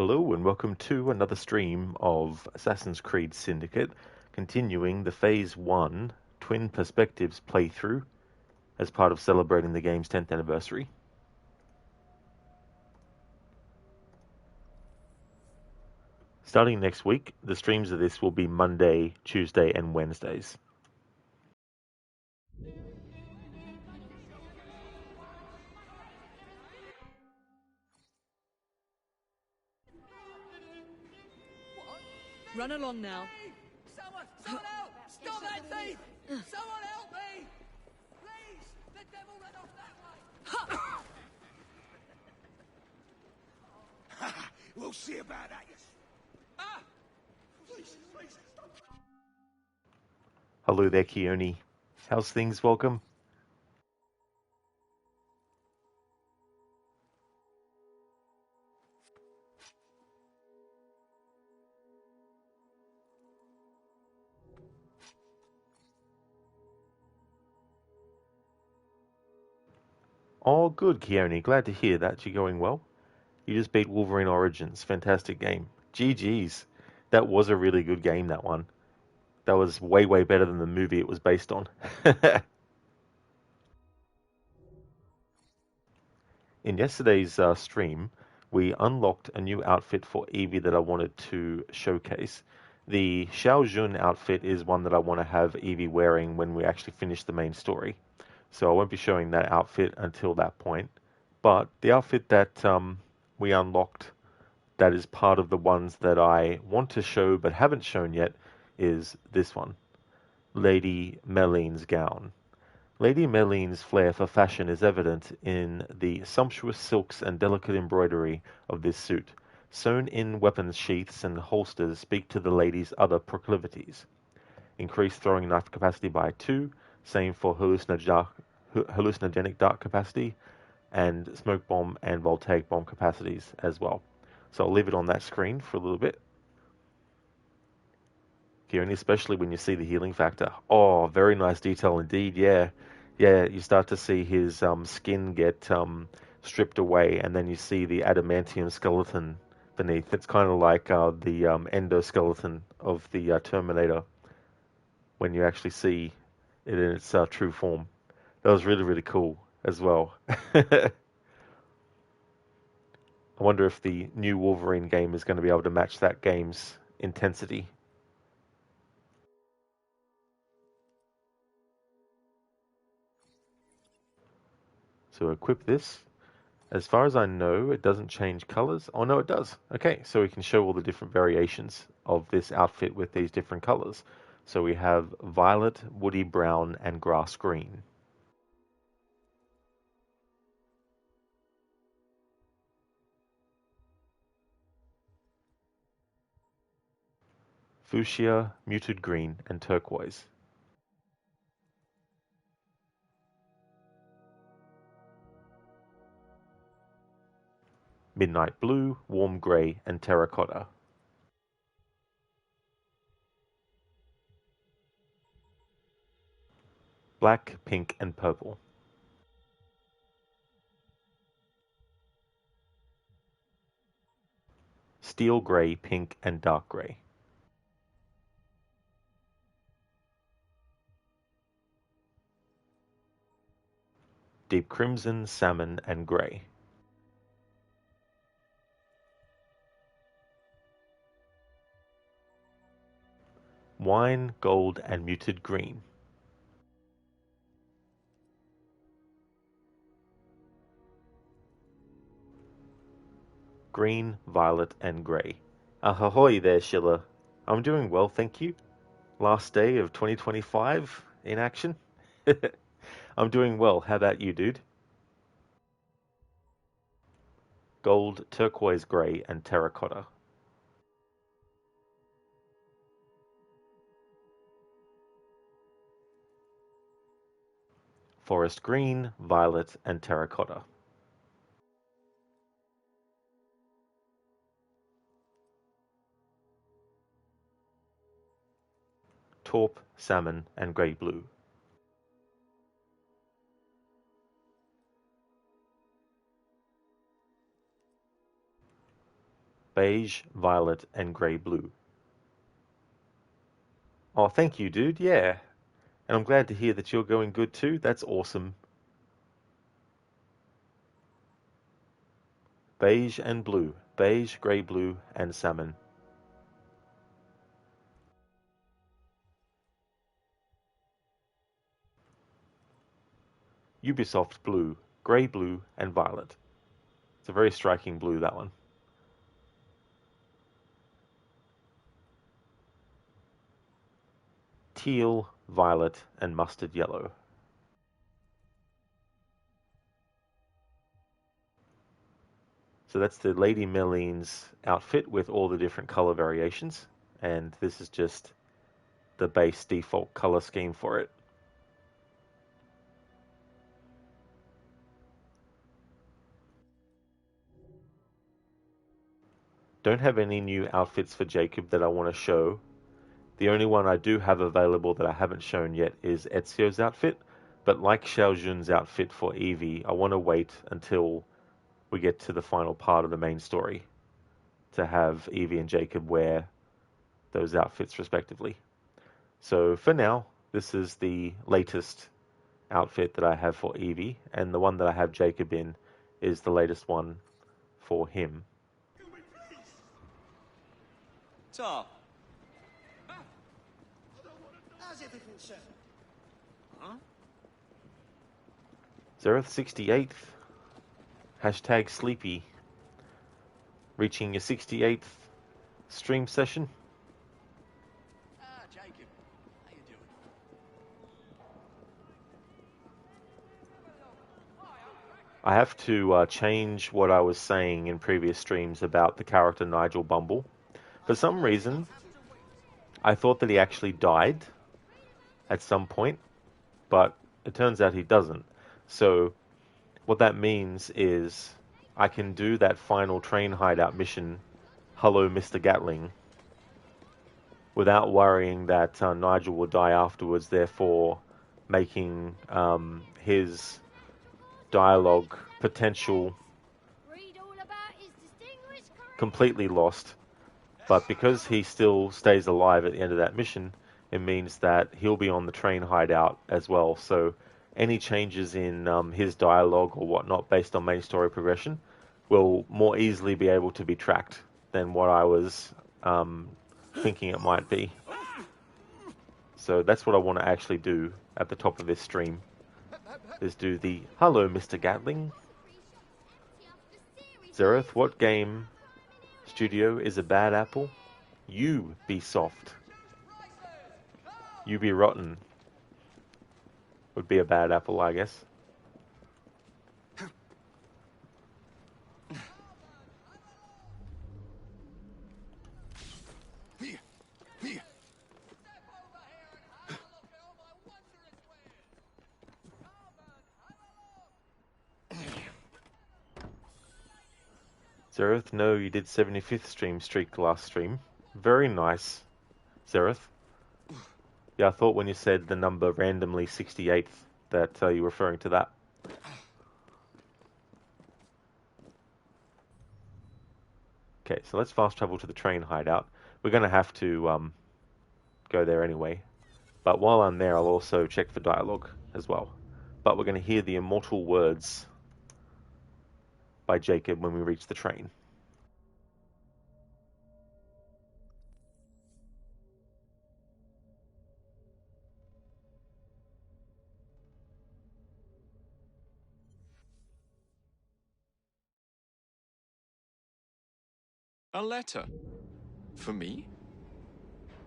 Hello and welcome to another stream of Assassin's Creed Syndicate, continuing the Phase 1 Twin Perspectives playthrough as part of celebrating the game's 10th anniversary. Starting next week, the streams of this will be Monday, Tuesday and Wednesdays. Run along now. Someone help! Stop that thief! Someone help me! Please! The devil ran off that way! We'll see about that. Ah! Please, stop. Hello there, Keone. How's things? Welcome. Oh, good, Keone. Glad to hear that you're going well. You just beat Wolverine Origins. Fantastic game. GG's. That was a really good game, that one. That was way, way better than the movie it was based on. In yesterday's stream, we unlocked a new outfit for Evie that I wanted to showcase. The Xiao Jun outfit is one that I want to have Evie wearing when we actually finish the main story. So I won't be showing that outfit until that point. But the outfit that we unlocked that is part of the ones that I want to show but haven't shown yet is this one, Lady Meline's gown. Lady Meline's flair for fashion is evident in the sumptuous silks and delicate embroidery of this suit. Sewn in weapons sheaths and holsters speak to the lady's other proclivities. Increased throwing knife capacity by 2, same for hallucinogenic dart capacity, and smoke bomb and voltaic bomb capacities as well. So I'll leave it on that screen for a little bit. Kieran, especially when you see the healing factor. Oh, very nice detail indeed, yeah. Yeah, you start to see his skin get stripped away, and then you see the adamantium skeleton beneath. It's kind of like the endoskeleton of the Terminator when you actually see it in its true form. That was really, really cool as well. I wonder if the new Wolverine game is going to be able to match that game's intensity. So equip this. As far as I know, it doesn't change colors. Oh, no, it does. Okay, so we can show all the different variations of this outfit with these different colors. So we have violet, woody brown, and grass green. Fuchsia, muted green, and turquoise. Midnight blue, warm gray, and terracotta. Black, pink, and purple. Steel gray, pink, and dark gray. Deep crimson, salmon, and gray. Wine, gold, and muted green. Green, violet, and grey. Ahoy there, Schiller. I'm doing well, thank you. Last day of 2025 in action. I'm doing well. How about you, dude? Gold, turquoise grey, and terracotta. Forest green, violet, and terracotta. Taupe, salmon, and grey blue. beige, violet, and grey-blue. Oh, thank you, dude. Yeah. And I'm glad to hear that you're going good too. That's awesome. Beige and blue. Beige, grey-blue, and salmon. Ubisoft blue, grey-blue, and violet. It's a very striking blue, that one. Teal, violet, and mustard yellow. So that's the Lady Merline's outfit with all the different color variations. And this is just the base default color scheme for it. Don't have any new outfits for Jacob that I want to show. The only one I do have available that I haven't shown yet is Ezio's outfit. But like Xiaojun's outfit for Evie, I want to wait until we get to the final part of the main story to have Evie and Jacob wear those outfits respectively. So for now, this is the latest outfit that I have for Evie, and the one that I have Jacob in is the latest one for him. Tom. How's everything, sir? Huh? Zereth 68th. Hashtag sleepy. Reaching your 68th stream session. Jacob. How you doing? I have to change what I was saying in previous streams about the character Nigel Bumble. For some reason, I thought that he actually died at some point, but it turns out he doesn't. So what that means is I can do that final train hideout mission, Hello Mr. Gatling, without worrying that Nigel will die afterwards, therefore making his dialogue potential completely lost. But because he still stays alive at the end of that mission, it means that he'll be on the train hideout as well. So any changes in his dialogue or whatnot based on main story progression will more easily be able to be tracked than what I was thinking it might be. So that's what I want to actually do at the top of this stream, is do the Hello Mr. Gatling. Zereth, what game studio is a bad apple? You be soft. You be rotten. Would be a bad apple, I guess. Zereth, no, you did 75th streak last stream. Very nice, Zereth. Yeah, I thought when you said the number randomly 68th that you were referring to that. Okay, so let's fast travel to the train hideout. We're going to have to go there anyway. But while I'm there, I'll also check for dialogue as well. But we're going to hear the immortal words by Jacob when we reach the train. A letter? For me?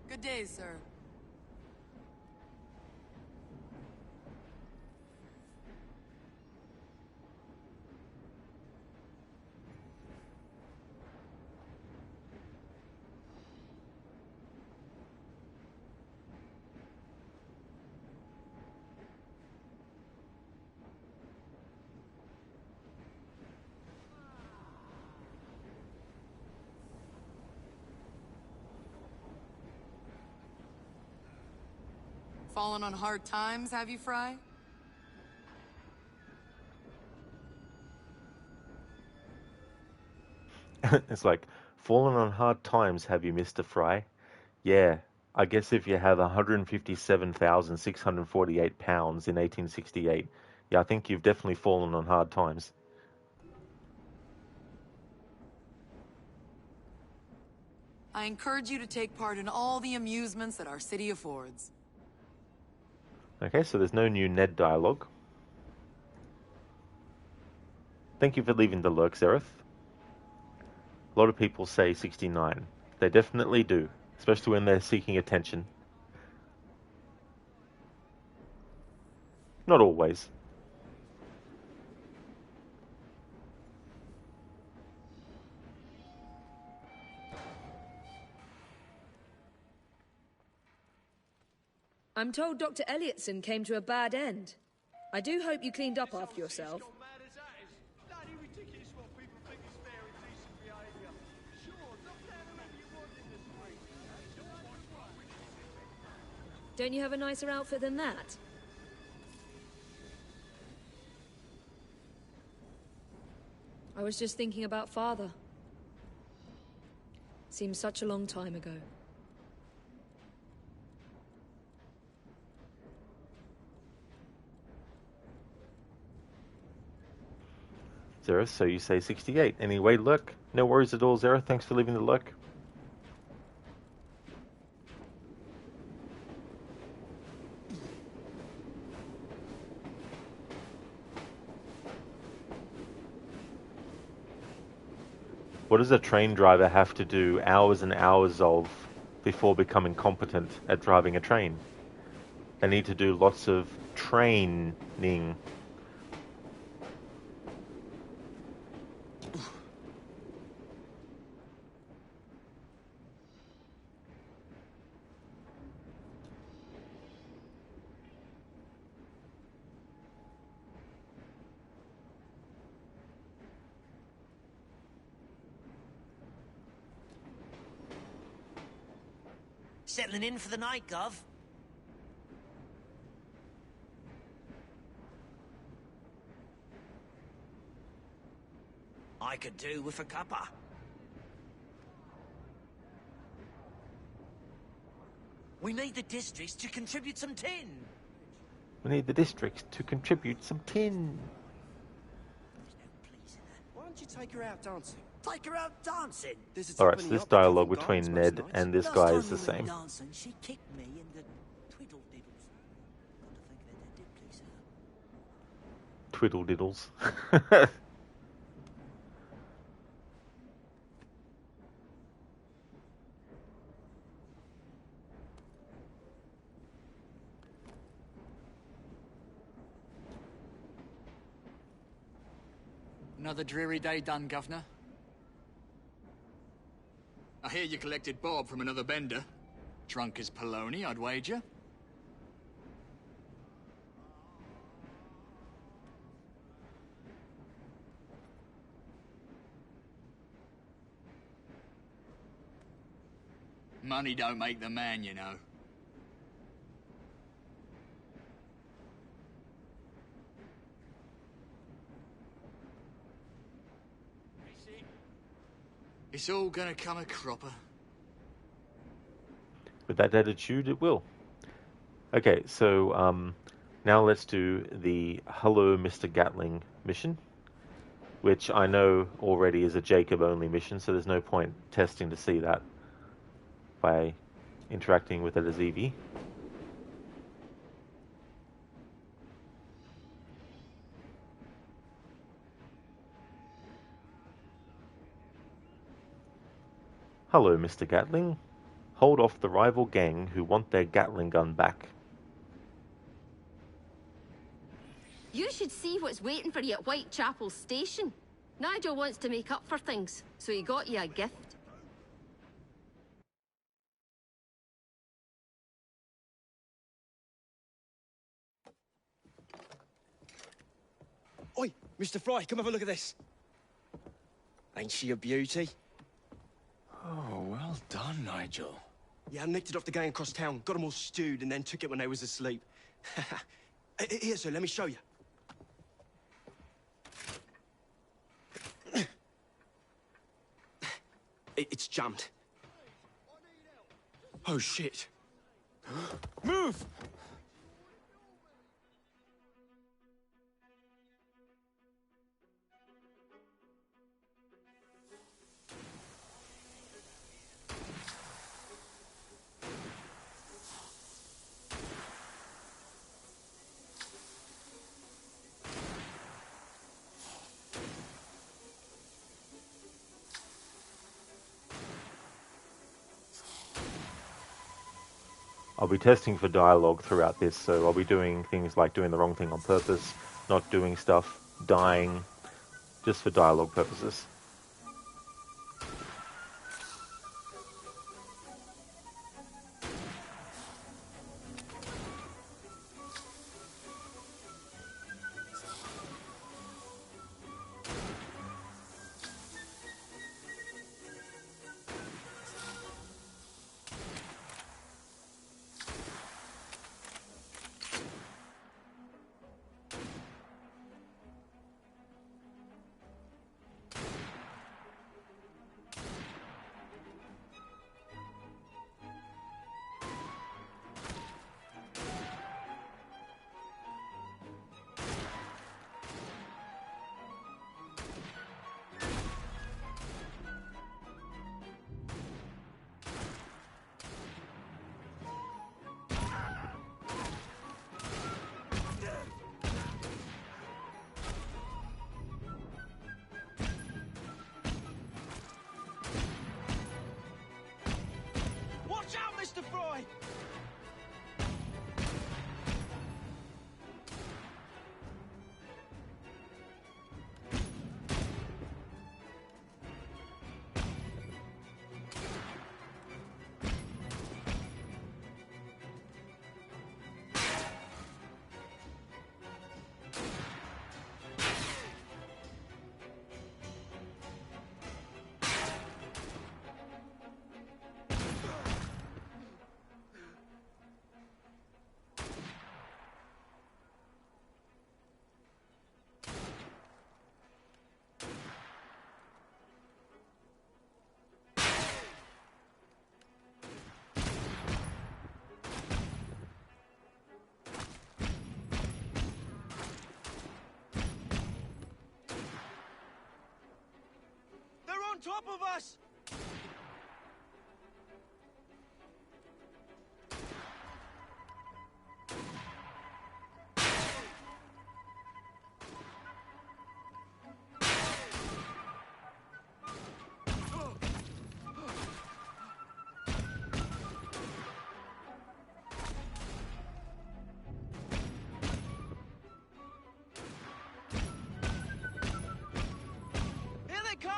Good day, sir. Fallen on hard times, have you, Fry? It's like, Fallen on hard times, have you, Mr. Fry? Yeah, I guess if you have 157,648 pounds in 1868, yeah, I think you've definitely fallen on hard times. I encourage you to take part in all the amusements that our city affords. Okay, so there's no new Ned dialogue. Thank you for leaving the lurk, Zereth. A lot of people say 69. They definitely do, especially when they're seeking attention. Not always. I'm told Dr. Elliotson came to a bad end. I do hope you cleaned up after yourself. Don't you have a nicer outfit than that? I was just thinking about Father. Seems such a long time ago. Zereth, so you say 68. Anyway, lurk. No worries at all, Zereth. Thanks for leaving the lurk. What does a train driver have to do hours and hours of before becoming competent at driving a train? They need to do lots of training. Settling in for the night, Gov? I could do with a cuppa. We need the districts to contribute some tin. We need the districts to contribute some tin. Why don't you take her out dancing? Take her out dancing. Alright, so this dialogue between Ned and this guy is the same. Dancing, she kicked me in the twiddle diddles. Twiddle diddles. Another dreary day done, Governor. I hear you collected Bob from another bender. Drunk as Polony, I'd wager. Money don't make the man, you know. It's all gonna come a cropper. With that attitude, it will. Okay, so now let's do the Hello, Mr. Gatling mission, which I know already is a Jacob-only mission, so there's no point testing to see that by interacting with it as Evie. Hello, Mr. Gatling. Hold off the rival gang who want their Gatling gun back. You should see what's waiting for you at Whitechapel Station. Nigel wants to make up for things, so he got you a gift. Oi, Mr. Fry, come have a look at this. Ain't she a beauty? Oh, well done, Nigel. Yeah, I nicked it off the gang across town, got them all stewed, and then took it when they was asleep. Here, sir, let me show you. It's jammed. Oh, shit. Move! I'll be testing for dialogue throughout this, so I'll be doing things like doing the wrong thing on purpose, not doing stuff, dying, just for dialogue purposes. Watch out, Mr. Fry! On top of us! Here they come!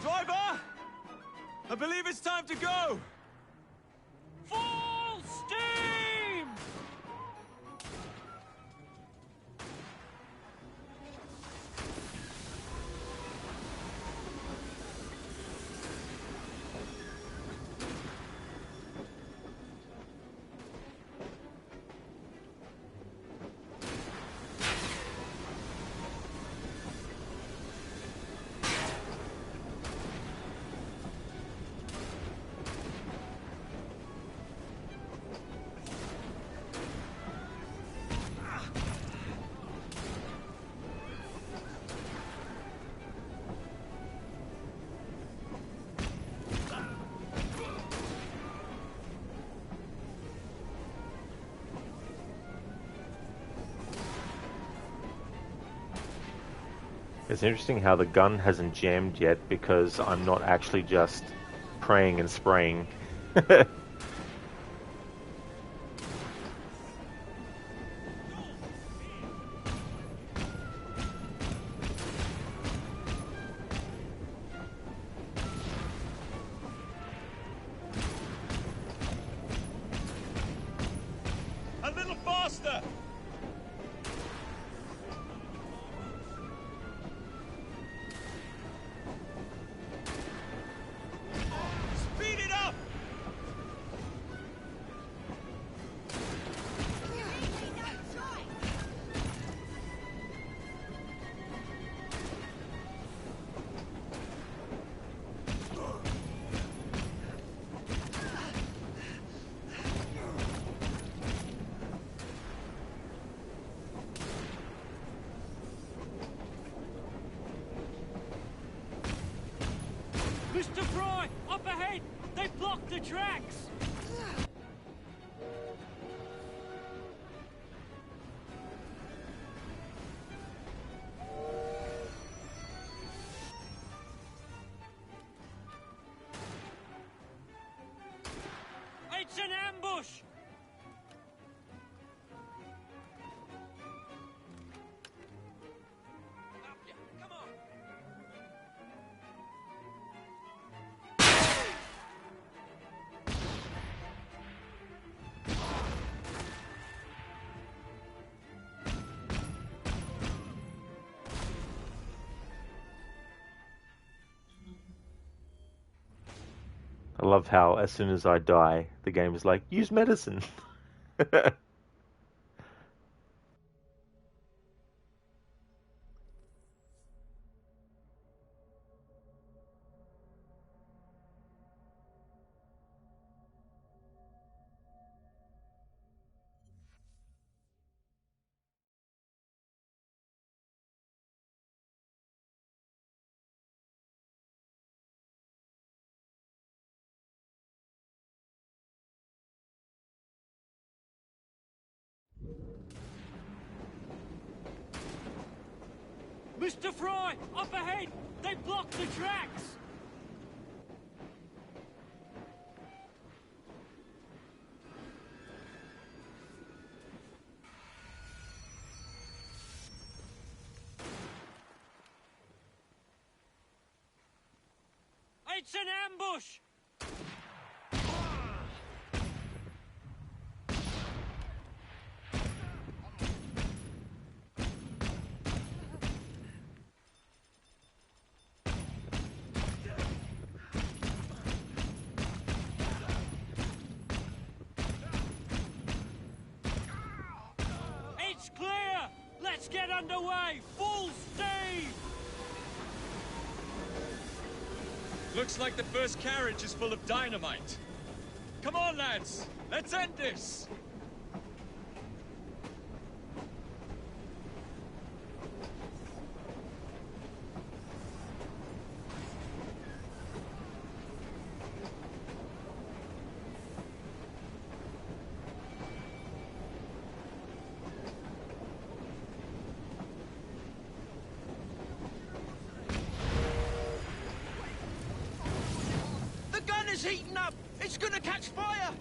Driver! I believe it's time to go! Full steam! It's interesting how the gun hasn't jammed yet because I'm not actually just praying and spraying. Mr. Fry, up ahead! They blocked the tracks! It's an ambush! Come on! I love how as soon as I die, the game is like, use medicine. Mr. Fry, up ahead! They blocked the tracks! It's an ambush! It's clear! Let's get underway! Full steam! Looks like the first carriage is full of dynamite. Come on, lads! Let's end this! The gun is heating up! It's gonna catch fire!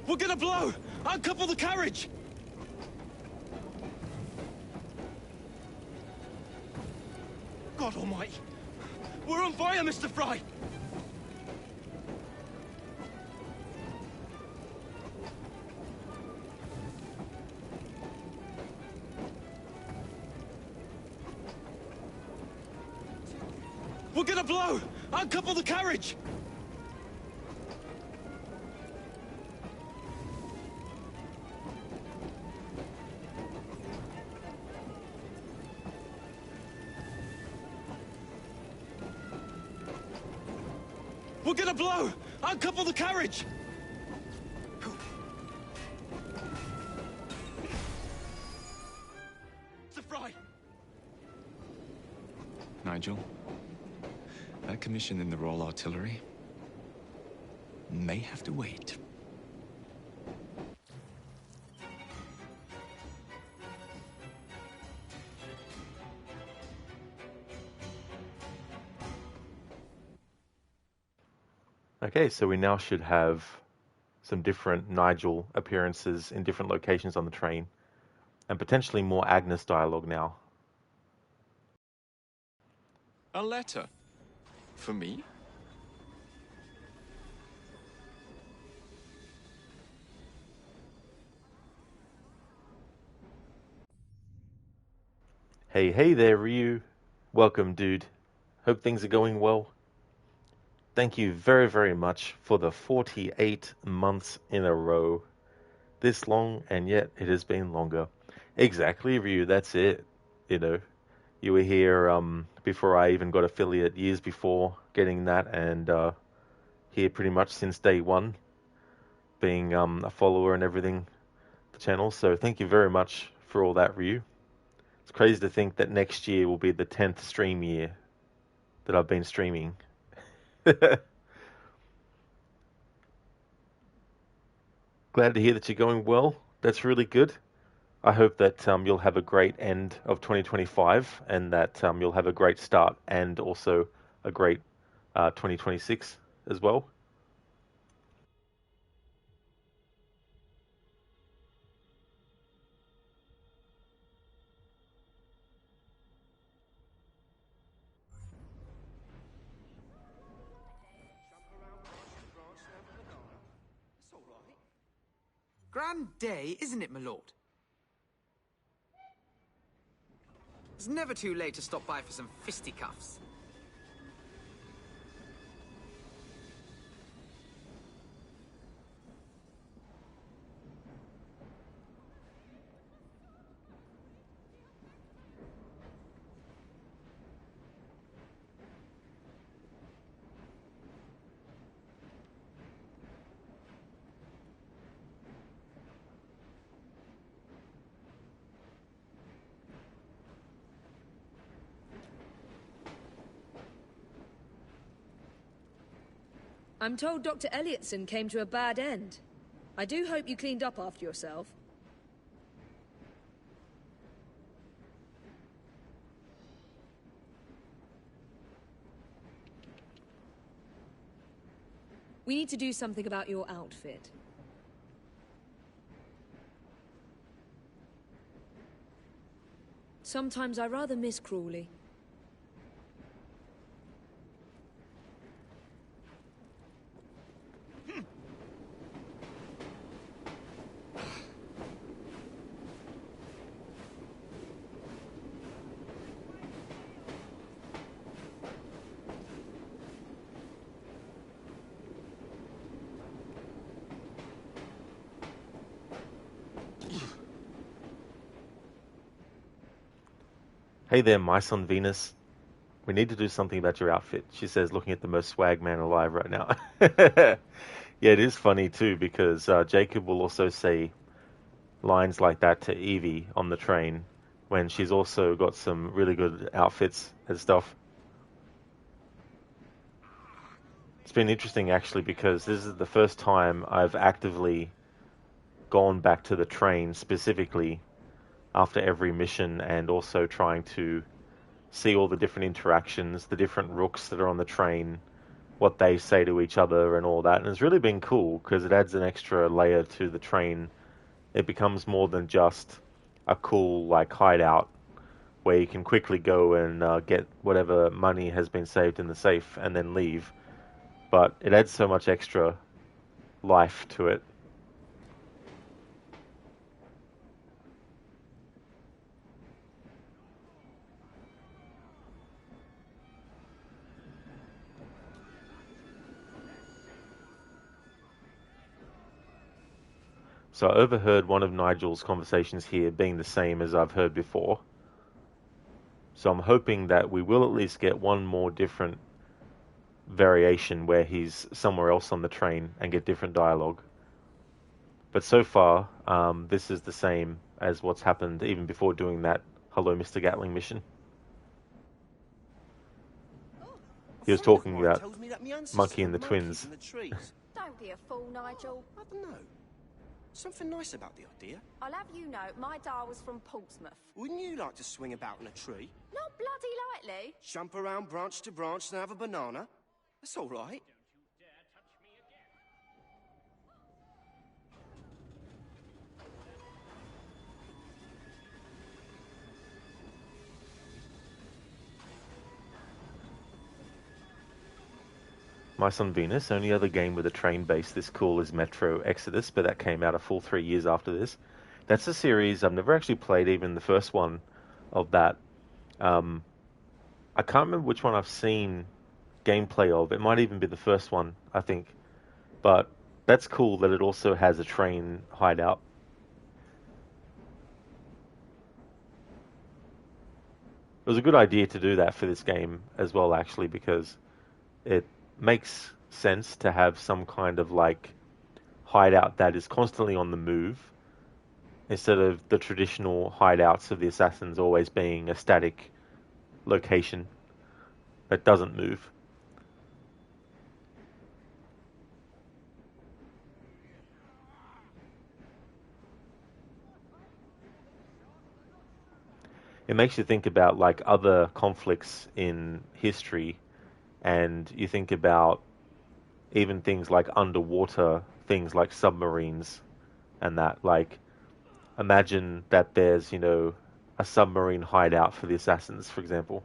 We're gonna blow! Uncouple the carriage! God almighty! We're on fire, Mr. Fry! We're gonna blow! Uncouple the carriage! We're gonna blow! Uncouple the carriage! Mr. Fry! Nigel, that commission in the Royal Artillery may have to wait. Okay, so we now should have some different Nigel appearances in different locations on the train, and potentially more Agnes dialogue now. A letter? For me? Hey there, Ryu. Welcome, dude. Hope things are going well. Thank you very, very much for the 48 months in a row. This long, and yet it has been longer. Exactly, Ryu, that's it. You know, You were here before I even got affiliate, years before getting that, and here pretty much since day one, being a follower and everything, the channel. So thank you very much for all that, Ryu. It's crazy to think that next year will be the 10th stream year that I've been streaming. Glad to hear that you're going well. That's really good. I hope that you'll have a great end of 2025 and that you'll have a great start and also a great 2026 as well. Grand day, isn't it, my lord? It's never too late to stop by for some fisticuffs. I'm told Dr. Elliotson came to a bad end. I do hope you cleaned up after yourself. We need to do something about your outfit. Sometimes I rather miss Crawley. Hey there, Mice on Venus. We need to do something about your outfit, she says, looking at the most swag man alive right now. Yeah, it is funny too, because Jacob will also say lines like that to Evie on the train when she's also got some really good outfits and stuff. It's been interesting actually, because this is the first time I've actively gone back to the train specifically after every mission, and also trying to see all the different interactions, the different rooks that are on the train, what they say to each other and all that. And it's really been cool because it adds an extra layer to the train. It becomes more than just a cool like hideout where you can quickly go and get whatever money has been saved in the safe and then leave. But it adds so much extra life to it. So I overheard one of Nigel's conversations here being the same as I've heard before. So I'm hoping that we will at least get one more different variation where he's somewhere else on the train and get different dialogue. But so far, this is the same as what's happened even before doing that Hello Mr. Gatling mission. He was talking about Monkey and the Twins. Don't be a fool, Nigel. I don't know. Something nice about the idea. I'll have you know, my dar was from Portsmouth. Wouldn't you like to swing about on a tree? Not bloody lightly. Jump around branch to branch and have a banana? That's all right. Mice on Venus, only other game with a train base this cool is Metro Exodus, but that came out a full 3 years after this. That's a series I've never actually played, even the first one of that. I can't remember which one I've seen gameplay of. It might even be the first one, I think. But that's cool that it also has a train hideout. was a good idea to do that for this game as well, actually, because it makes sense to have some kind of like hideout that is constantly on the move instead of the traditional hideouts of the assassins always being a static location that doesn't move. It makes you think about like other conflicts in history, and you think about even things like underwater things like submarines and that. Like, imagine that there's, a submarine hideout for the assassins, for example.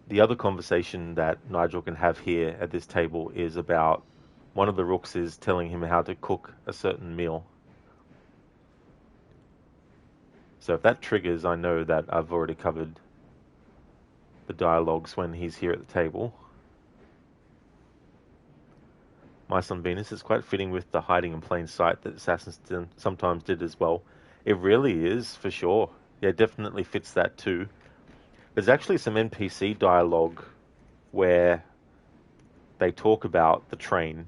The other conversation that Nigel can have here at this table is about one of the rooks is telling him how to cook a certain meal. So if that triggers, I know that I've already covered the dialogues when he's here at the table. My son Venus is quite fitting with the hiding in plain sight that assassins sometimes did as well. It really is, for sure. Yeah, it definitely fits that too. There's actually some NPC dialogue where they talk about the train.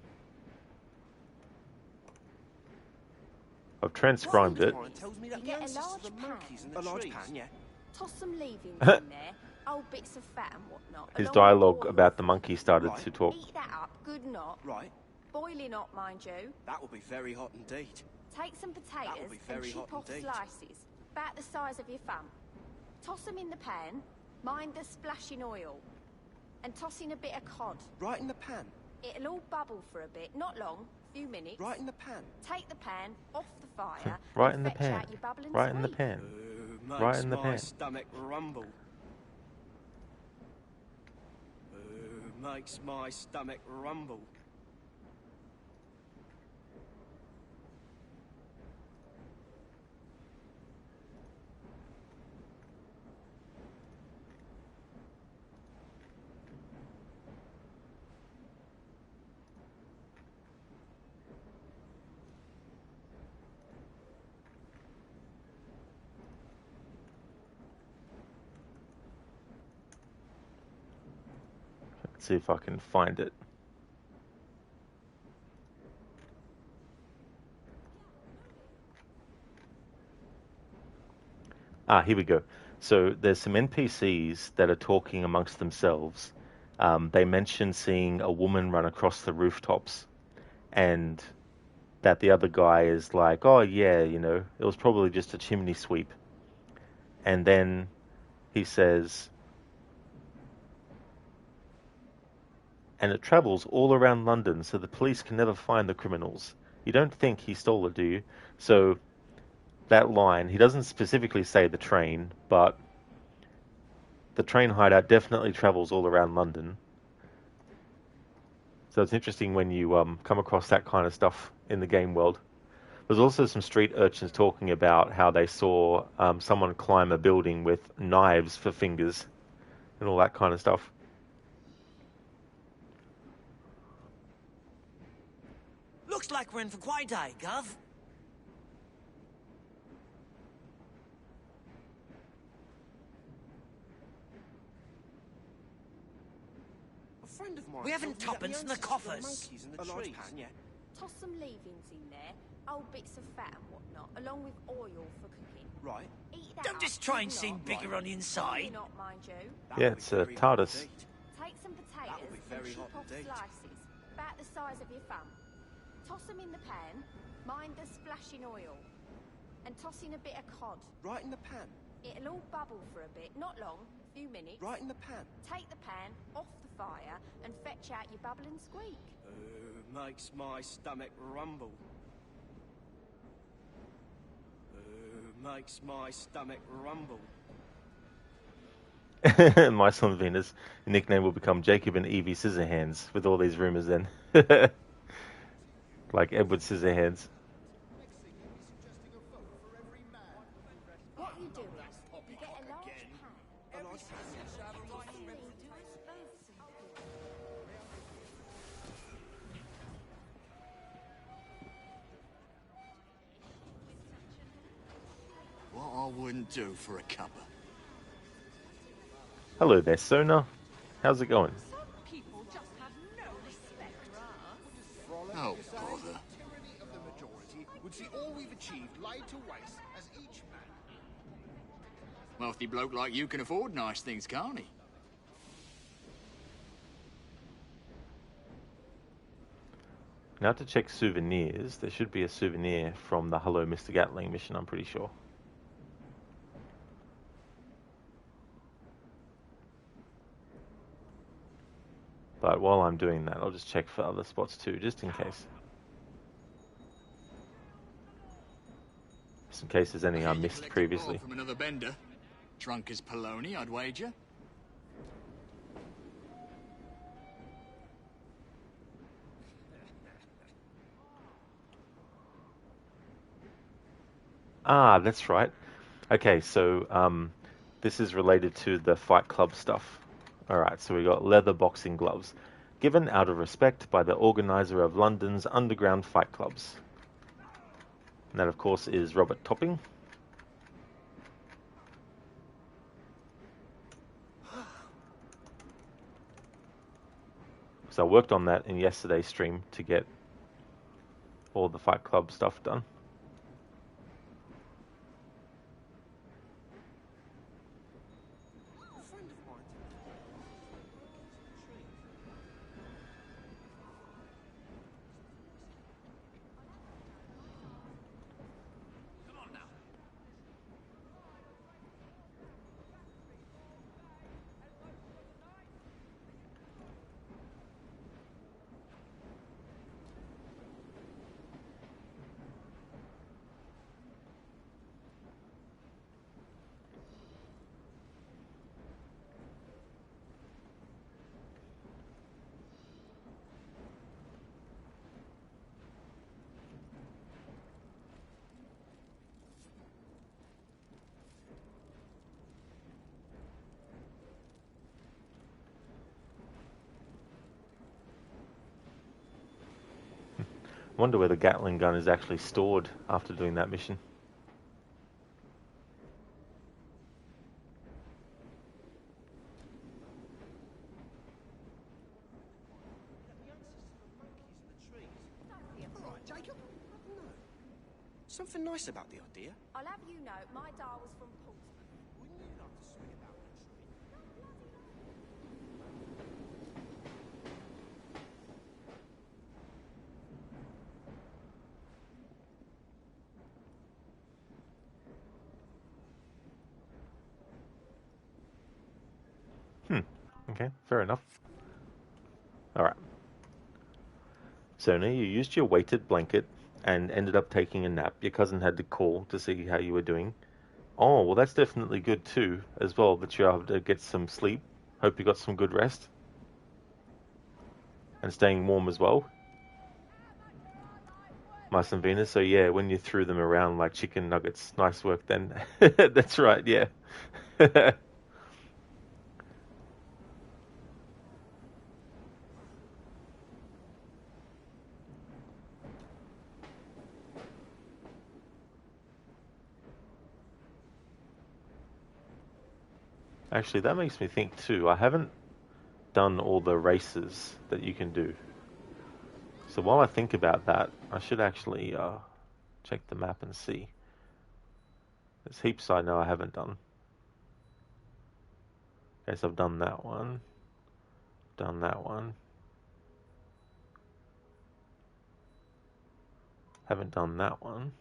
I've transcribed it. You get a large pan. A large pan, yeah. Toss some leavings in there, old bits of fat and whatnot. His along with dialogue oil. about the monkey started to talk. Eat that up, good not. Right. Boiling hot, mind you. That will be very hot indeed. Take some potatoes be and very chip hot off indeed. slices, about the size of your thumb. Toss them in the pan, mind the splashing oil. And toss in a bit of cod. Right in the pan. It'll all bubble for a bit, not long, few minutes. Right in the pan. Take the pan off the fire. Right and in the fetch pan. out your bubbling Right in the sweet. pan. Makes Right in the my pan. stomach rumble. Makes my stomach rumble. Let's see if I can find it. Here we go. So there's some NPCs that are talking amongst themselves. They mention seeing a woman run across the rooftops, and that the other guy is like, oh yeah, it was probably just a chimney sweep. And then he says, and it travels all around London, so the police can never find the criminals. You don't think he stole it, do you? So that line, he doesn't specifically say the train, but the train hideout definitely travels all around London. So it's interesting when you come across that kind of stuff in the game world. There's also some street urchins talking about how they saw someone climb a building with knives for fingers and all that kind of stuff. Looks like we're in for quite a day, Gov. A friend of mine. We haven't told me that tuppence in he the owns coffers. monkeys in the trees. Pan, yeah. Toss some leavings in there, old bits of fat and whatnot, along with oil for cooking. Right. Eat that Don't up, this train good seem not. bigger on the inside? Boiling hot, mind you. Yeah, it's a TARDIS. Take some potatoes be and very chip hot off indeed. slices, about the size of your thumb. Toss them in the pan, mind the splashing oil. And toss in a bit of cod. Right in the pan. It'll all bubble for a bit, not long, few minutes. Right in the pan. Take the pan off the fire and fetch out your bubbling squeak. Makes my stomach rumble. Makes my stomach rumble. My son Venus nickname will become Jacob and Evie Scissorhands with all these rumors then. Like Edward Scissorhands. What you do is, you get a large pan. What I wouldn't do for a cuppa. Hello there, Sona. How's it going? People just have no respect. Oh, bother. Tyranny of the majority would see all we've achieved laid to waste as each man. Wealthy bloke like you can afford nice things, can't he? Now to check souvenirs, there should be a souvenir from the Hello Mr. Gatling mission, I'm pretty sure. But while I'm doing that, I'll just check for other spots too, just in case. Just in case there's any I missed previously. From another bender. Drunk as Poloni, I'd wager. Ah, that's right. Okay, so this is related to the Fight Club stuff. Alright, so we got leather boxing gloves, given out of respect by the organizer of London's underground fight clubs. And that, of course, is Robert Topping. So I worked on that in yesterday's stream to get all the Fight Club stuff done. Wonder where the Gatling gun is actually stored after doing that mission. All right, Jacob. No. Something nice about the idea. I'll have you know, my dar was from Portsmouth. Wouldn't you like to swing about the tree? Okay, fair enough. Alright. Sona, you used your weighted blanket and ended up taking a nap. Your cousin had to call to see how you were doing. Oh, well, that's definitely good too, as well, that you're able to get some sleep. Hope you got some good rest. And staying warm as well. Mice and Venus, so yeah, when you threw them around like chicken nuggets, nice work then. That's right, yeah. Actually, that makes me think too. I haven't done all the races that you can do. So while I think about that, I should actually check the map and see. There's heaps I know I haven't done. Okay, so I've done that one. Done that one. Haven't done that one.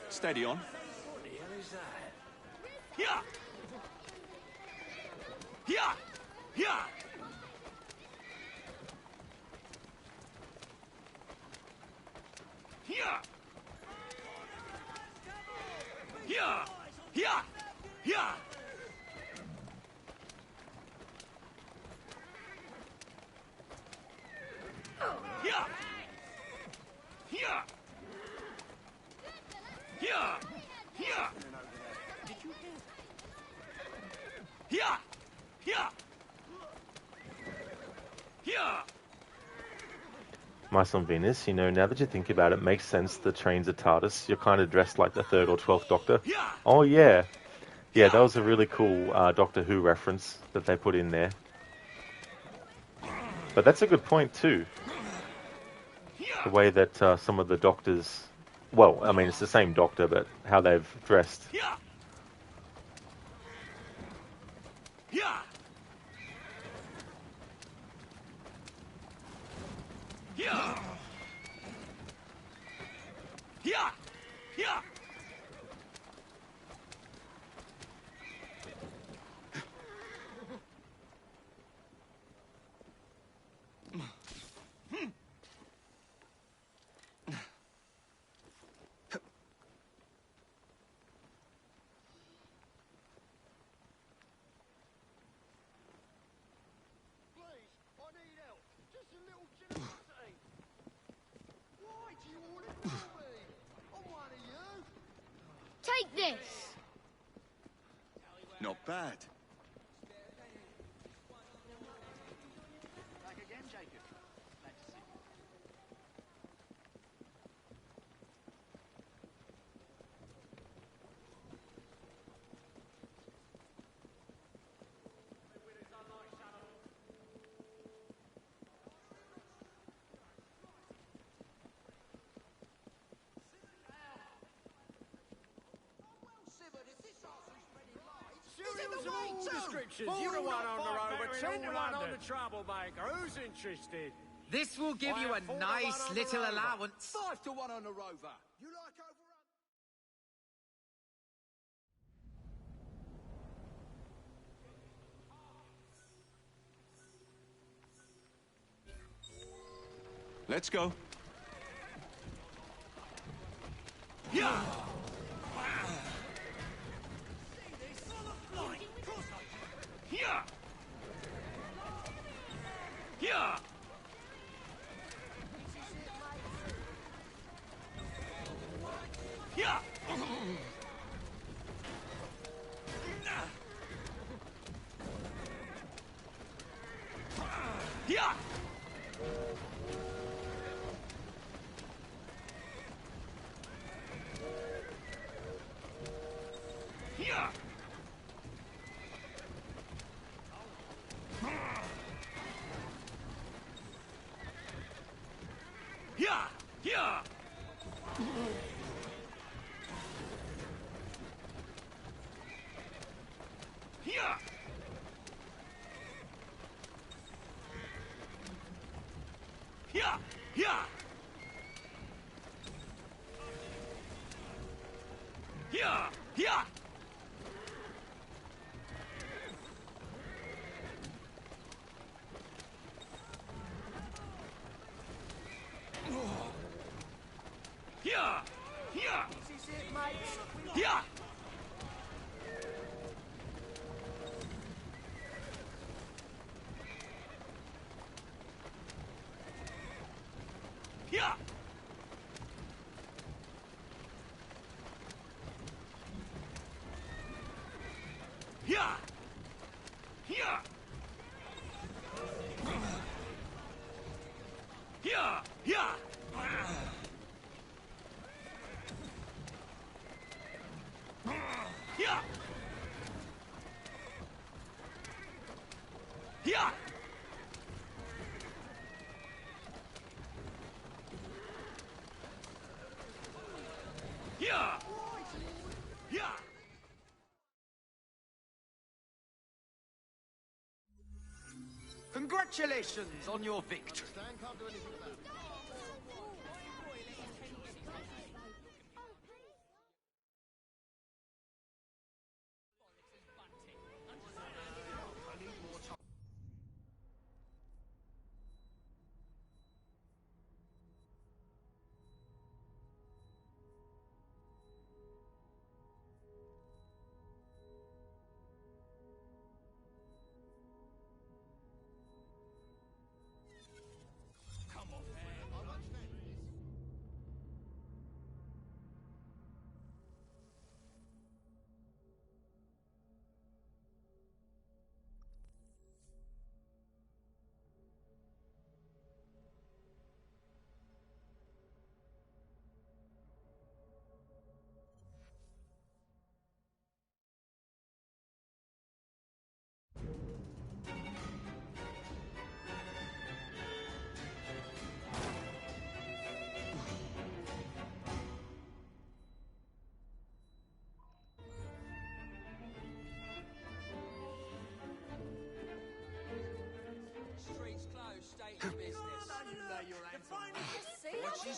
Steady on. What the hell is that? Yeah! Yeah! Yeah! Yeah! Yeah! Yeah! Yeah! Yeah! Yeah! Yeah! Yeah! Did you hear? Yeah! Yeah! Yeah! Mice on Venus, you know, now that you think about it, makes sense the train's a TARDIS. You're kind of dressed like the 3rd or 12th Doctor. Oh, yeah. Yeah, that was a really cool Doctor Who reference that they put in there. But that's a good point, too. The way that some of the Doctors... Well, I mean, it's the same Doctor, but how they've dressed. Yeah! Yeah! Yeah! Yeah! Yeah! Take this! Not bad. Back again, Jacob. Glad to see you. Four to one on the rover, 10 to 1 on the troublemaker. Who's interested? This will give you a nice little allowance. 5 to 1 on the rover. You like overrun? Let's go. Yeah! Yeah! Yeah! Yeah! Yeah! Yeah! Yeah! Yeah! Yeah! Yeah! Yeah! Yeah! Yeah! Yeah! Yeah! This is it, mate. Yeah! Yeah! Yeah! Yeah! Yeah! Yeah! Yeah! Yeah! Yeah! Yeah! Congratulations on your victory.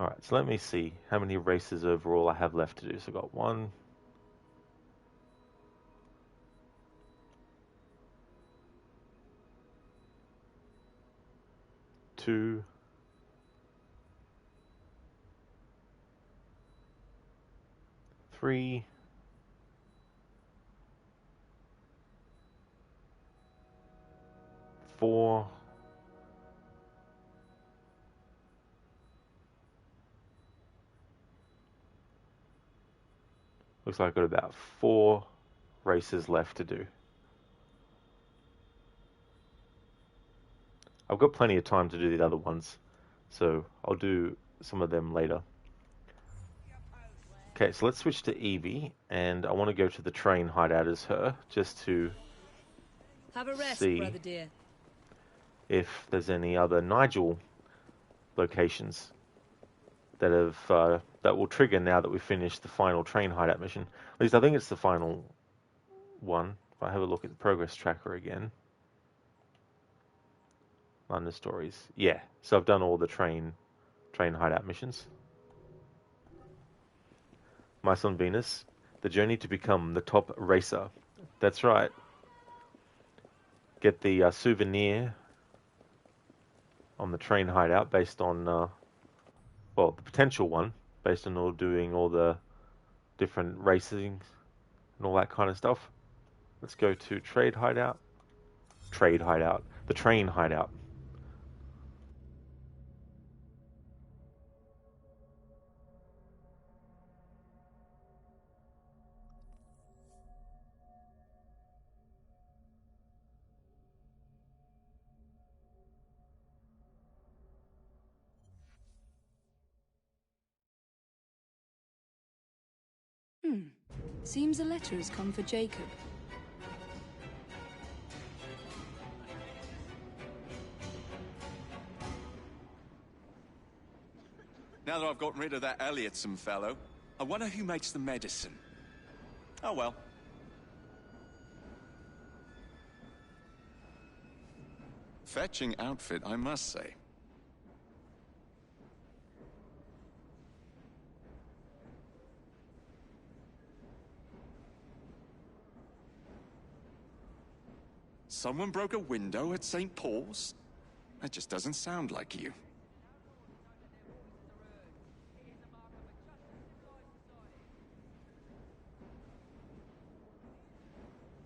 Alright, so let me see how many races overall I have left to do. So I've got 1, 2, 3, 4, 'Looks like I've got about 4 races left to do. I've got plenty of time to do the other ones, so I'll do some of them later. Okay, so let's switch to Evie, and I want to go to the train hideout as her, just to Have a rest, see brother dear. if there's any other Nigel locations that have that will trigger now that we've finished the final train hideout mission. At least I think it's the final one. If I have a look at the progress tracker again. London stories. Yeah, so I've done all the train hideout missions. My son Venus, the journey to become the top racer. That's right. Get the souvenir on the train hideout based on, well, the potential one based on doing all the different racing and all that kind of stuff. Let's go to Trade Hideout. Trade Hideout. The Train Hideout. Seems a letter has come for Jacob. Now that I've gotten rid of that Elliotson fellow, I wonder who makes the medicine. Oh well. Fetching outfit, I must say. Someone broke a window at St. Paul's? That just doesn't sound like you.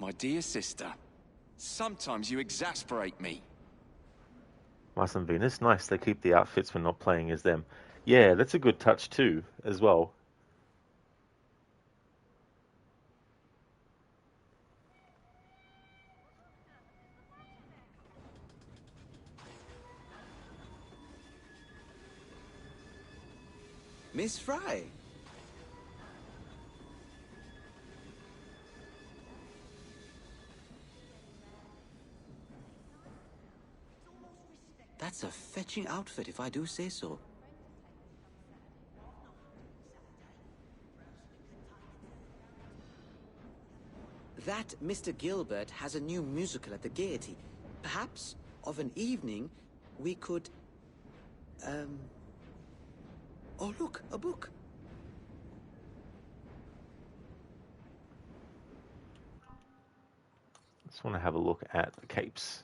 My dear sister, sometimes you exasperate me. Mars and Venus, nice. They keep the outfits when not playing as them. Yeah, that's a good touch too, as well. Miss Fry. That's a fetching outfit, if I do say so. That Mr. Gilbert has a new musical at the Gaiety. Perhaps, of an evening, we could... Oh, look, a book. Just want to have a look at the capes.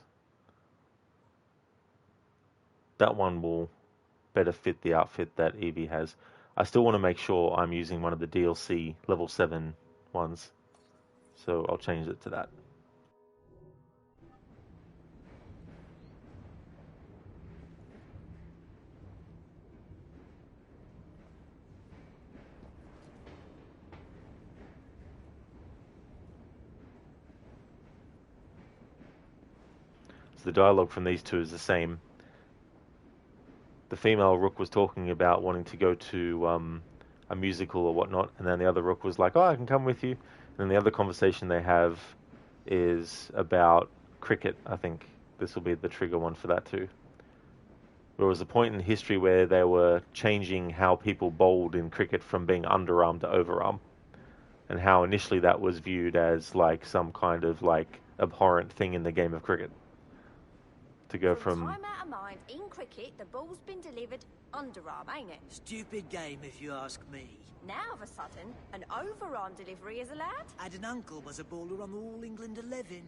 That one will better fit the outfit that Evie has. I still want to make sure I'm using one of the DLC level 7 ones. So I'll change it to that. So the dialogue from these two is the same. The female rook was talking about wanting to go to a musical or whatnot, and then the other rook was like, "Oh, I can come with you." And then the other conversation they have is about cricket. I think this will be the trigger one for that too. There was a point in history where they were changing how people bowled in cricket from being underarm to overarm, and how initially that was viewed as like some kind of like abhorrent thing in the game of cricket. to go From from... time out of mind, in cricket, the ball's been delivered underarm, ain't it? Stupid game, if you ask me. Now, of a sudden, an overarm delivery is allowed? I had an uncle was a bowler on the All England 11.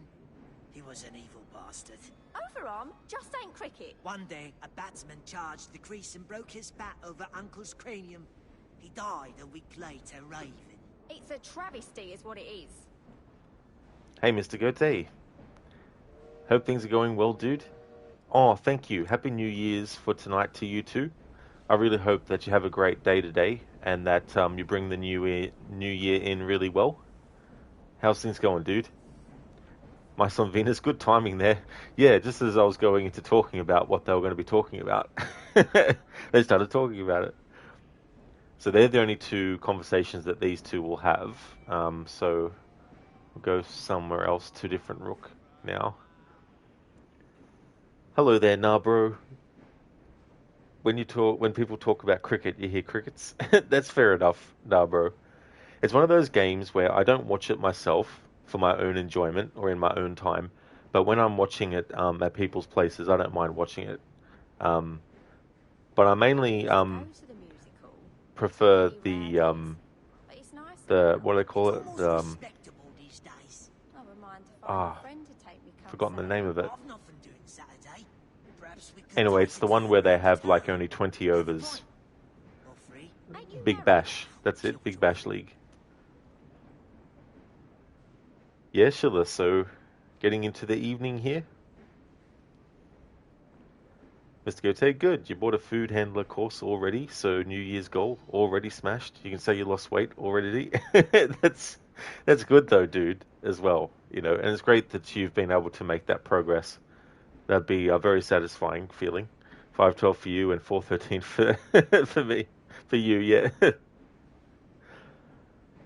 He was an evil bastard. Overarm just ain't cricket. One day, a batsman charged the crease and broke his bat over Uncle's cranium. He died a week later, raving. It's a travesty is what it is. Hey, Mr. Goatee. Hope things are going well, dude. Oh, thank you. Happy New Year's for tonight to you too. I really hope that you have a great day today and that you bring the new year in really well. How's things going, dude? My son Venus, good timing there. Yeah, just as I was going into talking about what they were going to be talking about, they started talking about it. So they're the only two conversations that these two will have. So we'll go somewhere else to different rook now. Hello there, Narbro. When people talk about cricket, you hear crickets. That's fair enough, Narbro. It's one of those games where I don't watch it myself for my own enjoyment or in my own time, but when I'm watching it at people's places, I don't mind watching it. But I mainly prefer the what do they call it? Forgotten the name of it. Anyway, it's the one where they have like only 20 overs. Big Bash. That's it. Big Bash League. Yeah, Sheila, so getting into the evening here. Mr. Goatee, good. You bought a food handler course already, so New Year's goal already smashed. You can say you lost weight already. That's good though, dude, as well. You know, and it's great that you've been able to make that progress. That'd be a very satisfying feeling. 512 for you and 413 for me. For you, yeah.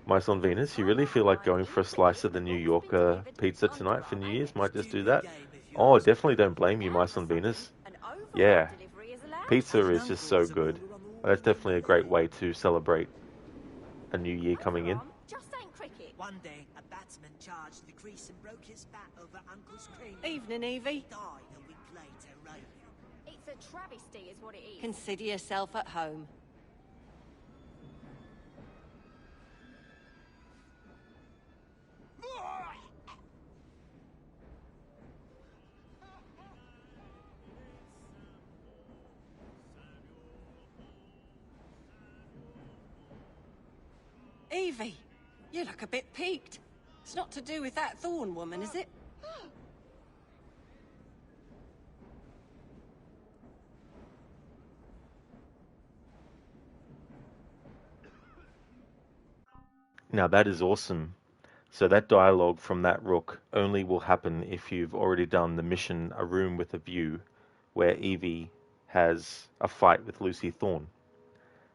My son Venus, you really feel like going for a slice of the New Yorker pizza tonight for New Year's? Might just do that. Oh, definitely don't blame you, my son Venus. Yeah, pizza is just so good. That's definitely a great way to celebrate a new year coming in. One day, a batsman charged the crease and broke his bat over Uncle's cranium. Evening, Evie. Died a week later, raving. It's a travesty is what it is. Consider yourself at home. Evie, you look a bit peaked. It's not to do with that Thorn woman, is it? Now that is awesome. So that dialogue from that rook only will happen if you've already done the mission A Room with a View, where Evie has a fight with Lucy Thorne.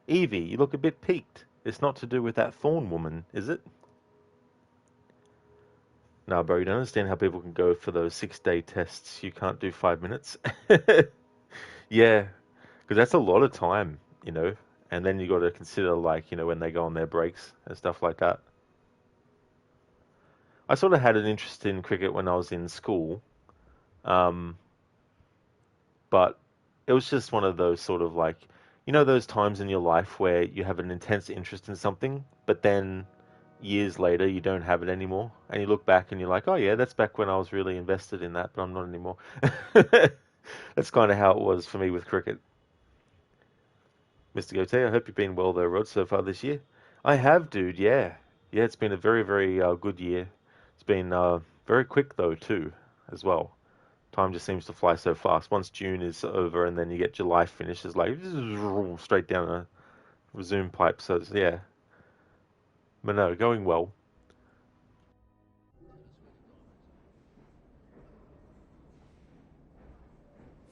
Evie, you look a bit peaked. It's not to do with that Thorn woman, is it? No, bro, you don't understand how people can go for those 6-day tests. You can't do 5 minutes. Yeah, because that's a lot of time, you know. And then you got to consider, like, you know, when they go on their breaks and stuff like that. I sort of had an interest in cricket when I was in school. But it was just one of those sort of like, you know, those times in your life where you have an intense interest in something, but then years later you don't have it anymore. And you look back and you're like, oh yeah, that's back when I was really invested in that, but I'm not anymore. That's kind of how it was for me with cricket. Mr. Goatee, I hope you've been well though, Rod, so far this year. I have, dude, yeah. Yeah, it's been a very, very good year. It's been very quick though, too, as well. Time just seems to fly so fast. Once June is over and then you get July finished, it's like straight down a resume pipe. So, yeah. But no, going well.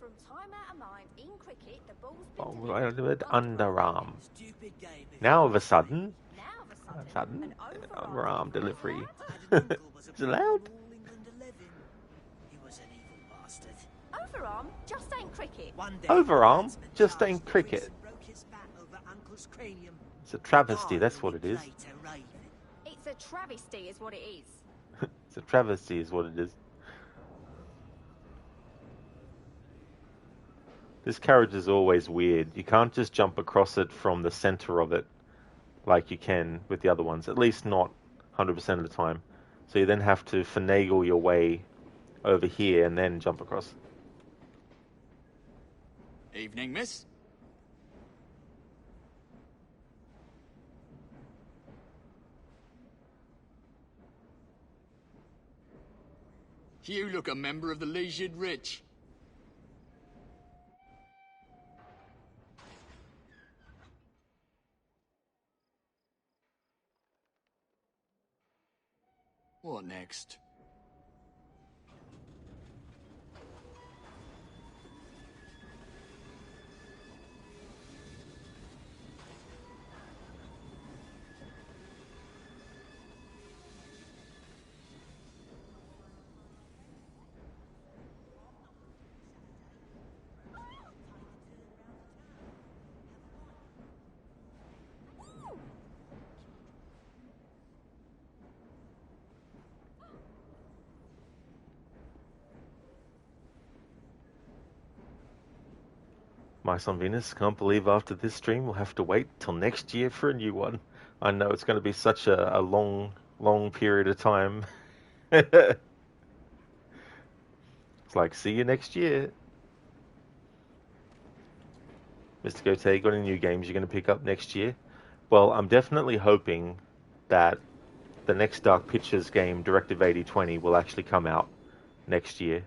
From time out of mind, in cricket, the ball's been Underarm. Now of a sudden, underarm delivery. Is it allowed? Overarm just ain't cricket. Overarm just ain't cricket. It's a travesty, that's what it is. It's a travesty is what it is. It's a travesty is what it is. This carriage is always weird. You can't just jump across it from the center of it like you can with the other ones, at least not 100% of the time. So you then have to finagle your way over here and then jump across. Evening, miss. You look a member of the leisured rich. What next? My son Venus, can't believe after this stream we'll have to wait till next year for a new one. I know it's going to be such a long period of time. It's like, see you next year. Mr. Gote, got any new games you're going to pick up next year? Well, I'm definitely hoping that the next Dark Pictures game, Directive 8020, will actually come out next year.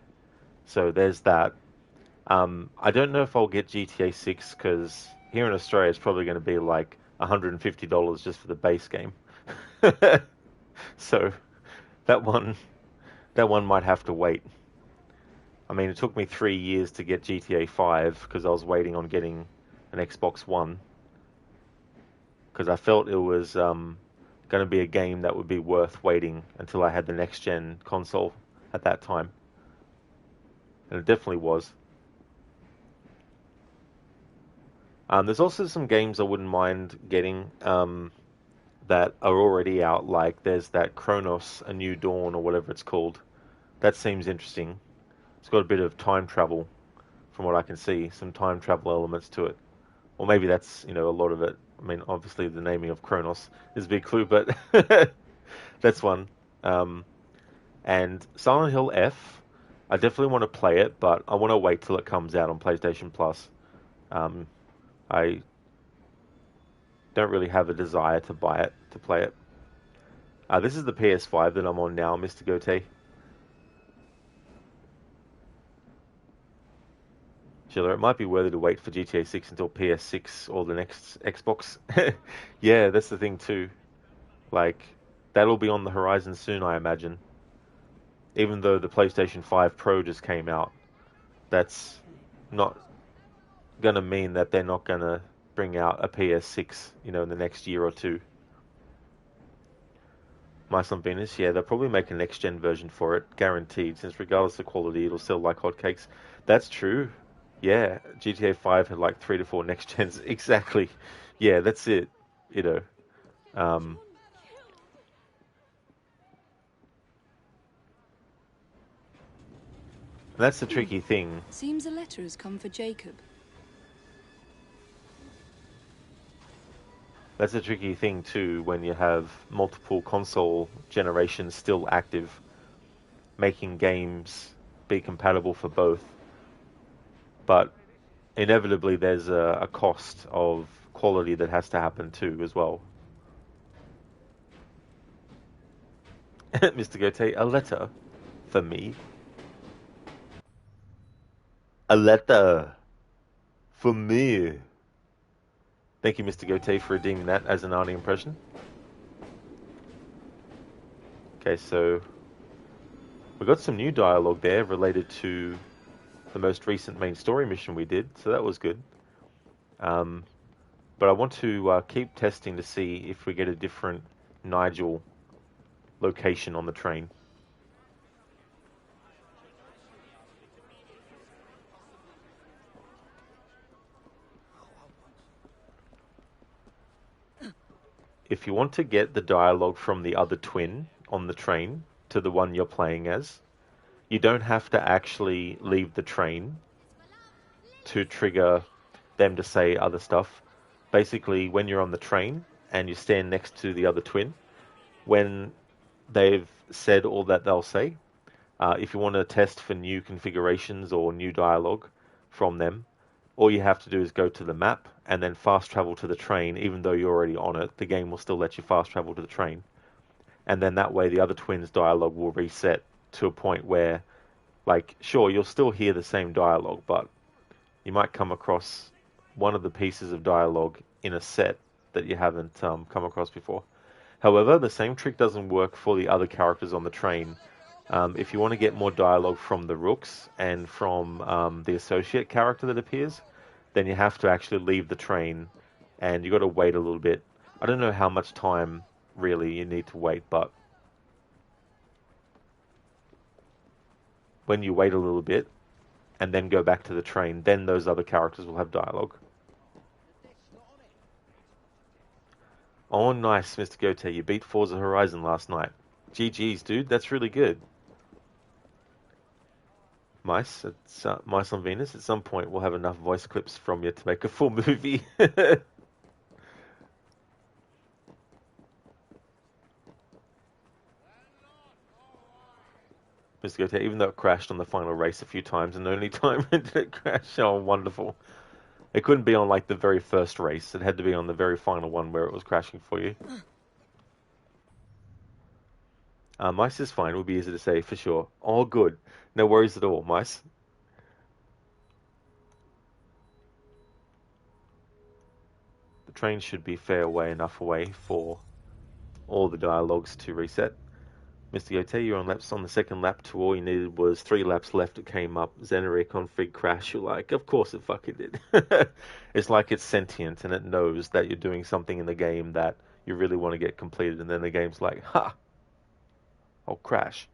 So there's that. I don't know if I'll get GTA 6 because here in Australia it's probably going to be like $150 just for the base game. So that one might have to wait. I mean, it took me 3 years to get GTA 5 because I was waiting on getting an Xbox One because I felt it was going to be a game that would be worth waiting until I had the next gen console at that time. And it definitely was. There's also some games I wouldn't mind getting that are already out, like there's that Chronos, A New Dawn, or whatever it's called. That seems interesting. It's got a bit of time travel, from what I can see, some time travel elements to it. Or maybe that's, a lot of it. I mean, obviously the naming of Chronos is a big clue, but that's one. And Silent Hill F, I definitely want to play it, but I want to wait till it comes out on PlayStation Plus. I don't really have a desire to buy it, to play it. This is the PS5 that I'm on now, Mr. Gote. Sheila, it might be worthy to wait for GTA 6 until PS6 or the next Xbox. Yeah, that's the thing too. Like, that'll be on the horizon soon, I imagine. Even though the PlayStation 5 Pro just came out, that's not going to mean that they're not going to bring out a PS6, in the next year or two. My son Venus, yeah, they'll probably make a next-gen version for it, guaranteed, since regardless of quality, it'll sell like hotcakes. That's true. Yeah, GTA 5 had like 3 to 4 next gens. Exactly. Yeah, that's it. That's the tricky thing. Seems a letter has come for Jacob. That's a tricky thing too when you have multiple console generations still active, making games be compatible for both. But inevitably there's a cost of quality that has to happen too as well. Mr. Gote, a letter for me. A letter for me. Thank you, Mr. Gote, for redeeming that as an Arnie impression. Okay, so we got some new dialogue there related to the most recent main story mission we did, so that was good. But I want to keep testing to see if we get a different Nigel location on the train. If you want to get the dialogue from the other twin on the train to the one you're playing as, you don't have to actually leave the train to trigger them to say other stuff. Basically, when you're on the train and you stand next to the other twin, when they've said all that they'll say, if you want to test for new configurations or new dialogue from them, all you have to do is go to the map and then fast travel to the train. Even though you're already on it, the game will still let you fast travel to the train. And then that way the other twins' dialogue will reset to a point where, like, sure, you'll still hear the same dialogue, but you might come across one of the pieces of dialogue in a set that you haven't come across before. However, the same trick doesn't work for the other characters on the train. If you want to get more dialogue from the rooks and from the associate character that appears, then you have to actually leave the train and you got to wait a little bit. I don't know how much time really you need to wait, but when you wait a little bit and then go back to the train, then those other characters will have dialogue. Oh, nice, Mr. Gote. You beat Forza Horizon last night. GG's, dude. That's really good. Mice, Mice on Venus. At some point, we'll have enough voice clips from you to make a full movie. Mr. Gote, even though it crashed on the final race a few times, and the only time it did crash, oh, wonderful. It couldn't be on, like, the very first race. It had to be on the very final one where it was crashing for you. Mice is fine. It would be easy to say, for sure. Oh, good. No worries at all, Mice. The train should be fair away enough away for all the dialogues to reset. Mr. Gote, you're on laps on the second lap to all you needed was 3 laps left. It came up, Xenary config crash. You're like, of course it fucking did. It's like it's sentient and it knows that you're doing something in the game that you really want to get completed, and then the game's like, ha! I'll crash.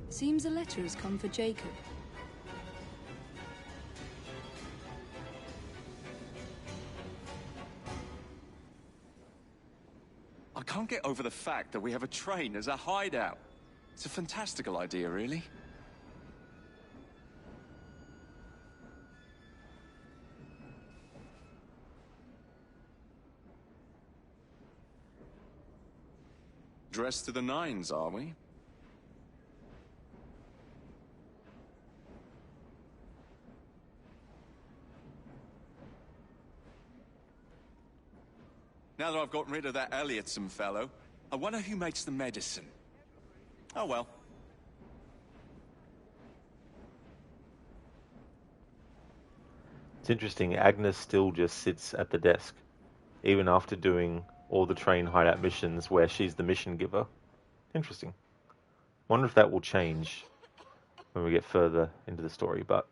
Seems a letter has come for Jacob. I can't get over the fact that we have a train as a hideout. It's a fantastical idea, really. Dressed to the nines, are we? Now that I've gotten rid of that Elliotson fellow, I wonder who makes the medicine. Oh well. It's interesting, Agnes still just sits at the desk, even after doing all the train hideout missions where she's the mission giver. Interesting. Wonder if that will change when we get further into the story, but...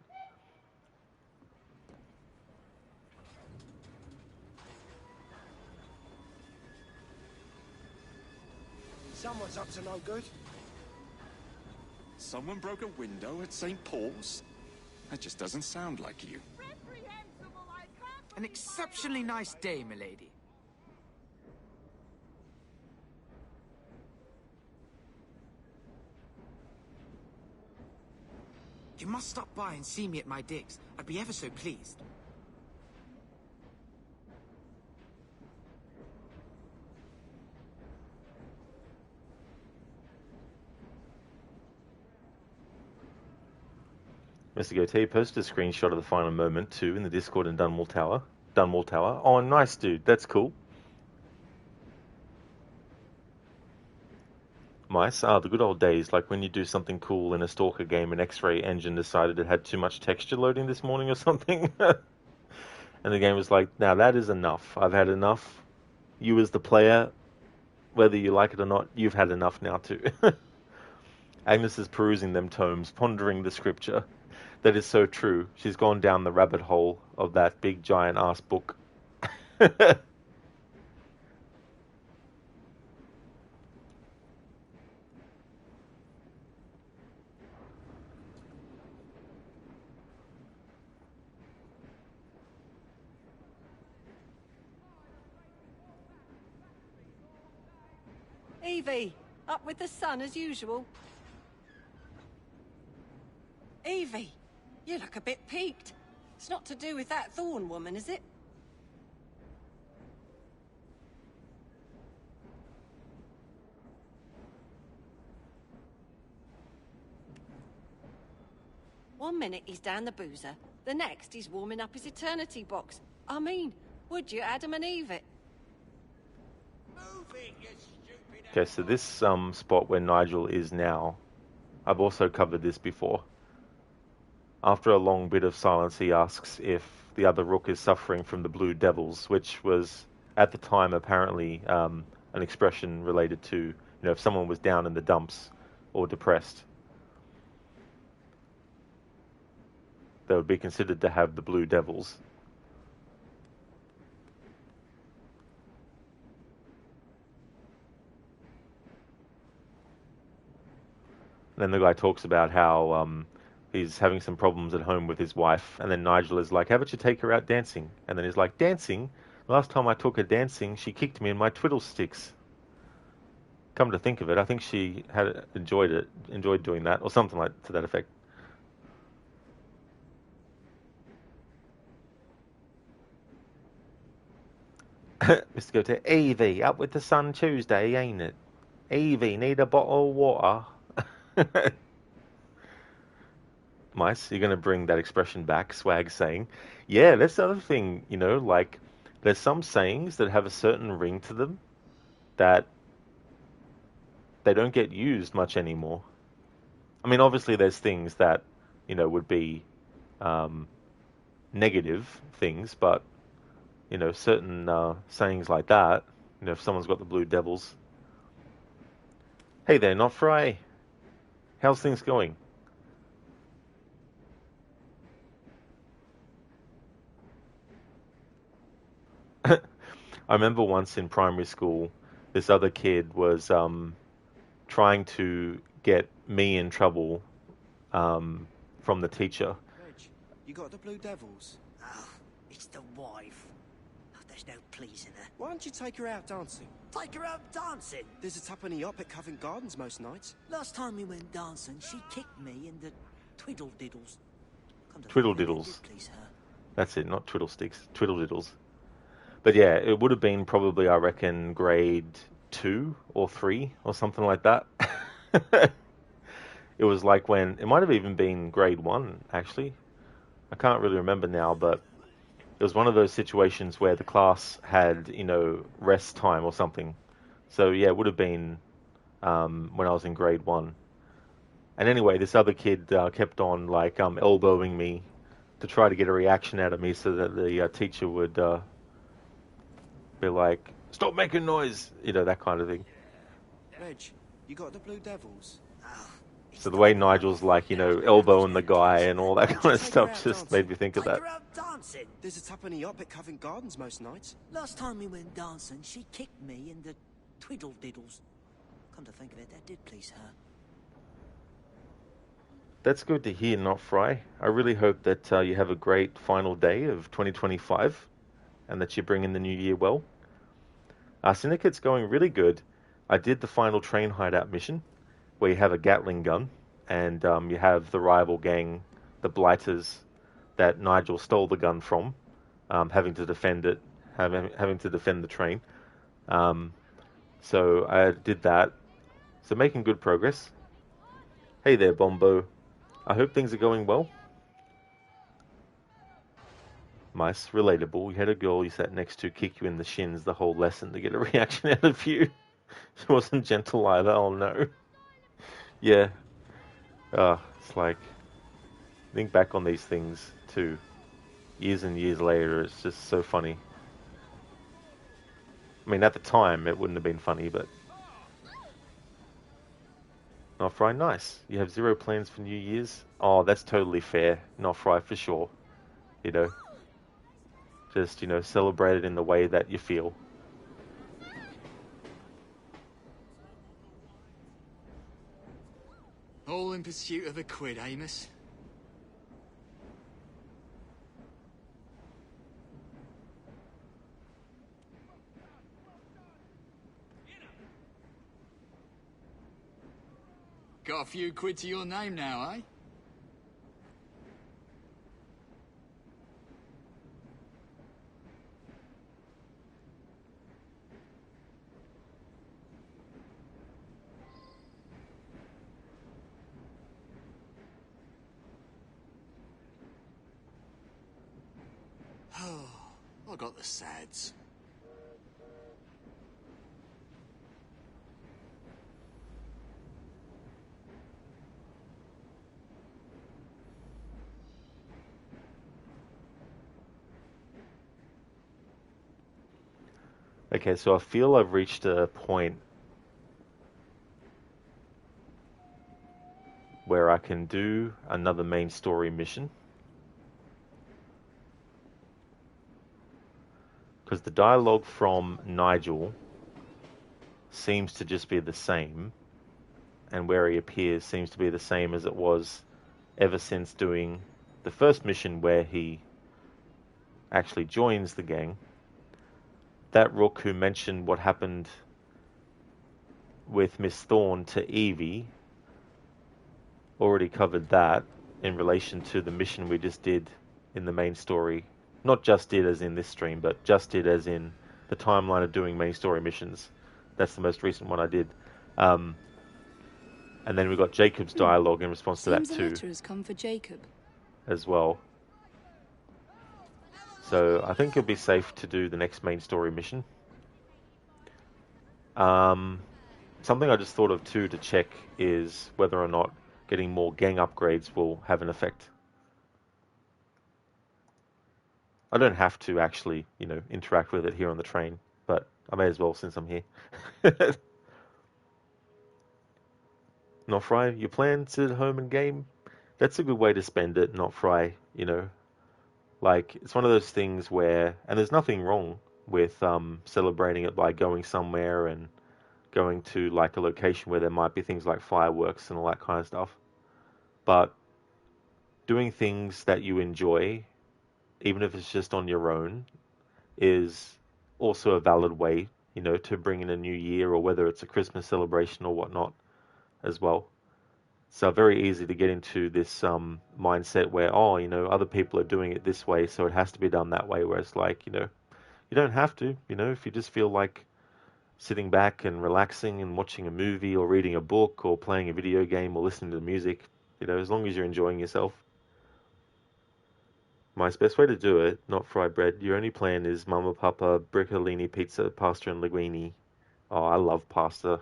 Someone's up to no good. Someone broke a window at St. Paul's? That just doesn't sound like you. An exceptionally nice day, milady. You must stop by and see me at my digs. I'd be ever so pleased. Mr. Gote posted a screenshot of the final moment too in the Discord in Dunwall Tower. Oh, nice, dude. That's cool. Mice. The good old days, like when you do something cool in a Stalker game, an X-ray engine decided it had too much texture loading this morning or something. And the game was like, now that is enough. I've had enough. You as the player, whether you like it or not, you've had enough now too. Agnes is perusing them tomes, pondering the scripture. That is so true. She's gone down the rabbit hole of that big giant ass book. Evie, Up with the sun as usual. Evie, you look a bit peaked. It's not to do with that Thorn woman, is it? One minute he's down the boozer, the next he's warming up his eternity box. I mean, would you Adam and Eve it? Okay, so this spot where Nigel is now, I've also covered this before. After a long bit of silence, he asks if the other rook is suffering from the blue devils, which was, at the time, apparently an expression related to, if someone was down in the dumps or depressed, they would be considered to have the blue devils. Then the guy talks about how he's having some problems at home with his wife, and then Nigel is like, how about you take her out dancing? And then he's like, dancing? Last time I took her dancing, she kicked me in my twiddle sticks. Come to think of it, I think she had enjoyed doing that, or something like to that effect. Mr. Go to Evie, up with the sun Tuesday, ain't it? Evie, need a bottle of water? Mice, you're going to bring that expression back, Swag saying. Yeah, that's the other thing, like, there's some sayings that have a certain ring to them that they don't get used much anymore. I mean, obviously there's things that, would be negative things, but, certain sayings like that, if someone's got the blue devils. Hey there, not Fry. How's things going? I remember once in primary school, this other kid was trying to get me in trouble from the teacher. Reg, you got the blue devils? Oh, it's the wife. Oh, there's no pleasing her. Why don't you take her out dancing? Take her out dancing? There's a tuppenny up at Covent Gardens most nights. Last time we went dancing, she kicked me in the twiddle diddles. Twiddle diddles. That's it, not twiddle sticks. Twiddle diddles. But yeah, it would have been probably, I reckon, grade 2 or 3 or something like that. It was like when, it might have even been grade 1, actually. I can't really remember now, but it was one of those situations where the class had, rest time or something. So yeah, it would have been when I was in grade 1. And anyway, this other kid kept on like elbowing me to try to get a reaction out of me so that the teacher would be like, stop making noise, that kind of thing. Reg, you got the blue devils? Oh, so the way Nigel's like, elbowing the guy and all that kind of stuff just made me think of that. Take her out dancing? There's a tuppenny up at Covent Gardens most nights. Last time we went dancing, she kicked me in the twiddle diddles. Come to think of it, that did please her. That's good to hear, Not Fry. I really hope that you have a great final day of 2025 and that you bring in the new year well. Syndicate's going really good. I did the final Train Hideout mission where you have a Gatling gun and you have the rival gang, the Blighters, that Nigel stole the gun from, having to defend it, having to defend the train. So I did that. So making good progress. Hey there, Bombo. I hope things are going well. Mice, relatable. You had a girl you sat next to kick you in the shins the whole lesson to get a reaction out of you. She wasn't gentle either, oh no. Yeah. It's like, think back on these things too. Years and years later, it's just so funny. I mean, at the time, it wouldn't have been funny, but... Not Fry, nice. You have 0 plans for New Year's? Oh, that's totally fair. Not Fry, for sure. Just, celebrate it in the way that you feel. All in pursuit of a quid, Amos? Got a few quid to your name now, eh? I got the sads. Okay, so I feel I've reached a point where I can do another main story mission. Because the dialogue from Nigel seems to just be the same, and where he appears seems to be the same as it was ever since doing the first mission where he actually joins the gang. That Rook who mentioned what happened with Miss Thorne to Evie already covered that in relation to the mission we just did in the main story. Not just did as in this stream, but just did as in the timeline of doing main story missions. That's the most recent one I did. And then we got Jacob's dialogue in response to that Seems a too, letter has come for Jacob. as well. So I think it'll be safe to do the next main story mission. Something I just thought of too to check is whether or not getting more gang upgrades will have an effect. I don't have to actually, interact with it here on the train, but I may as well since I'm here. Not Fry, you plan to sit at home and game? That's a good way to spend it, not Fry, Like, it's one of those things where, and there's nothing wrong with celebrating it by going somewhere and going to like a location where there might be things like fireworks and all that kind of stuff. But doing things that you enjoy, even if it's just on your own, is also a valid way, to bring in a new year, or whether it's a Christmas celebration or whatnot as well. So very easy to get into this mindset where, other people are doing it this way, so it has to be done that way, where it's like, you don't have to, if you just feel like sitting back and relaxing and watching a movie or reading a book or playing a video game or listening to music, as long as you're enjoying yourself. My best way to do it, not fried bread. Your only plan is Mama Papa, briccolini pizza, pasta and linguine. Oh, I love pasta.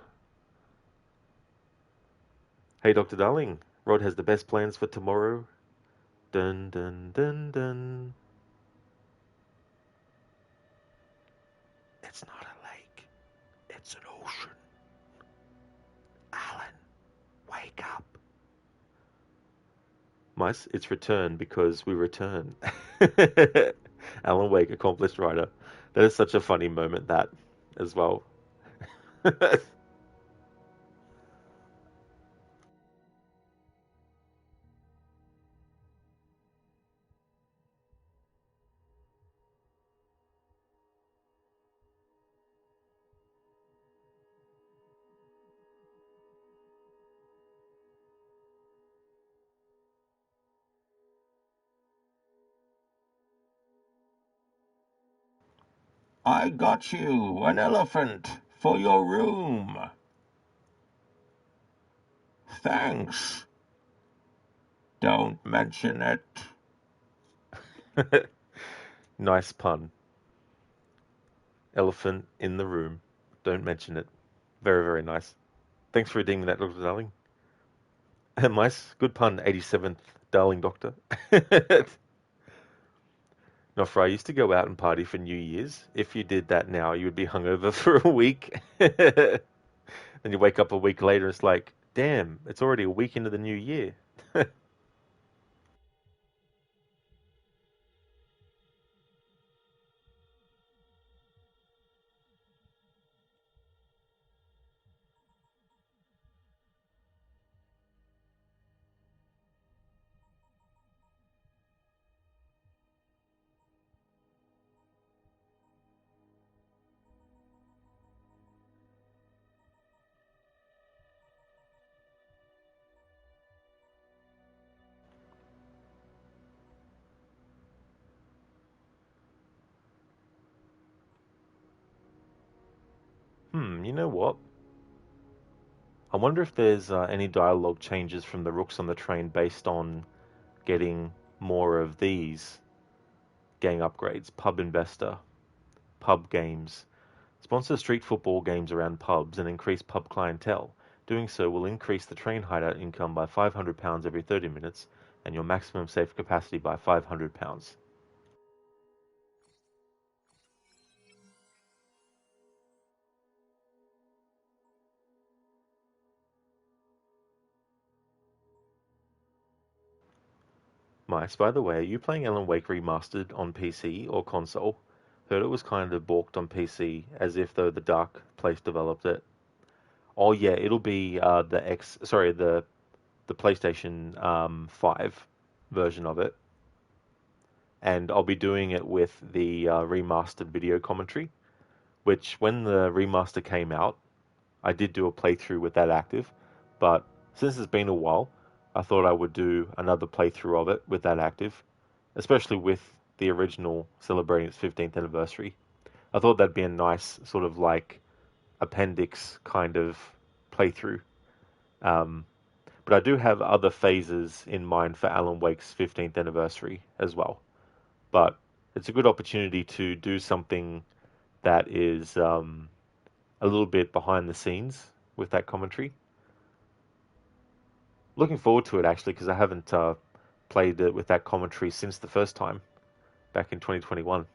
Hey, Dr. Darling. Rod has the best plans for tomorrow. Dun, dun, dun, dun. It's not a lake. It's an ocean. Alan, wake up. Mice, it's return because we return. Alan Wake, accomplished writer. That is such a funny moment, that, as well. I got you an elephant for your room. Thanks. Don't mention it. Nice pun. Elephant in the room. Don't mention it. Very, very nice. Thanks for redeeming that, Dr. Darling. Nice. Good pun, 87th Darling Doctor. Nofra, I used to go out and party for New Year's. If you did that now, you would be hungover for a week. Then you wake up a week later, it's like, damn, it's already a week into the new year. You know what? I wonder if there's any dialogue changes from the rooks on the train based on getting more of these gang upgrades. Pub investor, pub games. Sponsor street football games around pubs and increase pub clientele. Doing so will increase the train hideout income by £500 every 30 minutes and your maximum safe capacity by £500. Mice, by the way, are you playing Alan Wake Remastered on PC or console? Heard it was kind of balked on PC, as if though the Dark Place developed it. Oh yeah, it'll be the PlayStation 5 version of it, and I'll be doing it with the remastered video commentary. Which, when the remaster came out, I did do a playthrough with that active, but since it's been a while, I thought I would do another playthrough of it with that active, especially with the original celebrating its 15th anniversary. I thought that'd be a nice sort of like appendix kind of playthrough. But I do have other phases in mind for Alan Wake's 15th anniversary as well. But it's a good opportunity to do something that is a little bit behind the scenes with that commentary. Looking forward to it actually, because I haven't played it with that commentary since the first time back in 2021.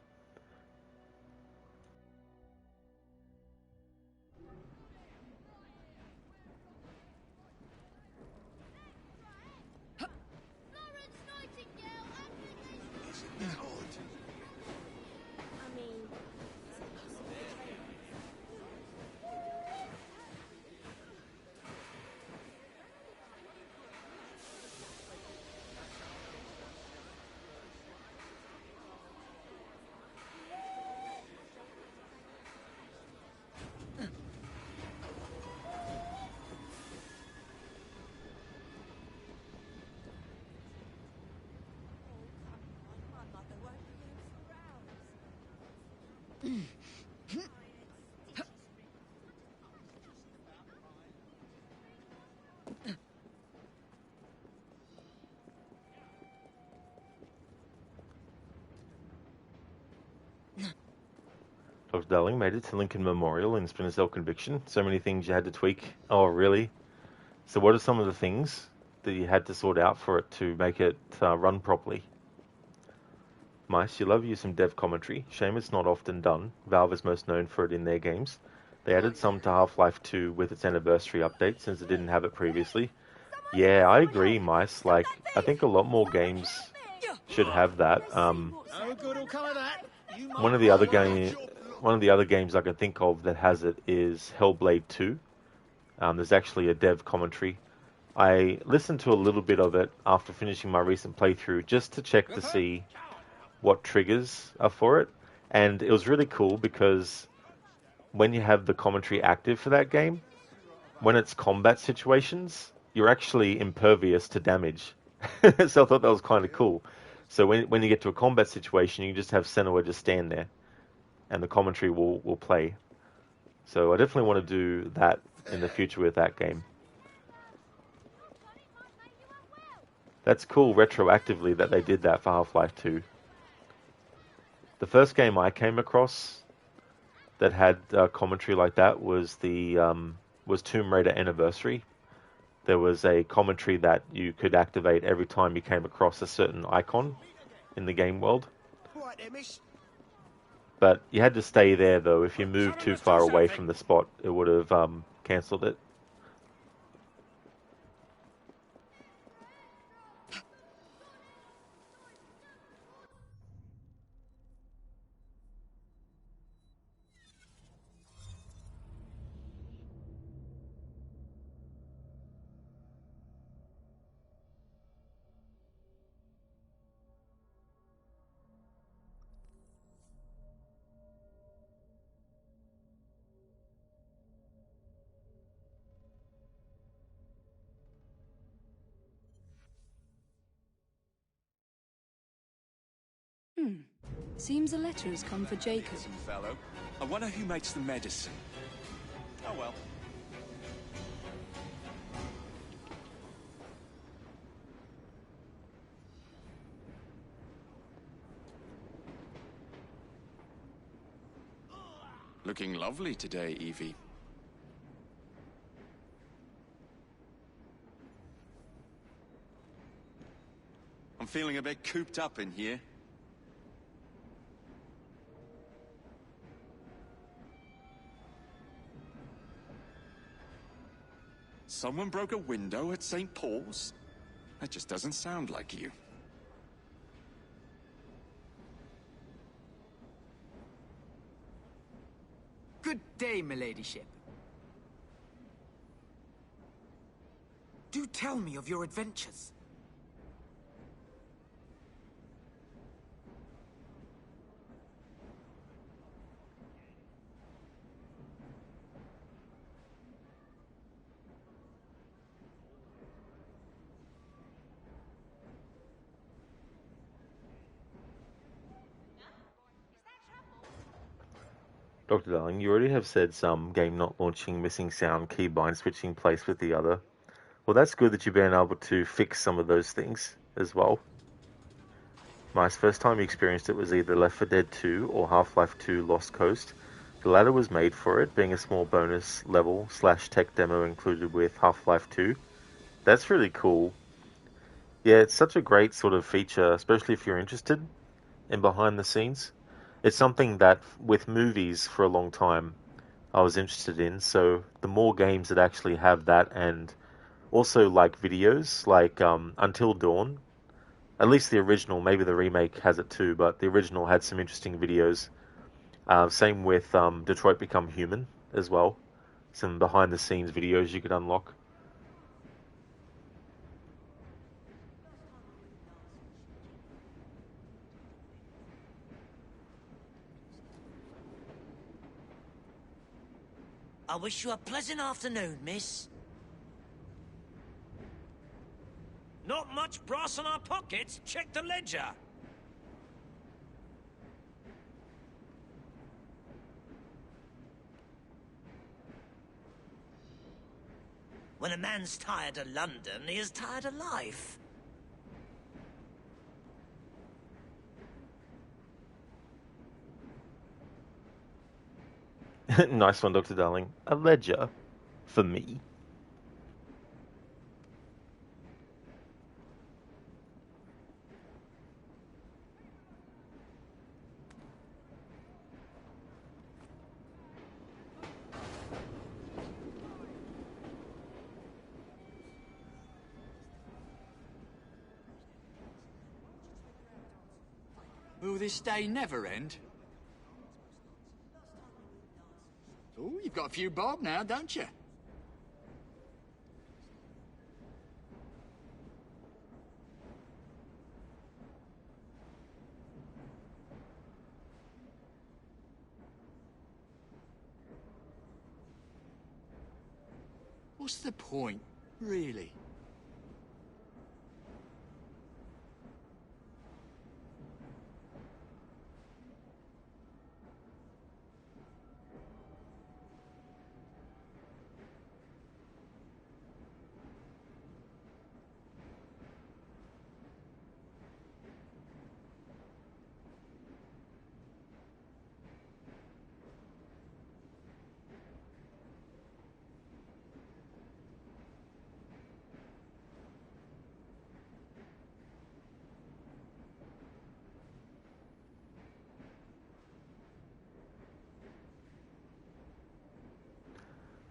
Dr. Darling made it to Lincoln Memorial in Splinter Cell Conviction. So many things you had to tweak. Oh, really? So what are some of the things that you had to sort out for it to make it run properly? Mice, you love you some dev commentary. Shame it's not often done. Valve is most known for it in their games. They added some to Half-Life 2 with its anniversary update since it didn't have it previously. Yeah, I agree, Mice. Like, I think a lot more games should have that. One of the other games I can think of that has it is Hellblade 2. There's actually a dev commentary. I listened to a little bit of it after finishing my recent playthrough just to check to see what triggers are for it. And it was really cool because when you have the commentary active for that game, when it's combat situations, you're actually impervious to damage. So I thought that was kind of cool. So when you get to a combat situation, you just have Senua just stand there, and the commentary will play. So I definitely want to do that in the future with that game. That's cool retroactively that they did that for Half-Life 2. The first game I came across that had commentary like that was was Tomb Raider Anniversary. There was a commentary that you could activate every time you came across a certain icon in the game world. But you had to stay there though. If you moved too far away from the spot, it would have cancelled it. Seems a letter has come for Jacob. Fellow, I wonder who makes the medicine. Oh well. Looking lovely today, Evie. I'm feeling a bit cooped up in here. Someone broke a window at St. Paul's? That just doesn't sound like you. Good day, miladyship. Do tell me of your adventures. Dr. Darling, you already have said some game not launching, missing sound, keybind switching place with the other. Well, that's good that you've been able to fix some of those things as well. My first time you experienced it was either Left 4 Dead 2 or Half-Life 2 Lost Coast. The latter was made for it, being a small bonus level / tech demo included with Half-Life 2. That's really cool. Yeah, it's such a great sort of feature, especially if you're interested in behind the scenes. It's something that, with movies for a long time, I was interested in. So the more games that actually have that, and also like videos, like Until Dawn, at least the original, maybe the remake has it too, but the original had some interesting videos. Same with Detroit Become Human as well. Some behind the scenes videos you could unlock. I wish you a pleasant afternoon, miss. Not much brass in our pockets. Check the ledger. When a man's tired of London, he is tired of life. Nice one, Dr. Darling. A ledger for me. Will this day never end? Oh, you've got a few bob now, don't you? What's the point, really?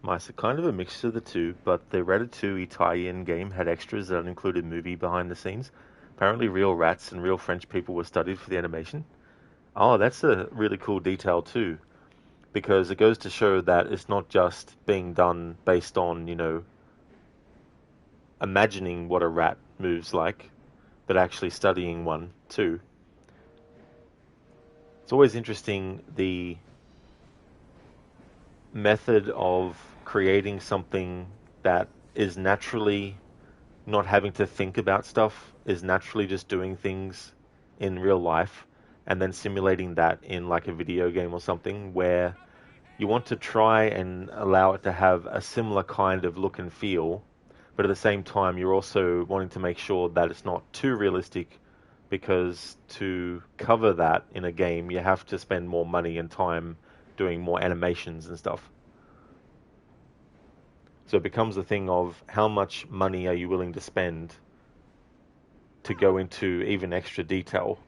Nice, kind of a mixture of the two, but the Ratatouille tie-in game had extras that included movie behind the scenes. Apparently real rats and real French people were studied for the animation. Oh, that's a really cool detail too, because it goes to show that it's not just being done based on, imagining what a rat moves like, but actually studying one too. It's always interesting the method of creating something that is naturally not having to think about stuff, is naturally just doing things in real life, and then simulating that in like a video game or something where you want to try and allow it to have a similar kind of look and feel, but at the same time, you're also wanting to make sure that it's not too realistic, because to cover that in a game, you have to spend more money and time doing more animations and stuff. So it becomes a thing of how much money are you willing to spend to go into even extra detail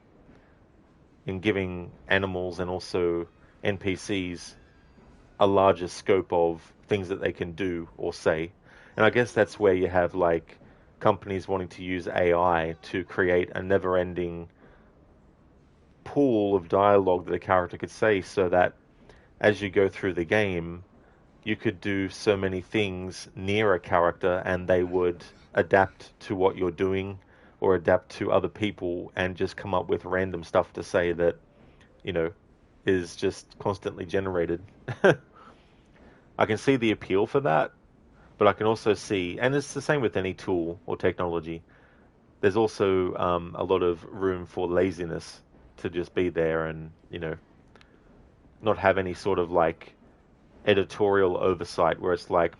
in giving animals and also NPCs a larger scope of things that they can do or say. And I guess that's where you have like companies wanting to use AI to create a never-ending pool of dialogue that a character could say, so that as you go through the game, you could do so many things near a character and they would adapt to what you're doing or adapt to other people and just come up with random stuff to say that, you know, is just constantly generated. I can see the appeal for that, but I can also see, and it's the same with any tool or technology, there's also a lot of room for laziness to just be there and, you know, not have any sort of like editorial oversight where it's like,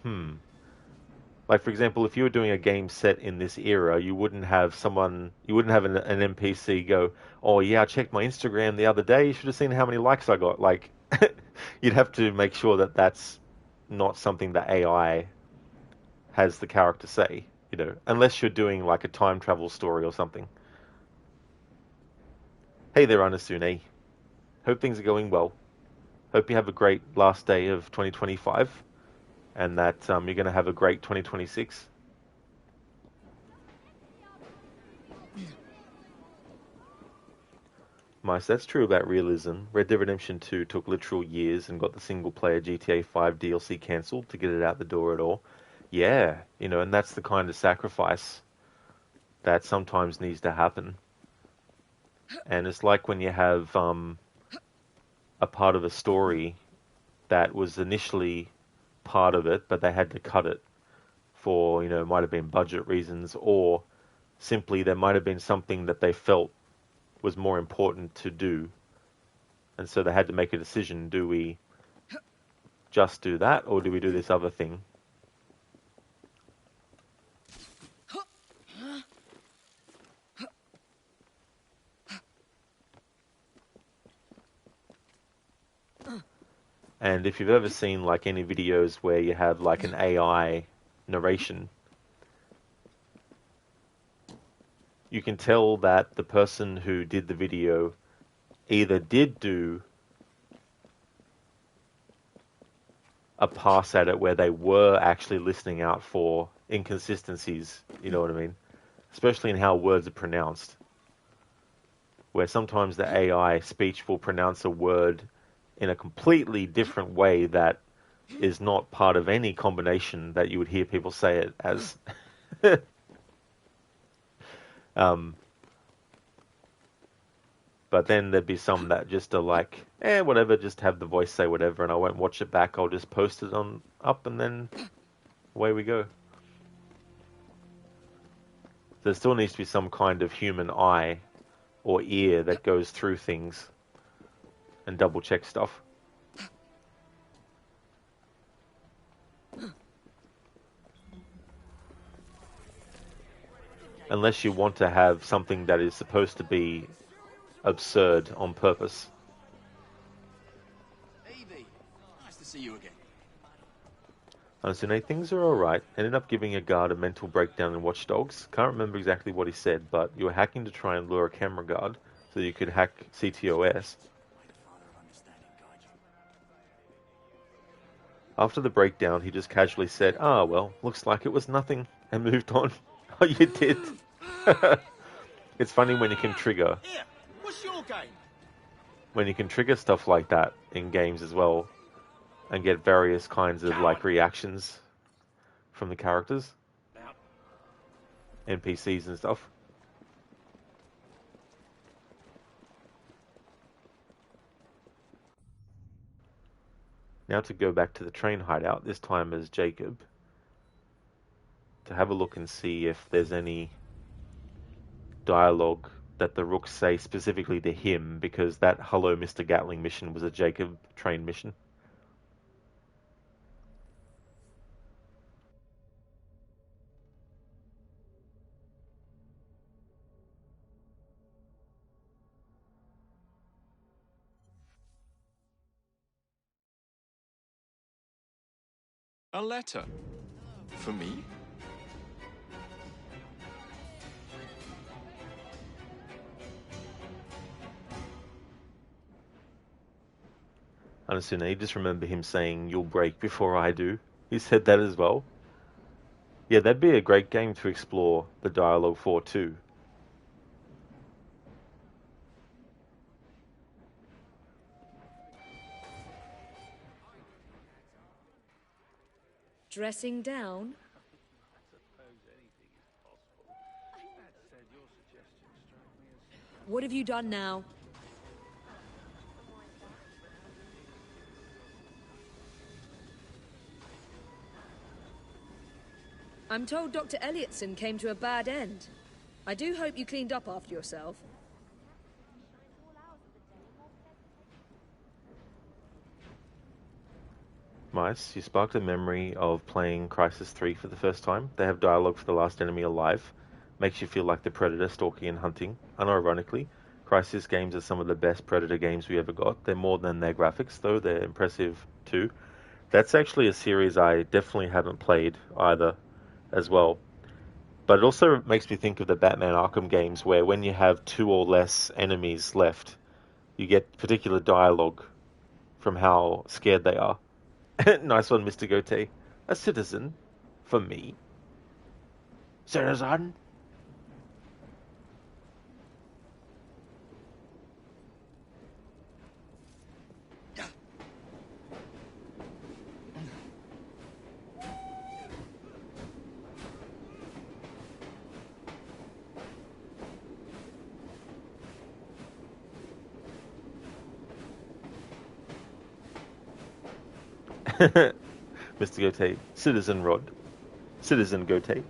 like for example, if you were doing a game set in this era, you wouldn't have an NPC go, oh yeah, I checked my Instagram the other day, you should have seen how many likes I got. Like, you'd have to make sure that that's not something that AI has the character say, you know, unless you're doing like a time travel story or something. Hey there, Anasune. Hope things are going well. Hope you have a great last day of 2025 and that you're going to have a great 2026. Mice, that's true about realism. Red Dead Redemption 2 took literal years and got the single-player GTA 5 DLC cancelled to get it out the door at all. Yeah, you know, and that's the kind of sacrifice that sometimes needs to happen. And it's like when you have a part of a story that was initially part of it, but they had to cut it for, you know, it might have been budget reasons, or simply there might have been something that they felt was more important to do. And so they had to make a decision. Do we just do that, or do we do this other thing? And if you've ever seen like any videos where you have like an AI narration, you can tell that the person who did the video either did do a pass at it where they were actually listening out for inconsistencies, you know what I mean? Especially in how words are pronounced. Where sometimes the AI speech will pronounce a word in a completely different way that is not part of any combination that you would hear people say it as. But then there'd be some that just are like, whatever, just have the voice say whatever, and I won't watch it back. I'll just post it on up, and then away we go. There still needs to be some kind of human eye or ear that goes through things and double check stuff. Unless you want to have something that is supposed to be absurd on purpose. Evie, nice to see you again. Honestly, things are alright. Ended up giving a guard a mental breakdown in Watch Dogs. Can't remember exactly what he said, but you were hacking to try and lure a camera guard so you could hack CTOS. After the breakdown, he just casually said, well, looks like it was nothing, and moved on. Oh, you did? It's funny when you can trigger. Here, what's your game? When you can trigger stuff like that in games as well, and get various kinds of like reactions from the characters, NPCs and stuff. Now to go back to the train hideout, this time as Jacob, to have a look and see if there's any dialogue that the Rooks say specifically to him, because that Hello Mr. Gatling mission was a Jacob train mission. A letter? For me? Honestly, I just remember him saying, "You'll break before I do." He said that as well. Yeah, that'd be a great game to explore the dialogue for too. Dressing down? What have you done now? I'm told Dr. Elliotson came to a bad end. I do hope you cleaned up after yourself. Mice, you sparked a memory of playing Crisis 3 for the first time. They have dialogue for the last enemy alive. Makes you feel like the Predator stalking and hunting. Unironically, Crisis games are some of the best Predator games we ever got. They're more than their graphics, though. They're impressive, too. That's actually a series I definitely haven't played either, as well. But it also makes me think of the Batman Arkham games, where when you have 2 or less enemies left, you get particular dialogue from how scared they are. Nice one, Mr. Gote. A citizen for me. Citizen? Mr. Gote. Citizen Rod. Citizen Gote.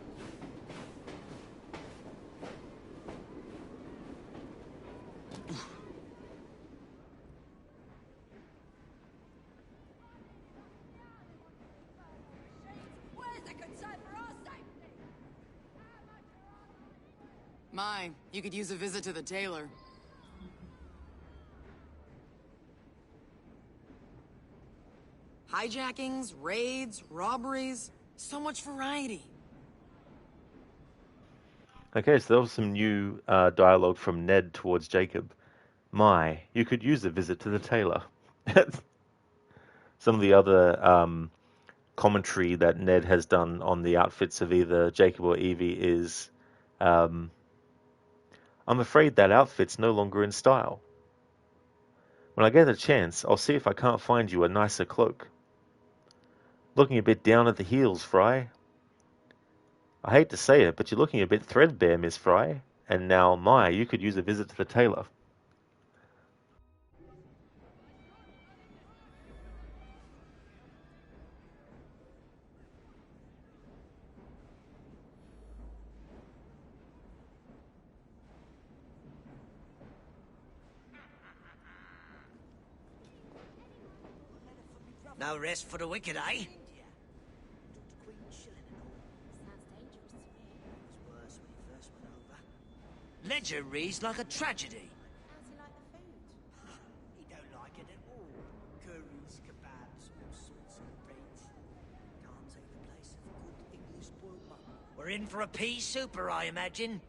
My, you could use a visit to the tailor. Hijackings, raids, robberies, so much variety. Okay, so there was some new dialogue from Ned towards Jacob. My, you could use a visit to the tailor. Some of the other commentary that Ned has done on the outfits of either Jacob or Evie is, I'm afraid that outfit's no longer in style. When I get a chance, I'll see if I can't find you a nicer cloak. Looking a bit down at the heels, Fry. I hate to say it, but you're looking a bit threadbare, Miss Fry. And now, my, you could use a visit to the tailor. No rest for the wicked, eh? Ledger reads like a tragedy. He don't like it at all. Curries, kebabs, all sorts of breeds. Can't take the place of good English boiled mutton. We're in for a pea super, I imagine.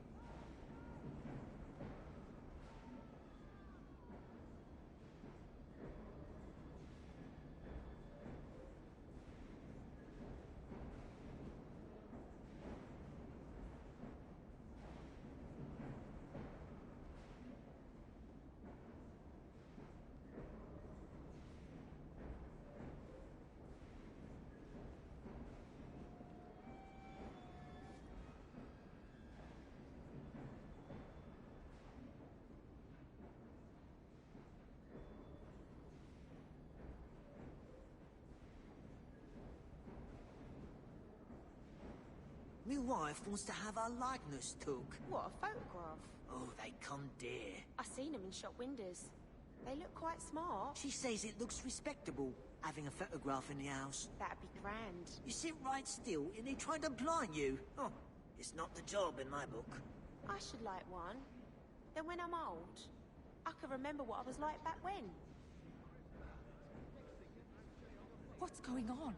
My wife wants to have her likeness took. What, a photograph? Oh, they come dear. I seen them in shop windows. They look quite smart. She says it looks respectable, having a photograph in the house. That'd be grand. You sit right still and they try to blind you. Oh, it's not the job in my book. I should like one. Then when I'm old, I can remember what I was like back when. What's going on?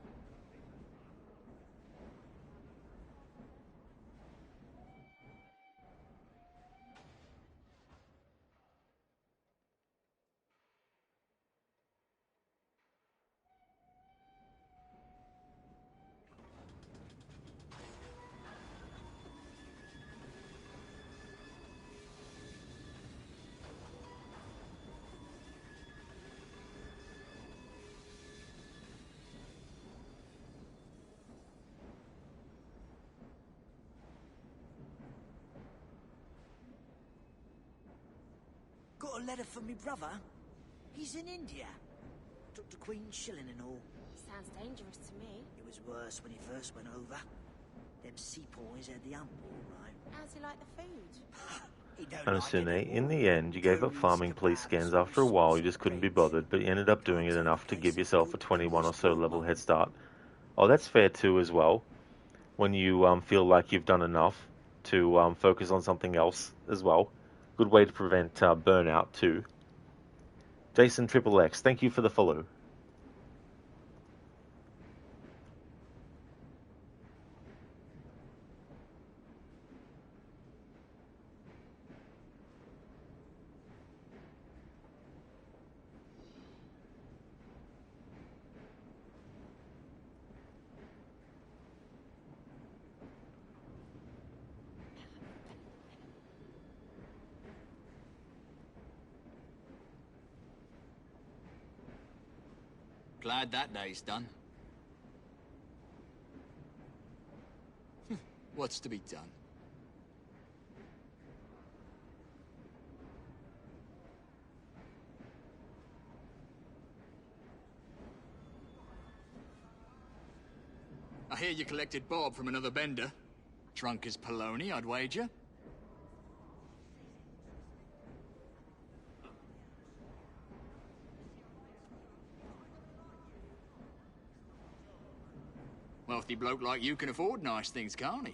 got a letter from me brother. He's in India. Took the Queen's shilling and all. Sounds dangerous to me. It was worse when he first went over. Them sepoys had the hump all right. How's he like the food? He don't And like it Asune, at in all. the end, you gave up farming police scans after a while. You just couldn't be bothered, but you ended up doing it enough to give yourself a 21 or so level head start. Oh, that's fair too as well. When you feel like you've done enough to focus on something else as well. Good way to prevent burnout too. Jason Triple X, thank you for the follow. Glad that day's done. What's to be done? I hear you collected Bob from another bender. Drunk as Poloni, I'd wager. Wealthy bloke like you can afford nice things, can't he?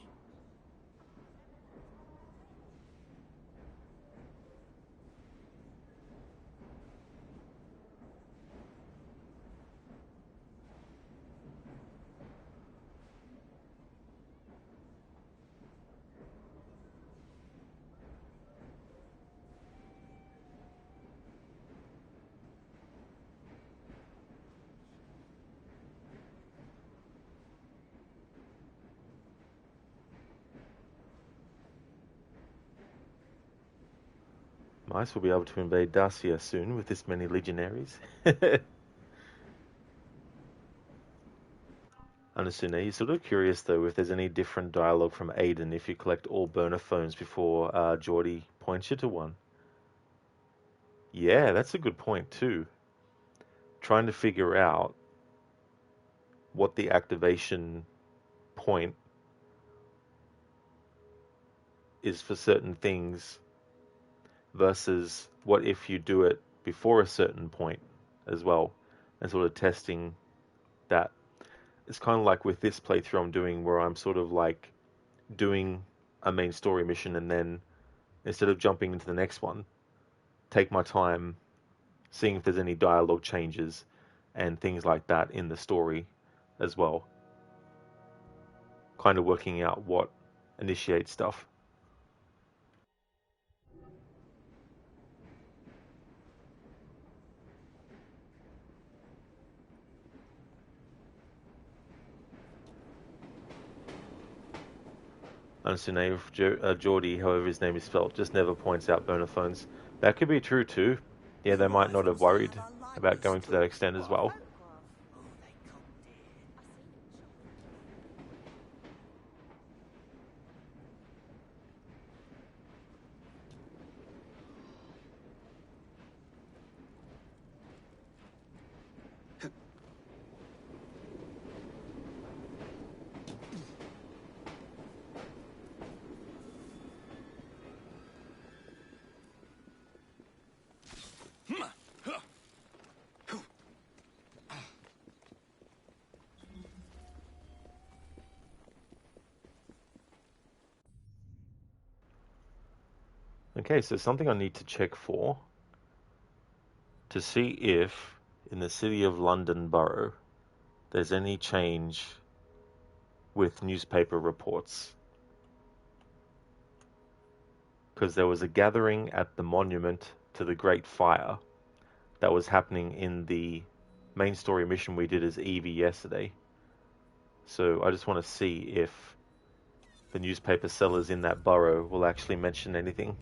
Nice, we'll be able to invade Dacia soon with this many legionaries. Understood. You're sort of curious though if there's any different dialogue from Aiden if you collect all burner phones before Geordie points you to one. Yeah, that's a good point too. Trying to figure out what the activation point is for certain things versus what if you do it before a certain point as well, and sort of testing that. It's kind of like with this playthrough I'm doing where I'm sort of like doing a main story mission and then instead of jumping into the next one, take my time seeing if there's any dialogue changes and things like that in the story as well. Kind of working out what initiates stuff. Unsune Geordie, however his name is spelled, just never points out burner phones. That could be true too. Yeah, they might not have worried about going to that extent as well. Okay, so something I need to check for to see if in the City of London Borough there's any change with newspaper reports. Because there was a gathering at the monument to the Great Fire that was happening in the main story mission we did as Evie yesterday. So I just want to see if the newspaper sellers in that borough will actually mention anything.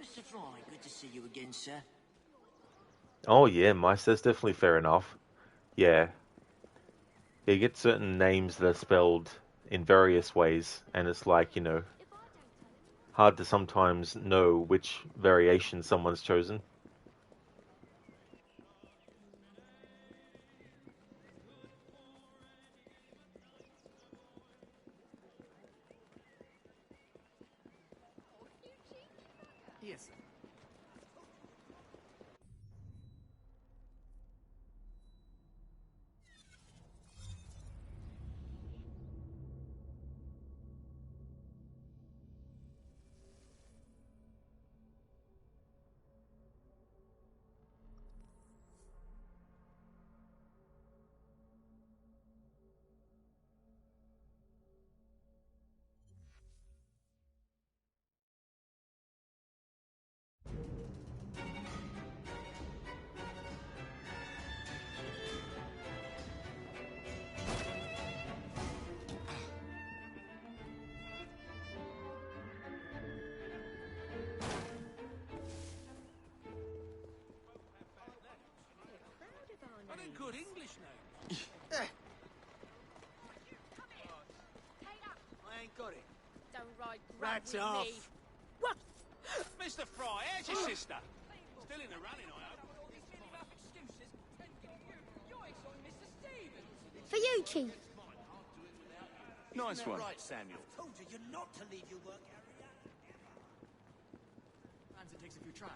Mr. Fry, good to see you again, sir. Oh yeah, mice, that's definitely fair enough. Yeah. You get certain names that are spelled in various ways, and it's like, hard to sometimes know which variation someone's chosen. Yes, sir. And a good English name. I ain't got it. Don't ride Rats with off. me. What? Mr. Fry, how's your sister? Still in the running, I hope. For you, Chief. Nice one. Right, Samuel. Told you you're not to leave your work area. Sometimes it takes a few tries.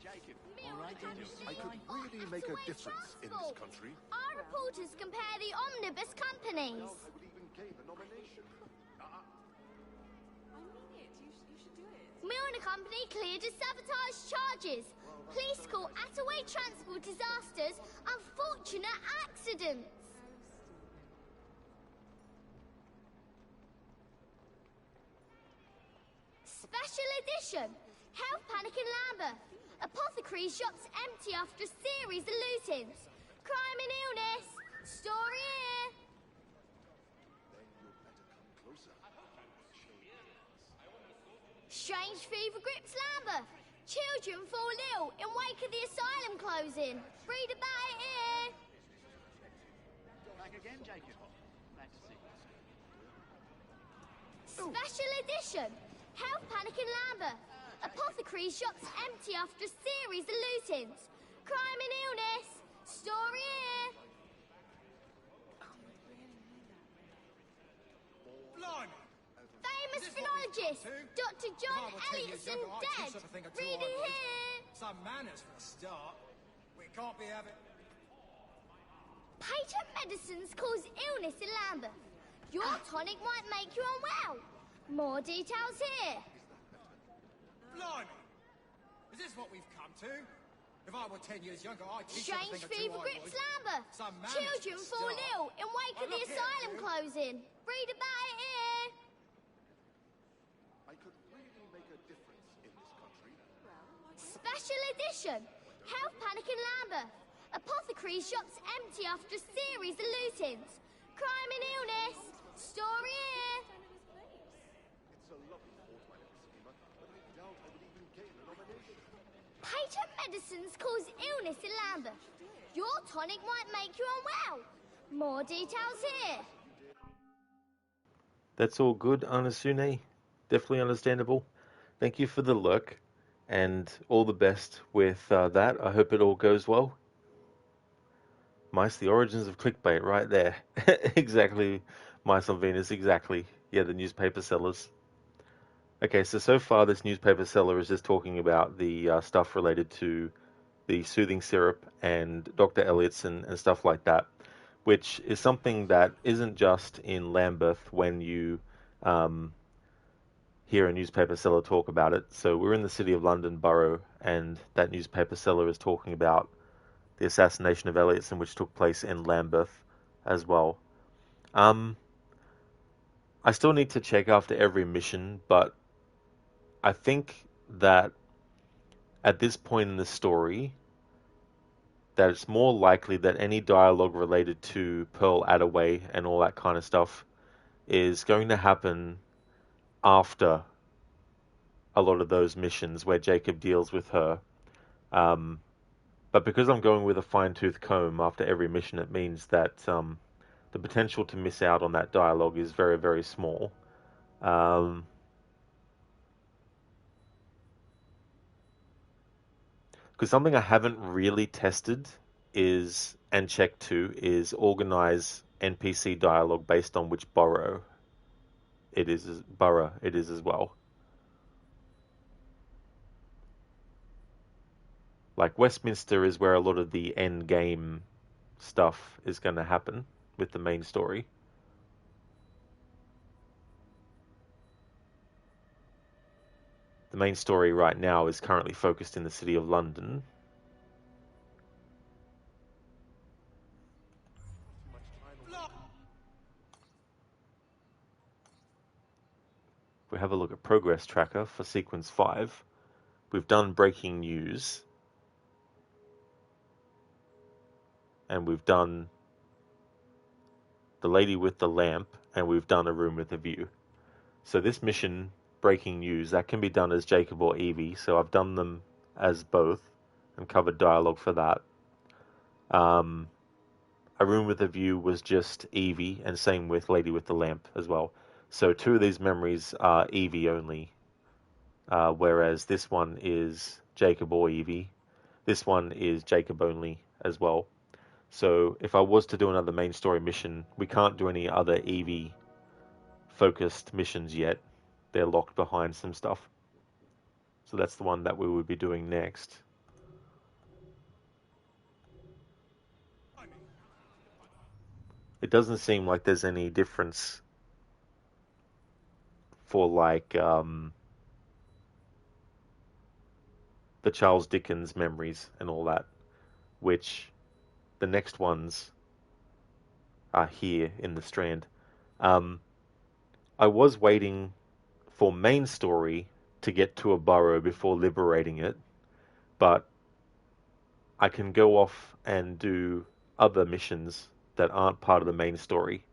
Jacob. All right, I could really make a difference in this country. Our reporters compare the omnibus companies. I would even gain a nomination. Milner Company cleared of sabotage charges. Police call Attaway transport disasters unfortunate accidents. Special edition. Health panic in Lambeth. Apothecary shops empty after a series of lootings. Crime and illness. Story here. Strange fever grips Lambeth. Children fall ill in wake of the asylum closing. Read about it here. Back again, Jacob. Glad to see you. Special edition. Health panic in Lambeth. Apothecary shops empty after a series of lootings. Crime and illness. Story here. Blimey. Famous phrenologist, Dr. John Elliotson dead. Read it here. Some manners for a start. We can't be having... Patent medicines cause illness in Lambeth. Your tonic might make you unwell. More details here. Blimey. Is this what we've come to? If I were 10 years younger, I'd teach Strange you a thing or fever two, I grips would. Lambeth. Some manners Children for a fall start. ill in wake of the look here, asylum you. closing. Read about it here. I could really make a difference in this country. Special edition. Health panic in Lambeth. Apothecary shops empty after a series of lootings. Crime and illness. Story here. It's a lovely thought, my little schemer, but I doubt I would even gain a nomination. Patent medicines cause illness in Lambeth. Your tonic might make you unwell. More details here. That's all good, Anasune. Definitely understandable. Thank you for the look, and all the best with that. I hope it all goes well. Mice, the origins of clickbait, right there. Exactly, Mice on Venus, exactly. Yeah, the newspaper sellers. Okay, so far this newspaper seller is just talking about the stuff related to the soothing syrup and Dr. Elliott's and stuff like that, which is something that isn't just in Lambeth when you hear a newspaper seller talk about it. So we're in the City of London borough, and that newspaper seller is talking about the assassination of Elliotson, which took place in Lambeth as well. I still need to check after every mission, but I think that at this point in the story, that it's more likely that any dialogue related to Pearl Attaway and all that kind of stuff is going to happen after a lot of those missions where Jacob deals with her. But because I'm going with a fine-tooth comb after every mission, it means that the potential to miss out on that dialogue is very, very small. Because something I haven't really tested is, and checked too, is organize NPC dialogue based on which borough it is as well. Like Westminster is where a lot of the end game stuff is going to happen with the main story. The main story right now is currently focused in the city of London. If we have a look at progress tracker for sequence 5, we've done breaking news. And we've done the lady with the lamp, and we've done a room with a view. So this mission, breaking news, that can be done as Jacob or Evie. So I've done them as both and covered dialogue for that. A room with a view was just Evie, and same with lady with the lamp as well. So 2 of these memories are Evie only, whereas this one is Jacob or Evie. This one is Jacob only as well. So if I was to do another main story mission, we can't do any other Evie focused missions yet. They're locked behind some stuff. So that's the one that we would be doing next. It doesn't seem like there's any difference for like the Charles Dickens memories and all that, which the next ones are here in the Strand. I was waiting for main story to get to a borough before liberating it, but I can go off and do other missions that aren't part of the main story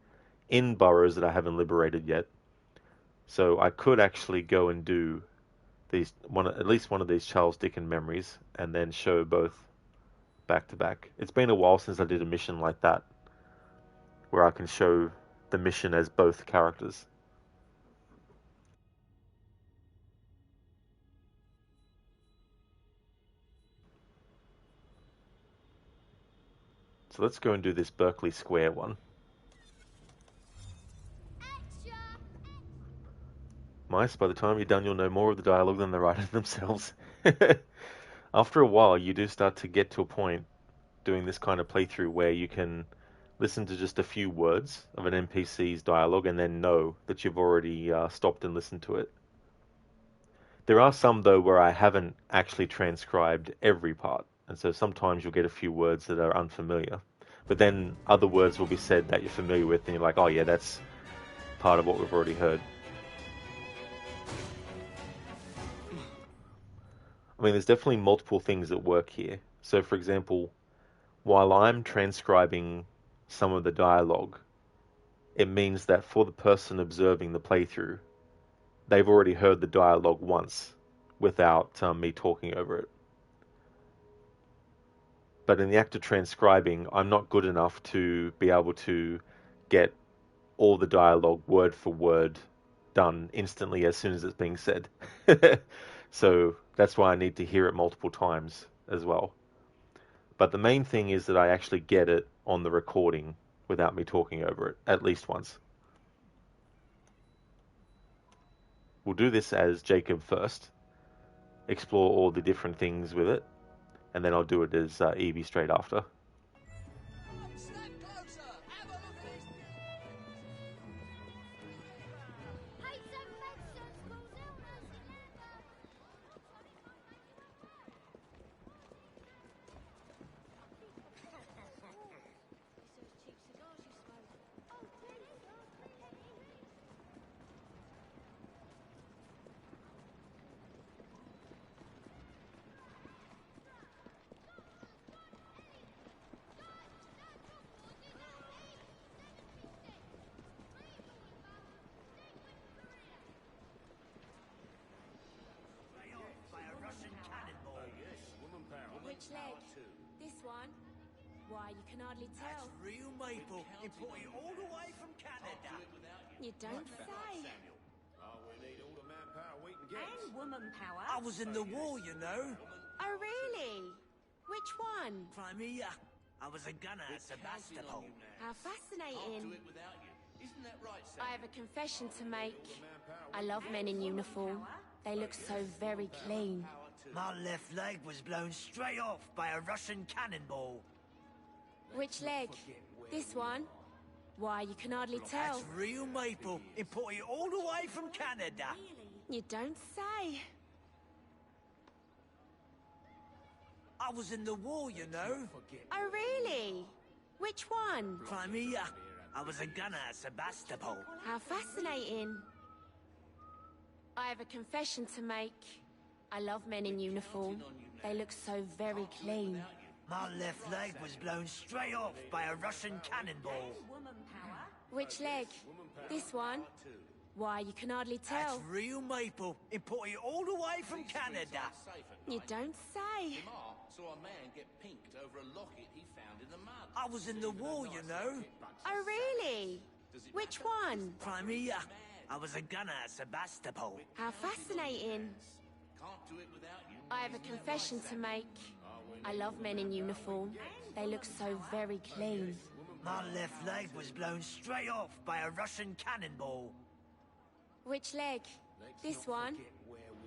in boroughs that I haven't liberated yet. So I could actually go and do at least one of these Charles Dickens memories and then show both back to back. It's been a while since I did a mission like that, where I can show the mission as both characters. So let's go and do this Berkeley Square one. Mice, by the time you're done, you'll know more of the dialogue than the writers themselves. After a while, you do start to get to a point doing this kind of playthrough where you can listen to just a few words of an NPC's dialogue and then know that you've already stopped and listened to it. There are some, though, where I haven't actually transcribed every part, and so sometimes you'll get a few words that are unfamiliar. But then other words will be said that you're familiar with, and you're like, oh yeah, that's part of what we've already heard. I mean, there's definitely multiple things that work here. So, for example, while I'm transcribing some of the dialogue, it means that for the person observing the playthrough, they've already heard the dialogue once without me talking over it. But in the act of transcribing, I'm not good enough to be able to get all the dialogue word for word done instantly as soon as it's being said. So that's why I need to hear it multiple times as well. But the main thing is that I actually get it on the recording without me talking over it, at least once. We'll do this as Jacob first, explore all the different things with it, and then I'll do it as Evie straight after. Why, you can hardly tell. That's real maple, imported all the way from Canada. You don't say. Oh, we need all the manpower we can get. And woman power. I was in the war, you know. Oh, really? Which one? Crimea. I was a gunner at Sebastopol. How fascinating. Isn't that right, Sam? I have a confession to make. I love men in uniform. They look so very clean. My left leg was blown straight off by a Russian cannonball. Which leg? This one? Why, you can hardly tell. That's real maple, imported all the way from Canada. You don't say. I was in the war, you know. Oh, really? Which one? Crimea. I was a gunner at Sebastopol. How fascinating. I have a confession to make. I love men in uniform. They look so very clean. My left leg was blown straight off by a Russian cannonball. Which leg? This one? Why, you can hardly tell. That's real maple, imported all the way from Canada. You don't say. Saw a man get pinked over a locket he found in the mud. I was in the war, you know. Oh, really? Which one? Crimea. I was a gunner at Sebastopol. How fascinating. Can't do it without you. I have a confession to make. I love men in uniform. They look so very clean. My left leg was blown straight off by a Russian cannonball. Which leg? This one?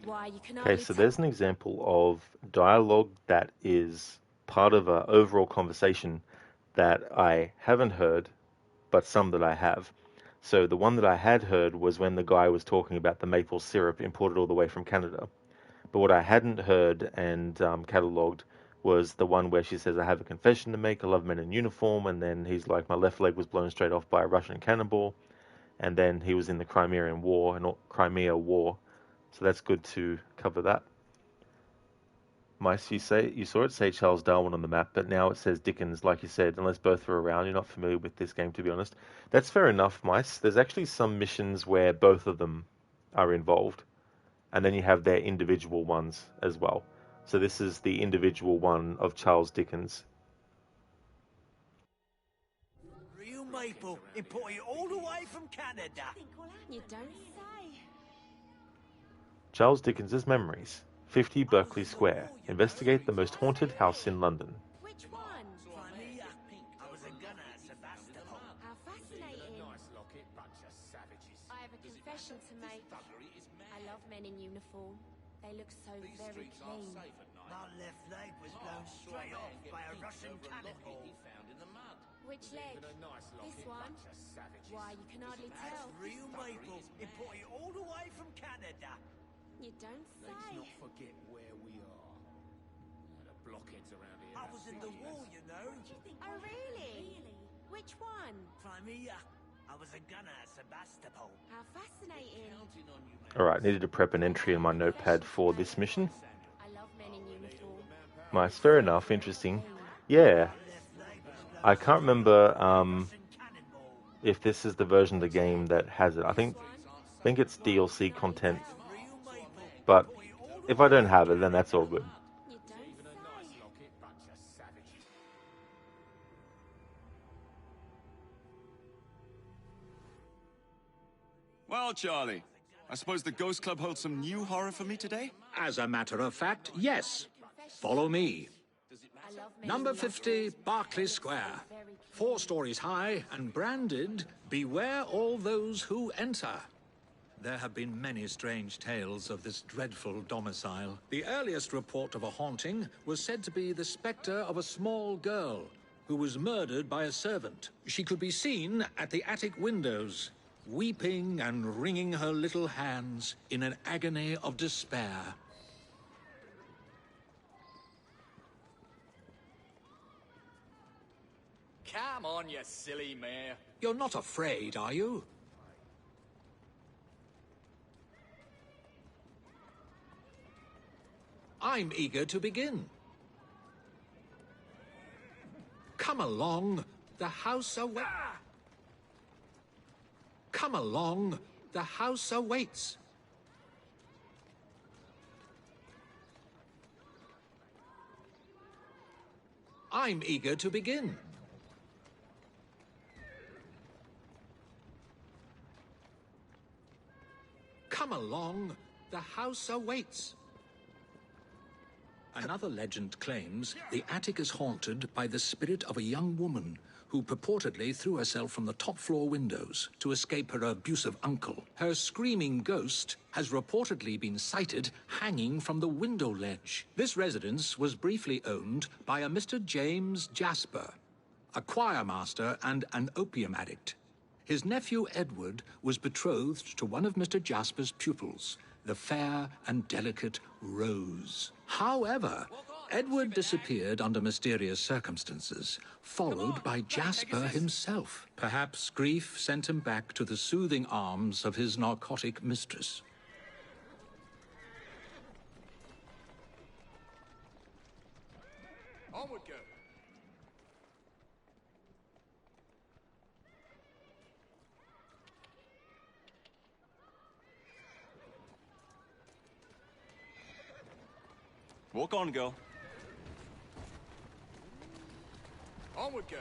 Why, you can Okay, hardly so tell. there's an example of dialogue that is part of an overall conversation that I haven't heard, but some that I have. So the one that I had heard was when the guy was talking about the maple syrup imported all the way from Canada. But what I hadn't heard and catalogued was the one where she says, I have a confession to make, I love men in uniform, and then he's like, my left leg was blown straight off by a Russian cannonball, and then he was in the Crimean War, Crimea War. So that's good to cover that. Mice, you saw it say Charles Darwin on the map, but now it says Dickens, like you said, unless both are around. You're not familiar with this game, to be honest. That's fair enough, Mice. There's actually some missions where both of them are involved, and then you have their individual ones as well. So this is the individual one of Charles Dickens. Real maple, imported all the way from Canada. You don't say. Charles Dickens's Memories, 50 Berkeley Square. Investigate the most haunted house in London. Which one? Crimea. I was a gunner at Sebastopol. How fascinating. Nice locket, bunch of savages. I have a confession to make. I love men in uniform. They look so very clean. My left leg was blown straight off by a Russian cannonball. Which leg? This one? Why, you can hardly tell. That's real maple, imported all the way from Canada. You don't say. Let's not forget where we are. The blockheads around here. I was in the war, you know. Oh, really? Which one? Crimea. I was a gunner at Sebastopol. How fascinating. Alright, needed to prep an entry in my notepad for this mission. I love men in uniform. Nice, fair enough, interesting. Yeah, I can't remember if this is the version of the game that has it. I think it's DLC content, but if I don't have it, then that's all good. Well, Charlie, I suppose the Ghost Club holds some new horror for me today? As a matter of fact, yes. Follow me. Number 50, Berkeley Square. 4 stories high and branded, "Beware all those who enter." There have been many strange tales of this dreadful domicile. The earliest report of a haunting was said to be the spectre of a small girl who was murdered by a servant. She could be seen at the attic windows, weeping and wringing her little hands in an agony of despair. Come on, you silly mare. You're not afraid, are you? I'm eager to begin. Come along, the house awaits. Come along, the house awaits. I'm eager to begin. Come along. The house awaits. Another legend claims the attic is haunted by the spirit of a young woman who purportedly threw herself from the top floor windows to escape her abusive uncle. Her screaming ghost has reportedly been sighted hanging from the window ledge. This residence was briefly owned by a Mr. James Jasper, a choir master and an opium addict. His nephew Edward was betrothed to one of Mr. Jasper's pupils, the fair and delicate Rose. However, Edward disappeared under mysterious circumstances, followed by Jasper himself. Perhaps grief sent him back to the soothing arms of his narcotic mistress. Onward, go. Walk on, girl. Onward, go.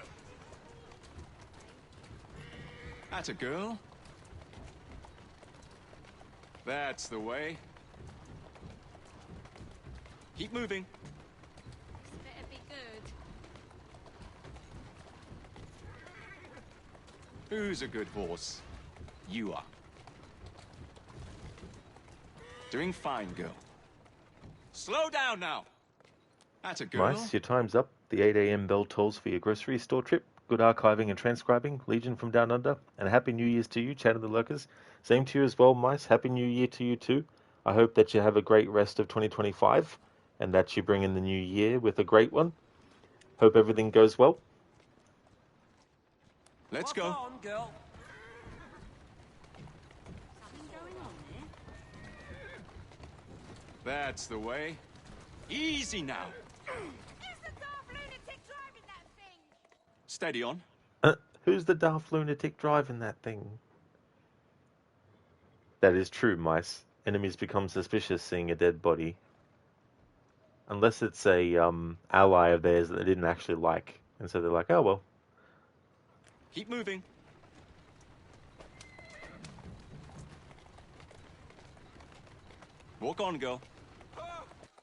Atta girl. That's the way. Keep moving. This better be good. Who's a good horse? You are. Doing fine, girl. Slow down now. Atta girl. Nice, your time's up. The 8 a.m. bell tolls for your grocery store trip. Good archiving and transcribing. Legion from Down Under. And Happy New Year's to you, Chat of the Lurkers. Same to you as well, Mice. Happy New Year to you too. I hope that you have a great rest of 2025 and that you bring in the new year with a great one. Hope everything goes well. Let's go. On, girl. That's the way. Easy now. Steady on. Who's the daft lunatic driving that thing? That is true, Mice. Enemies become suspicious seeing a dead body. Unless it's a ally of theirs that they didn't actually like. And so they're like, oh well. Keep moving. Walk on, girl.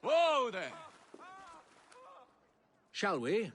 Whoa there! Shall we?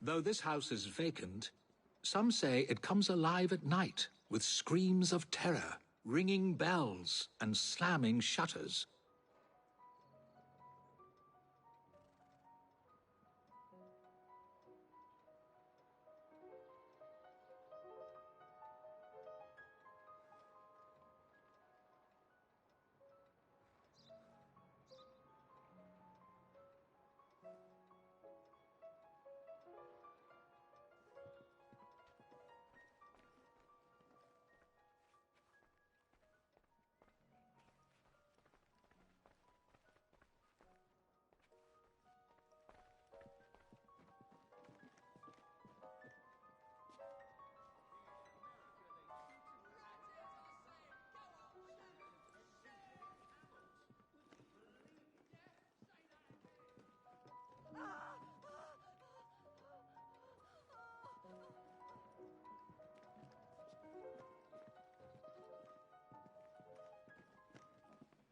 Though this house is vacant, some say it comes alive at night with screams of terror, ringing bells, and slamming shutters.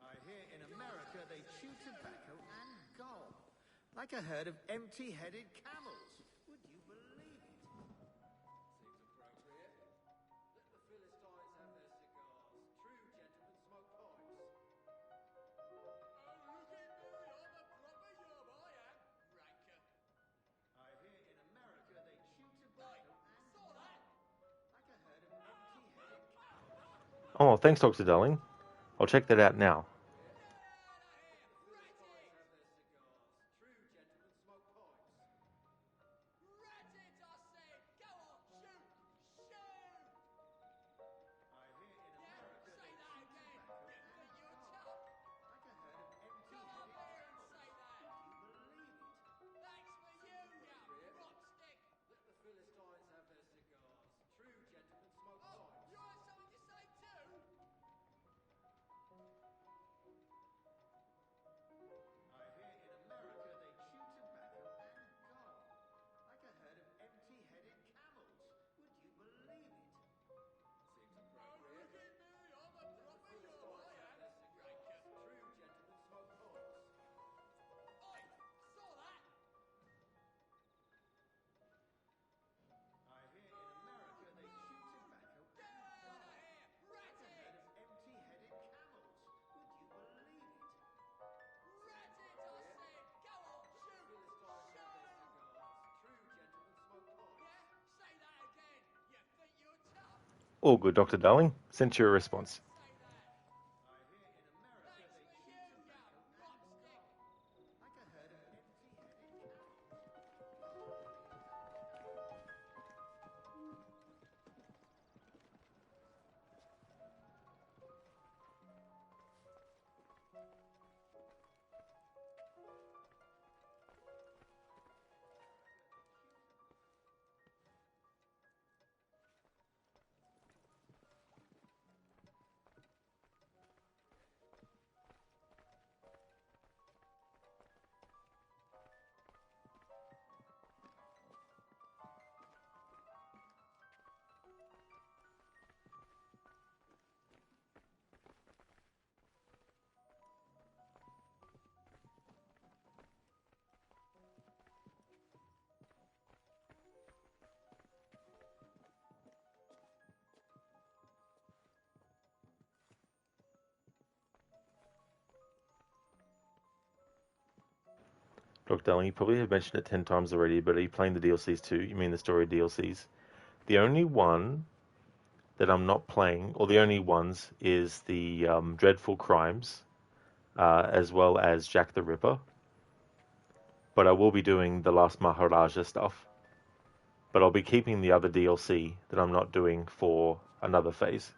I hear in America they chew tobacco and gold, like a herd of empty-headed camels. Would you believe it? Seems appropriate. Let the Philistines have their cigars. True gentlemen smoke pipes. Oh, thanks, Dr. Darling. I'll check that out now. All good, Dr. Darling. Sent you a response. Dr. Darling, you probably have mentioned it 10 times already, but are you playing the DLCs too? You mean the story DLCs? The only one that I'm not playing, or the only ones, is the Dreadful Crimes, as well as Jack the Ripper. But I will be doing the Last Maharaja stuff. But I'll be keeping the other DLC that I'm not doing for another phase.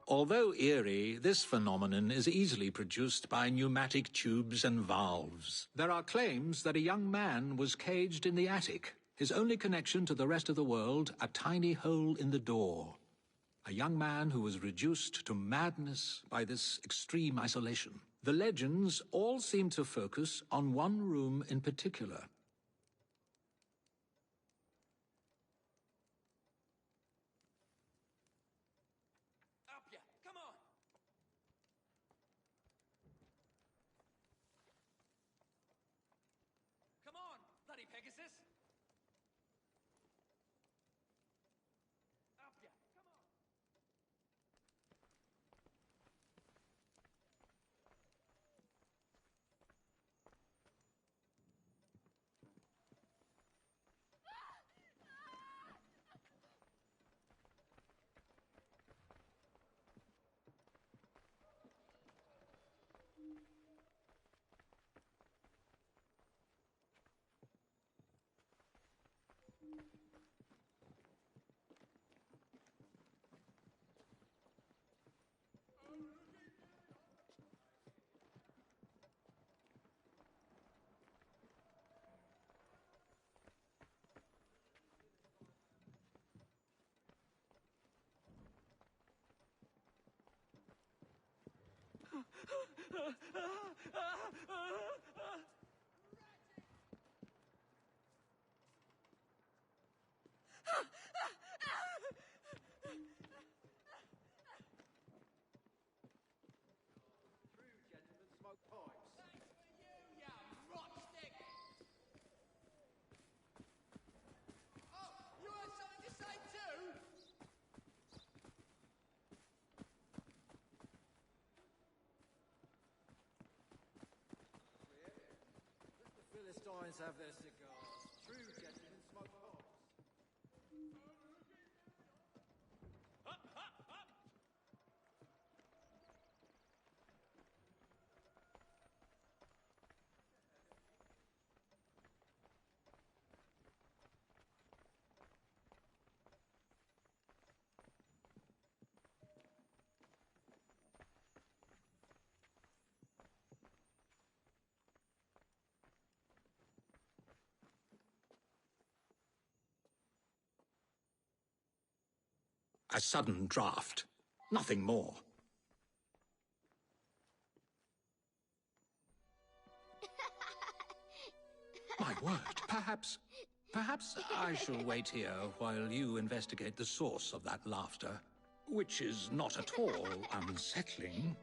Although eerie, this phenomenon is easily produced by pneumatic tubes and valves. There are claims that a young man was caged in the attic, his only connection to the rest of the world a tiny hole in the door. A young man who was reduced to madness by this extreme isolation. The legends all seem to focus on one room in particular. always have their cigars. True gentlemen smoke hogs. A sudden draft. Nothing more. My word, perhaps I shall wait here while you investigate the source of that laughter, which is not at all unsettling.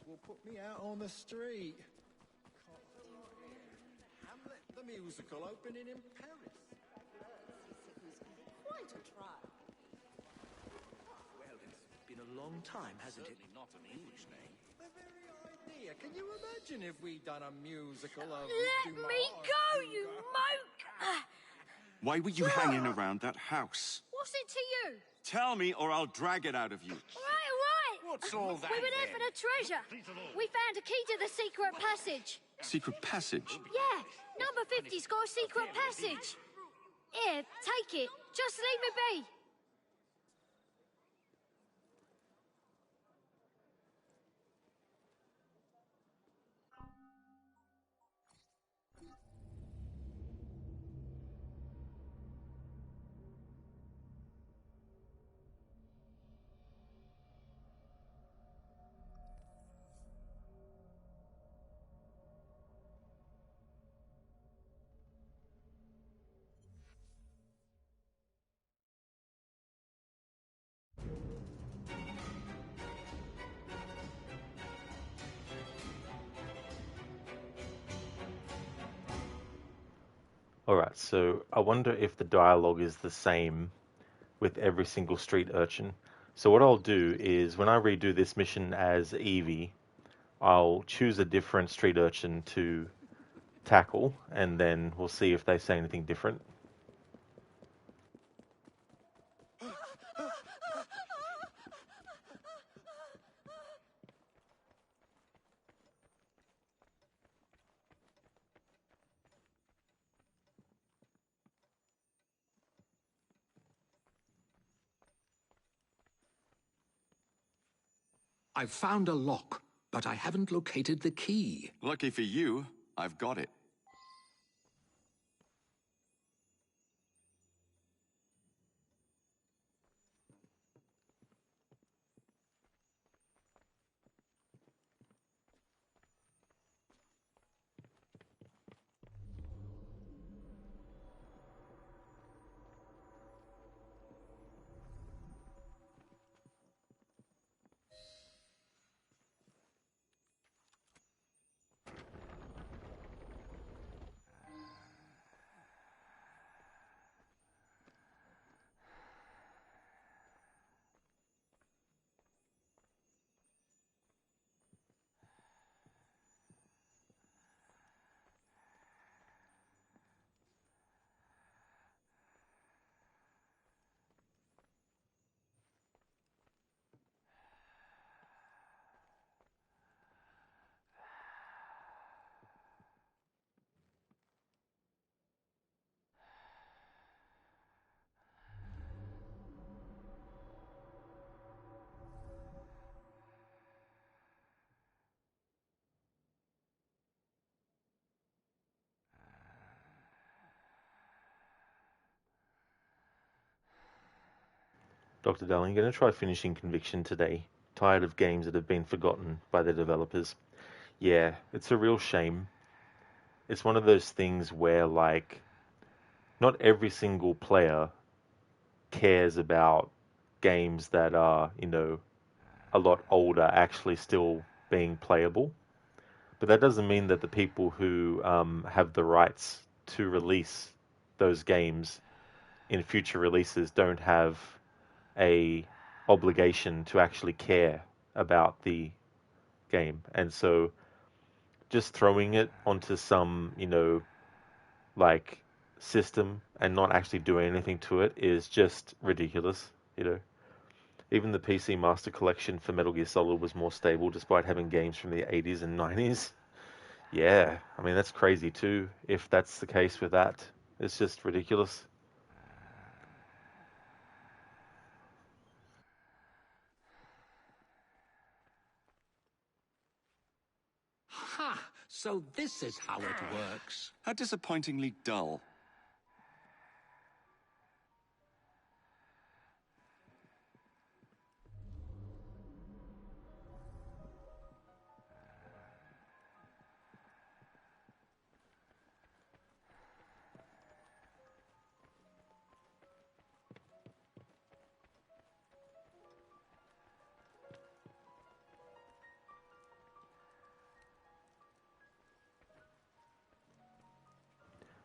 Will put me out on the street. Hamlet the musical opening in Paris. Quite a try. Well, it's been a long time, hasn't it? Certainly not an English name. The very idea. Can you imagine if we'd done a musical of Let me go, you moke! Why were you hanging around that house? What's it to you? Tell me or I'll drag it out of you. All right. What's all that We were there then? for the treasure. We found a key to the secret passage. Secret passage? Yeah, number 50's got a secret passage. Here, take it. Just leave me be. Alright, so I wonder if the dialogue is the same with every single street urchin. So what I'll do is when I redo this mission as Evie, I'll choose a different street urchin to tackle, and then we'll see if they say anything different. I've found a lock, but I haven't located the key. Lucky for you, I've got it. Dr. Darling, going to try finishing Conviction today. Tired of games that have been forgotten by their developers. Yeah, it's a real shame. It's one of those things where, like, not every single player cares about games that are, a lot older actually still being playable. But that doesn't mean that the people who have the rights to release those games in future releases don't have a obligation to actually care about the game. And so just throwing it onto some, like system and not actually doing anything to it is just ridiculous. Even the PC Master Collection for Metal Gear Solid was more stable despite having games from the 80s and 90s. Yeah, I mean, that's crazy too, if that's the case with that. It's just ridiculous. Ha! So this is how it works. How disappointingly dull.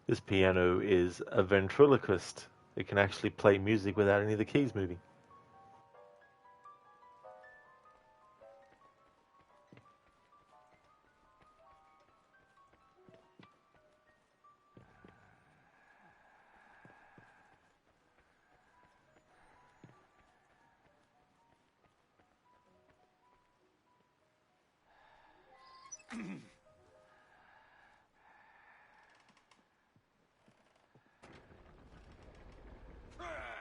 This piano is a ventriloquist. It can actually play music without any of the keys moving.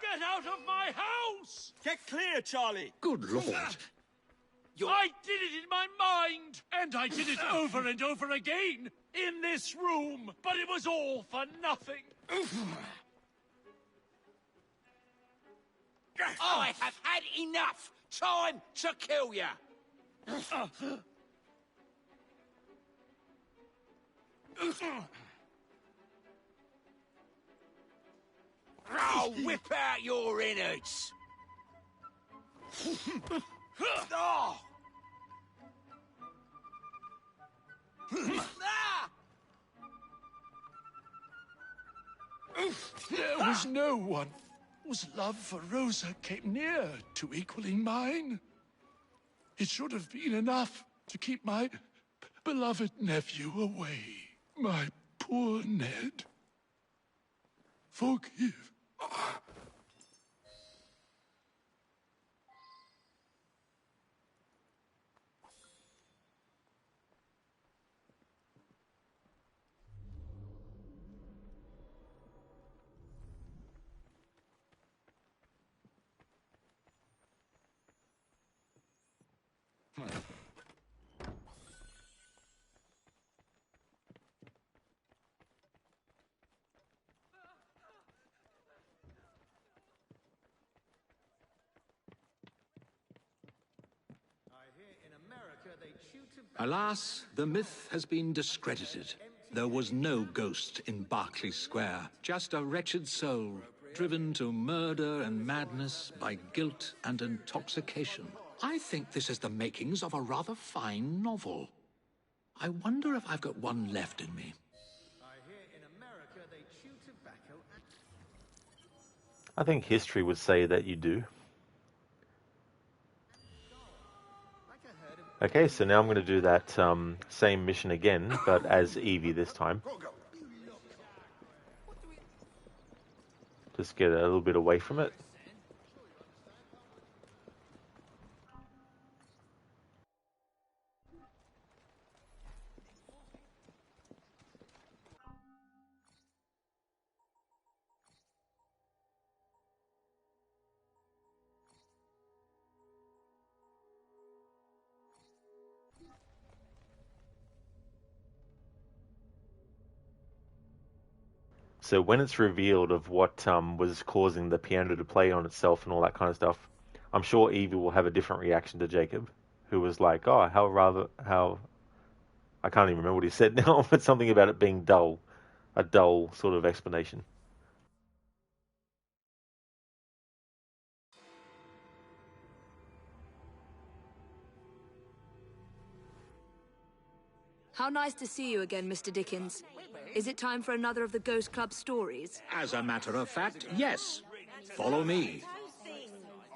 Get out of my house! Get clear, Charlie! Good lord. I did it in my mind! And I did it over and over again! In this room! But it was all for nothing! I have had enough! Time to kill you! I'll whip out your innards! Oh. Ah! There was no one whose love for Rosa came near to equaling mine. It should have been enough to keep my beloved nephew away. My poor Ned. Forgive. Alas, the myth has been discredited. There was no ghost in Berkeley Square, just a wretched soul, driven to murder and madness by guilt and intoxication. I think this is the makings of a rather fine novel. I wonder if I've got one left in me. I think history would say that you do. Okay, so now I'm going to do that same mission again, but as Evie this time. Just get a little bit away from it. So when it's revealed of what was causing the piano to play on itself and all that kind of stuff, I'm sure Evie will have a different reaction to Jacob, who was like, "Oh, how I can't even remember what he said now, but something about it being dull, a dull sort of explanation." How nice to see you again, Mr. Dickens. Is it time for another of the Ghost Club stories? As a matter of fact, yes. Follow me.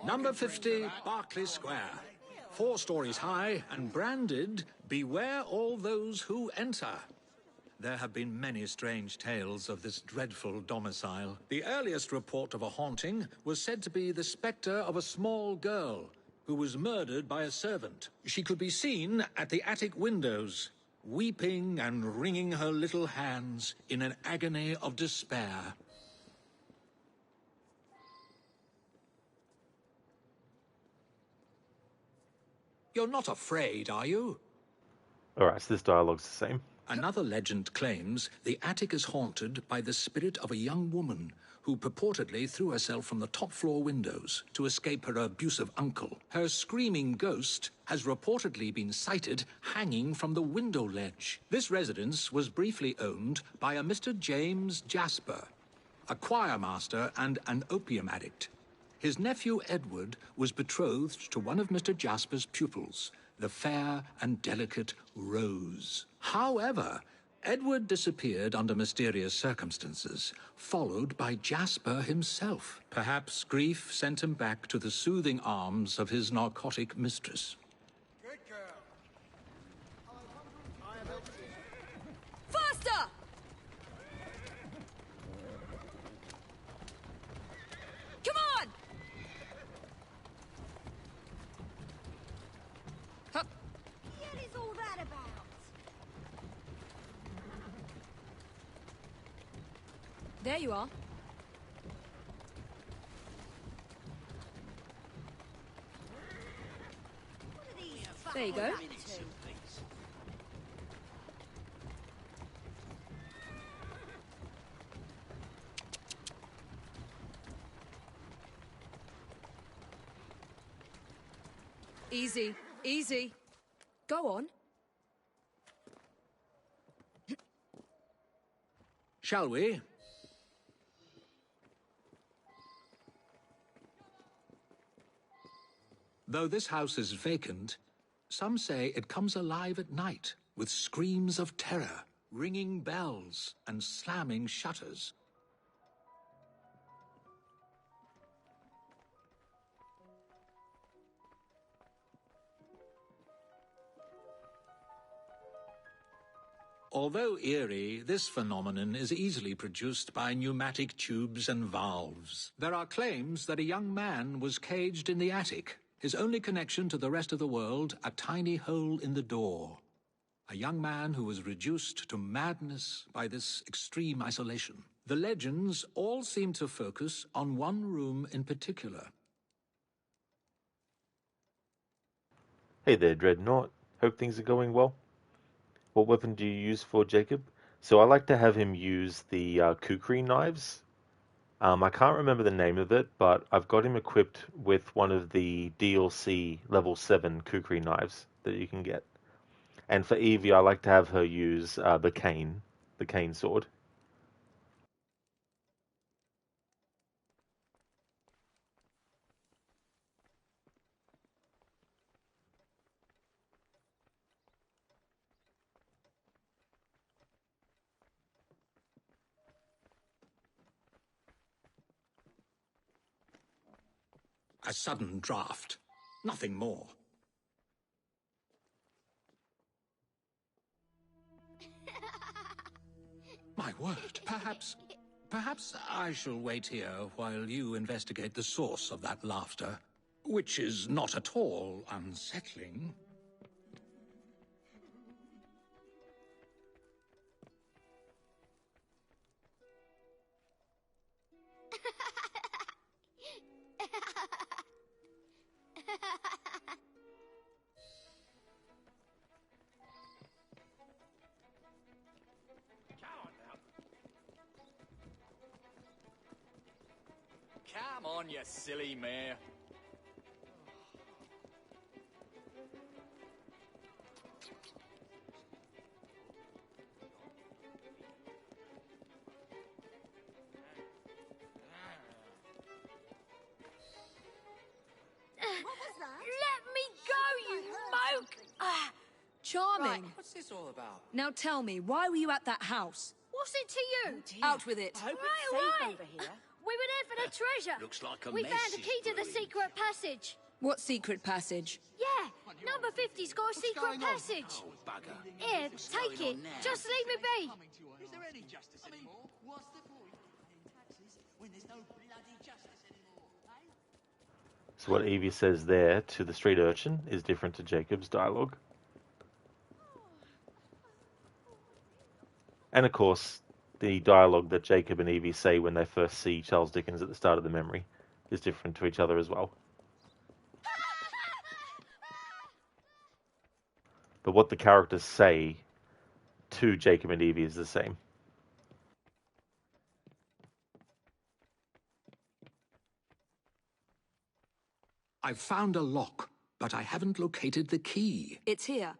Number 50, Berkeley Square. 4 stories high and branded, "Beware all those who enter." There have been many strange tales of this dreadful domicile. The earliest report of a haunting was said to be the spectre of a small girl who was murdered by a servant. She could be seen at the attic windows, weeping and wringing her little hands in an agony of despair. You're not afraid, are you? Alright, so this dialogue's the same. Another legend claims the attic is haunted by the spirit of a young woman who purportedly threw herself from the top floor windows to escape her abusive uncle. Her screaming ghost has reportedly been sighted hanging from the window ledge. This residence was briefly owned by a Mr. James Jasper, a choir master and an opium addict. His nephew Edward was betrothed to one of Mr. Jasper's pupils, the fair and delicate Rose. However, Edward disappeared under mysterious circumstances, followed by Jasper himself. Perhaps grief sent him back to the soothing arms of his narcotic mistress. Faster! Come on! What is all that about? There you are. There you go. Easy, easy. Go on. Shall we? Though this house is vacant, some say it comes alive at night with screams of terror, ringing bells, and slamming shutters. Although eerie, this phenomenon is easily produced by pneumatic tubes and valves. There are claims that a young man was caged in the attic, his only connection to the rest of the world a tiny hole in the door. A young man who was reduced to madness by this extreme isolation. The legends all seem to focus on one room in particular. Hey there, Dreadnought. Hope things are going well. What weapon do you use for Jacob? So I like to have him use the kukri knives. I can't remember the name of it, but I've got him equipped with one of the DLC level 7 kukri knives that you can get. And for Evie, I like to have her use the cane sword. A sudden draft. Nothing more. My word, perhaps I shall wait here while you investigate the source of that laughter, which is not at all unsettling. Come on, you silly mare. Let me go, you moke! Charming. Right, what's this all about? Now tell me, why were you at that house? What's it to you? Out with it. Right away! We were there for the treasure. Looks like a We found the message key to the brewing. secret passage. What secret passage? Yeah, number 50's got a secret passage. Here, take it. Just leave me be. Is there any justice anymore? What's the point in paying taxes when there's no bloody justice anymore, eh? So what Evie says there to the street urchin is different to Jacob's dialogue. And of course, the dialogue that Jacob and Evie say when they first see Charles Dickens at the start of the memory is different to each other as well. But what the characters say to Jacob and Evie is the same. I've found a lock, but I haven't located the key. It's here.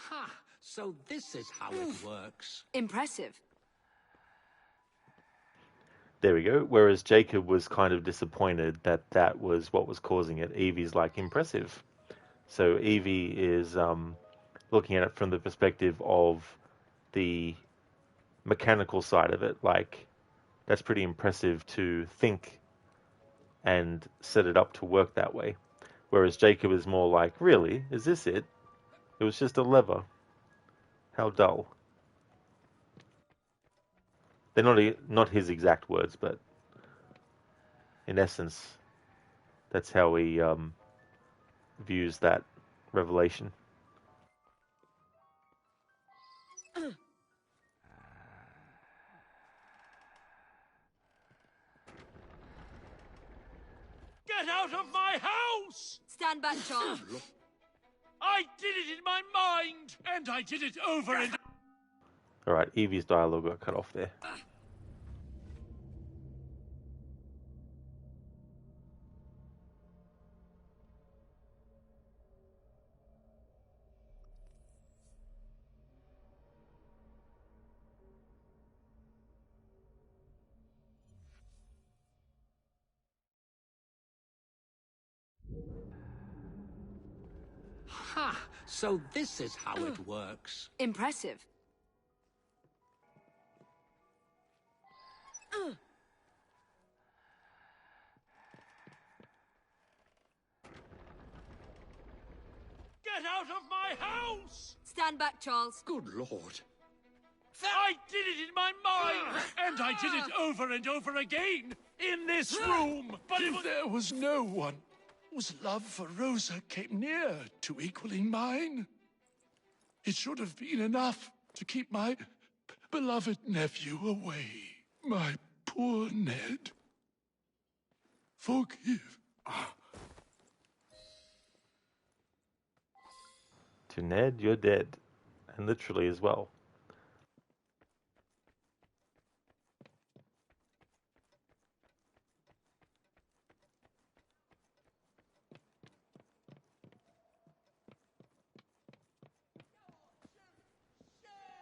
Ha! So this is how it works. Impressive. There we go. Whereas Jacob was kind of disappointed that that was what was causing it. Evie's like, impressive. So Evie is looking at it from the perspective of the mechanical side of it. Like, that's pretty impressive to think and set it up to work that way. Whereas Jacob is more like, really? Is this it? It was just a lever. How dull. They're not his exact words, but in essence, that's how he views that revelation. Get out of my house! Stand back, Charles. I did it in my mind, and I did it over and... Alright, Evie's dialogue got cut off there. Ha! So this is how it works. Impressive. Get out of my house! Stand back, Charles. Good Lord. I did it in my mind, and I did it over and over again in this room. But If there was no one whose love for Rosa came near to equaling mine, it should have been enough to keep my beloved nephew away. My poor Ned. Forgive. To Ned, you're dead. And literally as well.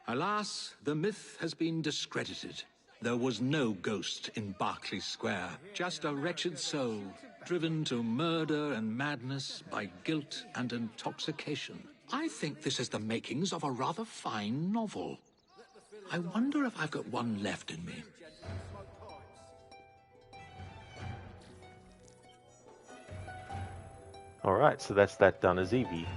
Alas, the myth has been discredited. There was no ghost in Berkeley Square, just a wretched soul, driven to murder and madness by guilt and intoxication. I think this is the makings of a rather fine novel. I wonder if I've got one left in me. Alright, so that's that done as Evie.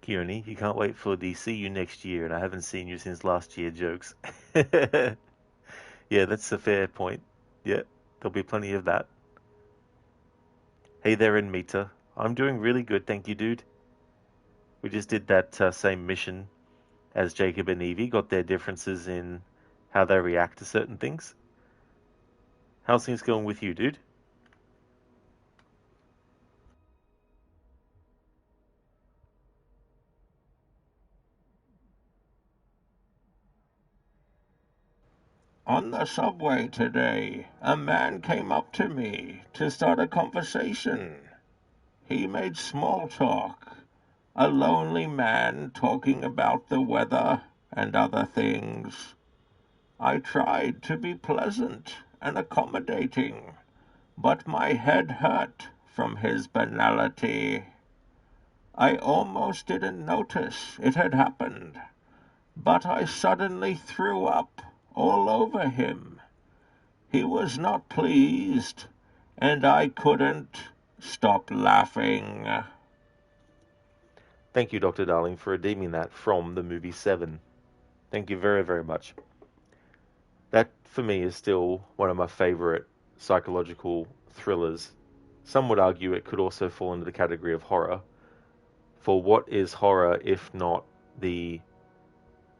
Kearney, you can't wait for the see you next year and I haven't seen you since last year jokes. Yeah, that's a fair point. Yeah, there'll be plenty of that. Hey there, Meter. I'm doing really good, thank you, dude. We just did that same mission as Jacob and Evie, got their differences in how they react to certain things. How's things going with you, dude? On the subway today, a man came up to me to start a conversation. He made small talk. A lonely man talking about the weather and other things. I tried to be pleasant and accommodating, but my head hurt from his banality. I almost didn't notice it had happened, but I suddenly threw up all over him. He was not pleased, and I couldn't stop laughing. Thank you, Dr. Darling, for redeeming that from the movie Seven. Thank you very, very much. That, for me, is still one of my favorite psychological thrillers. Some would argue it could also fall into the category of horror. For what is horror if not the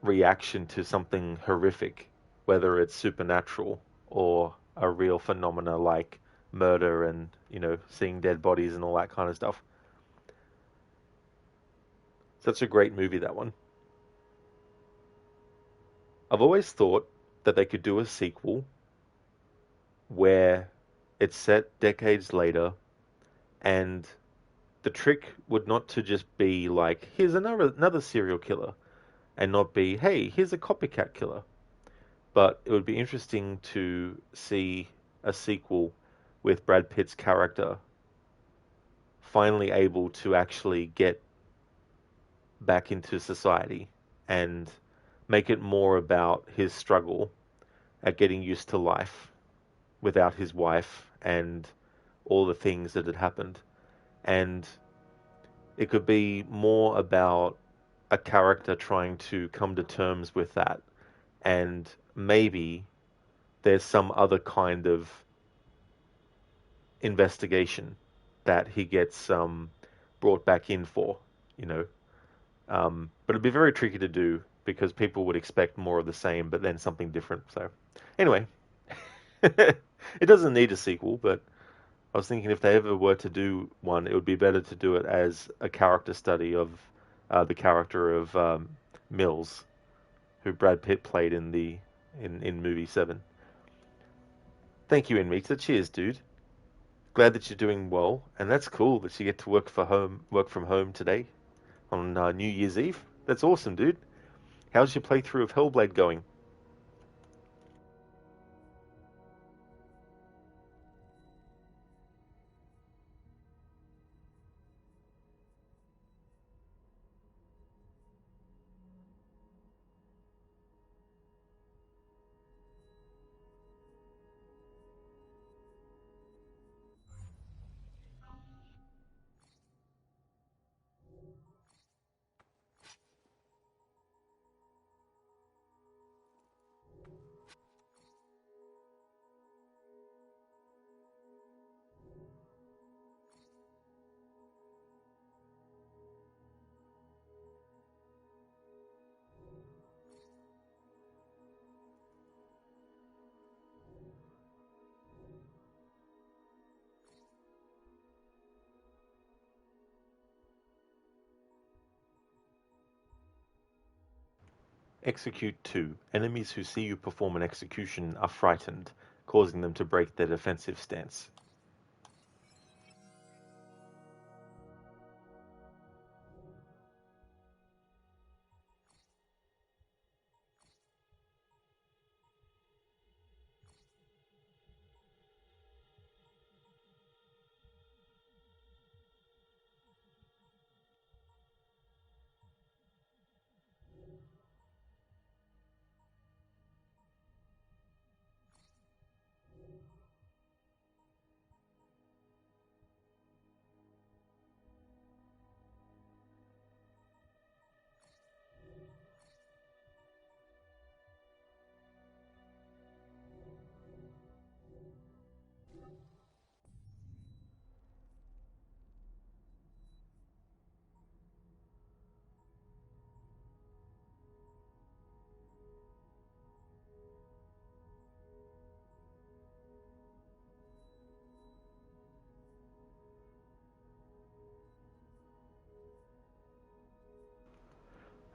reaction to something horrific, whether it's supernatural or a real phenomena like murder and, seeing dead bodies and all that kind of stuff. Such a great movie, that one. I've always thought that they could do a sequel where it's set decades later and the trick would not to just be like, here's another serial killer, and not be, hey, here's a copycat killer. But it would be interesting to see a sequel with Brad Pitt's character finally able to actually get back into society and make it more about his struggle at getting used to life without his wife and all the things that had happened. And it could be more about a character trying to come to terms with that. And maybe there's some other kind of investigation that he gets brought back in for, but it'd be very tricky to do because people would expect more of the same, but then something different. So, anyway, it doesn't need a sequel, but I was thinking if they ever were to do one, it would be better to do it as a character study of the character of Mills, who Brad Pitt played in movie 7. Thank you, Inmita. Cheers, dude. Glad that you're doing well, and that's cool that you get to work from home today on New Year's Eve. That's awesome, dude. How's your playthrough of Hellblade going? Execute 2. Enemies who see you perform an execution are frightened, causing them to break their defensive stance.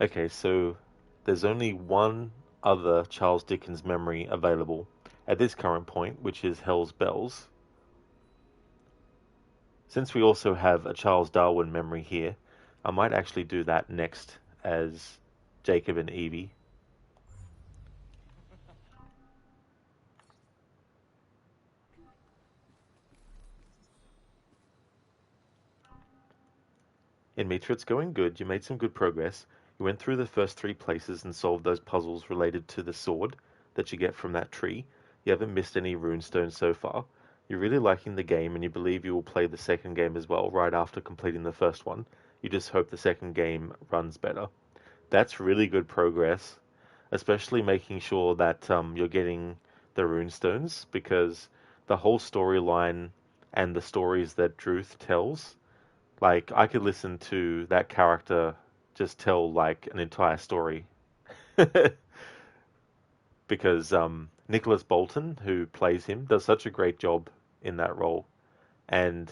Okay, so there's only one other Charles Dickens memory available at this current point, which is Hell's Bells. Since we also have a Charles Darwin memory here, I might actually do that next as Jacob and Evie. Mitra, it's going good. You made some good progress. You went through the first 3 places and solved those puzzles related to the sword that you get from that tree. You haven't missed any runestones so far. You're really liking the game and you believe you will play the second game as well right after completing the first one. You just hope the second game runs better. That's really good progress, especially making sure that you're getting the runestones, because the whole storyline and the stories that Druth tells, like, I could listen to that character just tell, like, an entire story. Because Nicholas Bolton, who plays him, does such a great job in that role. And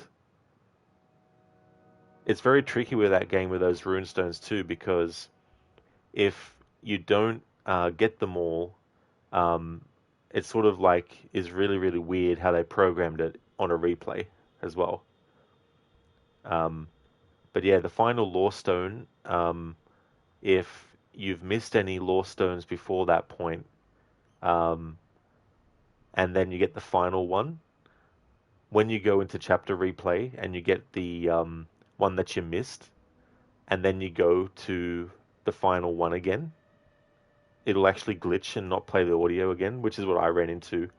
it's very tricky with that game with those runestones too, because if you don't get them all, it sort of like is really, really weird how they programmed it on a replay as well. But yeah, the final lore stone, if you've missed any lore stones before that point, and then you get the final one, when you go into chapter replay and you get the one that you missed, and then you go to the final one again, it'll actually glitch and not play the audio again, which is what I ran into.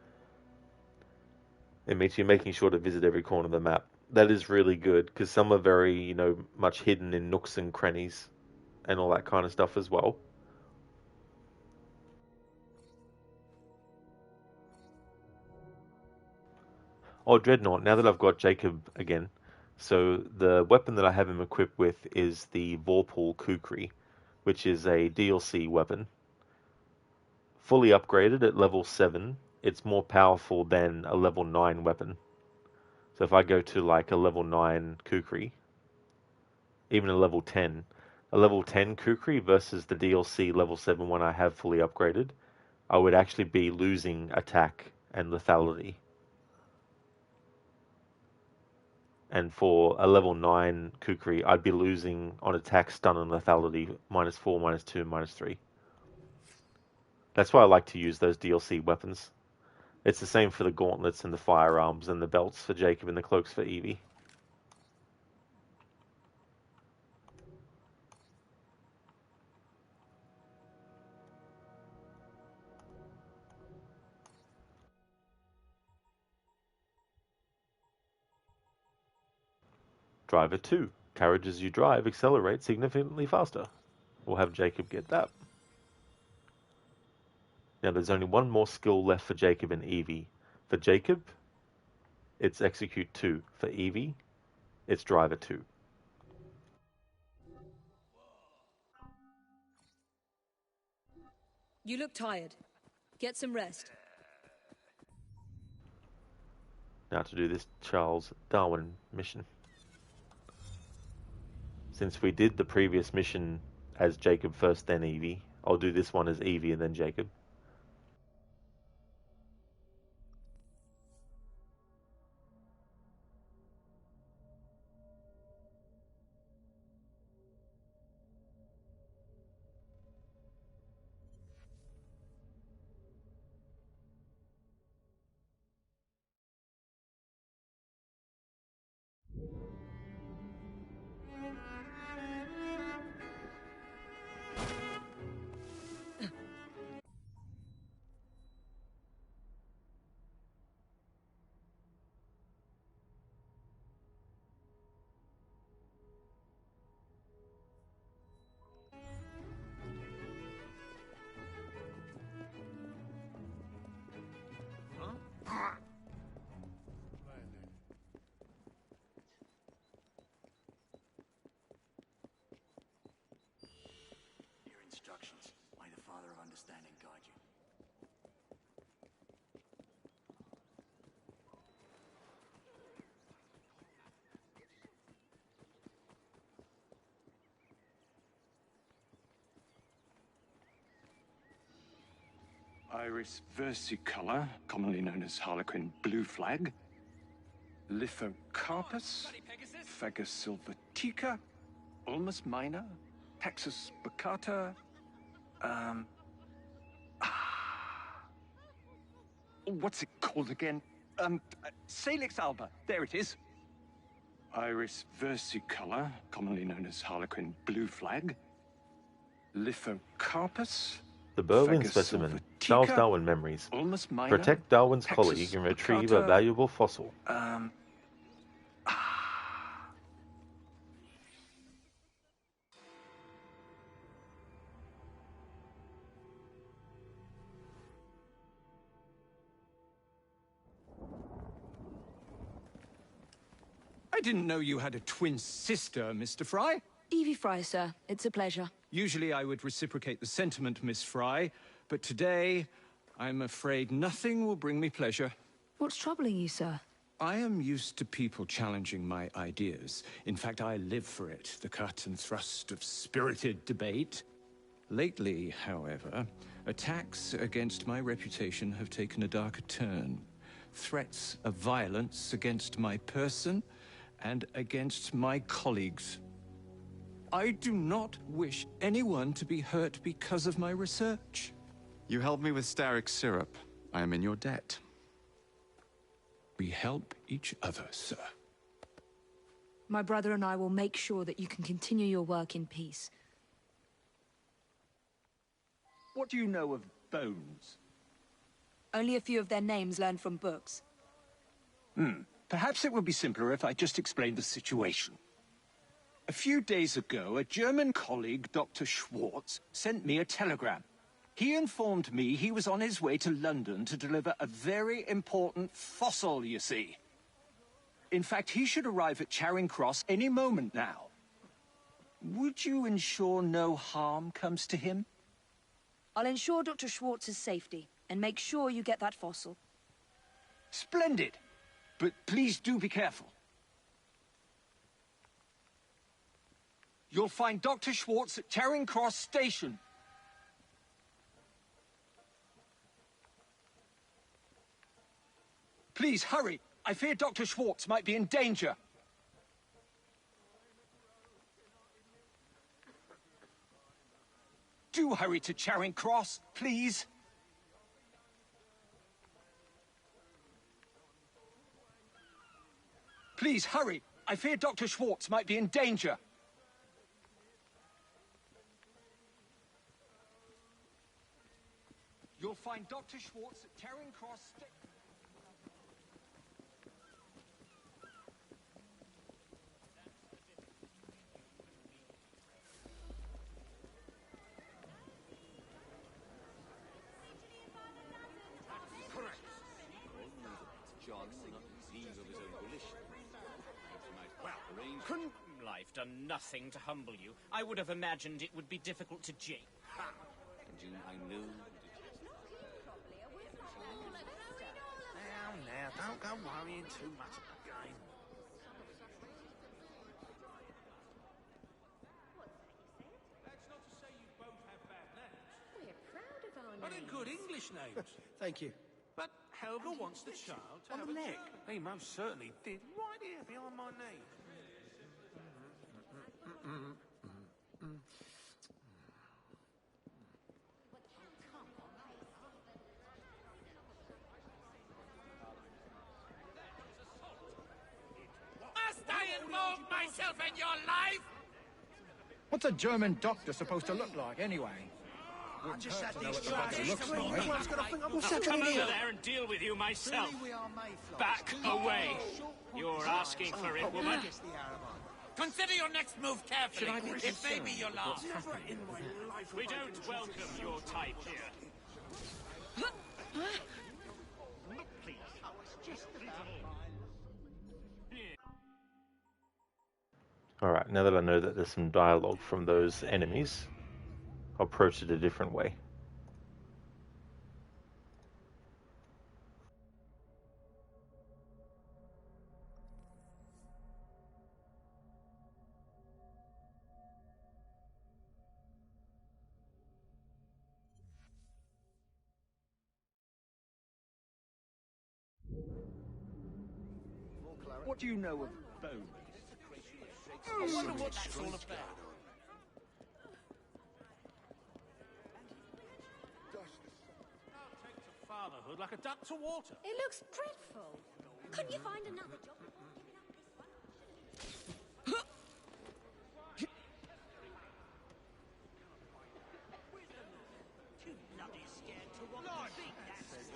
It makes you making sure to visit every corner of the map. That is really good, because some are very, much hidden in nooks and crannies and all that kind of stuff as well. Oh, Dreadnought, now that I've got Jacob again, so the weapon that I have him equipped with is the Vorpal Kukri, which is a DLC weapon. Fully upgraded at level 7, it's more powerful than a level 9 weapon. So if I go to like a level 9 Kukri, even a level 10 Kukri versus the DLC level 7 one I have fully upgraded, I would actually be losing attack and lethality. And for a level 9 Kukri, I'd be losing on attack, stun, and lethality -4, -2, -3. That's why I like to use those DLC weapons. It's the same for the gauntlets and the firearms and the belts for Jacob and the cloaks for Evie. Driver 2. Carriages you drive accelerate significantly faster. We'll have Jacob get that. Now there's only one more skill left for Jacob and Evie. For Jacob, it's Execute 2. For Evie, it's Driver 2. You look tired. Get some rest. Now to do this Charles Darwin mission. Since we did the previous mission as Jacob first, then Evie, I'll do this one as Evie and then Jacob. Your instructions. May the Father of Understanding guide you. Iris versicolor, commonly known as Harlequin blue flag. Lithocarpus, Fagus sylvatica, Ulmus minor, Taxus baccata, what's it called again? Salix alba, there it is. Iris versicolor, commonly known as Harlequin blue flag. Lithocarpus, The Berlin Fagus specimen. sylvatica, Charles Darwin memories. Ulmus minor, Protect Darwin's Taxus colleague and retrieve a baccata, valuable fossil. I didn't know you had a twin sister, Mr. Fry. Evie Fry, sir. It's a pleasure. Usually I would reciprocate the sentiment, Miss Fry, but today I'm afraid nothing will bring me pleasure. What's troubling you, sir? I am used to people challenging my ideas. In fact, I live for it, the cut and thrust of spirited debate. Lately, however, attacks against my reputation have taken a darker turn. Threats of violence against my person and against my colleagues. I do not wish anyone to be hurt because of my research. You helped me with Starrick syrup. I am in your debt. We help each other, sir. My brother and I will make sure that you can continue your work in peace. What do you know of bones? Only a few of their names learned from books. Perhaps it would be simpler if I just explained the situation. A few days ago, a German colleague, Dr. Schwartz, sent me a telegram. He informed me he was on his way to London to deliver a very important fossil, you see. In fact, he should arrive at Charing Cross any moment now. Would you ensure no harm comes to him? I'll ensure Dr. Schwartz's safety, and make sure you get that fossil. Splendid! But please do be careful. You'll find Dr. Schwartz at Charing Cross Station. Please, hurry. I fear Dr. Schwartz might be in danger. Do hurry to Charing Cross, please. Please, hurry. I fear Dr. Schwartz might be in danger. You'll find Dr. Schwartz at Charing Cross Station. Couldn't life done nothing to humble you? I would have imagined it would be difficult to Jake. I knew. Now, don't go worrying too much about the game. That's not to say you both have bad names. They're good English names. Thank you. But Helga wants the child to On have the a neck. German. He most certainly did. Right here, behind my knee. Must I involve myself in your life? What's a German doctor supposed to look like, anyway? I just had to know these what the bugger drugs. looks like. Everyone's got to think I'm I'll second come in over here. there and deal with you myself. Really, we are mayflies. Back away. You're asking for it, woman. Consider your next move carefully. It may be your last. Never in my life. We don't welcome your type here. Alright, now that I know that there's some dialogue from those enemies, I'll approach it a different way. What do you know of bones? I wonder what that's all about. Fatherhood like a duck to water. It looks dreadful. Couldn't you find another job? Too bloody scared to want to think that's...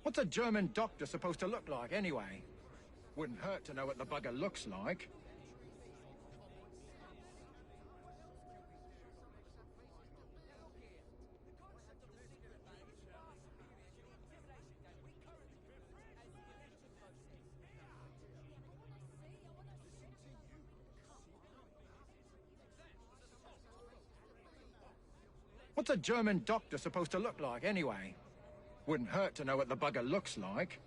What's a German doctor supposed to look like, anyway? Wouldn't hurt to know what the bugger looks like. What's a German doctor supposed to look like, anyway? Wouldn't hurt to know what the bugger looks like.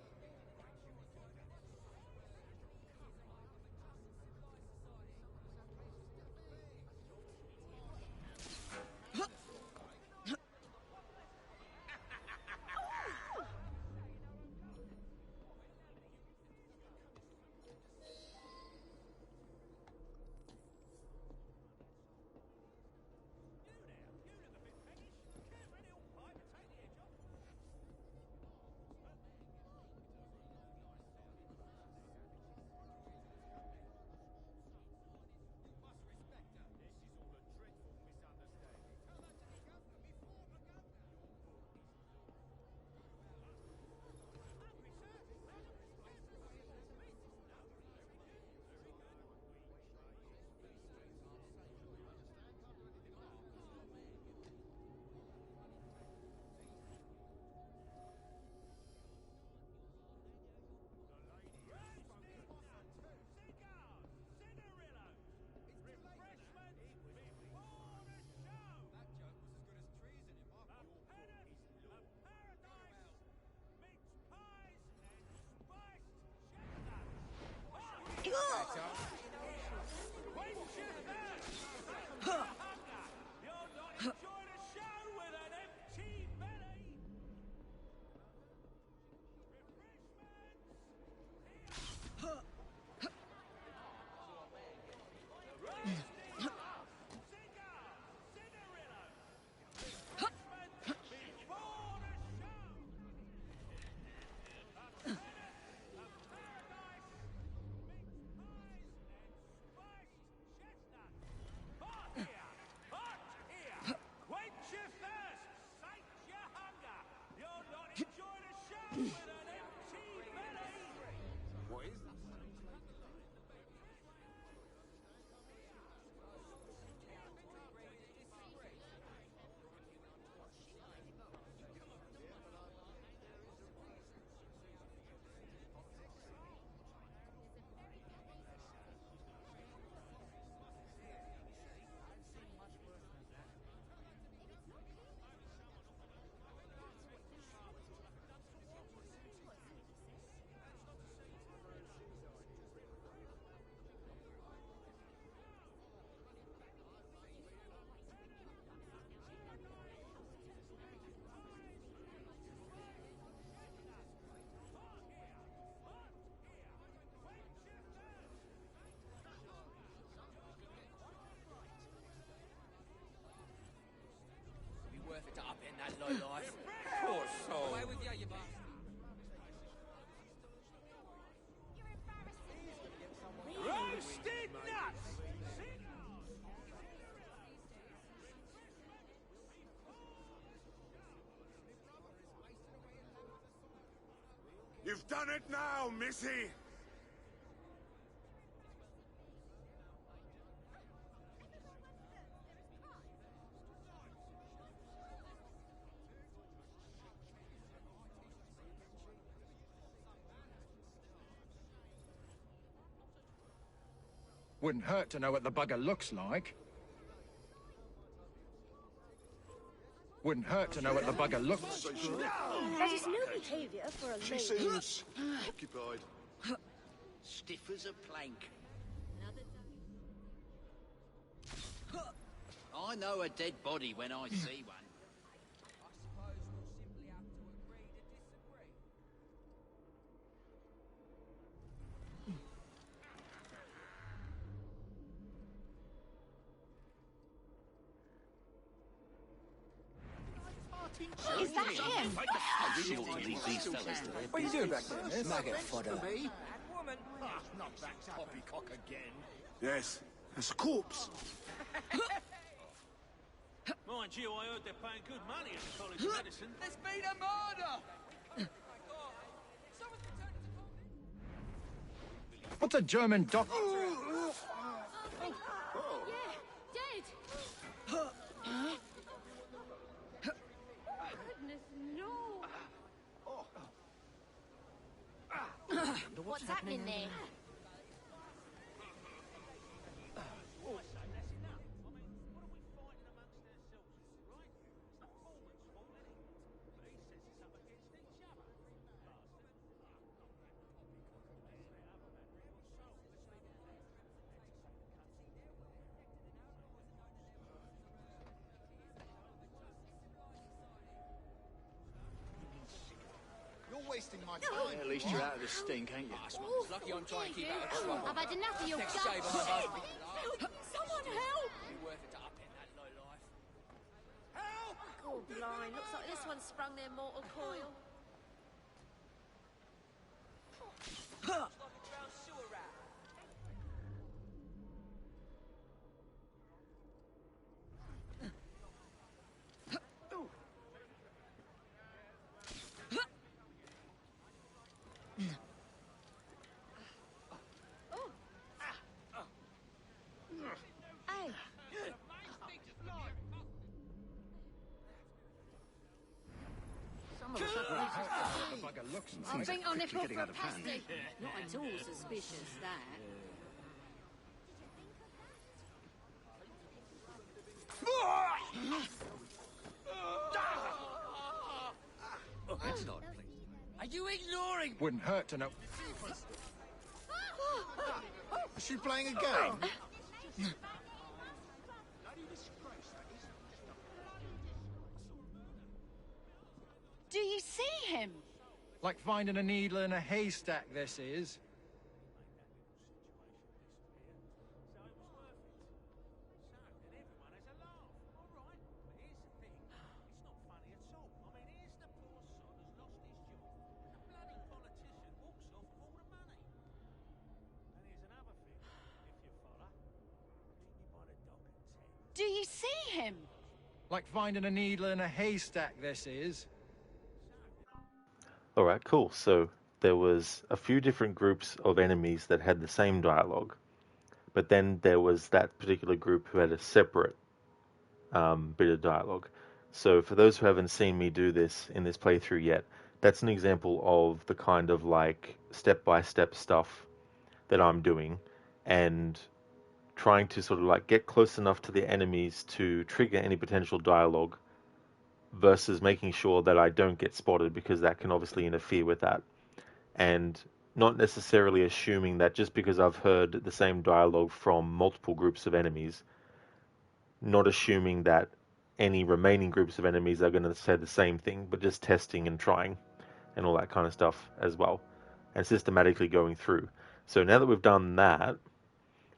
You've done it now, Missy! Wouldn't hurt to know what the bugger looks like. Wouldn't hurt to know what the bugger looks like. That is no behaviour for a She lady. seems occupied. Stiff as a plank. I know a dead body when I see one. Is that him? What are you doing back there, miss? Maggot fodder. Not that poppycock again. Yes, it's a corpse. Mind you, I heard they're paying good money at the College of Medicine. There's been a murder! What's a German doctor? Goodness, no. What's happening there? You're wasting my time. Yeah, at least you're out of the stink, ain't you? It's lucky I'm trying to keep out of trouble. I've had enough of your Next guts. shave on my husband. Someone help! Be worth it to up in that low life. Oh, blind. Looks like this one sprung their mortal coil. I think I'll nip off for a pasty. Not at all suspicious, that. That's not pleasing. Are you ignoring? Wouldn't hurt to know. Is she playing a game? Do you see him? Like finding a needle in a haystack, this is. Do you see him? Like finding a needle in a haystack, this is. Alright, cool. So there was a few different groups of enemies that had the same dialogue, but then there was that particular group who had a separate bit of dialogue. So for those who haven't seen me do this in this playthrough yet, that's an example of the kind of like step-by-step stuff that I'm doing, and trying to sort of like get close enough to the enemies to trigger any potential dialogue, versus making sure that I don't get spotted, because that can obviously interfere with that. And not necessarily assuming that just because I've heard the same dialogue from multiple groups of enemies, not assuming that any remaining groups of enemies are going to say the same thing, but just testing and trying and all that kind of stuff as well, and systematically going through. So now that we've done that,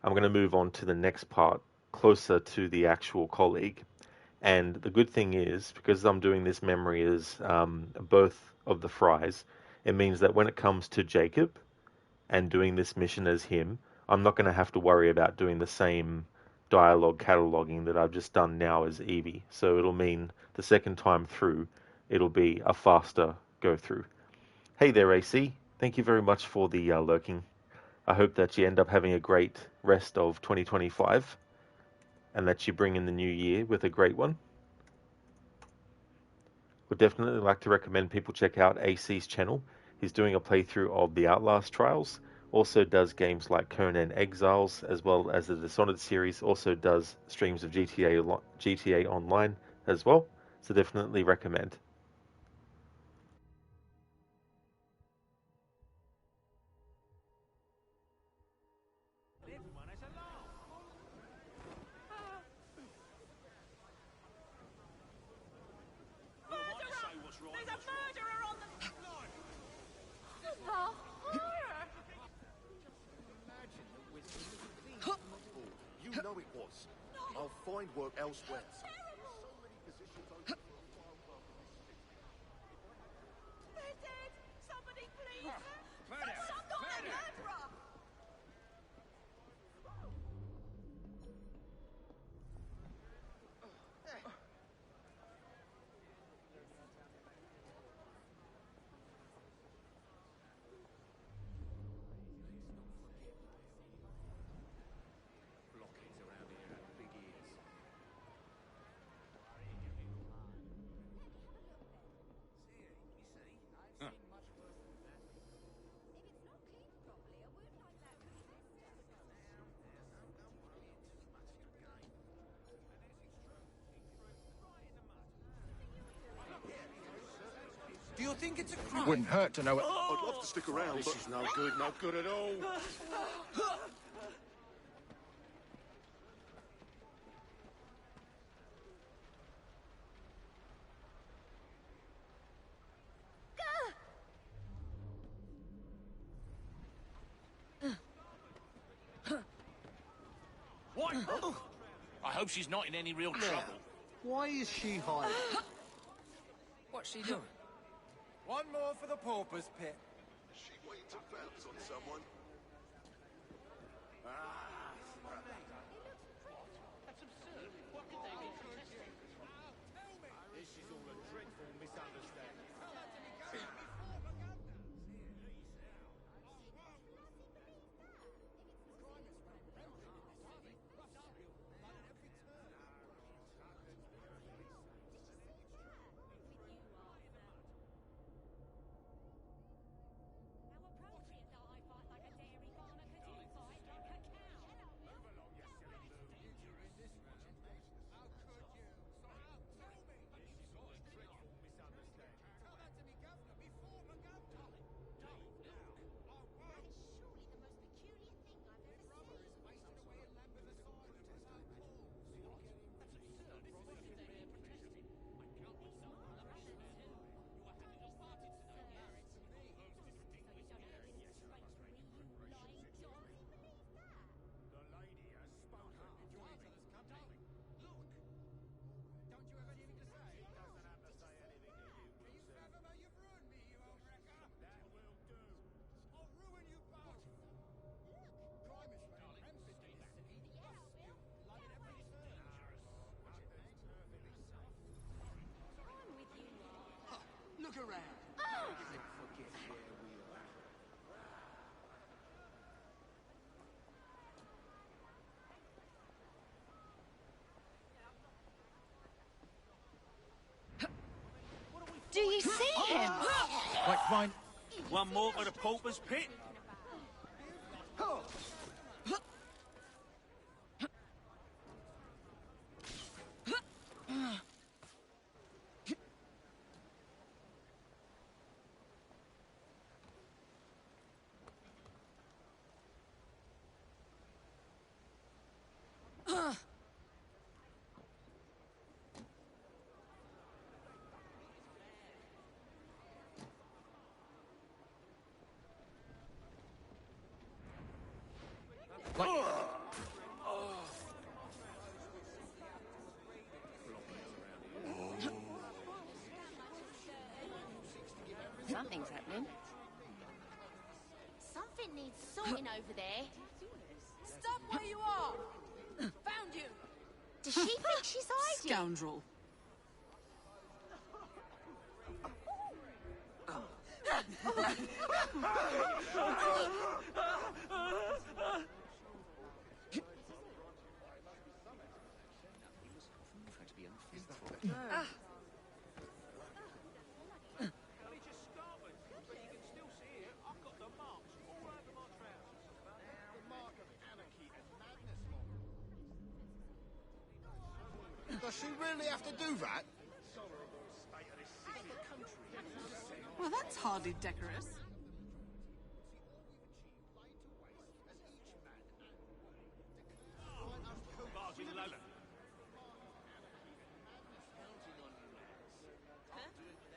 I'm going to move on to the next part, closer to the actual colleague. And the good thing is, because I'm doing this memory as both of the Fries, it means that when it comes to Jacob and doing this mission as him, I'm not going to have to worry about doing the same dialogue cataloging that I've just done now as Evie. So it'll mean the second time through, it'll be a faster go through. Hey there, AC. thank you very much for the lurking. I hope that you end up having a great rest of 2025 and that you bring in the new year with a great one. Would definitely like to recommend people check out AC's channel. He's doing a playthrough of the Outlast Trials, also does games like Conan Exiles, as well as the Dishonored series, also does streams of GTA Online as well, so definitely recommend. You know it was. I'll find work elsewhere. They're dead! Somebody please! Some got their murderer! Do you think it's a crime? Wouldn't hurt to know it. I'd love to stick around, This but is no good, not good at all. What? I hope she's not in any real trouble. Why is she hiding? What's she doing? One more for the pauper's pit. Is she waiting to bounce on someone? That's absurd. What could they be protesting? This is all a dreadful misunderstanding. Look around. Do you see him? Right, fine. One more for the pauper's pit? Something's happening. Something needs sorting over there. Stop where you are! Found you! Does she think she's hiding? Scoundrel. Does she really have to do that? Well, that's hardly decorous.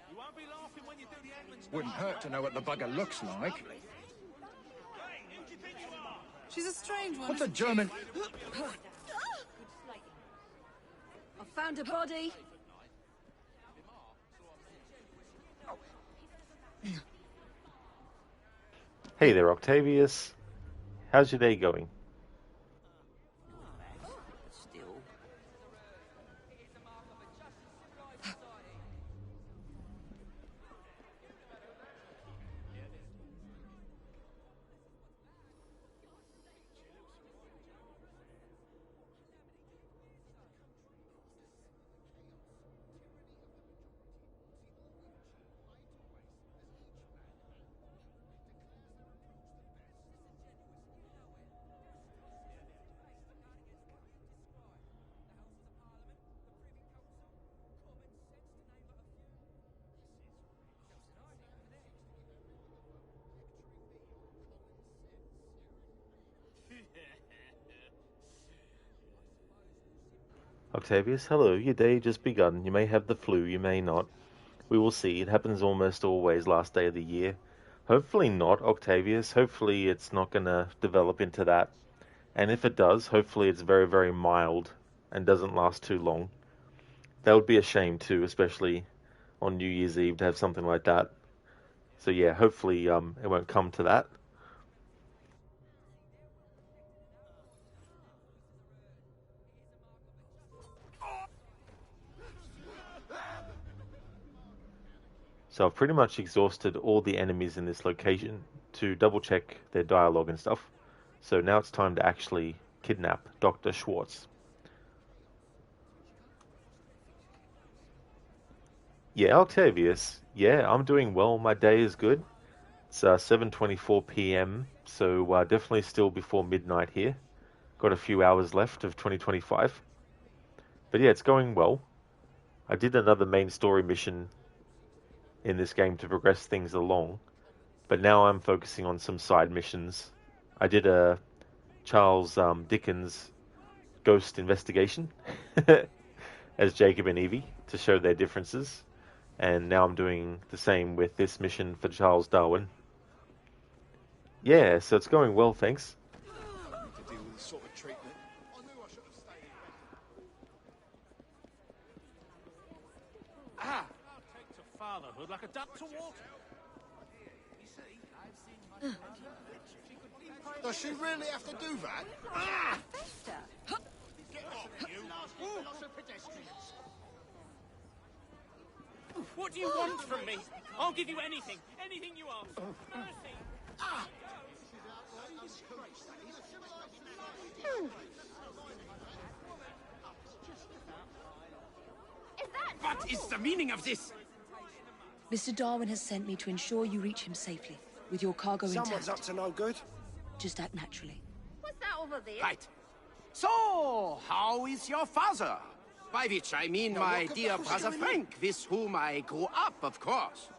You won't be laughing when you do the hangman's Wouldn't hurt to know what the bugger looks like. She's a strange one. What's a isn't German? she? I found a body. Hey there, Octavius. How's your day going? Still. Octavius, hello. Your day just begun. You may have the flu, you may not. We will see. It happens almost always last day of the year. Hopefully not, Octavius. Hopefully it's not going to develop into that. And if it does, hopefully it's very, very mild and doesn't last too long. That would be a shame too, especially on New Year's Eve to have something like that. So yeah, hopefully it won't come to that. So I've pretty much exhausted all the enemies in this location to double check their dialogue and stuff. So now it's time to actually kidnap Dr. Schwartz. Yeah, Octavius. Yeah, I'm doing well. My day is good. It's 7:24 p.m., so definitely still before midnight here. Got a few hours left of 2025. But yeah, it's going well. I did another main story mission in this game to progress things along, but now I'm focusing on some side missions. I did a Charles Dickens ghost investigation as Jacob and Evie to show their differences, and now I'm doing the same with this mission for Charles Darwin. Yeah, so it's going well, thanks. To deal with this sort of treatment. I knew I should have stayed here. Ah! Take to fatherhood like a duck to water. Does she really have to do that? Ah! Get off, you! What do you want from me? I'll give you anything. Anything you ask. Mercy. Ah! What is the meaning of this? Mr. Darwin has sent me to ensure you reach him safely, with your cargo Someone's intact. up to no good. Just act naturally. What's that over there? Right. So, how is your father? By which I mean my dear brother Frank, with whom I grew up, of course.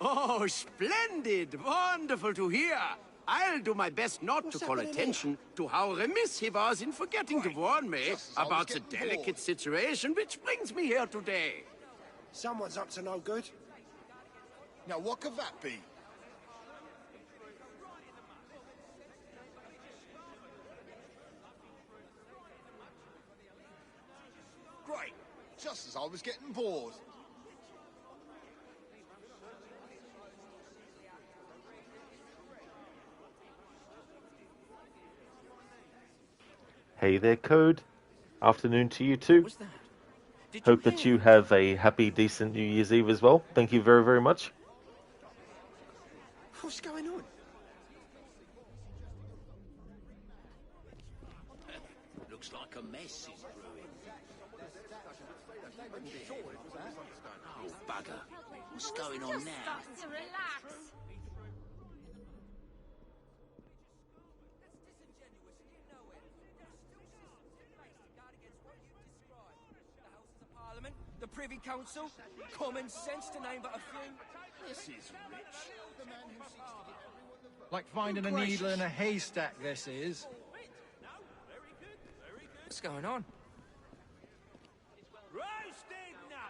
Oh, splendid! Wonderful to hear. I'll do my best not to call attention to how remiss he was in forgetting to warn me about the delicate situation which brings me here today. Someone's up to no good. Now, what could that be? Great. Just as I was getting bored. Hey there, Code. Afternoon to you too. Hope that you have a happy, decent New Year's Eve as well. Thank you very, very much. What's going on? Looks like a mess is brewing. Oh, bugger. What's going on now? Starting to relax. Parliament, the Privy Council, common sense to name but a few. This is rich. The man who seeks to get everyone the vote. Like finding a needle in a haystack, this is. What's going on?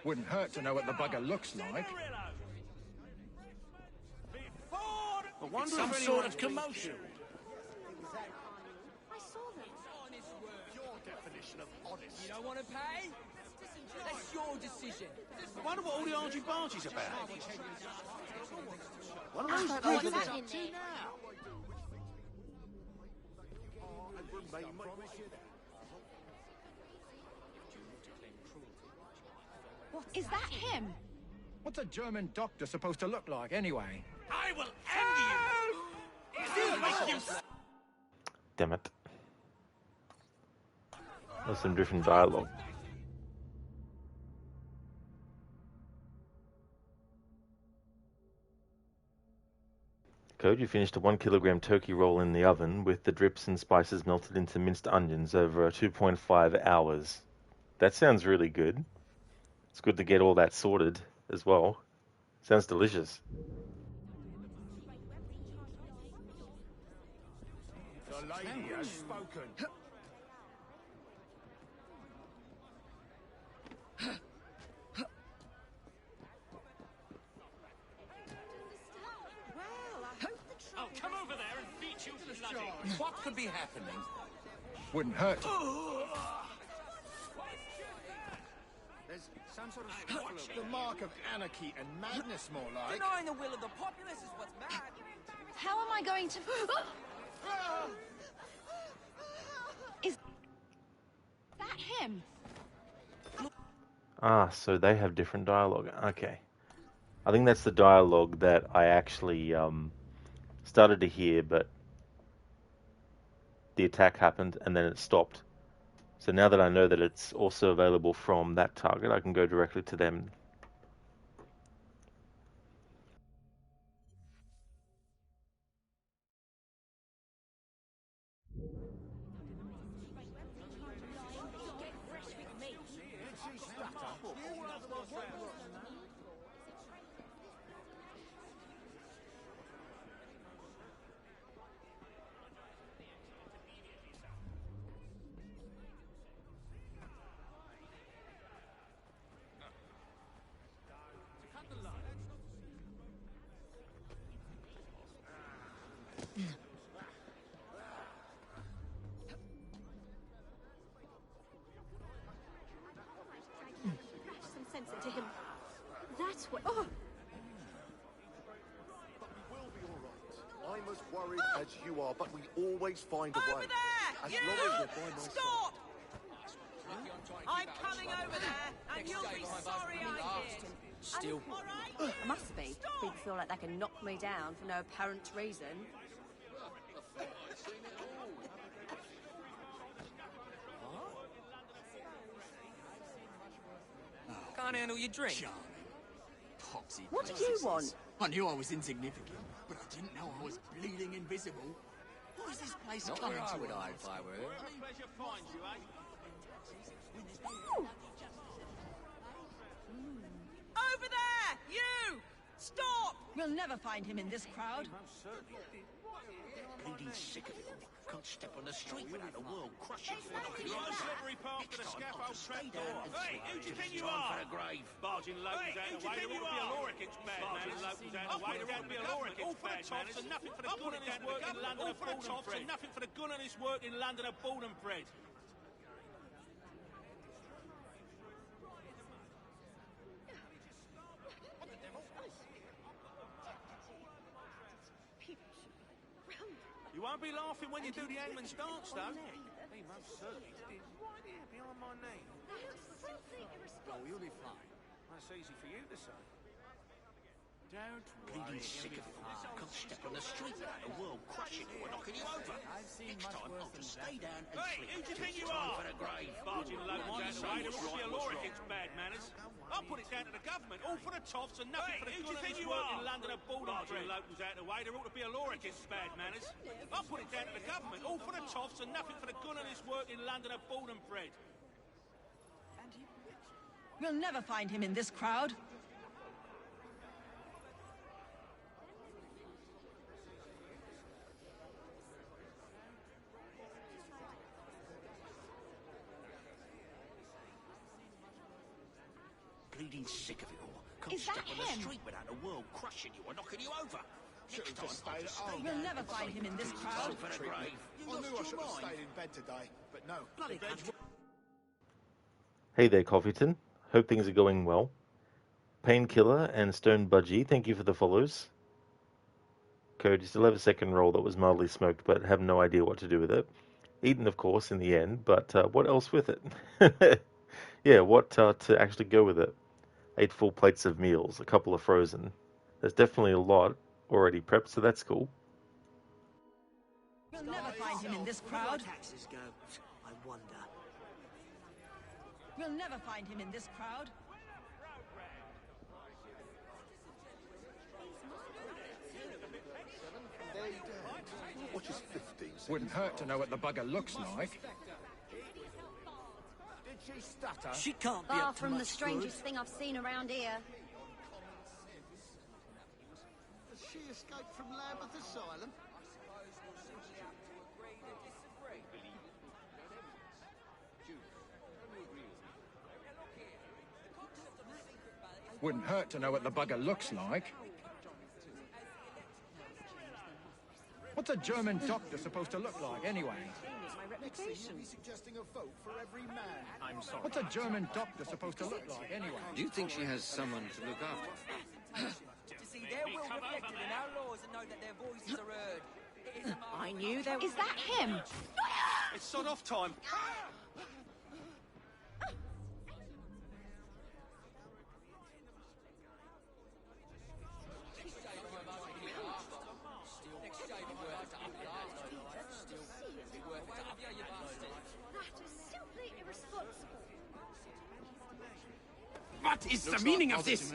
Wouldn't hurt to know what the bugger looks like. I wonder some sort of commotion. I saw them. Your definition of honest. You don't want to pay? That's your decision. I wonder what all the argy-bargy's about. What are those what's people that up in to there? now? And remain my Is that him? What's a German doctor supposed to look like, anyway? I will end you! He'll make you... Damn it. There's some different dialogue. Code, you finished a 1 kilogram turkey roll in the oven with the drips and spices melted into minced onions over 2.5 hours. That sounds really good. It's good to get all that sorted as well. Sounds delicious. The lady has spoken. I'll come over there and beat you bloody. What could be happening? Wouldn't hurt. There's some sort of the mark of anarchy and madness, more like. Denying the will of the populace is what's mad. How am I going to... Is that him? Ah, so they have different dialogue. Okay. I think that's the dialogue that I actually started to hear, but the attack happened and then it stopped. So now that I know that it's also available from that target, I can go directly to them. Some sense into him. That's what... Oh! But we will be all right. I'm as worried as you are, but we always find a way. Over there! As You! long as you're by my Stop! I'm coming over there, and you'll be sorry I did. Still. I must be. People feel like they can knock me down for no apparent reason. Can't handle your drink. Popsy What do you want? I knew I was insignificant, but I didn't know I was bleeding invisible. What is this place Not coming where I to? would hide if I were her. Pleasure finds you, eh? Over there! You! Stop! We'll never find him in this crowd. Bleeding sick of it all. Can't step on the street without the world crushing for knocking You're you the down. slippery path to the Next time, scaffold I'll stay trapdoor. down and Hey, who do you think you time are? for the grave. Barging locals out the way. There ought to be a law against bad manners. Locals out the way. There ought to be a law against bad manners. And nothing for the good on this work in London are born and bred. And nothing for the good on this work in London are born and bred. You won't be laughing when you do the hangman's dance, though. He most certainly did. Right here, behind my name. Oh, you'll be fine. That's easy for you to say. Bleeding sick of it. Can't step on the street without the world crushing you or knocking you over. Next time, I'll just stay down and sleep. Who do you think you Time are? for the grave. Barging low on the way, there ought to be a law against bad manners. I'll put it down to the government, all for the toffs and nothing for the good of this work in London and Barging locals out of the way, there ought to be a law against bad manners. I'll put it down to the government, all for the toffs and nothing for the good of this work in London and bred. We'll never find him in this crowd. Bleeding sick of it all. Can't Is that step on the him? street without the world crushing you or knocking you over. Next time, I'll just stay We'll down never and find sleep. him in this crowd. Time for the grave. I knew I should have stayed in bed today, but no. Bloody Hey there, Coffeeton. Hope things are going well. Painkiller and Stone Budgie, thank you for the follows. Code, you still have a second roll that was mildly smoked, but have no idea what to do with it. Eaten, of course, in the end, but what else with it? Yeah, what to actually go with it? 8 full plates of meals, a couple of frozen. There's definitely a lot already prepped, so that's cool. We'll never find him in this crowd. Taxes go. I wonder. We'll never find him in this crowd. Watch his 15. Wouldn't hurt to know what the bugger looks like. Did she stutter? She can't be Far up to from the much strangest thing I've seen around here. Has she escaped from Lambeth Asylum? Wouldn't hurt to know what the bugger looks like. What's a German doctor supposed to look like, anyway? Next thing you'll be suggesting a vote for every man. I'm sorry. What's a German doctor supposed to look like, anyway? Do you think she has someone to look after? To see their will reflected in our laws and know that their voices are heard. It is a I knew there was... Is that him? It's sod off time. That is simply irresponsible. What is the meaning of this?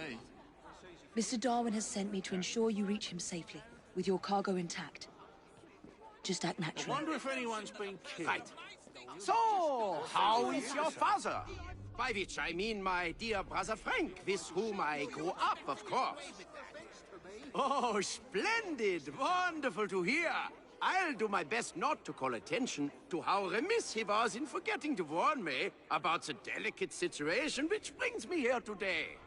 Mr. Darwin has sent me to ensure you reach him safely, with your cargo intact. Just act I naturally. wonder if anyone's been killed. Right. So, how is your father? By which I mean my dear brother Frank, with whom I grew up, of course. Oh, splendid! Wonderful to hear. I'll do my best not to call attention to how remiss he was in forgetting to warn me about the delicate situation which brings me here today.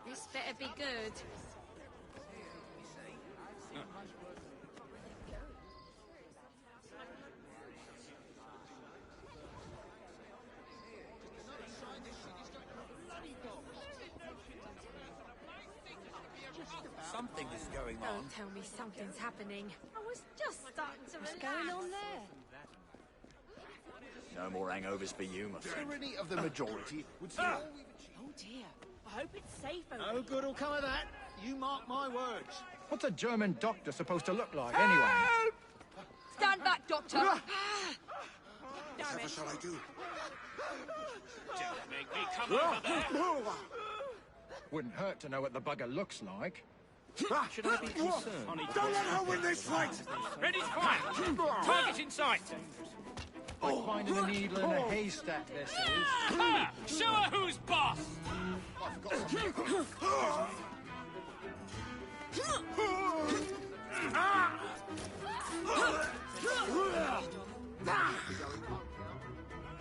This better be good. Something is going on. Don't tell me something's happening. I was just starting to relax. What's going on there? No more hangovers for you, my friend. Tyranny of the majority would see all we've achieved. Oh dear. I hope it's safe over No good will come of that. You mark my words. What's a German doctor supposed to look like, anyway? Stand back, Doctor! Whatever shall I do? Don't make me come over there. Wouldn't hurt to know what the bugger looks like. Should I be concerned? Don't let her win this fight! Ready to fire! Target in sight! Like finding a needle in a haystack, this is. Ah, show her who's boss! I've got something.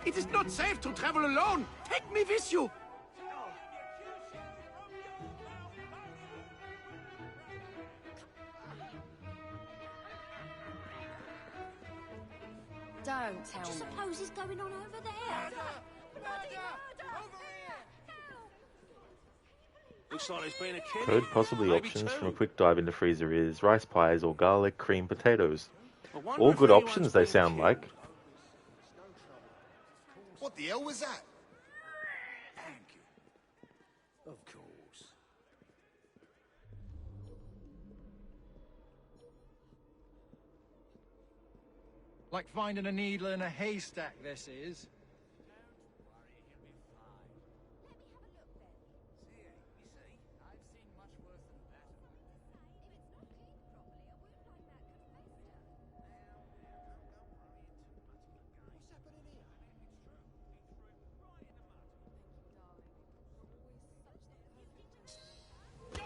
It is not safe to travel alone. Take me with you. Don't tell me. Suppose he's going on over there. Looks like there's been a kid. Code possibly Maybe options two. from a quick dive into freezer is rice pies or garlic cream potatoes. I wonder All if good anyone's options they been sound killed. like. What the hell was that? Of course. Like finding a needle in a haystack, this is.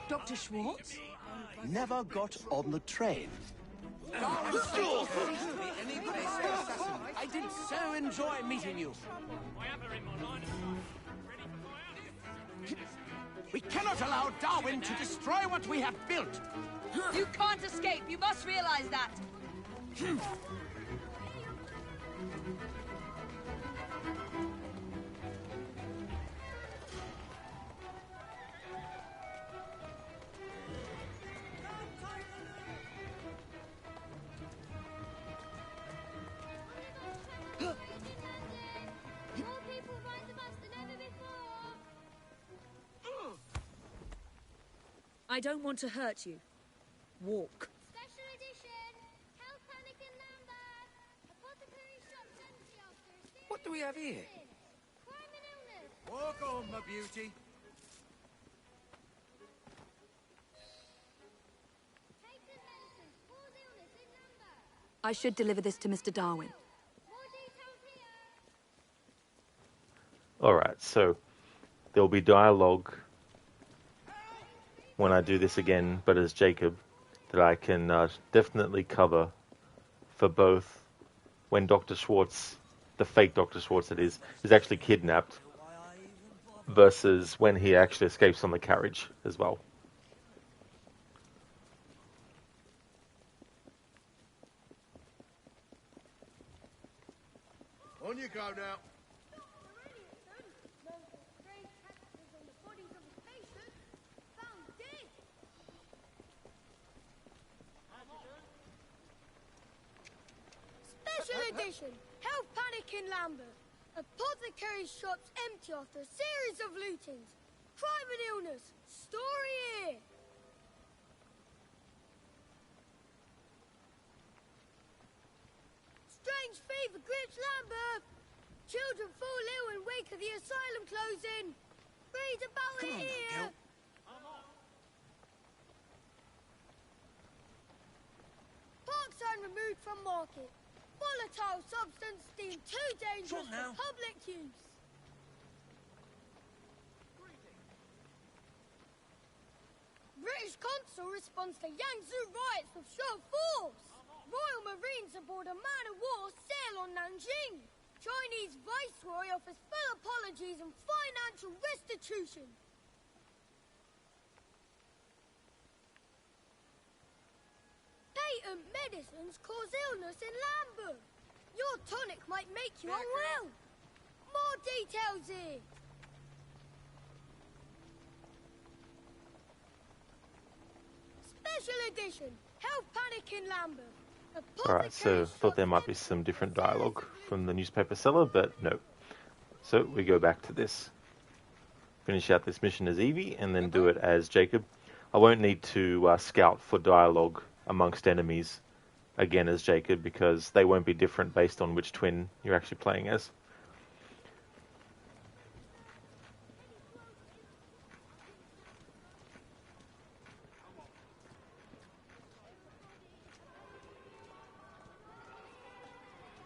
Dr. Schwartz? Never got on the train. I did so enjoy meeting you. We cannot allow Darwin to destroy what we have built. You can't escape. You must realize that. I don't want to hurt you. Walk. Special edition. Health panic in Lambeth. Apothecary shops empty after a serious What do we have here? crime and illness. Walk on, my beauty. Take the medicines. Cause illness in Lambeth. I should deliver this to Mr. Darwin. More details here. Alright, so there'll be dialogue when I do this again, but as Jacob, that I can definitely cover for both when Dr. Schwartz, the fake Dr. Schwartz that is actually kidnapped, versus when he actually escapes on the carriage as well. On you go now. Special edition. Health panic in Lambeth. Apothecary shops empty after a series of lootings. Crime and illness. Story here. Strange fever grips Lambeth. Children fall ill in wake of the asylum closing. Read about it here. Park sign removed from market. Volatile substance deemed too dangerous for public use. British consul responds to Yangtze riots with show of force. Royal Marines aboard a man-of-war sail on Nanjing. Chinese Viceroy offers full apologies and financial restitution. Patent medicines cause illness in Lambeth. Your tonic might make you unwell. More details here. Special edition. Health panic in Lambeth. Alright, so thought there might be some different dialogue from the newspaper seller, but no. So we go back to this. Finish out this mission as Evie, and then do it as Jacob. I won't need to scout for dialogue amongst enemies again as Jacob, because they won't be different based on which twin you're actually playing as.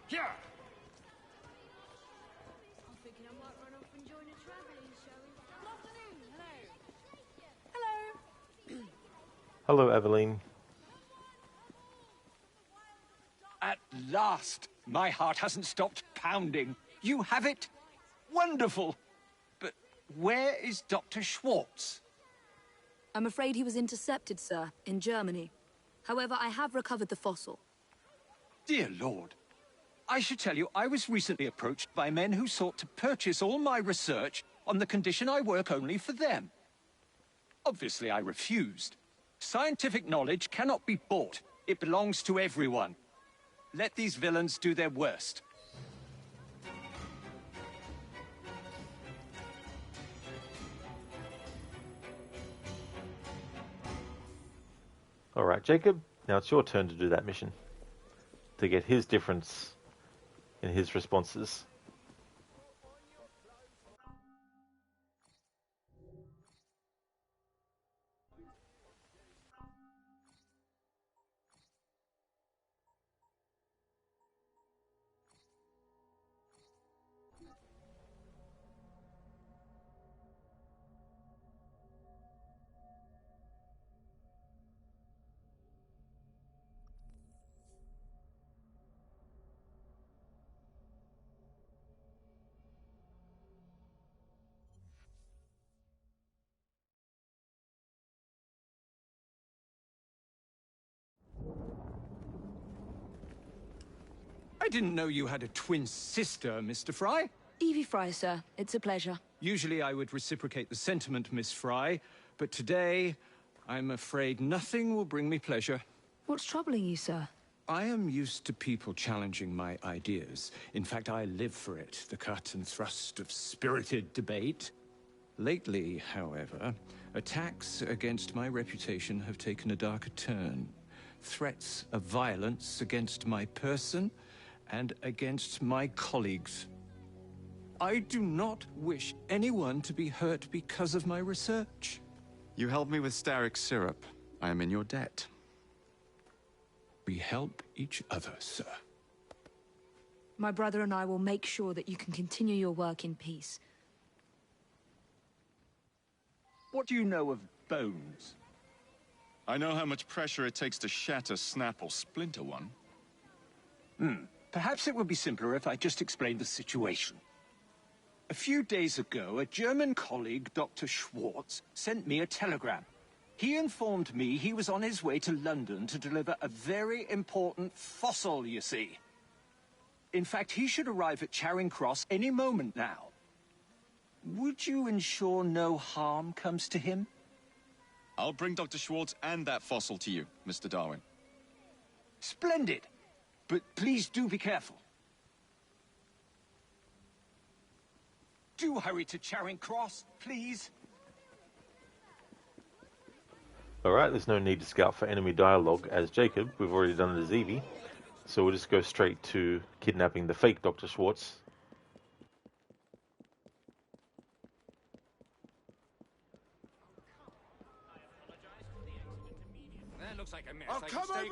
Here. I'm thinking I might run off and join a travelling show. Good afternoon. Hello. Hello. Hello, Eveline. At last! My heart hasn't stopped pounding. You have it? Wonderful! But where is Dr. Schwartz? I'm afraid he was intercepted, sir, in Germany. However, I have recovered the fossil. Dear Lord. I should tell you, I was recently approached by men who sought to purchase all my research on the condition I work only for them. Obviously, I refused. Scientific knowledge cannot be bought. It belongs to everyone. Let these villains do their worst. Alright, Jacob, now it's your turn to do that mission. To get his difference in his responses. I didn't know you had a twin sister, Mr. Fry. Evie Fry, sir. It's a pleasure. Usually I would reciprocate the sentiment, Miss Fry, but today, I'm afraid nothing will bring me pleasure. What's troubling you, sir? I am used to people challenging my ideas. In fact, I live for it, the cut and thrust of spirited debate. Lately, however, attacks against my reputation have taken a darker turn. Threats of violence against my person and against my colleagues. I do not wish anyone to be hurt because of my research. You helped me with Starrick syrup. I am in your debt. We help each other, sir. My brother and I will make sure that you can continue your work in peace. What do you know of bones? I know how much pressure it takes to shatter, snap, or splinter one. Perhaps it would be simpler if I just explained the situation. A few days ago, a German colleague, Dr. Schwartz, sent me a telegram. He informed me he was on his way to London to deliver a very important fossil, you see. In fact, he should arrive at Charing Cross any moment now. Would you ensure no harm comes to him? I'll bring Dr. Schwartz and that fossil to you, Mr. Darwin. Splendid! But please do be careful. Do hurry to Charing Cross, please. Alright, there's no need to scout for enemy dialogue as Jacob. We've already done it as Evie. So we'll just go straight to kidnapping the fake Dr. Schwartz.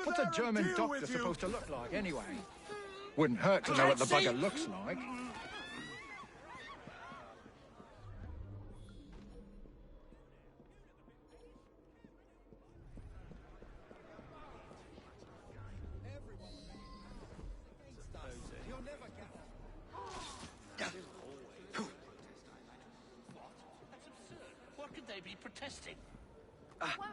What's a German doctor supposed to look like, anyway? Wouldn't hurt to know what the bugger looks like. What could they be protesting?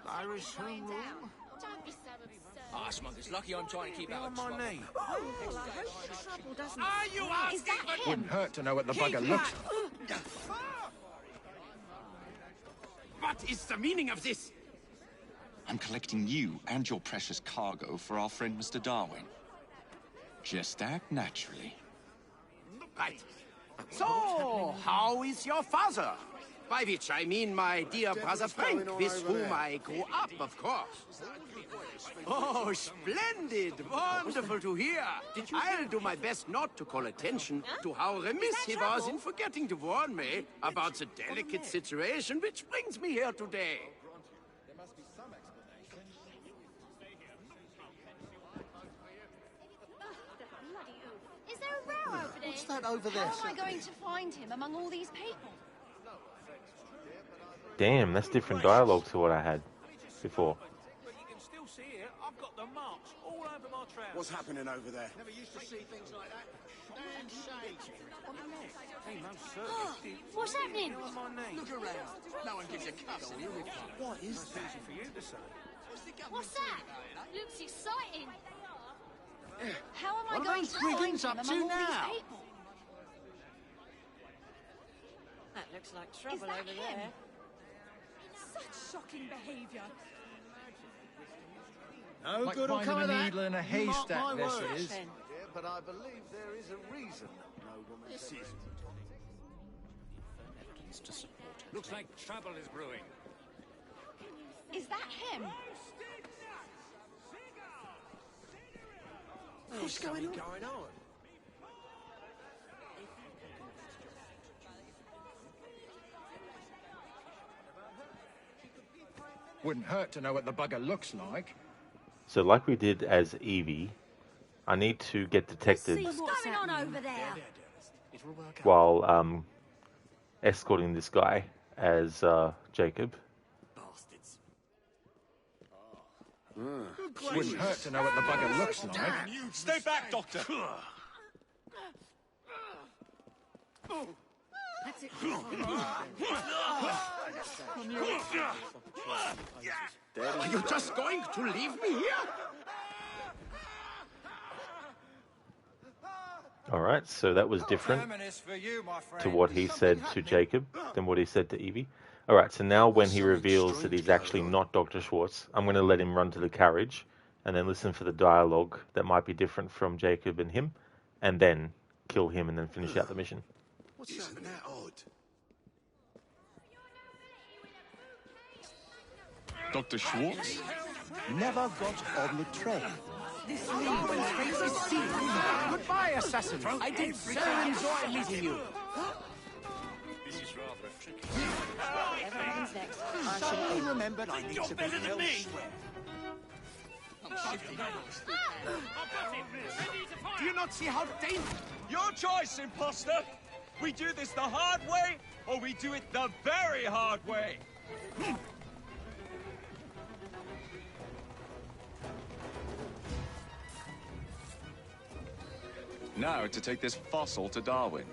Irish home rule? Don't be so absurd. Ah, Smunger's lucky I'm trying to keep out of my trouble. knee. Oh, I hope the trouble doesn't... Are you Is that him? Wouldn't hurt to know what the bugger looks like. What is the meaning of this? I'm collecting you and your precious cargo for our friend Mr. Darwin. Just act naturally. Right. So, how is your father? By which I mean my dear brother Frank, with whom I grew up, of course. Oh, splendid! Wonderful to hear. I'll do my best not to call attention to how remiss he was in forgetting to warn me about the delicate situation which brings me here today. Is there a row over there? What's that over there? How am I going to find him among all these people? Damn, that's different dialogue to what I had before. But you can still see it. I've got the marks all over my trousers. What's happening over there? Never used to see things like that. Damn shame. Hey, most certainly. What's happening? Look around. No one gives a cuss. What is That's easy for you to say. What's that? Looks exciting. How am I What are going those to find brigands him up among to all now? these people? That looks like trouble that over him? there. Such shocking behaviour. No Like good will come finding of a that. needle in a You mark haystack, my this words. is. But I believe there is a reason no woman. This is. Evidence to support it. Looks like trouble is brewing. Is that him? What's going on? Wouldn't hurt to know what the bugger looks like. So like we did as Evie, I need to get detected What's going on over there? while escorting this guy as Jacob. Wouldn't hurt to know what the bugger looks like. Stay back, Doctor! That's it. Are you just going to leave me here? All right, so that was different to what he said to Jacob than what he said to Evie. All right, so now when he reveals that he's actually not Dr. Schwartz, I'm going to let him run to the carriage and then listen for the dialogue that might be different from Jacob and him, and then kill him and then finish out the mission. Isn't that odd? Dr. Schwartz? Never got on the train. This league is sealed. Goodbye, assassin. I did so enjoy meeting you. This is rather tricky. Whatever happens next, I shall Suddenly remembered I need You're to be better than me. Do you not see how dangerous? Your choice, imposter! We do this the hard way, or we do it the very hard way! Now to take this fossil to Darwin.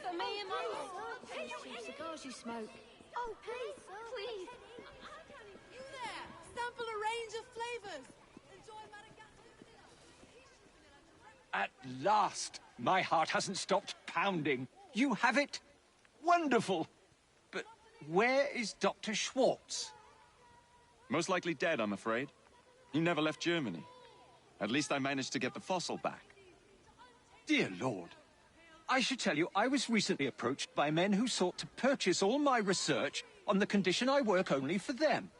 For me and my cigars you smoke. Oh, please, please. You there! Sample a range of flavors. Enjoy Madagascar. At last, my heart hasn't stopped pounding. You have it? Wonderful. But where is Dr. Schwartz? Most likely dead, I'm afraid. He never left Germany. At least I managed to get the fossil back. Dear Lord. I should tell you, I was recently approached by men who sought to purchase all my research on the condition I work only for them.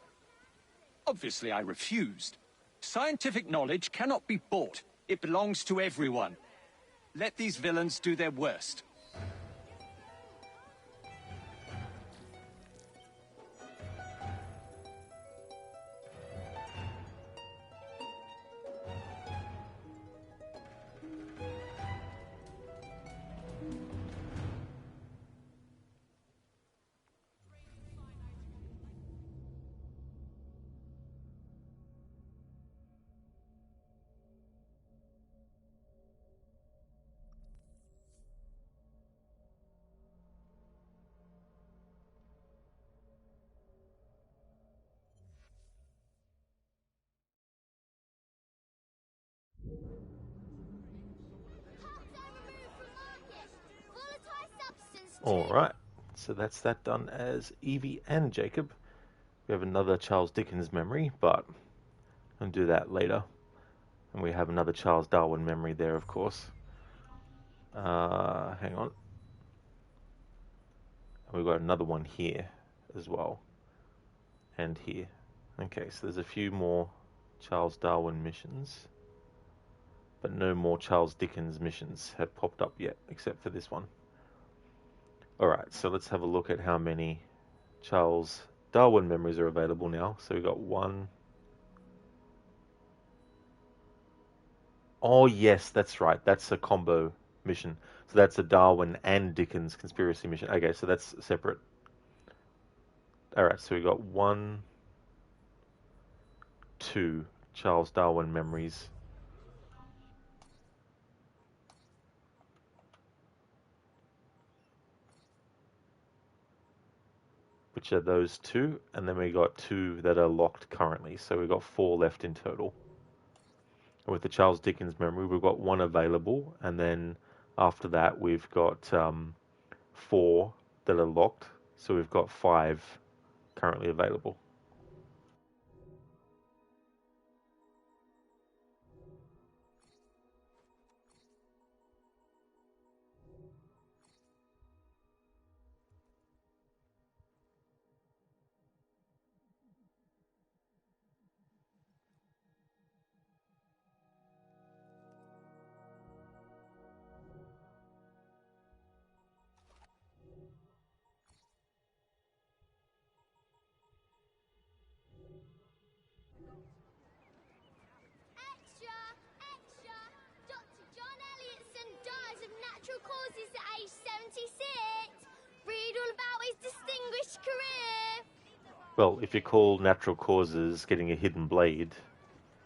Obviously, I refused. Scientific knowledge cannot be bought. It belongs to everyone. Let these villains do their worst. Alright, so that's that done as Evie and Jacob. We have another Charles Dickens memory, but I'll do that later. And we have another Charles Darwin memory there, of course. Hang on. And we've got another one here as well. And here. Okay, so there's a few more Charles Darwin missions. But no more Charles Dickens missions have popped up yet, except for this one. Alright, so let's have a look at how many Charles Darwin memories are available now. So we've got one. Oh yes, that's right. That's a combo mission. So that's a Darwin and Dickens conspiracy mission. Okay, so that's separate. Alright, so we got 1, 2 Charles Darwin memories. Which are those 2, and then we got 2 that are locked currently. So we've got 4 left in total. And with the Charles Dickens memory, we've got 1 available, and then after that we've got 4 that are locked. So we've got 5 currently available. Well, if you call natural causes getting a hidden blade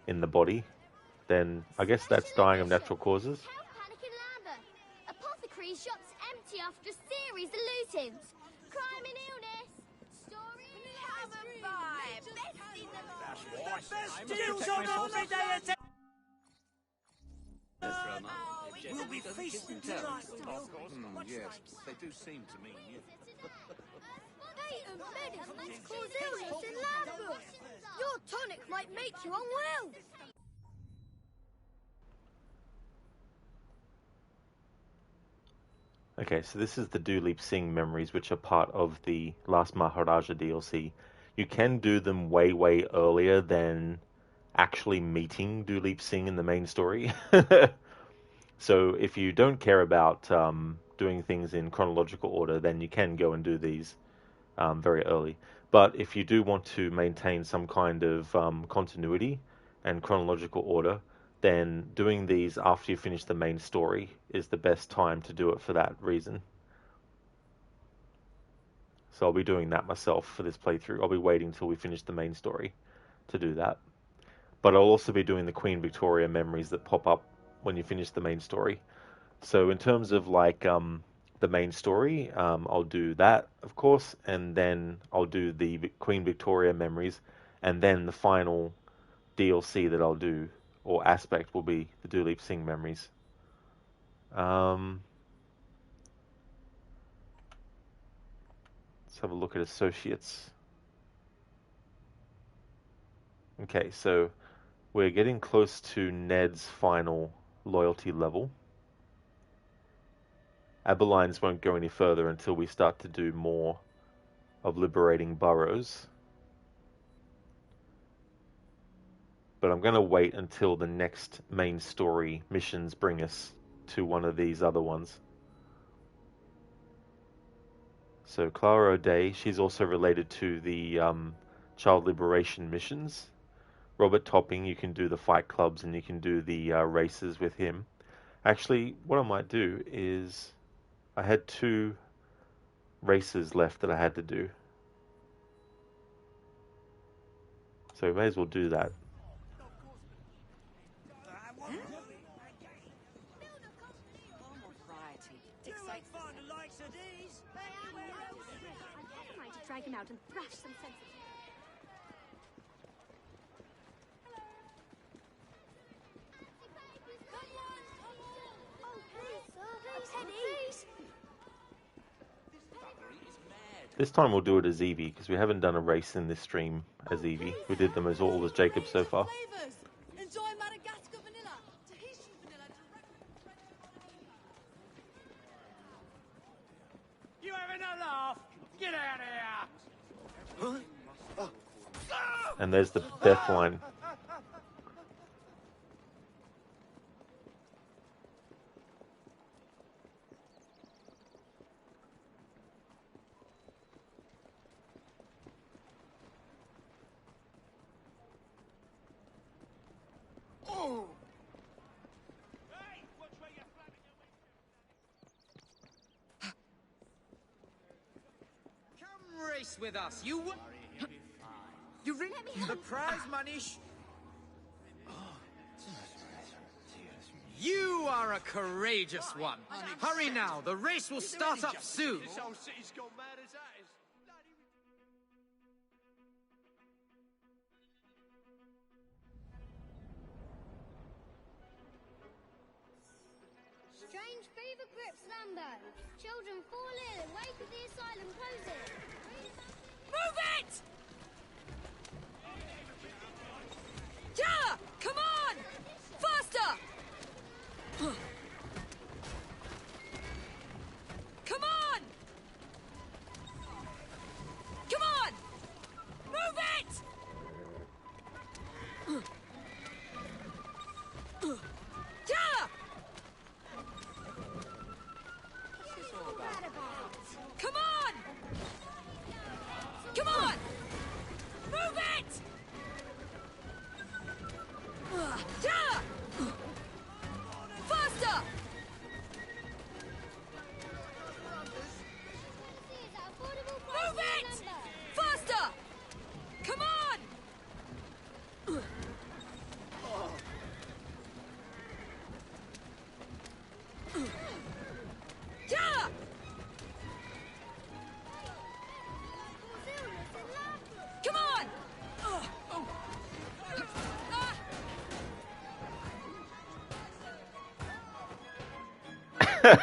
in the body, then I guess that's dying of natural causes. Apothecary shops empty after a series of lootings. Crime and illness. Story Best deals on holiday. We'll be feasting tonight. Yes, they do seem to mean you. Bait and medicines cause illness in Lambeth. Your tonic might make you unwell. Okay, so this is the Duleep Singh memories, which are part of the Last Maharaja DLC. You can do them way, way earlier than actually meeting Duleep Singh in the main story. So if you don't care about doing things in chronological order, then you can go and do these very early. But if you do want to maintain some kind of continuity and chronological order, then doing these after you finish the main story is the best time to do it for that reason. So I'll be doing that myself for this playthrough. I'll be waiting till we finish the main story to do that. But I'll also be doing the Queen Victoria memories that pop up when you finish the main story. So in terms of like the main story, I'll do that, of course, and then I'll do the Queen Victoria memories, and then the final DLC that I'll do, or aspect, will be the Duleep Singh memories. Let's have a look at associates. Okay, so we're getting close to Ned's final loyalty level. Aberlines won't go any further until we start to do more of liberating boroughs. But I'm going to wait until the next main story missions bring us to one of these other ones. So Clara O'Day, she's also related to the child liberation missions. Robert Topping, you can do the fight clubs and you can do the races with him. Actually, what I might do is, I had 2 races left that I had to do. So we may as well do that. Drag him out and thrash some sense. This time we'll do it as Evie, because we haven't done a race in this stream as Evie. We did them as all as Jacob so far. Enjoy Madagascar vanilla, Tahitian vanilla. You having a laugh? Get out of here! And there's the death line. Race with us. You really the prize money. You are a courageous one. Hurry now. The race will start up soon. This whole city's gone mad as that is. Strange fever grips Lambo. Children fall ill in wake of the asylum closing. Move it! Yeah! Come on! Faster! Come on! Come on! Move it! Yeah! Come on! Come on! Cigars!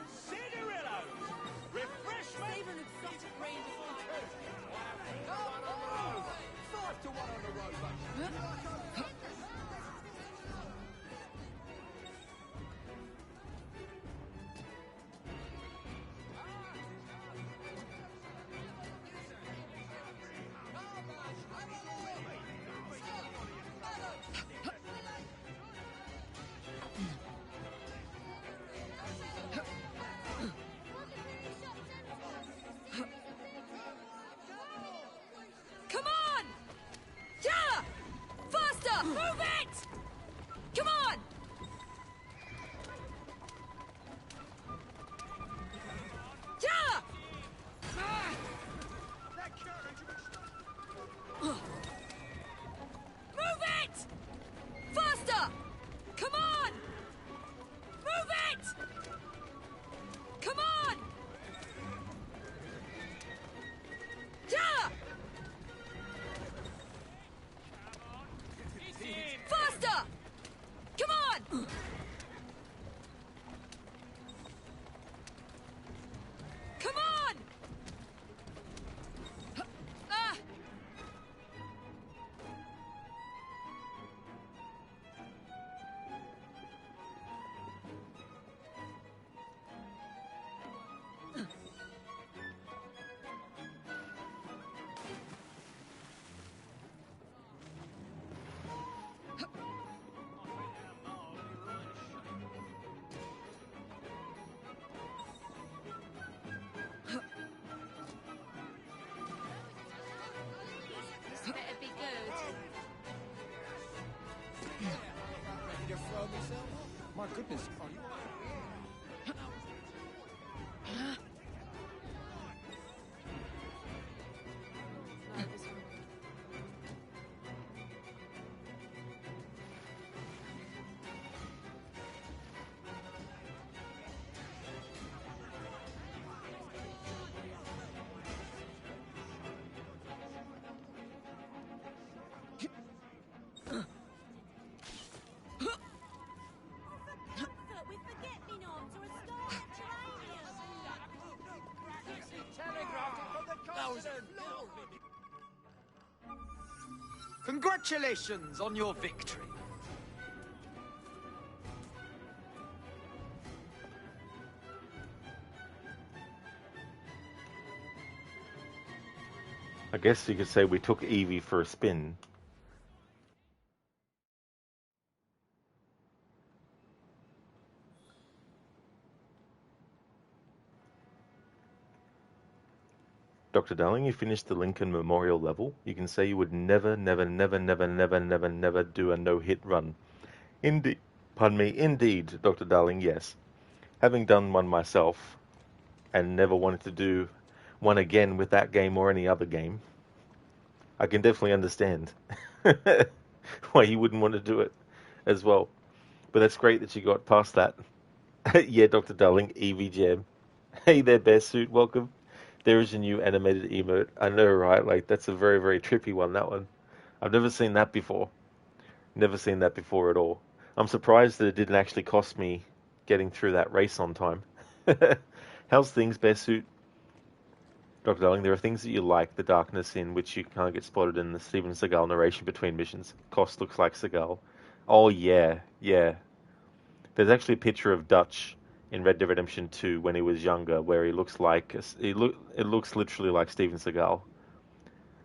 Cigarillos! Refreshment! Even exotic range of flavors. 5 to 1 on the rover. Come on! Yeah! Faster! Move it! Come on! Yeah! Move it! Faster! Come on! Move it! Come on! Yeah! Faster! Come on! Come on! Ah! This better be good. Ready to throw myself? My goodness. Are you We forget me not to a star Congratulations on your victory. I guess you could say we took Evie for a spin. Dr. Darling, you finished the Lincoln Memorial level. You can say you would never, never, never, never, never, never, never do a no-hit run. Indeed, pardon me, indeed, Dr. Darling, yes. Having done one myself, and never wanted to do one again with that game or any other game, I can definitely understand why you wouldn't want to do it as well. But that's great that you got past that. Yeah, Dr. Darling, Evie Jam. Hey there, Bear Suit, welcome. There is a new animated emote. I know, right? Like, that's a very, very trippy one, that one. I've never seen that before. Never seen that before at all. I'm surprised that it didn't actually cost me getting through that race on time. How's things, Bear Suit? Dr. Darling, there are things that you like, the darkness in which you can't get spotted in the Steven Seagal narration between missions. Cost looks like Seagal. Oh, yeah, yeah. There's actually a picture of Dutch in Red Dead Redemption 2 when he was younger, where he looks like it looks literally like Steven Seagal.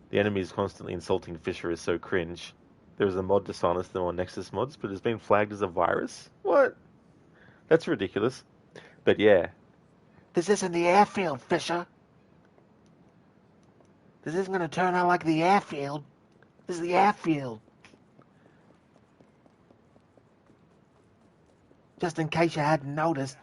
The enemy is constantly insulting Fisher is so cringe. There is a mod to silence them on Nexus mods, but it's been flagged as a virus. What? That's ridiculous. But yeah, This isn't the airfield, Fisher. This isn't going to turn out like the airfield. This is the airfield. Just in case you hadn't noticed.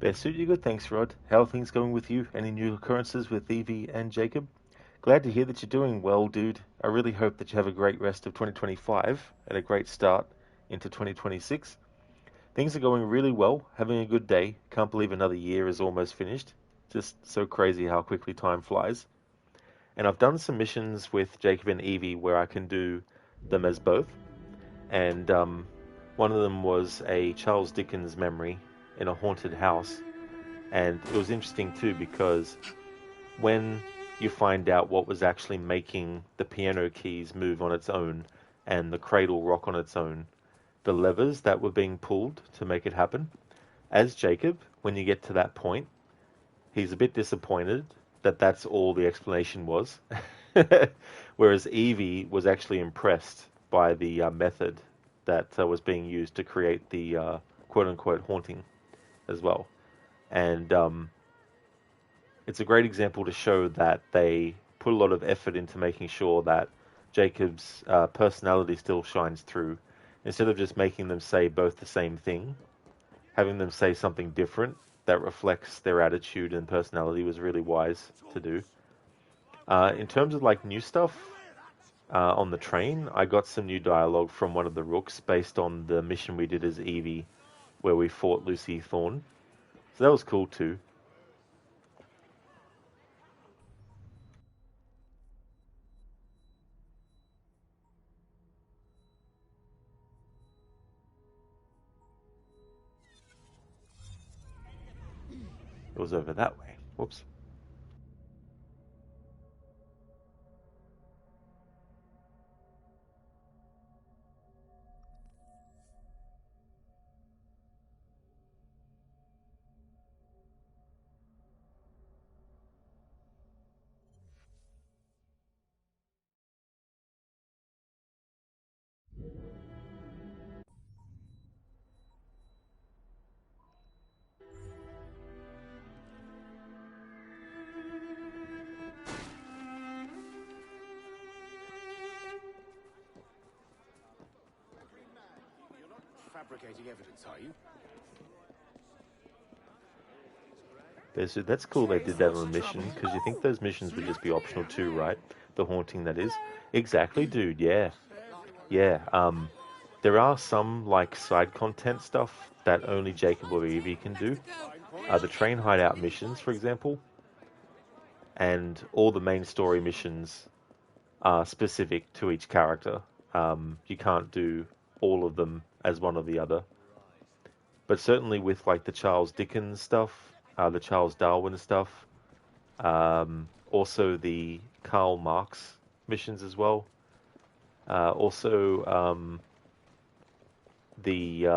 Best suit you good, thanks Rod. How are things going with you? Any new occurrences with Evie and Jacob? Glad to hear that you're doing well, dude. I really hope that you have a great rest of 2025 and a great start into 2026. Things are going really well, having a good day. Can't believe another year is almost finished. Just so crazy how quickly time flies. And I've done some missions with Jacob and Evie where I can do them as both. And one of them was a Charles Dickens memory in a haunted house. And it was interesting too because when you find out what was actually making the piano keys move on its own and the cradle rock on its own, the levers that were being pulled to make it happen, as Jacob, when you get to that point, he's a bit disappointed that that's all the explanation was. Whereas Evie was actually impressed by the method that was being used to create the quote-unquote haunting as well. And it's a great example to show that they put a lot of effort into making sure that Jacob's personality still shines through. Instead of just making them say both the same thing, having them say something different that reflects their attitude and personality was really wise to do. In terms of like new stuff on the train, I got some new dialogue from one of the rooks based on the mission we did as Evie, where we fought Lucy Thorne. So that was cool too. It was over that way. Whoops. Fabricating evidence, are you? That's cool they did that on a mission, because you think those missions would just be optional too, right? The haunting, that is. Exactly, dude, yeah. Yeah, there are some, like, side content stuff that only Jacob or Evie can do. The Train Hideout missions, for example. And all the main story missions are specific to each character. You can't do all of them as one or the other. But certainly with, like, the Charles Dickens stuff, the Charles Darwin stuff, also the Karl Marx missions as well. Also the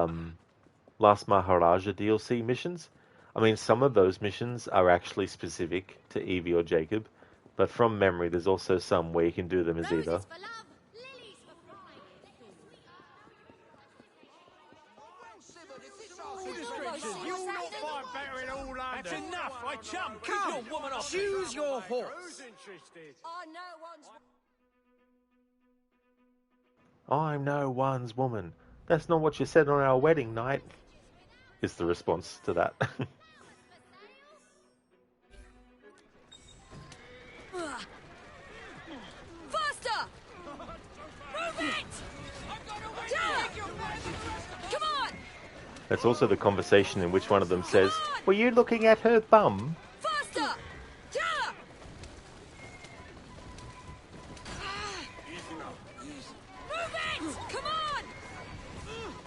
Last Maharaja DLC missions. I mean, some of those missions are actually specific to Evie or Jacob, but from memory, there's also some where you can do them as either. That's enough, I chum. Come, Keep your woman off. choose your horse. I'm no one's woman. That's not what you said on our wedding night, is the response to that. Faster! Move it! Come on! That's also the conversation in which one of them says, "Were you looking at her bum?" Faster! Yeah! Move it! Come on!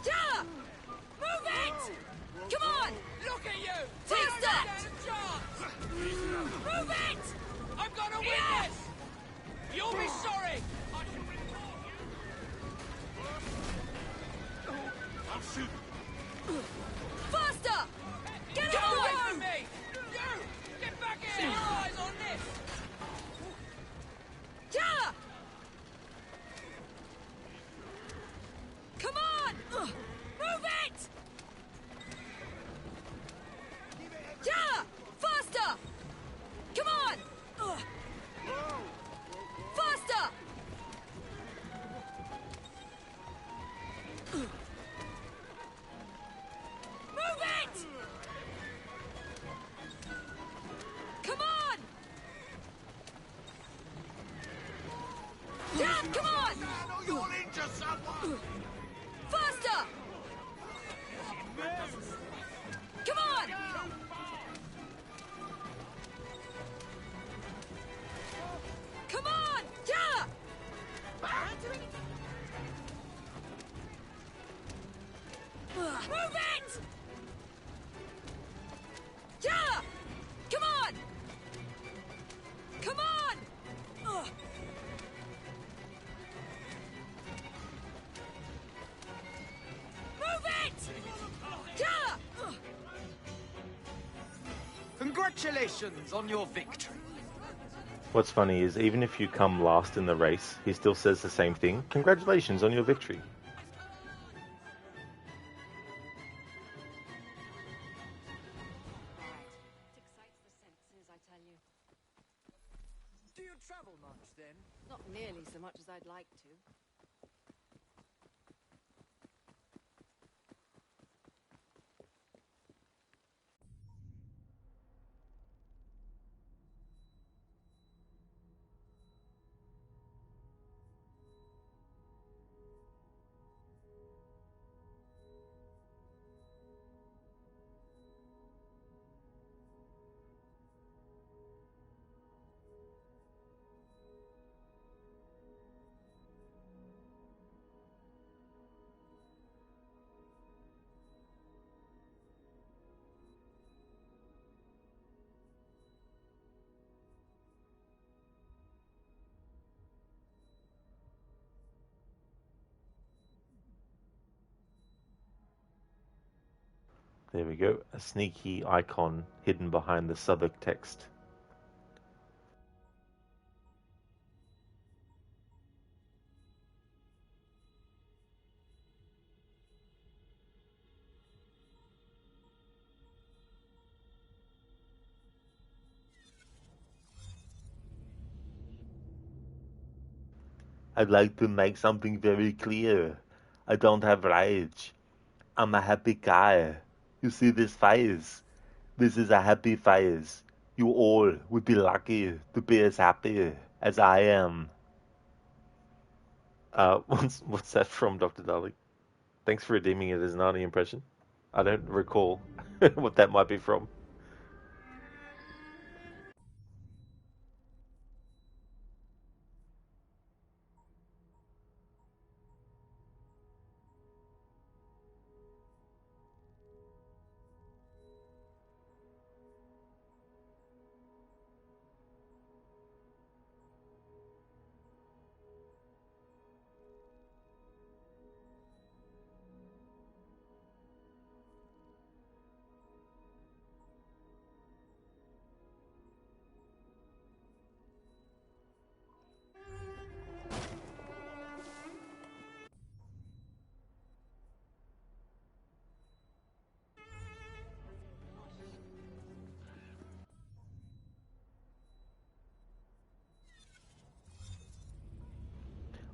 Yeah! Move it! Come on! Look at you! Take that! Move it! I've got a witness! You'll be sorry! I'm shooting. Faster! Get Get away on! from me! You! Get back here! Set your eyes on this! Yeah! Come on! Move it! Yeah! Faster! Come on! Faster! Come on! You'll injure someone! Faster! Come on! Come on! Yeah! Move it! Yeah! Come on! Come on! Ugh. Move it! Yeah! Ugh. Congratulations on your victory. What's funny is even if you come last in the race, he still says the same thing. Congratulations on your victory. Do you travel much, then? Not nearly so much as I'd like to. There we go. A sneaky icon hidden behind the Southwark text. I'd like to make something very clear. I don't have rage. I'm a happy guy. You see this face? This is a happy face. You all would be lucky to be as happy as I am. What's that from, Dr. Darling? Thanks for redeeming it as an Arnie impression. I don't recall what that might be from.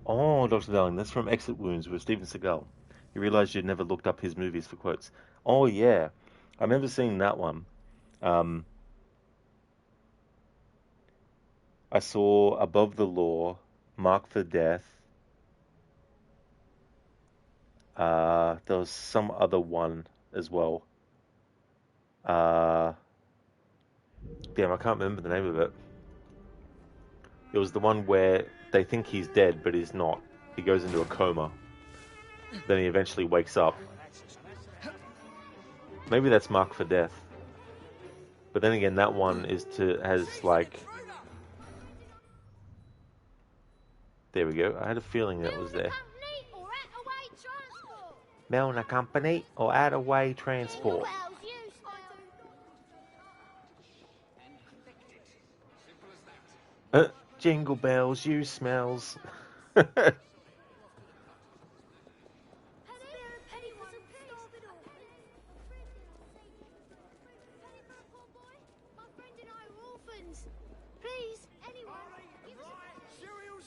Oh, Dr. Darling, that's from Exit Wounds with Steven Seagal. You realized you'd never looked up his movies for quotes. Oh, yeah. I remember seeing that one. I saw Above the Law, Mark for Death. There was some other one as well. Damn, I can't remember the name of it. It was the one where they think he's dead, but he's not. He goes into a coma. Then he eventually wakes up. Maybe that's Mark for Death. But then again, that one has like... There we go. I had a feeling that was there. Mail a company or out-of-way transport. Jingle bells, you smells. Cereals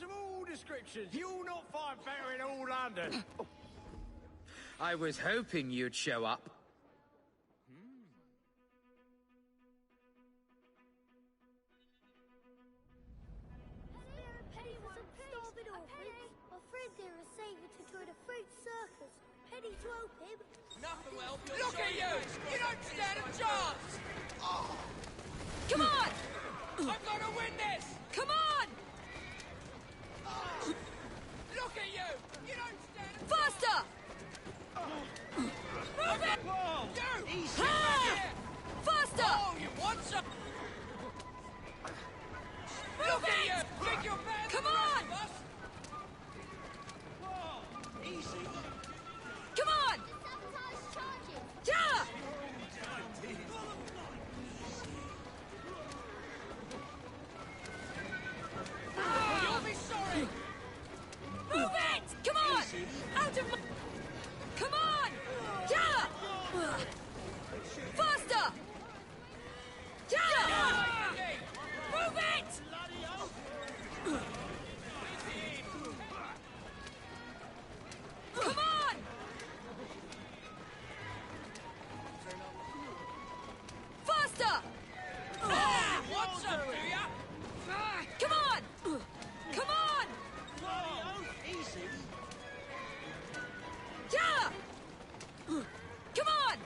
of all descriptions. You'll not find better in all London. I was hoping you'd show up. ready to help him. Nothing will help you. Look at you! You don't stand a chance! Come on! I'm gonna win this! Come on! Look at you! You don't stand a Faster! Move it! Whoa! You! Easy! Faster! Oh, you want some? Look at you! Think you're better Come than the rest on! of us? Whoa! Easy! Come on! Sabotage charges. Yeah! You'll be sorry! Move it! Come on! Out of my... Come on! Yeah! Faster! Yeah! Move it! Come on! Faster! Want some, do ya? Come on! Come on! Easy! Yeah! Come on!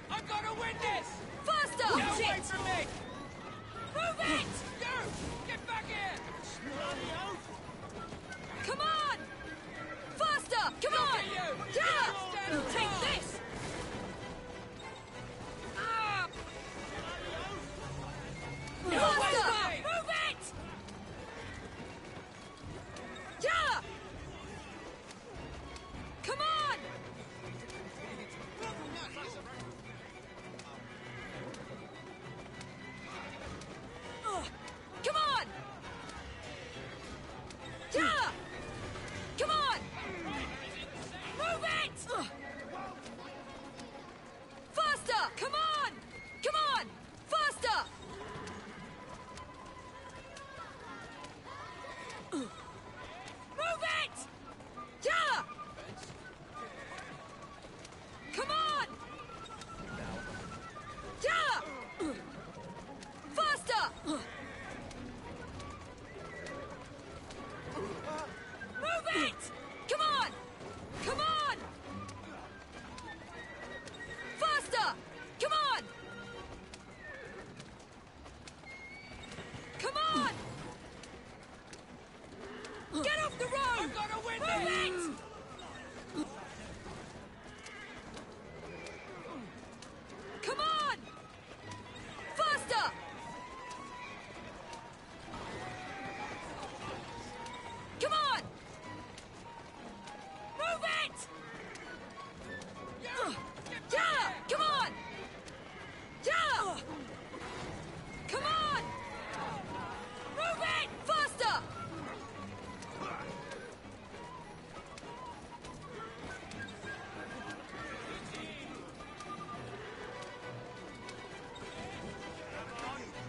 I'm gonna win this! Faster! Get away Shit! from me! Move it! You! Get back here! Come on! Faster! Come Look on! at you! Yeah! Stand Take up. this! Faster! Move it! Yeah! Come on! Come on! Yeah! Come on! Move it! Faster! Come on! Come on! Faster! Move it! Yeah! Come on! Yeah! Faster! Move it! Come on! Come on! Faster! Come on! Come on! Get off the road! I'm gonna win Move this! it! Come on! Faster! Come on! Move it! Yeah! Come on! Yeah! Come on! Move it! Faster!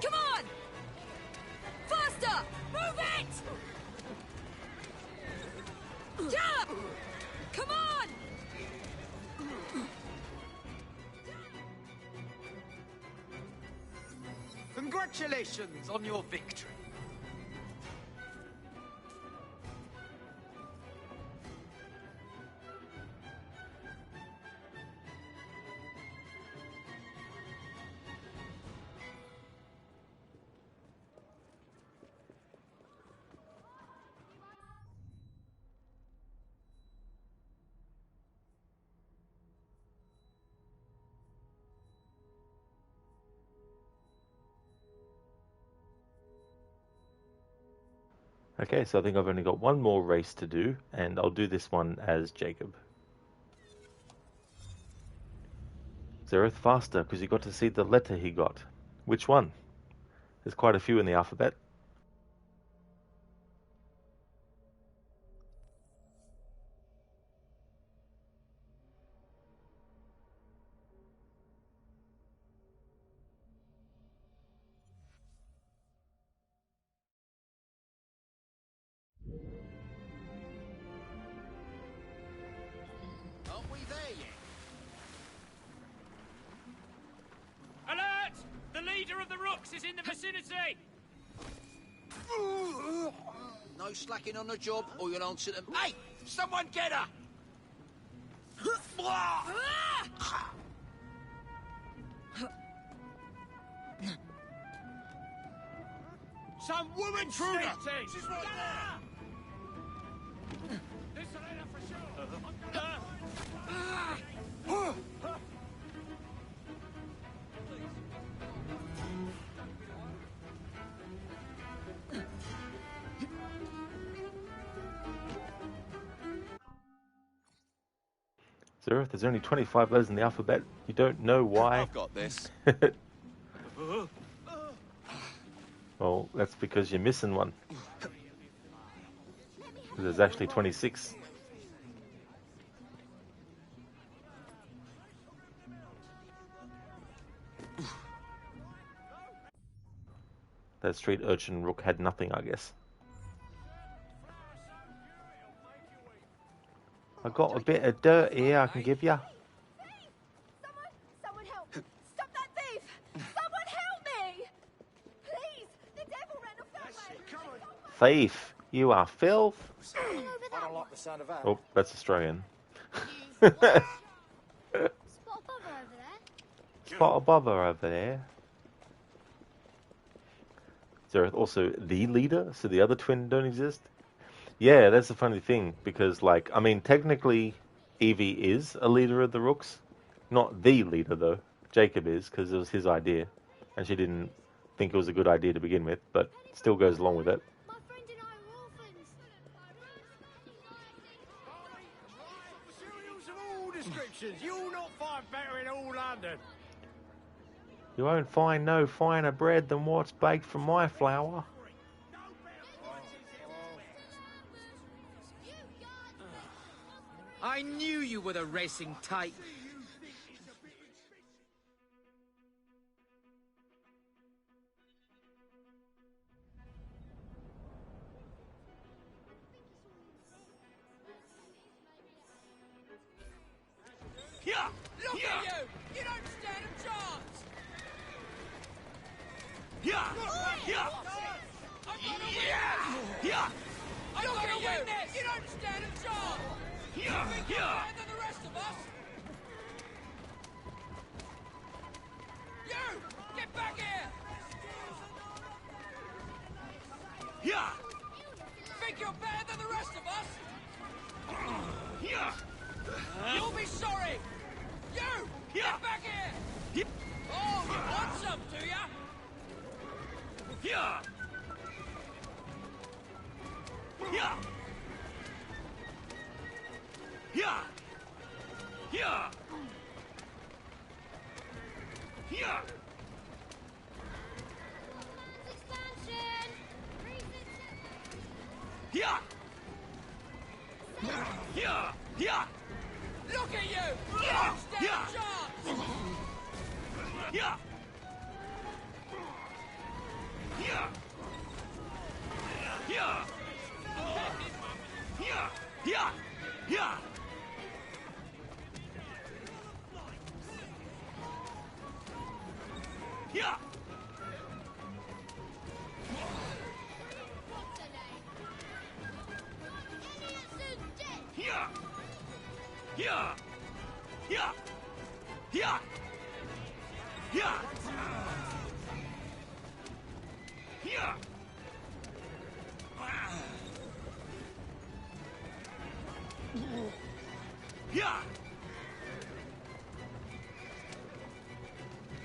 Come on! Faster! Move it! Yeah! Come on! Congratulations on your victory. Okay, so I think I've only got one more race to do, and I'll do this one as Jacob. Zereth faster, because you got to see the letter he got. Which one? There's quite a few in the alphabet. Aren't we there yet? Alert! The leader of the Rooks is in the vicinity! No slacking on the job, or you'll answer them. Hey! Someone get her! Some woman Intruder! snitching! She's right there! This ain't for sure. Zereth, there's only 25 letters in the alphabet. You don't know why. I've got this. Well, that's because you're missing one. There's actually 26. That street urchin rook had nothing, I guess. I got a bit of dirt here I can give you. Someone help! Stop that thief! Someone help me! Please! The devil ran off that way! Thief, you are filth. I don't like the sound of that. Oh, that's Australian. Spot a bother over there. Spot a bother over there. Zereth also the leader, so the other twin don't exist. Yeah, that's the funny thing, because, like, I mean, technically, Evie is a leader of the Rooks. Not the leader, though. Jacob is, because it was his idea. And she didn't think it was a good idea to begin with, but still goes along with it. My friend and I are orphans. Cereals of all descriptions. You'll not find better in all London. You won't find no finer bread than what's baked from my flour. I knew you were the racing type. Yeah! Look Yeah! at you! You don't stand a chance! Yeah! Yeah! Yeah! I got a witness! You don't stand a chance! You Yeah! think you're Yeah! better than the rest of us? You! Get back here! Yeah! Think you're better than the rest of us? Yeah! You'll be sorry! You! Yeah! Get back here! Oh, you want some, do ya? Yeah! Yeah! Yeah! Yeah! Yeah! Expansion! Yeah! Yeah! Yeah! Look at you! You Yeah! don't stand Yeah! a chance! Yeah! Yeah! Yeah! Yeah! Yeah! Yeah! Yeah! Yeah! Yeah! Yeah! Yeah! Yeah! Yeah! Yeah!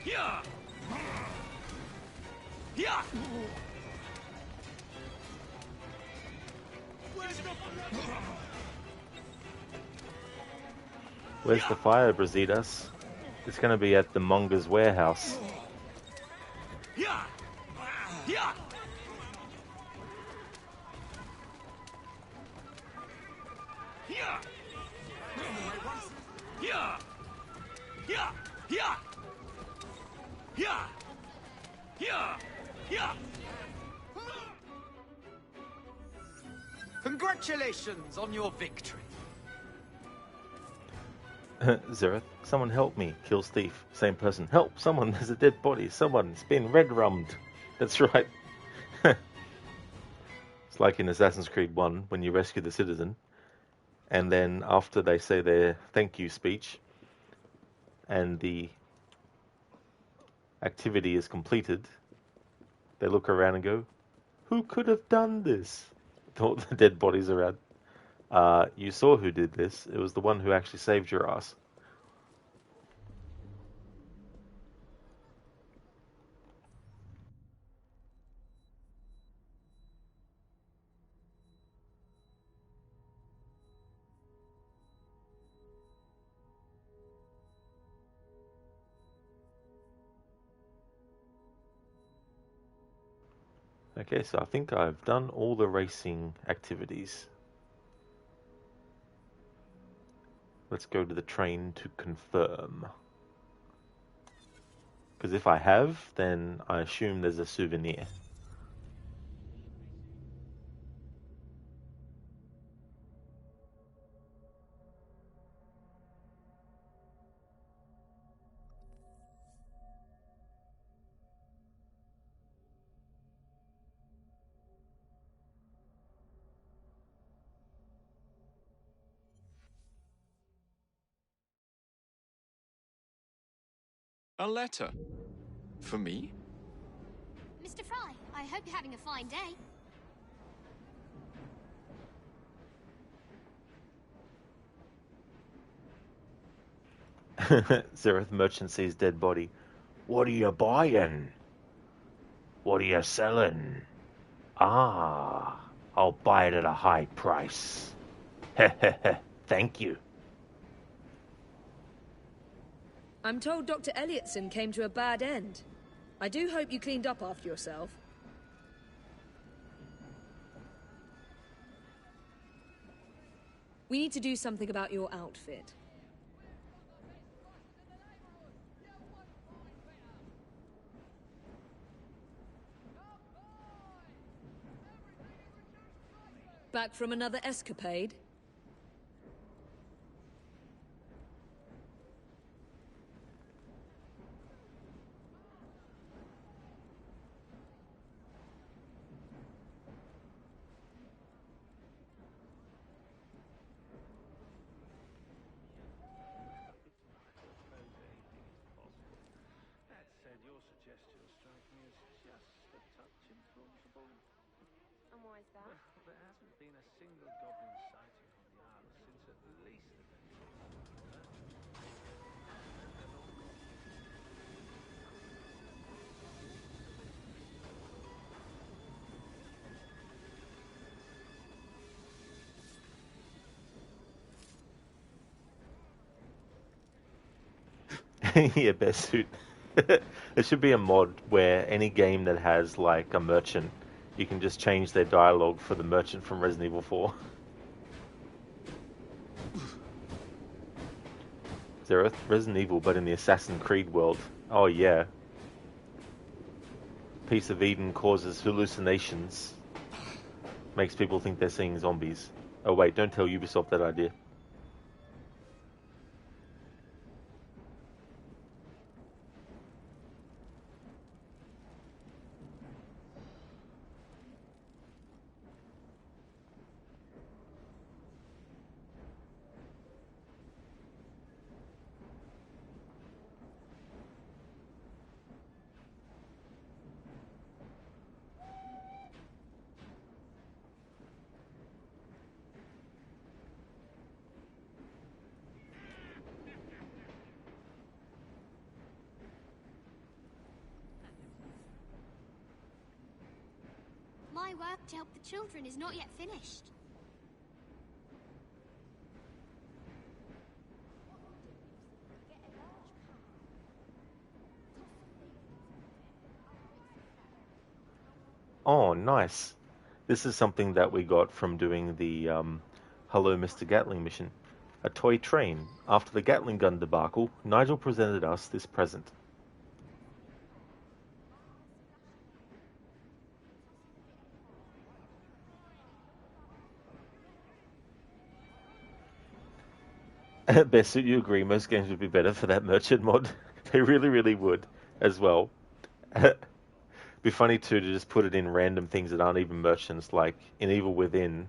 Yeah! Yeah! Where's the fire, Brazitas? It's going to be at the Monger's warehouse. Yeah! Yeah! Yeah! Yeah! Yeah! Yeah! Yeah! Yeah! Yeah! Congratulations on your victory. Zereth, someone help me. Kills thief. Same person. Help! Someone, there's a dead body. Someone, it's been red-rummed. That's right. It's like in Assassin's Creed 1, when you rescue the citizen. And then after they say their thank you speech and the activity is completed, they look around and go, "Who could have done this?" All the dead bodies around. You saw who did this. It was the one who actually saved your ass. Okay, so I think I've done all the racing activities. Let's go to the train to confirm. Because if I have, then I assume there's a souvenir. A letter? For me? Mr. Fry, I hope you're having a fine day. Zereth merchant sees dead body. What are you buying? What are you selling? Ah, I'll buy it at a high price. Thank you. I'm told Dr. Elliotson came to a bad end. I do hope you cleaned up after yourself. We need to do something about your outfit. Back from another escapade? And why is that? Well, there hasn't been a single goblin sighting on the isle since at least the days of Yeah, best suit. There should be a mod where any game that has like a merchant, you can just change their dialogue for the merchant from Resident Evil 4. Zereth, Resident Evil, but in the Assassin's Creed world. Oh yeah. Piece of Eden causes hallucinations. Makes people think they're seeing zombies. Oh wait, don't tell Ubisoft that idea. My work to help the children is not yet finished. Oh, nice. This is something that we got from doing the Hello Mr. Gatling mission. A toy train. After the Gatling gun debacle, Nigel presented us this present. Best suit, you agree, most games would be better for that merchant mod. They really, really would, as well. Be funny too to just put it in random things that aren't even merchants, like in Evil Within,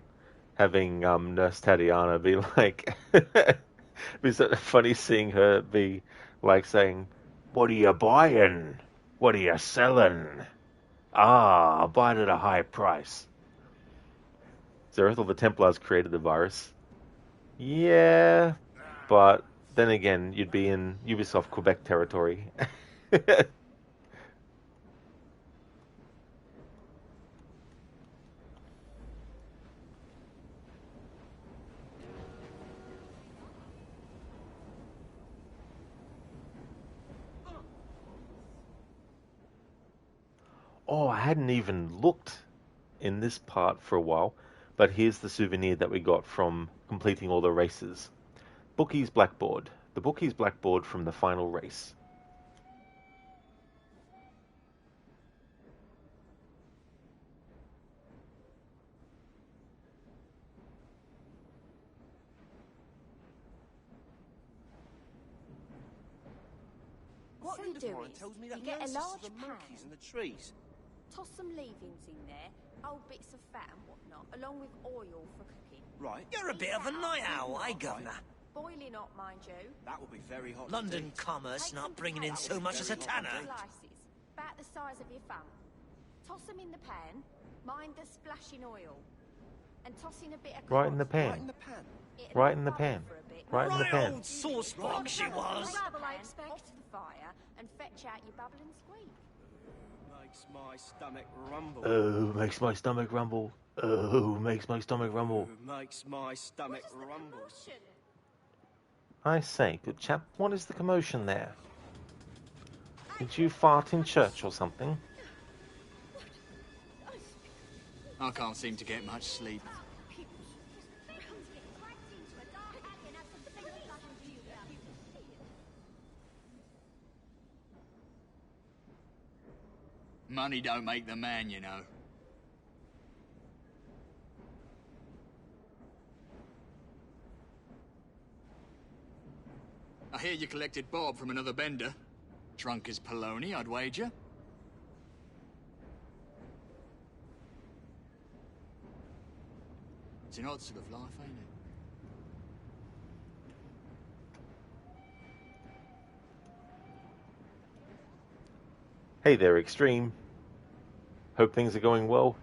having Nurse Tatiana be like, be sort of funny seeing her be like saying, "What are you buying? What are you selling? Ah, I'll buy it at a high price." Zerethal the Templars created the virus. Yeah, but then again, you'd be in Ubisoft Quebec territory. Oh, I hadn't even looked in this part for a while, but here's the souvenir that we got from completing all the races. Bookie's Blackboard. The Bookie's Blackboard from the final race. What we do is, tells me that you get a nurses are large the pan, monkeys in the trees. toss some leavings in there, old bits of fat and whatnot, along with oil for cooking. Right. You're a bit of a night owl, eh, Governor? Boiling hot, mind you. That will be very hot. London indeed. commerce Take not some bringing in potatoes so much as a in tanner. slices, about the size of your thumb. Toss them in the pan, mind the splashing oil. And toss in a bit of Right in the cod. pan. Right in the pan. It'll Right in the bubble pan. for a bit. Right in the Right pan. old sauce box she was. Gravel, I expect. Off the fire and fetch out your bubble and squeak. Makes my stomach rumble. Oh, makes my stomach rumble. Oh, makes my stomach rumble. Makes my stomach rumble. I say, good chap, what is the commotion there? Did you fart in church or something? I can't seem to get much sleep. Money don't make the man, you know. I hear you collected Bob from another bender. Drunk as Polony, I'd wager. It's an odd sort of life, ain't it? Hey there, Extreme. Hope things are going well.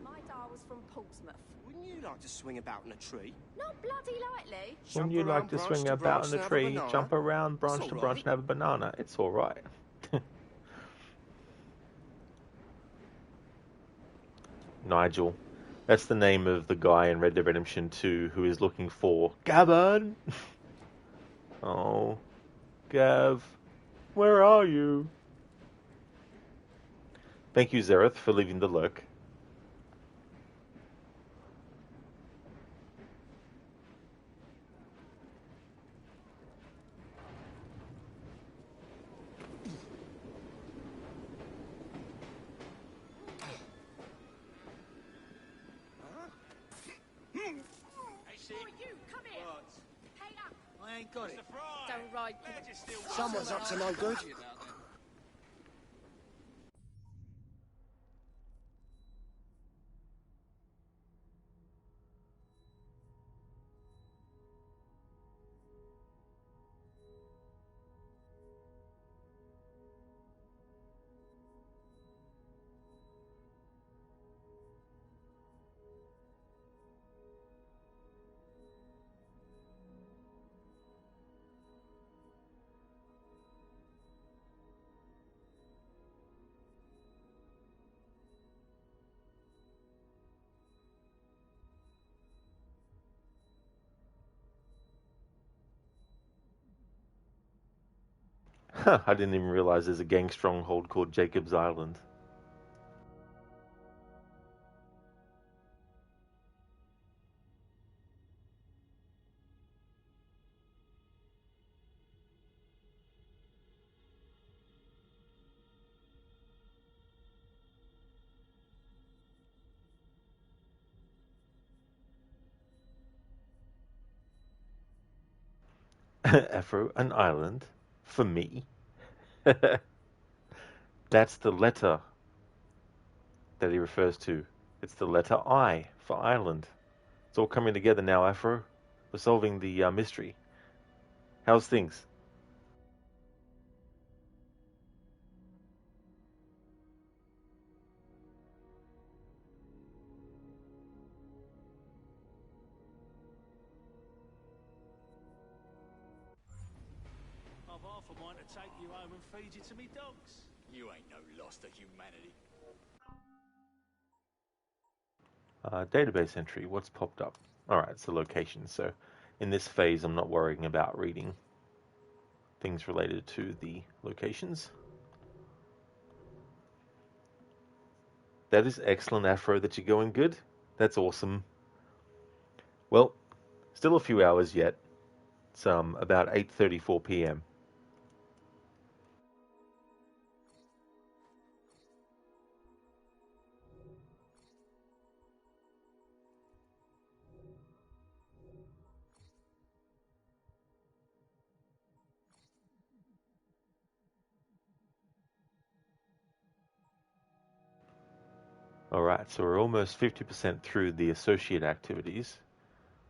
My dar was from Portsmouth. Wouldn't you like to swing about in a tree? Not bloody lightly. Wouldn't you like to swing about in a tree, jump around branch to branch and have a banana? It's alright. Nigel. That's the name of the guy in Red Dead Redemption 2 who is looking for Gavin. Oh, Gav, where are you? Thank you, Zereth, for leaving the lurk. I ain't got it. Don't ride. Someone's up to no good. I didn't even realize there's a gang stronghold called Jacob's Island. Afro, an island? For me? That's the letter that he refers to It's the letter I for Ireland. It's all coming together now, Afro. We're solving the mystery. How's things? I've half a mind to take you home and feed you to me dogs. You ain't no loss to humanity. Database entry. What's popped up? Alright, it's the location. So in this phase, I'm not worrying about reading things related to the locations. That is excellent, Afro, that you're going good. That's awesome. Well, still a few hours yet. It's about 8:34 p.m. Alright, so we're almost 50% through the associate activities,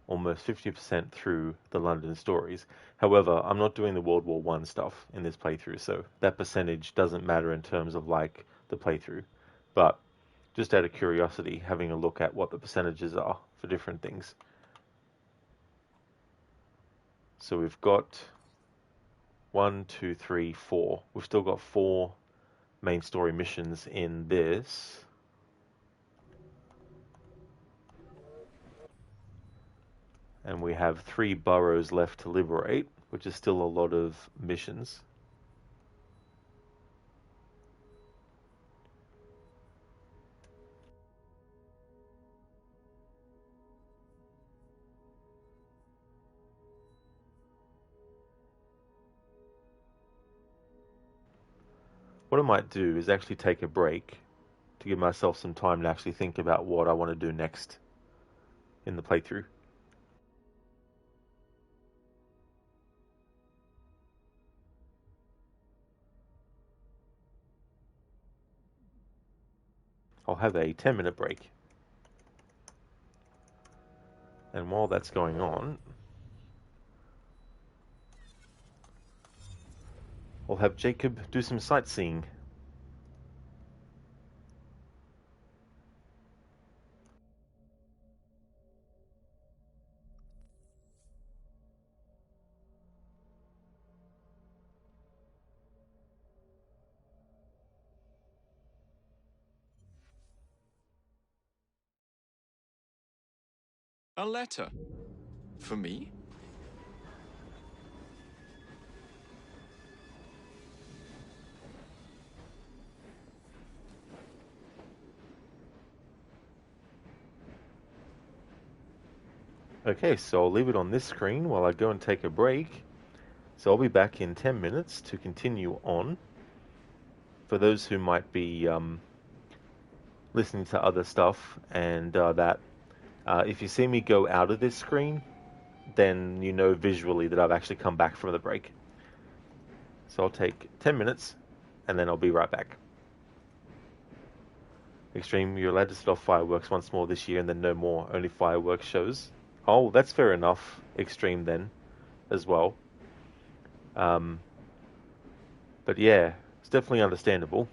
almost 50% through the London stories. However, I'm not doing the World War I stuff in this playthrough, so that percentage doesn't matter in terms of like the playthrough. But just out of curiosity, having a look at what the percentages are for different things. So we've got 1, 2, 3, 4. We've still got 4 main story missions in this. And we have 3 boroughs left to liberate, which is still a lot of missions. What I might do is actually take a break to give myself some time to actually think about what I want to do next in the playthrough. I'll have a 10-minute break. And while that's going on, I'll have Jacob do some sightseeing. A letter? For me? Okay, so I'll leave it on this screen while I go and take a break. So I'll be back in 10 minutes to continue on. For those who might be listening to other stuff and if you see me go out of this screen, then you know visually that I've actually come back from the break. So I'll take 10 minutes and then I'll be right back. Extreme, you're allowed to set off fireworks once more this year and then no more, only fireworks shows. Oh, that's fair enough, Extreme, then, as well. But yeah, it's definitely understandable.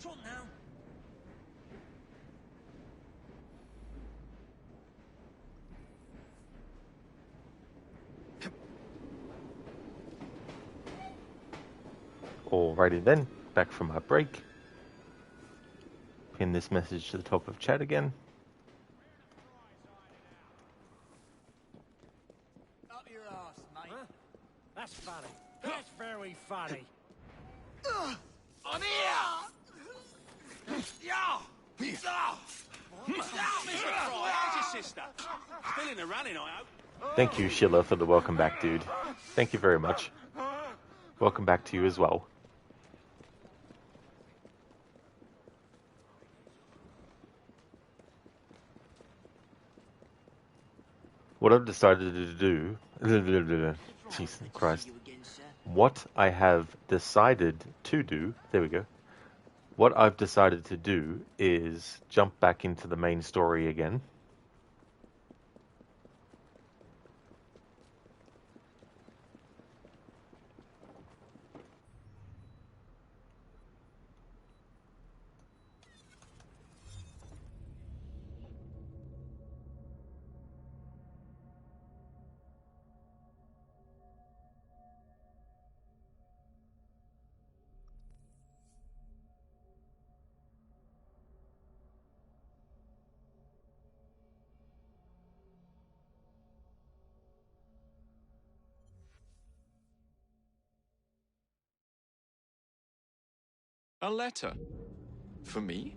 Trot now. Alrighty then, back from our break. Pin this message to the top of chat again. Up your ass, mate. Huh? That's funny. That's very funny. I'm here! Yeah! How's your sister? Still in the running, I hope. Thank you, Sheila, for the welcome back, dude. Thank you very much. Welcome back to you as well. What I've decided to do... Jesus Christ. What I have decided to do... There we go. What I've decided to do is jump back into the main story again. A letter? For me?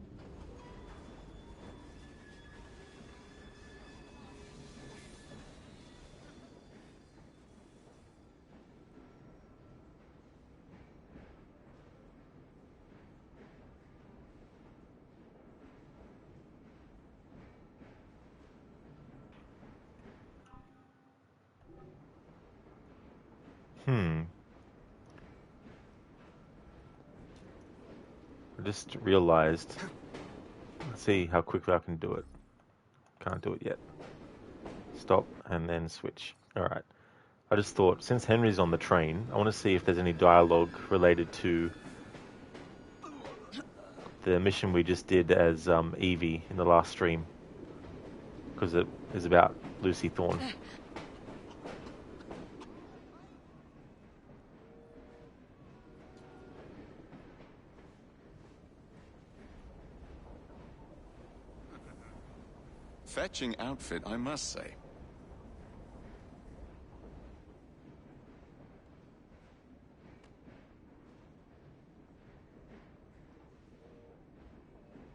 I just realized... Let's see how quickly I can do it. Can't do it yet. Stop and then switch. Alright. I just thought, since Henry's on the train, I want to see if there's any dialogue related to the mission we just did as Evie in the last stream. Because it is about Lucy Thorne. Fetching outfit, I must say.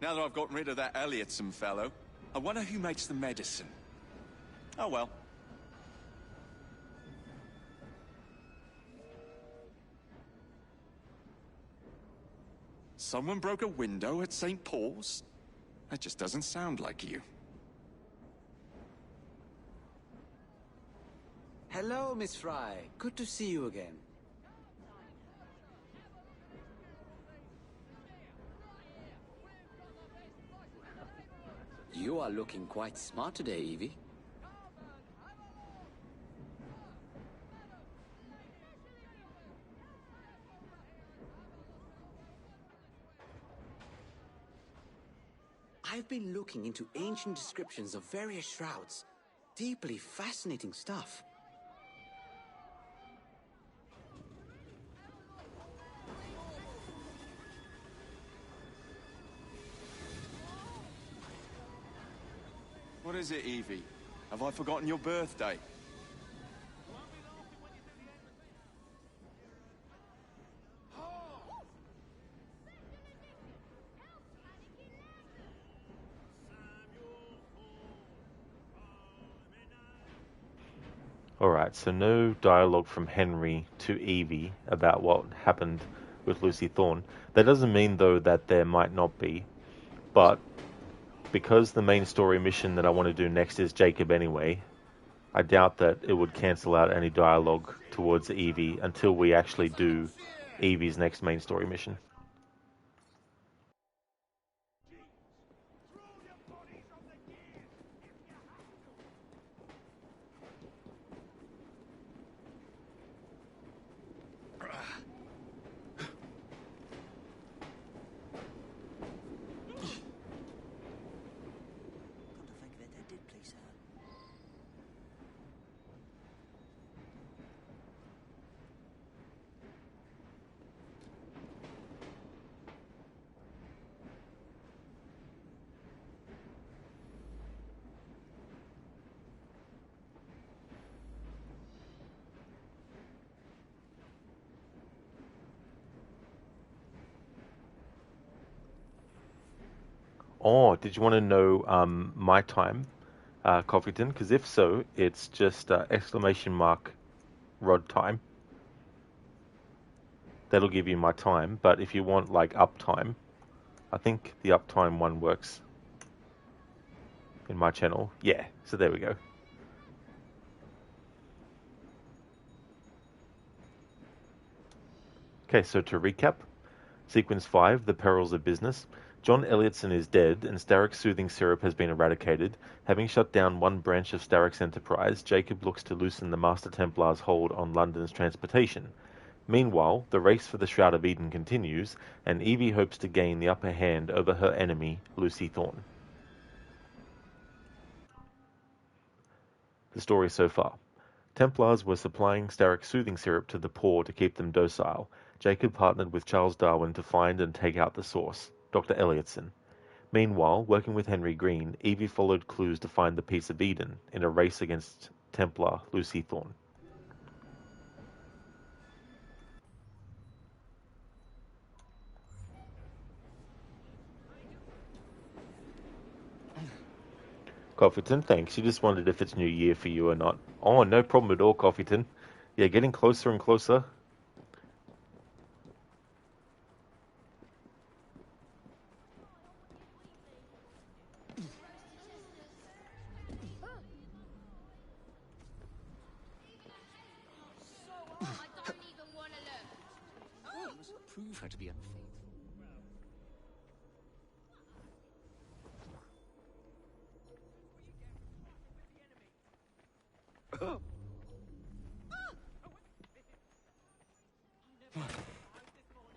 Now that I've gotten rid of that Elliotson fellow, I wonder who makes the medicine. Oh well. Someone broke a window at St. Paul's? That just doesn't sound like you. Hello, Miss Fry. Good to see you again. You are looking quite smart today, Evie. I've been looking into ancient descriptions of various shrouds. Deeply fascinating stuff. What is it, Evie? Have I forgotten your birthday? Alright, so no dialogue from Henry to Evie about what happened with Lucy Thorne. That doesn't mean, though, that there might not be. But because the main story mission that I want to do next is Jacob anyway, I doubt that it would cancel out any dialogue towards Evie until we actually do Evie's next main story mission. Oh, did you want to know my time, Coffeeton? Because if so, it's just exclamation mark rod time. That'll give you my time. But if you want like uptime, I think the uptime one works in my channel. Yeah, so there we go. Okay, so to recap, Sequence 5, The Perils of Business. John Elliotson is dead, and Starrick's soothing syrup has been eradicated. Having shut down one branch of Starrick's enterprise, Jacob looks to loosen the Master Templar's hold on London's transportation. Meanwhile, the race for the Shroud of Eden continues, and Evie hopes to gain the upper hand over her enemy, Lucy Thorne. The story so far. Templars were supplying Starrick's soothing syrup to the poor to keep them docile. Jacob partnered with Charles Darwin to find and take out the source, Dr. Elliotson. Meanwhile, working with Henry Green, Evie followed clues to find the piece of Eden in a race against Templar Lucy Thorne. Coffeeton, thanks. You just wondered if it's New Year for you or not. Oh, no problem at all, Coffeeton. Yeah, getting closer and closer. Prove her to be unfaithful.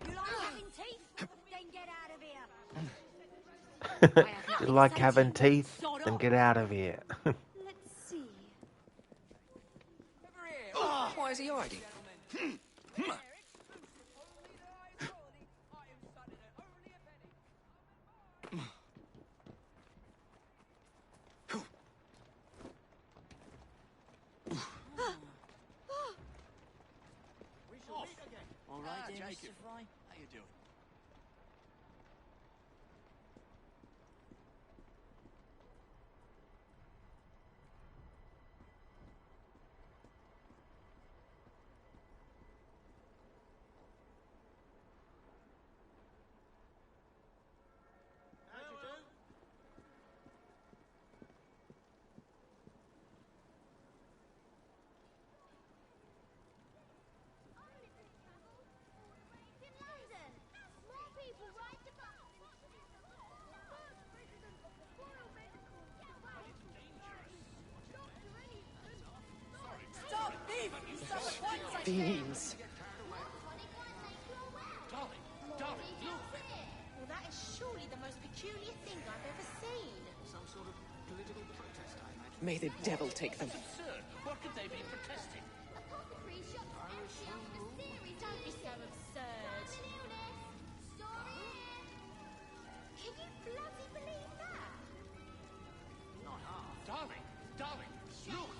You like having teeth? Then get out of here. You like having teeth? Then get out of here. Let's see. Why is he hiding? All right, dear Mr. Fry. How you doing? Stop thief! Fiends! Darling, look! Well, that is surely the most peculiar thing I've ever seen. Some sort of political protest, I imagine. May the devil take them. Absurd. What could they be protesting? Don't be so absurd. Can you bloody believe that? Not half. Darling, look!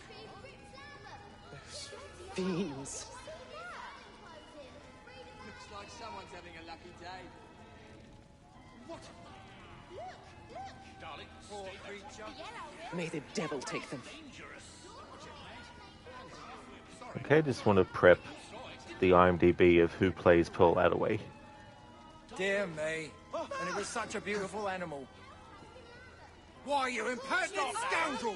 Fiends! Looks like someone's having a lucky day. What? Darling, Poor creature. May the devil take them. Okay, just want to prep the IMDb of who plays Pearl Attaway. Dear me. And it was such a beautiful animal. Why, you impertinent scoundrel!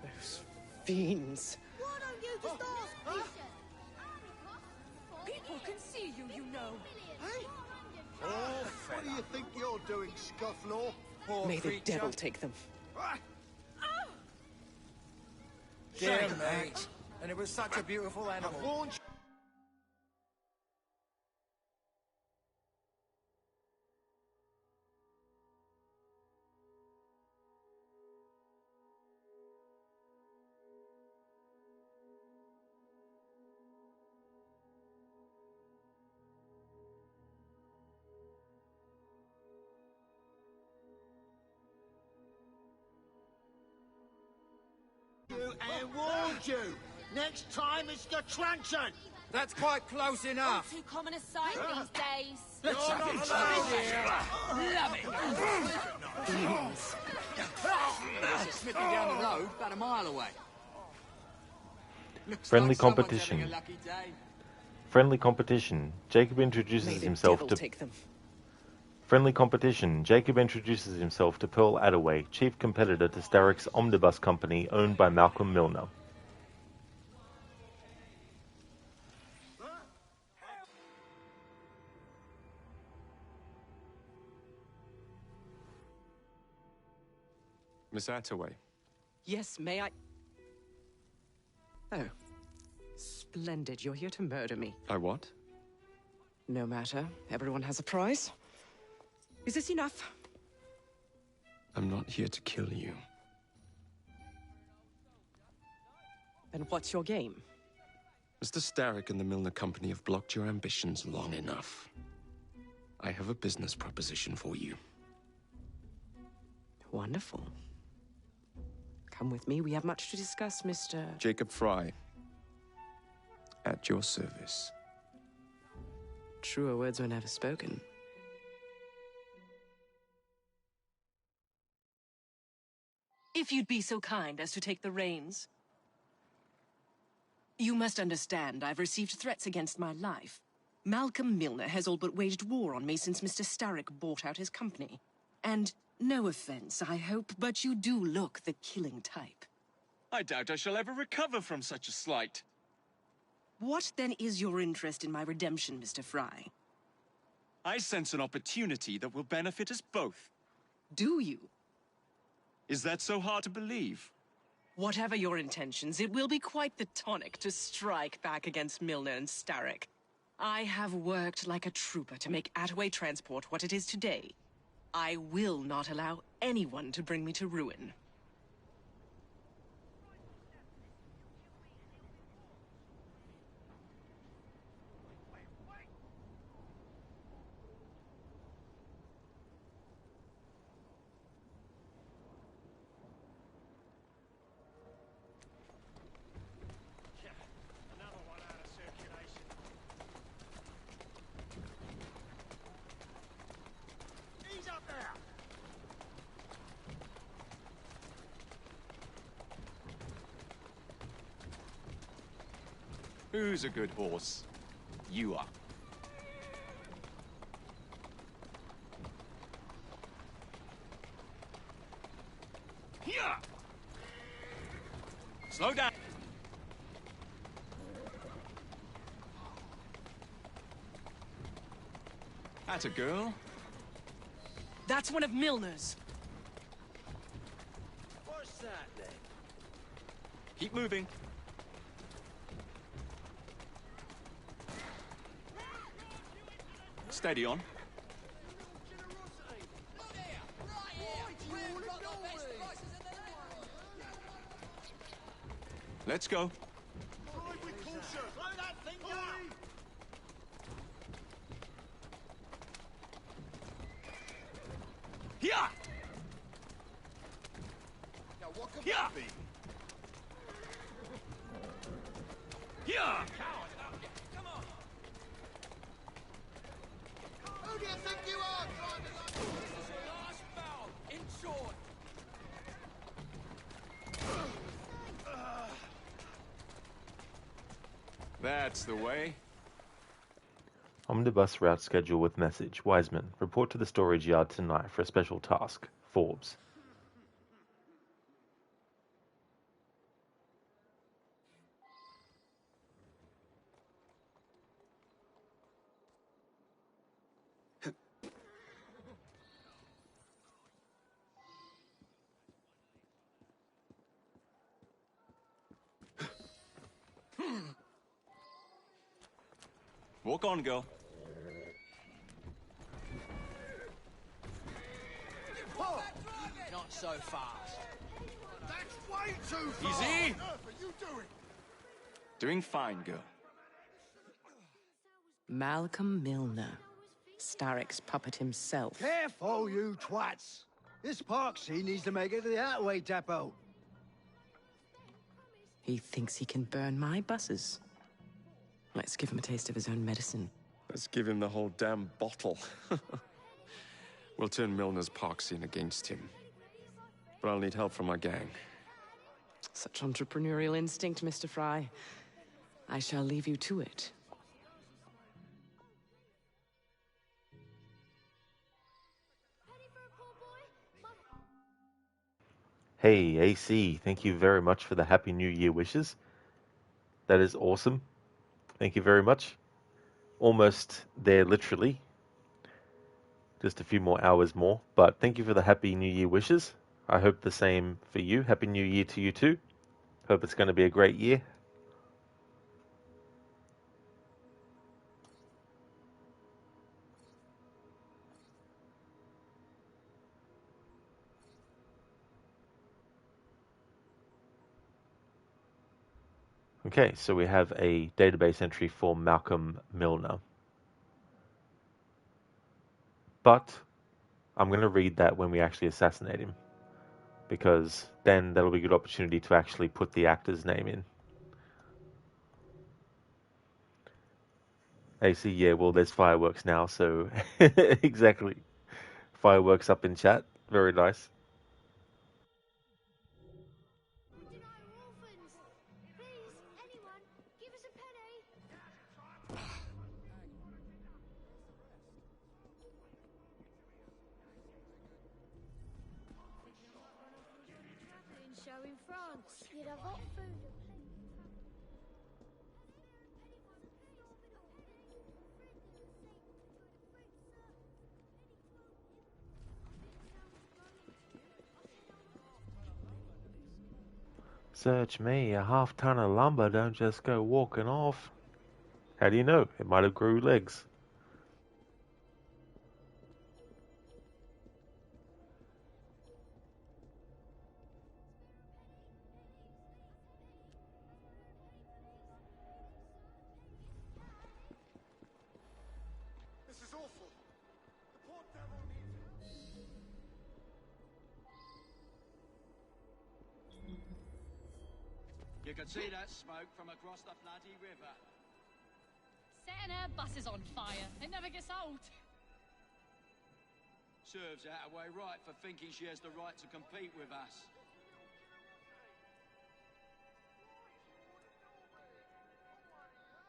Those fiends. Why don't you just ask People can see you, you know. Oh, what do you think you're doing, Scufflaw? Poor May the creature. devil take them. Dear me. And it was such a beautiful animal. And warned you. Next time it's the truncheon. That's quite close enough. Too common a sight these days. Let's have it. Love it. There's a smithy down the road, about a mile away. Friendly competition. Friendly competition. Jacob introduces himself to... Friendly competition. Jacob introduces himself to Pearl Attaway, chief competitor to Starrick's omnibus company owned by Malcolm Milner. Miss Attaway. Yes, may I? Oh. Splendid. You're here to murder me. I what? No matter. Everyone has a price. Is this enough? I'm not here to kill you. Then what's your game? Mr. Starrick and the Milner Company have blocked your ambitions long enough. I have a business proposition for you. Wonderful. Come with me. We have much to discuss, Mr. Jacob Fry. At your service. Truer words were never spoken. If you'd be so kind as to take the reins. You must understand, I've received threats against my life. Malcolm Milner has all but waged war on me since Mr. Starrick bought out his company. And no offense, I hope, but you do look the killing type. I doubt I shall ever recover from such a slight. What then is your interest in my redemption, Mr. Fry? I sense an opportunity that will benefit us both. Do you? Is that so hard to believe? Whatever your intentions, it will be quite the tonic to strike back against Milner and Starrick. I have worked like a trooper to make Attaway Transport what it is today. I will not allow anyone to bring me to ruin. Who's a good horse? You are. Here! Slow down. That's a girl. That's one of Milner's. What's that then? Keep moving. Steady on. Let's go. Here! Here! Here! Who do you think you are, driving like this? Last bout. In short. That's the way. Omnibus route schedule with message. Wiseman, report to the storage yard tonight for a special task. Forbes. Walk on, girl. Not so fast. That's way too far! Easy! What on earth are you doing? Doing fine, girl. Malcolm Milner. Starrick's puppet himself. Careful, you twats! This park scene needs to make it to the Attaway depot. He thinks he can burn my buses. Let's give him a taste of his own medicine. Let's give him the whole damn bottle. We'll turn Milner's park scene against him. But I'll need help from my gang. Such entrepreneurial instinct, Mr. Fry. I shall leave you to it. Hey, AC, thank you very much for the Happy New Year wishes. That is awesome. Thank you very much. Almost there, literally. Just a few more hours more. But thank you for the Happy New Year wishes. I hope the same for you. Happy New Year to you too. Hope it's going to be a great year. Okay, so we have a database entry for Malcolm Milner. But I'm going to read that when we actually assassinate him, because then that'll be a good opportunity to actually put the actor's name in. AC, yeah, well, there's fireworks now, so exactly. Fireworks up in chat. Very nice. Show in France. You'd have hot food. Search me, a half-ton of lumber don't just go walking off. How do you know? It might have grew legs. This is awful. The poor devil needs it. You can see that smoke from across the bloody river. Setting her buses on fire. It never gets old. Serves Attaway right for thinking she has the right to compete with us.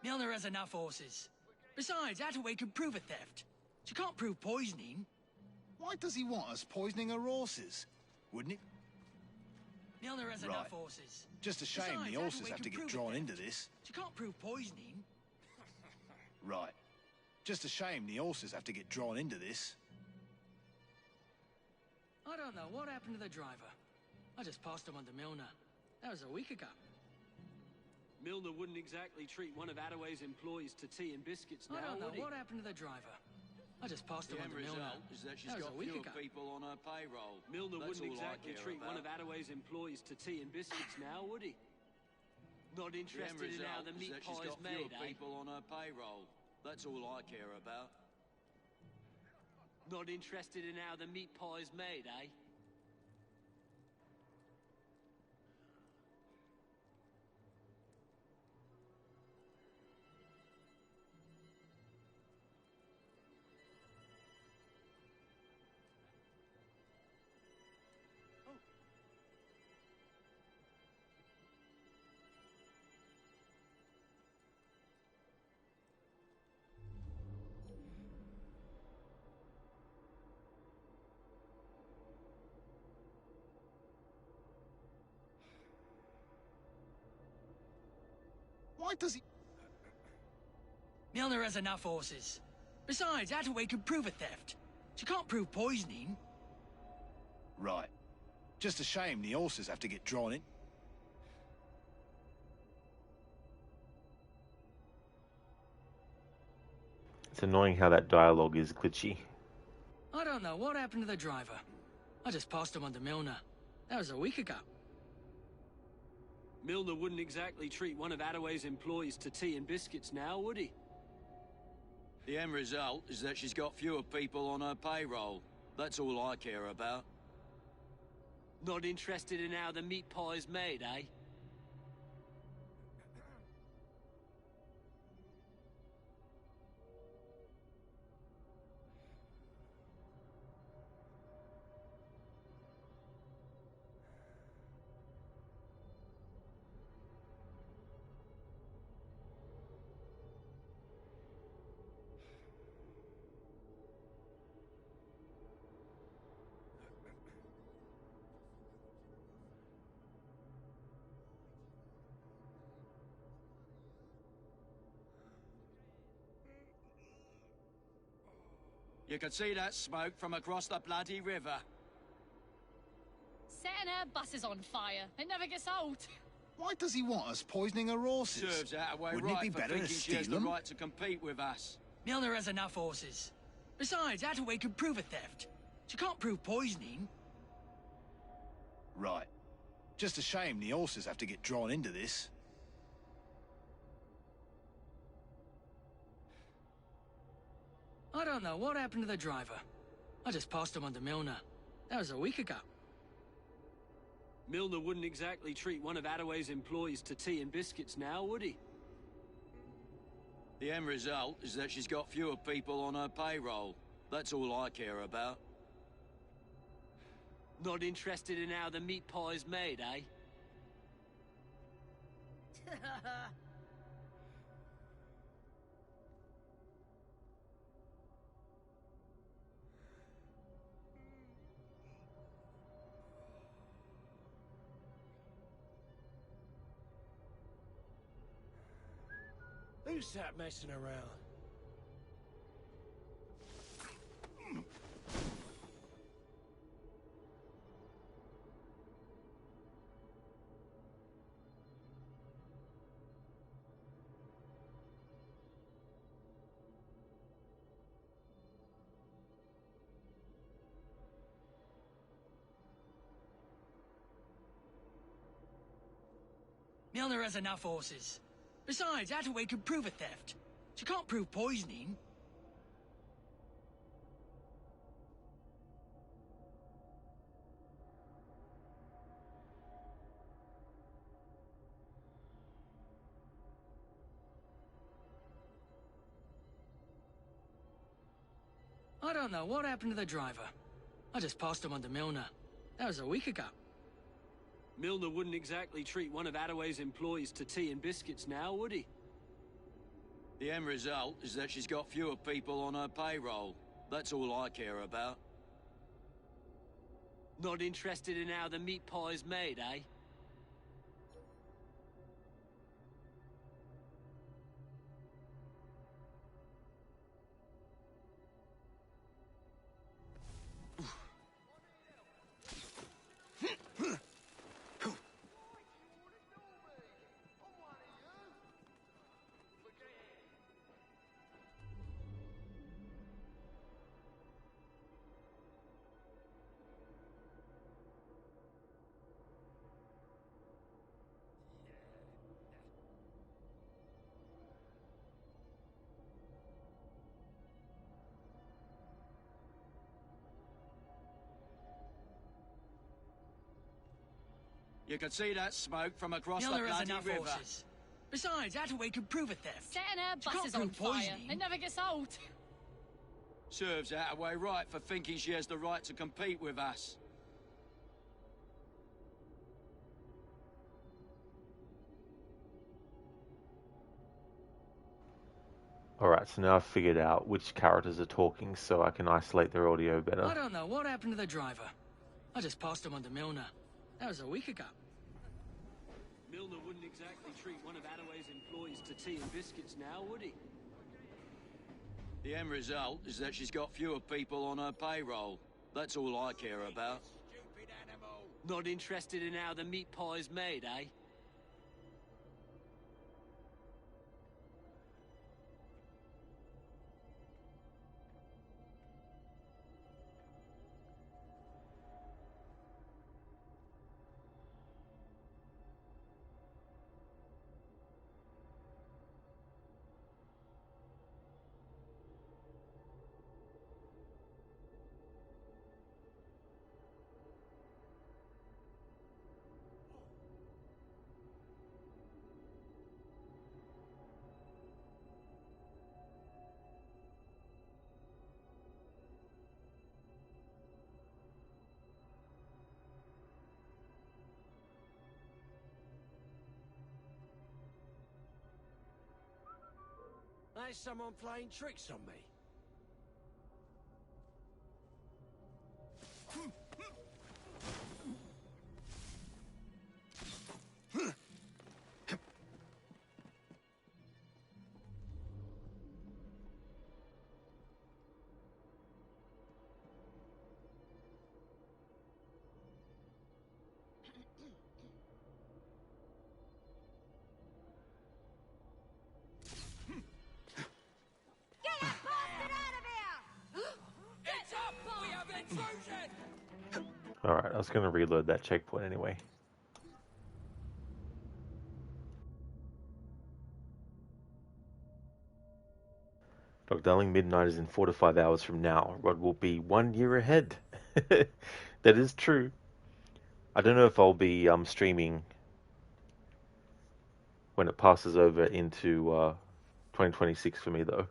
Milner has enough horses. Besides, Attaway can prove a theft. She can't prove poisoning. Why does he want us poisoning her horses? Wouldn't it? Milner has enough horses. Just a shame Besides, the horses Attaway have to can get prove drawn a into theft. this. She can't prove poisoning. Right. Just a shame the horses have to get drawn into this. I don't know what happened to the driver. I just passed him under Milner. That was a week ago. Milner wouldn't exactly treat one of Attaway's employees to tea and biscuits now, I don't know would he? what happened to the driver. I just passed him The end under Milner. result is that she's That was got a week fewer ago. people on her payroll. Milner That's wouldn't all I exactly care treat one of about. Attaway's employees to tea and biscuits now, would he? Not The end interested in how result the is meat that she's pie's got fewer made, eh? people on her payroll. That's all I care about. Not interested in how the meat pie's made, eh? Why does he... Milner has enough horses. Besides, Attaway can prove a theft. She can't prove poisoning. Right. Just a shame the horses have to get drawn in. It's annoying how that dialogue is glitchy. I don't know what happened to the driver. I just passed him under Milner. That was a week ago. Milner wouldn't exactly treat one of Attaway's employees to tea and biscuits now, would he? The end result is that she's got fewer people on her payroll. That's all I care about. Not interested in how the meat pie's made, eh? You can see that smoke from across the bloody river. Setting her buses on fire. It never gets old. Why does he want us poisoning her horses? Serves Attaway Wouldn't right it be for better to thinking she steal has the them? right to compete with us. Milner has enough horses. Besides, Attaway could prove a theft. She can't prove poisoning. Right. Just a shame the horses have to get drawn into this. I don't know what happened to the driver. I just passed him on to Milner. That was a week ago. Milner wouldn't exactly treat one of Attaway's employees to tea and biscuits now, would he? The end result is that she's got fewer people on her payroll. That's all I care about. Not interested in how the meat pie's made, eh? Who's that messing around? Milner has enough horses. Besides, Attaway could prove a theft. She can't prove poisoning. I don't know what happened to the driver. I just passed him on to Milner. That was a week ago. Milner wouldn't exactly treat one of Attaway's employees to tea and biscuits now, would he? The end result is that she's got fewer people on her payroll. That's all I care about. Not interested in how the meat pie's made, eh? You can see that smoke from across Milner the has bloody enough river. horses. Besides, Attaway could prove a theft. Setting her She can't buses on prove fire. poisoning. It never gets old. Serves Attaway right for thinking she has the right to compete with us. Alright, so now I've figured out which characters are talking so I can isolate their audio better. I don't know what happened to the driver. I just passed him on to Milner. That was a week ago. Milner wouldn't exactly treat one of Attaway's employees to tea and biscuits now, would he? The end result is that she's got fewer people on her payroll. That's all I care about. Not interested in how the meat pie's made, eh? There's someone playing tricks on me. Alright, I was going to reload that checkpoint anyway. Dr. Darling, midnight is in 4 to 5 hours from now. Rod will be 1 year ahead. That is true. I don't know if I'll be streaming when it passes over into 2026 for me, though.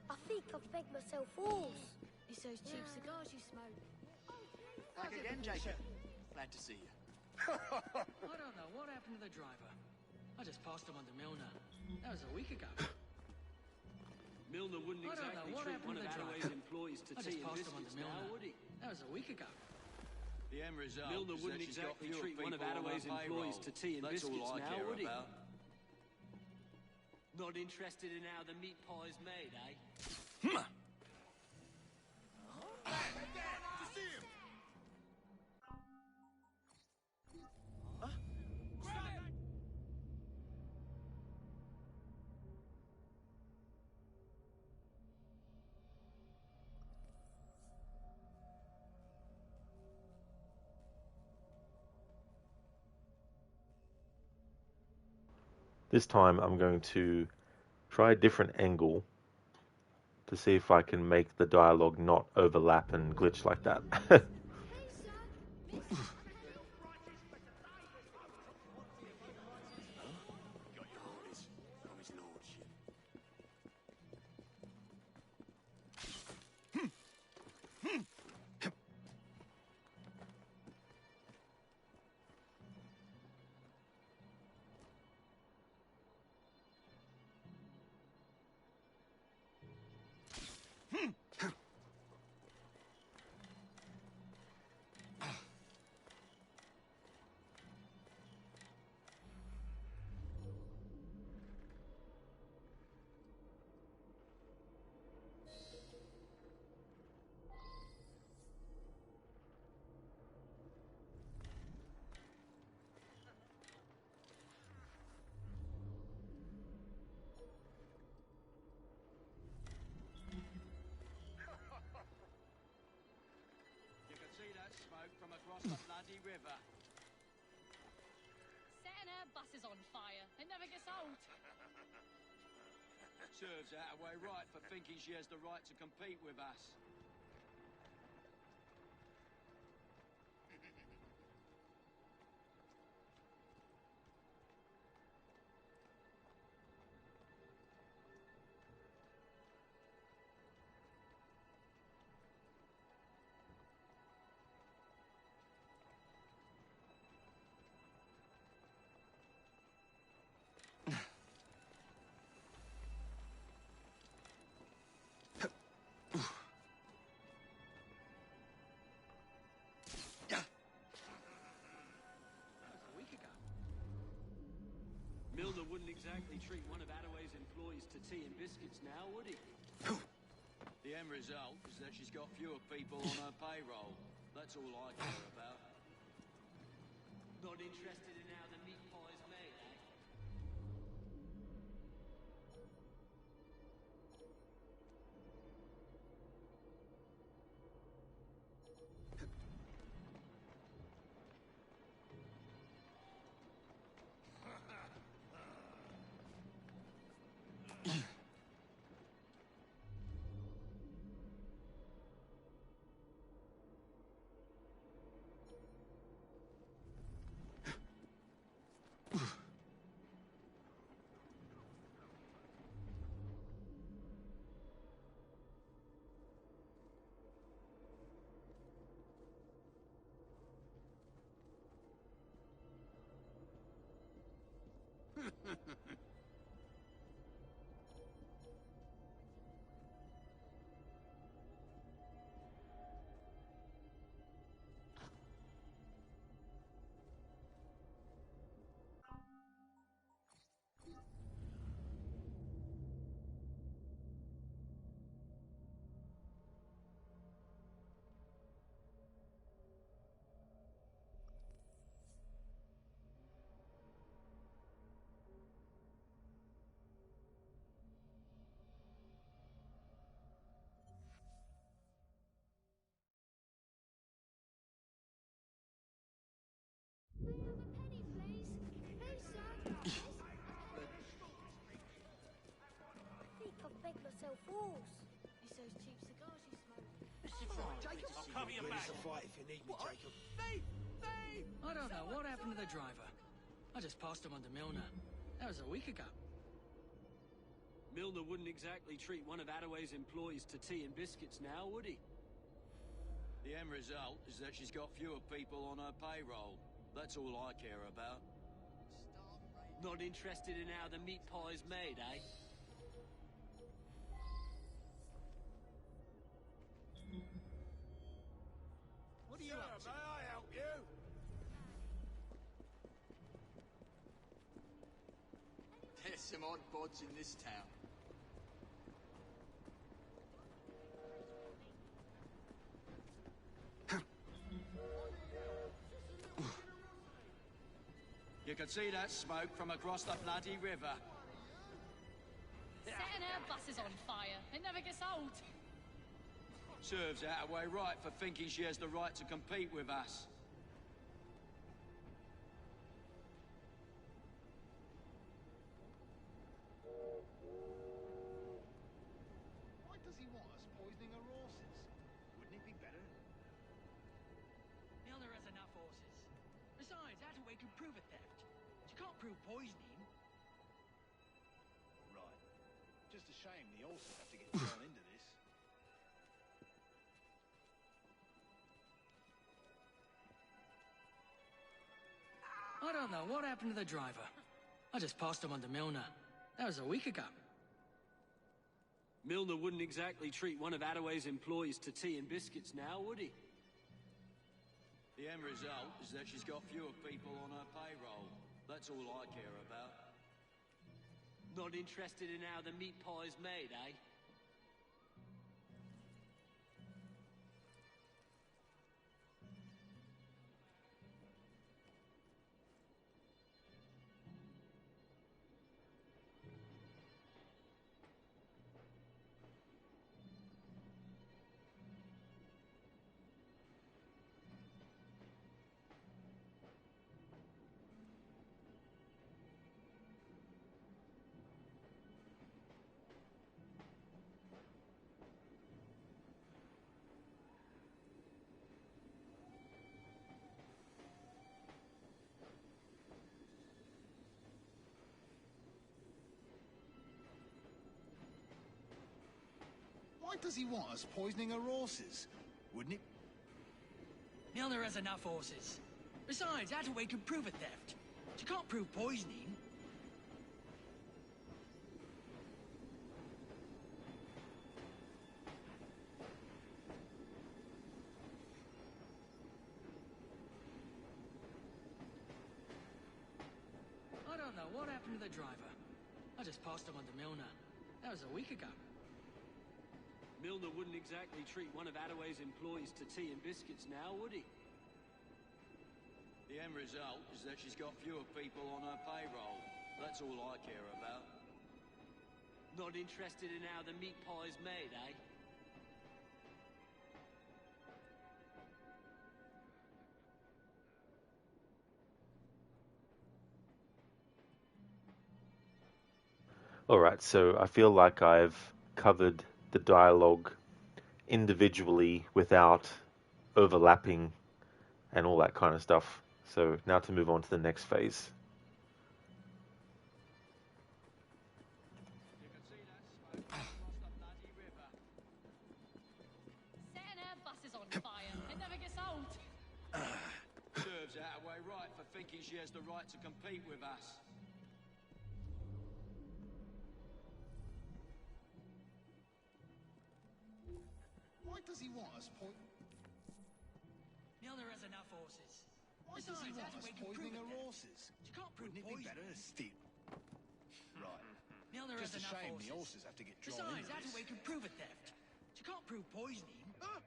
I think I've begged myself horse. It's those cheap cigars you smoke. Back again, Jacob. Glad to see you. I don't know what happened to the driver. I just passed him under Milner. That was a week ago. Milner wouldn't exactly treat one of Attaway's employees to tea and biscuits now, would he? That was a week ago. The end result Milner is wouldn't that she's got exactly fewer treat one of people on her Attaway's employees payroll. to tea and That's biscuits all I now, care would he? about. Not interested in how the meat pie's made, eh? This time I'm going to try a different angle to see if I can make the dialogue not overlap and glitch like that. You can see that smoke from across the bloody river. Setting her buses on fire. It never gets old. Serves Attaway right for thinking she has the right to compete with us. Milner wouldn't exactly treat one of Attaway's employees to tea and biscuits now, would he? The end result is that she's got fewer people on her payroll. That's all I care about. Not interested in how the meat pie's made, eh? cover your back. Fight if you need me, Jacob. Thief! Thief! I don't know what happened to the driver. I just passed him under Milner. That was a week ago. Milner wouldn't exactly treat one of Attaway's employees to tea and biscuits now, would he? The end result is that she's got fewer people on her payroll. That's all I care about. Not interested in how the meat pie's made, eh? What are you up to? May I help you? There's some odd bods in this town. You can see that smoke from across the bloody river. Setting our buses on fire. It never gets old. Serves Attaway right for thinking she has the right to compete with us. Why does he want us poisoning her horses? Wouldn't it be better? Milner has enough horses. Besides, Attaway can prove a theft. She can't prove poisoning. Right. Just a shame the horses have to get drawn into this. I don't know what happened to the driver. I just passed him under Milner. That was a week ago. Milner wouldn't exactly treat one of Attaway's employees to tea and biscuits now, would he? The end result is that she's got fewer people on her payroll. That's all I care about. Not interested in how the meat pie's made, eh? Why does he want us poisoning her horses? Wouldn't it? Milner has enough horses. Besides, Attaway can prove a theft. She can't prove poisoning. I don't know what happened to the driver. I just passed him under Milner. That was a week ago. Milner wouldn't exactly treat one of Attaway's employees to tea and biscuits now, would he? The end result is that she's got fewer people on her payroll. That's all I care about. Not interested in how the meat pie's made, eh? Alright, so I feel like I've covered the dialogue individually without overlapping and all that kind of stuff. So now to move on to the next phase. Setting our buses on fire. It never gets old. Serves Attaway right for thinking she has the right to compete with us. Why does he want us Milner has enough horses. Why does he want us poisoning her horses? She can't prove Wouldn't it be poisoning. better to steal? Right. Milner Just has a enough shame horses. the horses have to get drawn Besides, into this. Attaway can prove a theft. She can't prove poisoning. I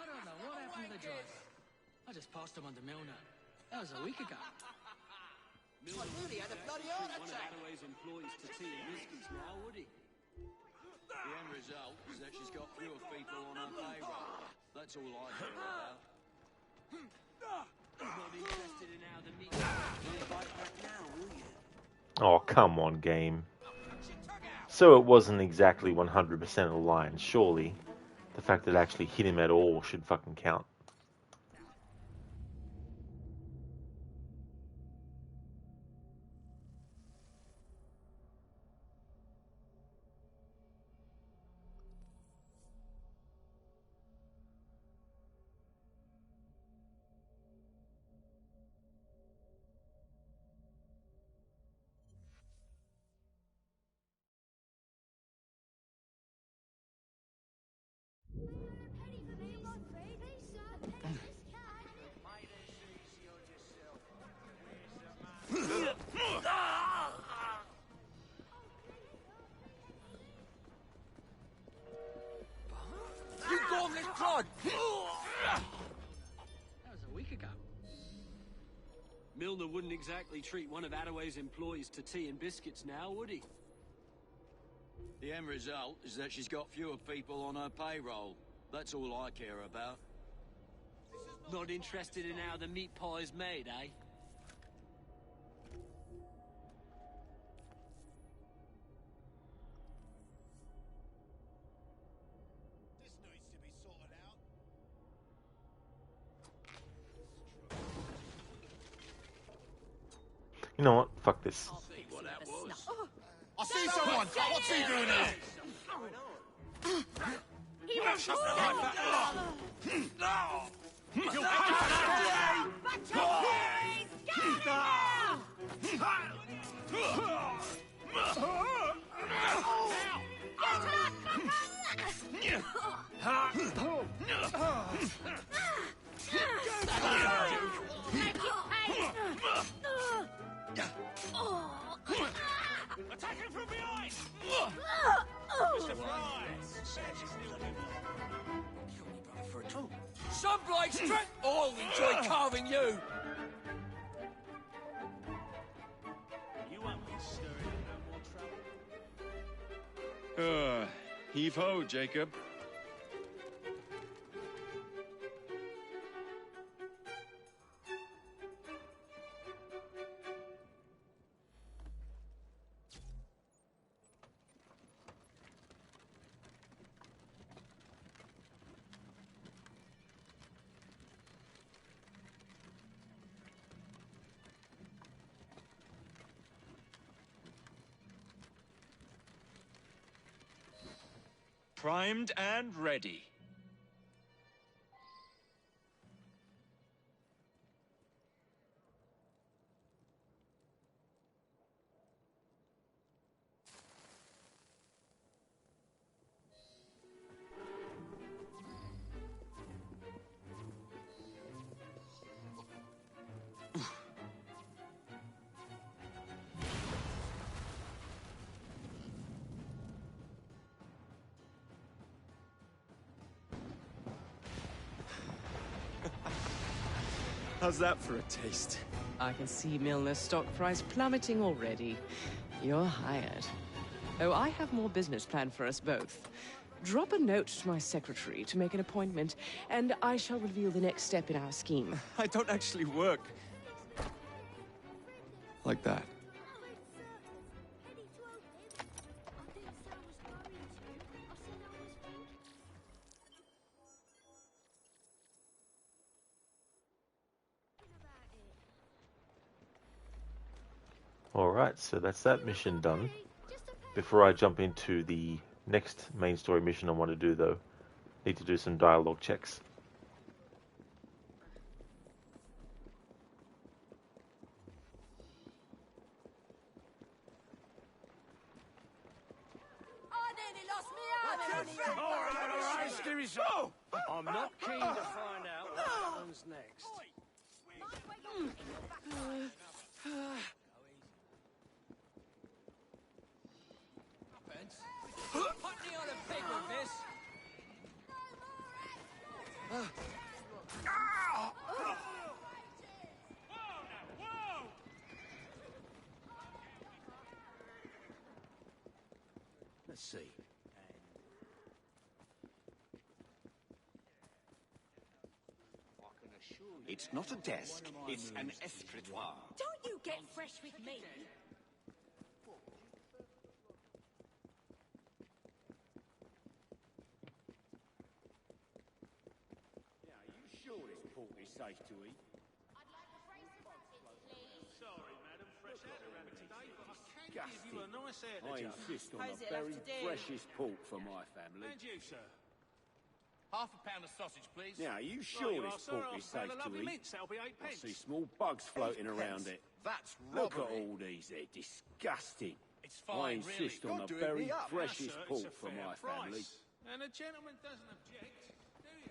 don't know what happened to the driver. I just passed him under Milner. That was a week ago. I really had a bloody heart One of attack. Attaway's employees to tea and biscuits now, would he? The end result is that she's got fewer people on her payroll. That's all I care about. Not interested in how the meat Don't bite back now, will you? Oh, come on, game. So it wasn't exactly 100% aligned. Surely, the fact that it actually hit him at all should fucking count. You gormless clod! That was a week ago. Milner wouldn't exactly treat one of Attaway's employees to tea and biscuits now, would he? The end result is that she's got fewer people on her payroll. That's all I care about. Not interested in how the meat pie's made, eh? This needs to be sorted out. You know what? Fuck this. I see someone! What's he doing here? He was Shut the life out. Attack him from behind! Mr. Price! Some blokes drink. Oh, enjoy carving you. You won't be stirring in no more trouble. Heave-ho, Jacob. Primed and ready. How's that for a taste? I can see Milner's stock price plummeting already. You're hired. Oh, I have more business planned for us both. Drop a note to my secretary to make an appointment, and I shall reveal the next step in our scheme. I don't actually work. Like that. Alright, so that's that mission done. Before I jump into the next main story mission I want to do though, need to do some dialogue checks. I'm not keen to find out what happens next. Put me on a pig with this. Let's see. It's not a desk, it's an escritoire. Don't you get fresh with me. safe to eat? Sorry, madam, fresh out of rabbit today, but I can give Disgusting. you a nice air to I jump. insist on How's the it have very to do? freshest pork for my family. And you, sir? Half a pound of sausage, please. Now, are you sure Right, you this are, sir. pork I'll is spare safe the to lovely eat? mince. That'll be 8 I pence. see small bugs floating around it. That's Look at robbery. all these, they're disgusting. It's I fine, insist really. on You're the doing very me up. freshest Yes, sir, pork it's a for fair my price. family. And a gentleman doesn't object, do you?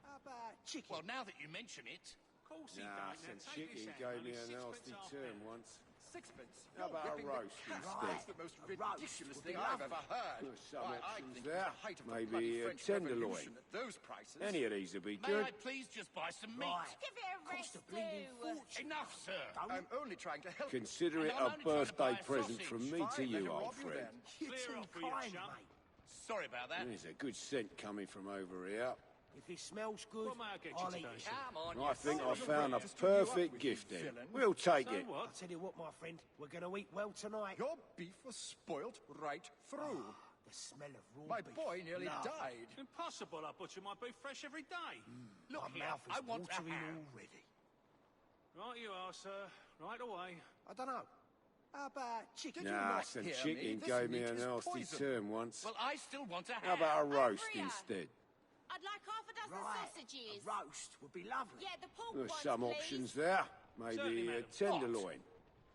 How about chicken? Well, now that you mention it, Of course he Nah, don't. some Now, take chicken this gave out, me only a 6 nasty pence half turn pound. once. sixpence. How about a whipping roast the cat. instead? That's the most ridiculous would thing be I've lovely. ever heard. There's some Why, I options think there. it's the height of the Maybe bloody a French tenderloin. Revolution at those prices. Any of these would be May good. I please just buy some meat? Right. Give it a Cost rest, a bleeding too. fortune. Enough, sir. I'm only trying to help Consider you. it And I'm a only trying to buy birthday present sausage. from me to Fine, you, let me old rob you friend. then. You're Clear too off with you, kind, chum. mate. Sorry about that. There's a good scent coming from over here. If it smells good, What may I get you I'll today, eat it. sir? Come on, I think I I found a perfect gift then. We'll take it. So what? I'll tell you what, my friend, we're going to eat well tonight. Your beef was spoilt right through. The smell of raw My beef. boy nearly Lovely. died. Impossible. I butcher my beef fresh every day. Look My here, mouth is I want a watering ham. already. Right you are, sir. Right away. I don't know. How about chicken? Did you Nah, not some hear chicken me? This gave me meat a is nasty poison. turn once. Well, I still want a ham. How about a roast Over here. instead? I'd like half a dozen Right. sausages. A roast would be lovely. Yeah, the pork There's ones, some please. options there. Certainly, Maybe a madam. tenderloin.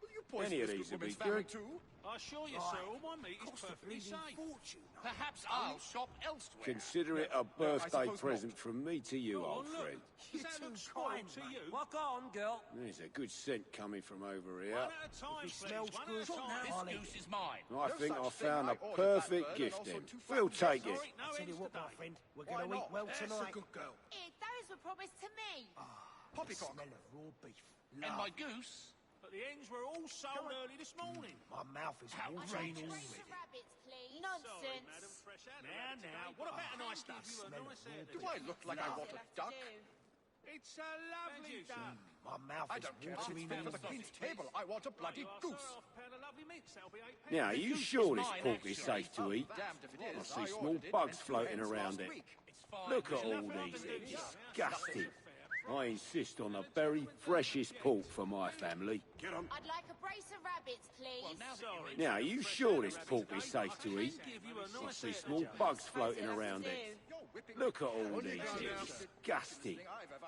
Will you poison Any of this these good would be woman's family good. too? I assure you, Right. sir, all my meat is Cost a perfectly bleeding safe. fortune. Perhaps I'll shop elsewhere. Consider it a No, I birthday suppose present not. from me to you, Go old on, look. friend. Does You're that too look spoiled kind, to mate. you? Walk on, girl. There's a good scent coming from over here. One at a time, If it please. smells One good, at a time. I'll This eat goose it. is mine. I No think such I thing. found I a ordered that perfect bird gift and then. also 2 We'll fattened take ducks. it. No I'll tell you ends what, my today. friend, we're Why going to eat not? well That's a tonight. good girl. Those were promised to me. The Poppycock. smell of raw beef. And my Lovely. goose. But the ends were all sold early this morning. My mouth is I'd watering like a already. brace of rabbits, please. Sorry, madam, Nonsense. fresh out of rabbit today, what about a nice duck? smell of Nice raw air Do to I jump. look like I want a duck? It's a lovely duck. My mouth I is don't care if it's watering fit for the already. Queen's table. I want a bloody You are, goose. sir, half a pound of lovely mince. That'll be 8 pence. Now, are you Goose sure is this mine, pork is actually. safe to eat? Damned if it I is. see I small ordered it bugs and 2 floating hens around last it. week. It's fine. Look at There's all enough these, I can they're do. disgusting. I insist on the very freshest pork for my family. Get 'em. I'd like a brace of rabbits, please. Well, sorry. Now, are you sure this pork is safe to eat? Give you a I nice see air to small jump. bugs Suppose floating it'll have around to it. do. Look at all these, they're disgusting.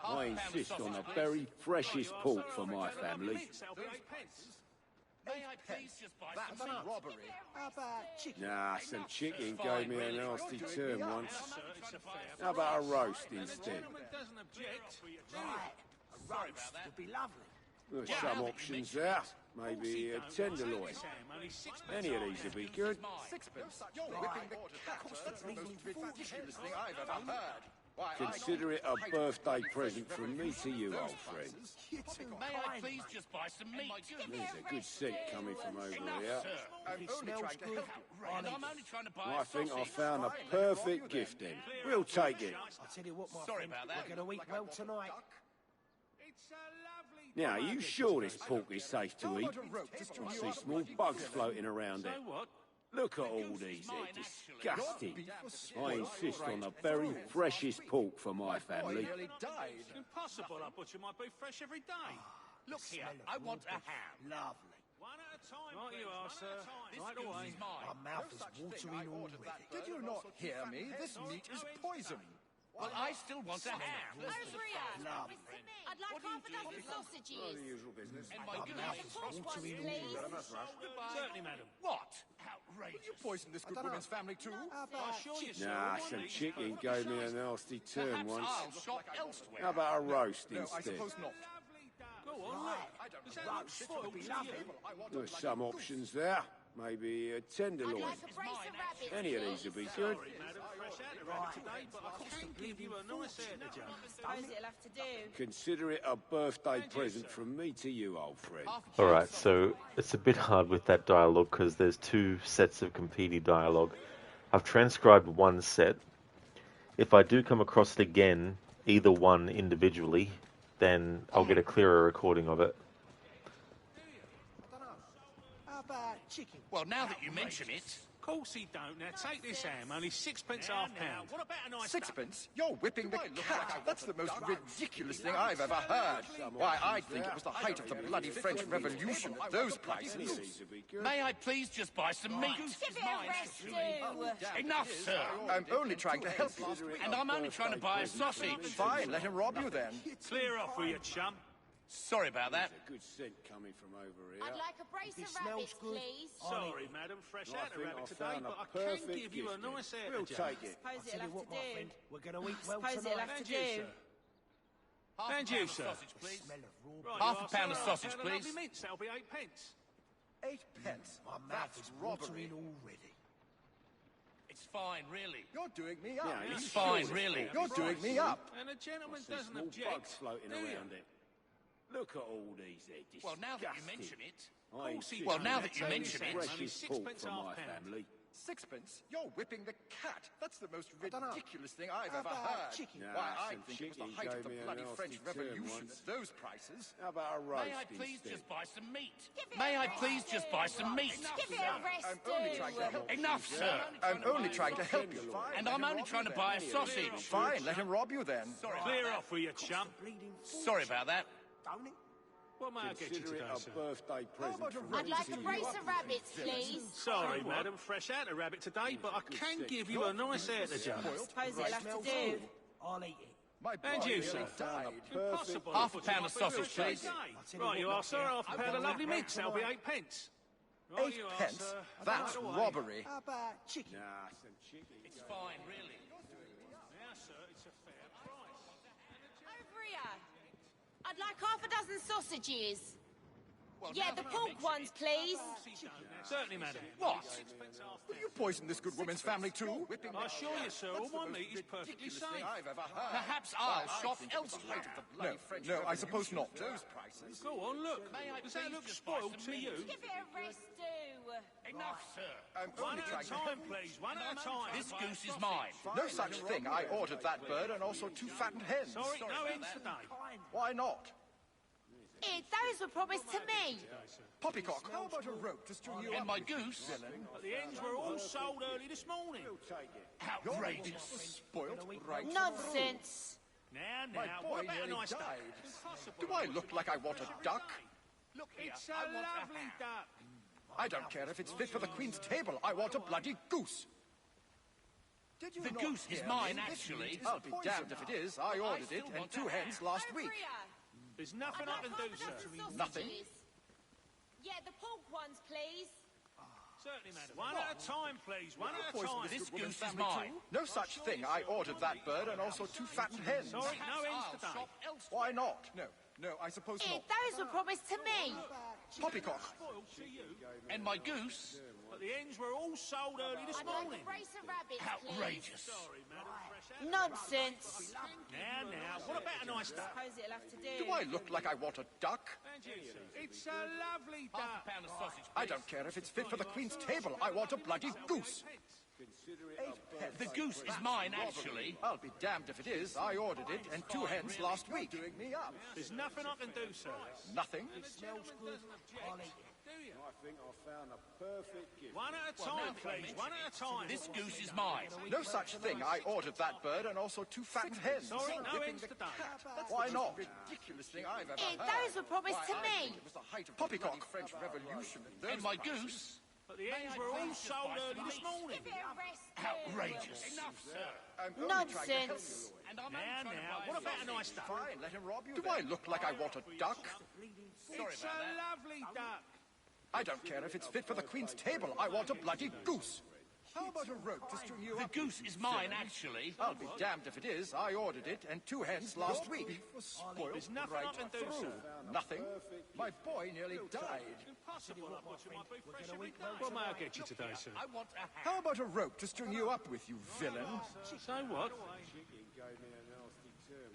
I insist on the very freshest pork for my family. That'll be 8 pence. May I please just buy That's some meat? robbery. How about chicken? Nah, some chicken Fine, gave me a really. nasty You're doing turn me up. once. Sir, it's a fair How about a roast And the instead? gentleman doesn't object. Right. A roast would be lovely. There's Yeah, some now that you options mention there. Of course Maybe he a don't. tenderloin. Sam, only 6 pence Any of half these would pound. be good. Sixpence. You're whipping the cat. That's the most ridiculous thing I've ever heard. Why, Consider it a birthday present from me to you, old friend. You're too May I kind, please mate. just buy some meat? There's a good scent coming from over here. Sir, If I'm it only smells trying to good, help you. I'll And eat I'm only it. trying to buy I a think I sausage. found a Fine, perfect gift then. We'll take it. I'll tell you what, my Sorry friend, about that. we're going to eat well tonight. It's a lovely Now, are duck. you sure this pork is safe to eat? I see small bugs floating around it. So what? Look at all these, they're disgusting. I insist on the very freshest pork for my family. Nearly died. Impossible. I butcher my beef fresh every day. Look here, I want a ham. Lovely. One at a time, Right please. you are, One sir. at a time. This Right goose away. is mine. My mouth No is such thing. watering I ordered already. that Did you not hear me? This meat is poison. Well, I still want a ham. Over here. Lovely. I'd like half a dozen sausages. usual business. And my Yeah, goose. the pork ones, please. Certainly, madam. What? Outrageous. Will you poison this good woman's family too? I assure you, sir. Nah, all my some meat is chicken perfectly gave me a safe. nasty turn Perhaps once. I'll shop elsewhere. How about a roast No, I instead? suppose not. Lovely duck. Go on, look. I don't Does know. that look Roast spoiled would be to lovely. you? I want There's a some bloody options there. Maybe a I'd tenderloin. like a brace of rabbits, Any of these would be good. Sorry, madam, fresh out of rabbit today, but I can give you a nice air to jump. Suppose it'll have to do. Consider it a birthday present from me to you, old friend. Alright, so it's a bit hard with that dialogue because there's 2 sets of competing dialogue. I've transcribed one set. If I do come across it again, either one individually, then I'll get a clearer recording of it. How about chicken? Well, now that you mention it... Of course he don't. Now, take this ham, only sixpence half pound. What about a nice... Sixpence? You're whipping the cat. That's the most ridiculous thing I've ever heard. Why, I'd think it was the height of the bloody French Revolution at those prices. May I please just buy some meat? Give it a rest, do. Enough, sir. I'm only trying to help you. And I'm only trying to buy a sausage. Fine, let him rob you then. Clear off with you, chum. Sorry about that. A good scent coming from over here. I'd like a brace If it of rabbits, smells good, please. Sorry, madam. Fresh I out of think rabbit I today, found but a I can perfect give you a gift nice then. air We'll to take it. Suppose I it'll tell you have what, to my do. friend, we're going to eat well Suppose it'll tonight. have to And you, do. sir. And you, sir. The smell of raw Right, beef. half a pound of sausage, please. Lovely mince. That'll be 8 pence. 8 pence? My mouth That's is robbery. watering already. It's fine, really. You're doing me up. Yeah, It's fine, really. You're doing me up. And a gentleman I see doesn't small object, bugs floating do you? around it. Look at all these. They're disgusting. Well, now that you mention it... I ain't he seen well, now that that you mention it... freshest Only pork sixpence from half my pound. family. Sixpence? You're whipping the cat. That's the most dunno. ridiculous thing I've How ever about heard. chicken? Nah, Why, I some think it was the chicken height of gave the me a bloody nasty French turn Revolution once. at those prices. How about a roast May I please instead? just buy some meat? Give it May a I rest, please just buy some meat? Give it a rest, I'm only trying to help you. Enough, sir. I'm only trying to help you. Fine, And let I'm him only rob trying you to buy a then. sausage. Fine, let him rob you then. Clear off with you, chum. Bleeding Sorry about that. don't it? What may I get you Consider today, it sir? a birthday present. about a from I'd me like to a you. brace of rabbits, please. Sorry, madam. Fresh out of rabbit today, but I can give you a nice air to jump. Suppose it'll have to do. I'll eat it. My boy And you, nearly sir. died. Impossible. Half a pound of sausage, please. you Right, you what, are, sir. yeah. Half a pound of lovely mince. That'll be 8 pence. Right, 8 you are, pence? sir. That's Right away. robbery. How about chicken? Nah, some chicken. It's fine, really. Now, sir, it's a fair price. Over here. I'd like half a dozen sausages. Well, Yeah, now the that pork you mention ones, it, please. Certainly, madam. What? Sixpence half Will pound. you poison this good woman's family too? I assure you, sir, all my meat is perfectly Ridiculous safe. thing I've ever heard. Perhaps I'll shop think it was the elsewhere. height of the bloody French Revolution. I suppose not. Those prices. Go on, look. May I Does that please look just buy spoiled some to you? Give it a rest, do. Enough, sir. I'm One only at trying a to help time, you. please. One at a time. This goose is mine. No such thing. I ordered that bird and also 2 fattened hens. Sorry, no ends today. Why not? Those were promised to me. Poppycock, how about a rope to string you And up my with, you goose? villain? But the ends were all sold early this morning. Outrageous. Spoilt right Nonsense. Now, My now, boy what about a nearly nice duck? died. Impossible. Do I look like I want a duck? Look here, It's a I want lovely ham. duck. I don't care if it's fit for the Queen's table. I want a bloody goose. Did you The not goose is hear mine, me? This actually. meat is I'll be damned if it is. I ordered it and 2 hens last week. There's nothing I can do, sir. Nothing? Yeah, the pork ones, please. Certainly, madam. One at a time, please. One at a Poison time. this good woman's family too? No such thing. I ordered that bird and also 2 fattened hens. Sorry, no ends today. Why not? No, I suppose not. Those were promised to me. Poppycock. Spoiled to you. And my goose? But the ends were all sold early this I'd like morning. a brace of rabbits, Outrageous. please. Sorry, madam. Fresh out. Nonsense. Now, what about a nice duck? Suppose it'll have to do. Do I look like I want a duck? And you, sir. It's a lovely Half duck. a pound of sausage, please. I don't care if it's fit for the Queen's table. I want a bloody goose. 8 pence. The goose is mine, actually. I'll be damned if it is. I ordered it and 2 hens last week. Doing me up. There's nothing I can do, sir. Nothing? It smells good. I'll eat it. I think I found a perfect gift. One at a time, please. One at a time. This goose is mine. No such thing. I ordered that bird and also 2 fattened hens. Sorry, no Whipping ends the today. cat. Why not? Ridiculous thing I've ever heard. Those were promised Why, to I me. think it was the height of Poppycock French Revolution. And my goose? But the ends were all sold early this morning. Give it a rest, Outrageous. Enough, sir. I'm only trying to help Nonsense. you. And I'm now, what about a nice duck? Fine, let him rob you. Do I look like I want a duck? Sorry It's about a that. lovely duck. I don't care if it's fit for the Queen's table. I want a bloody goose. How about a rope to string you The up? goose is mine, actually. I'll be damned if it is. I ordered it and 2 hens last week. Spoiled There's nothing right I can do, through. sir. Nothing? My boy nearly died. Impossible. That butcher might be fresh gonna every eat day. well What may I get you today, sir? I want a ham. How about a rope to string you up with, you villain? So what?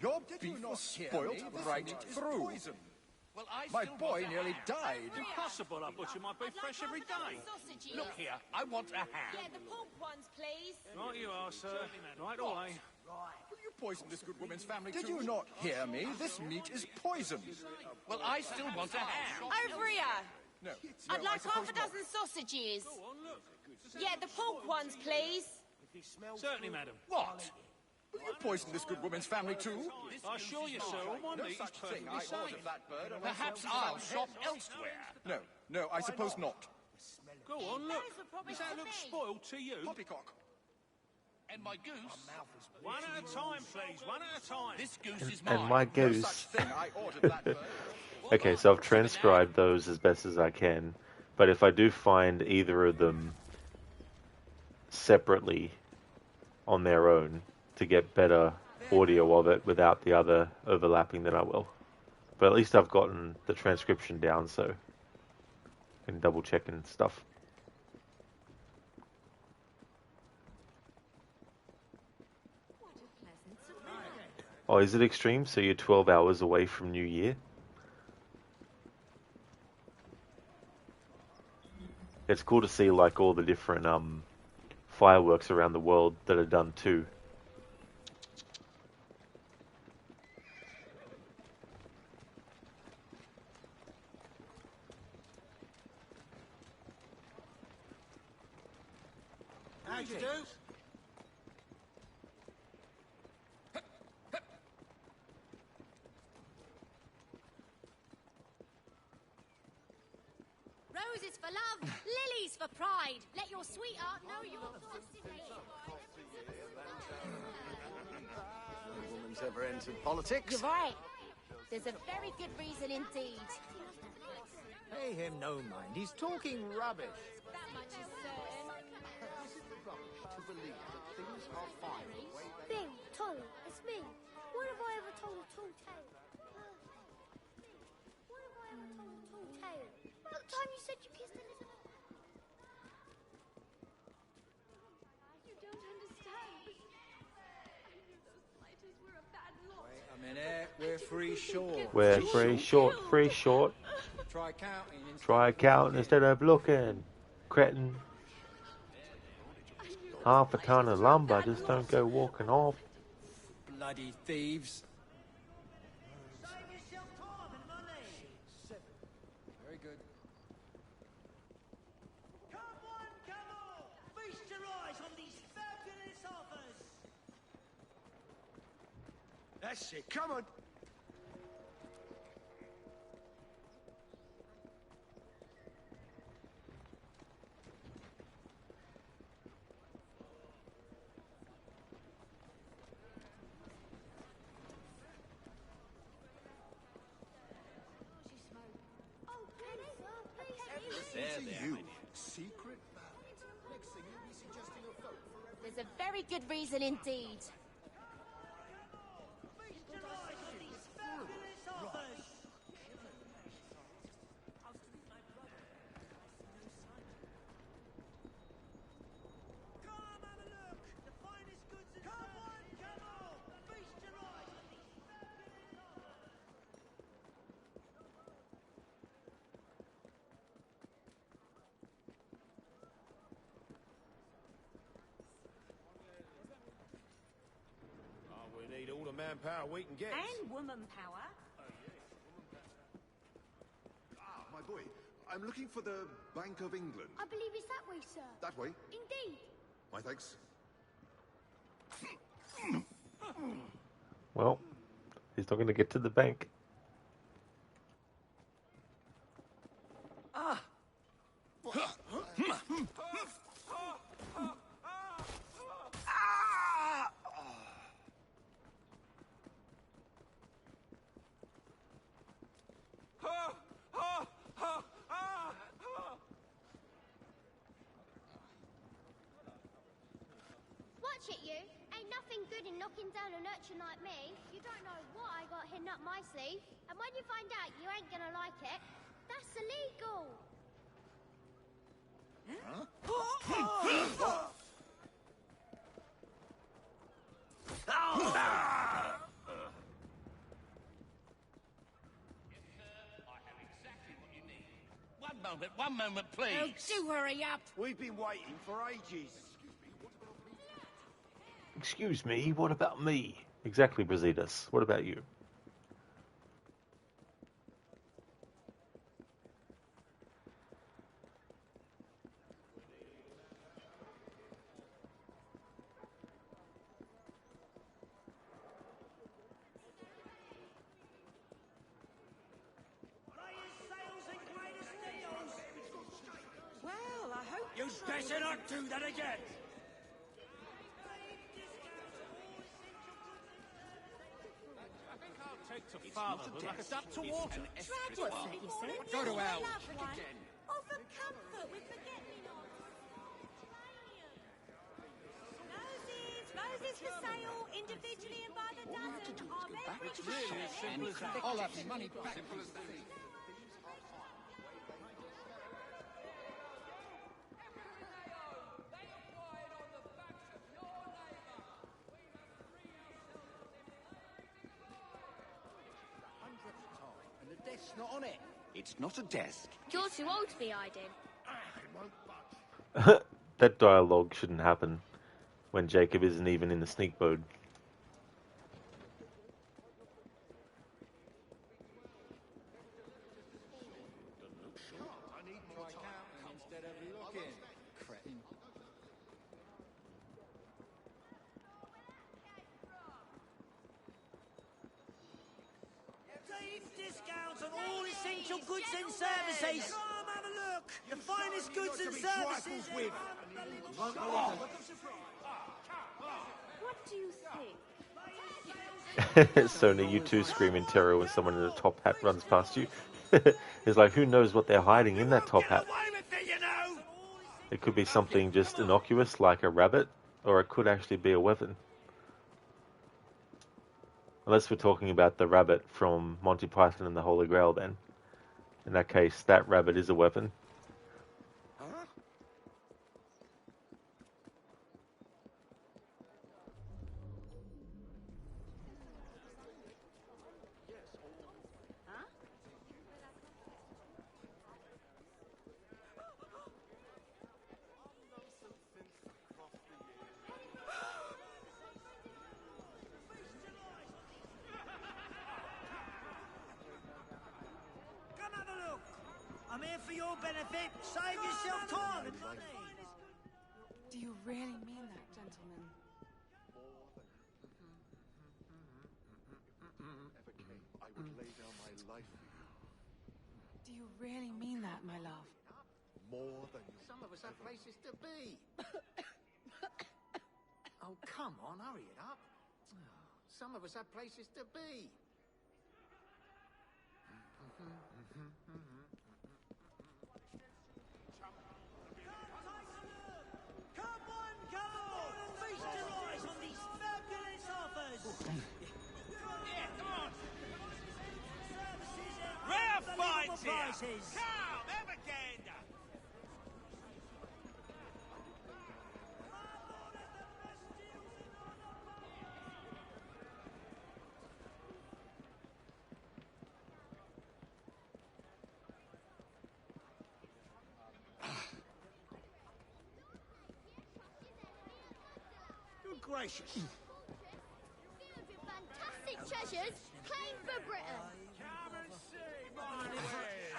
Your beef was spoiled right through. Well, I My still boy want a nearly ham. died. Impossible. That butcher might be I'd like fresh every half a dozen day. sausages. Look here, I want a ham. Yeah, the pork ones, please. Right you are, sir. Right away. Will you poison this good woman's family too? Did you not hear me? This meat is poisoned. Well, I still want a ham. Over here. No. I'd No, I like half suppose a not. dozen sausages. Go on, look. Yeah, the pork ones, please. Certainly, madam. What? Will you poison this good woman's family too? I assure you, sir, all my No meat is such thing. perfectly I safe. ordered that bird. and Perhaps went I'll to shop elsewhere. No, I suppose not. Go on, look. Those were probably Does that for look me. spoiled to you? Poppycock. And my goose. One at a time, please. One at a time. This goose is mine. And my No goose. such thing. I ordered that bird. Okay, so I've transcribed those as best as I can, but if I do find either of them separately on their own to get better audio of it without the other overlapping, then I will. But at least I've gotten the transcription down, so I can double check and stuff. Oh, is it extreme? So you're 12 hours away from New Year? It's cool to see like all the different fireworks around the world that are done too. How'd you do? Roses for love, lilies for pride. Let your sweetheart know you're No woman's ever entered politics. You're right. There's a very good reason indeed. Pay him no mind. He's talking rubbish. That much is certain. Is it rubbish to believe that things are fine the way they Bing, Tolly, it's me. When have I ever told a tall tale? When have I ever told a tall tale? About the time you said you kissed Elizabeth. You don't understand. I knew those blighters were a bad lot. Wait a minute. We're free short. We're free short, free short. Try counting. Try counting instead of looking. Cretin. Half a ton of lumber, just don't go walking off. Bloody thieves. Save yourself time and money. Very good. Come on, come on. Feast your eyes on these fabulous offers. That's it. Come on. Oh, Penny, please. There, you. Secret ballot. Next thing you'll be suggesting a vote for every... There's a very good reason indeed. Feast your eyes on these fabulous offers. Come have a look. The finest goods in Come on, come on. Feast your eyes on these fabulous offers. Oh, we need all the manpower we can get. And woman power. Ah, my boy. I'm looking for the Bank of England. I believe it's that way, sir. That way. Indeed. My thanks. Well, he's not going to get to the bank. Ah. Watch it, you. Ain't nothing good in knocking down an urchin like me. You don't know what I got hidden up my sleeve. And when you find out, you ain't gonna like it. That's illegal. One moment, please. Oh, do hurry up. We've been waiting for ages. Excuse me, what about me? Exactly, Brasidas. What about you? better not do that again. I think I'll take to fatherhood like a duck to water. What's that you said? Go to hell. Oh, for comfort with forget-me-nots. Roses for sale, individually and by the dozen. Are every Really as simple as that. I'll have money back. Simple as that. And the desk's not on it. It's not a desk. You're too old to be hiding. That dialogue shouldn't happen when Jacob isn't even in the sneak mode. Instead of looking. Cretin. Deep discounts on all essential goods and services. Come have a look. Your finest goods and services. What do you think? Sony, you too scream in terror when someone in a top hat runs past you. It's like, who knows what they're hiding in that top hat? It could be something just innocuous, like a rabbit, or it could actually be a weapon. Unless we're talking about the rabbit from Monty Python and the Holy Grail, then. In that case, that rabbit is a weapon. Come have a look. I'm here for your benefit. Save yourself time and money. Do you really mean that, gentlemen? I would lay down my life for you. Do you really mean that, my love? More than you. Some of us have places to be. Oh, come on, hurry it up. Some of us have places to be. Come on, feast your eyes on these fabulous offers. Yeah, come on. Services at Rare unbelievable finds here. prices. Come, have a gander. Good gracious. Fantastic treasures claimed for Britain. Come and see my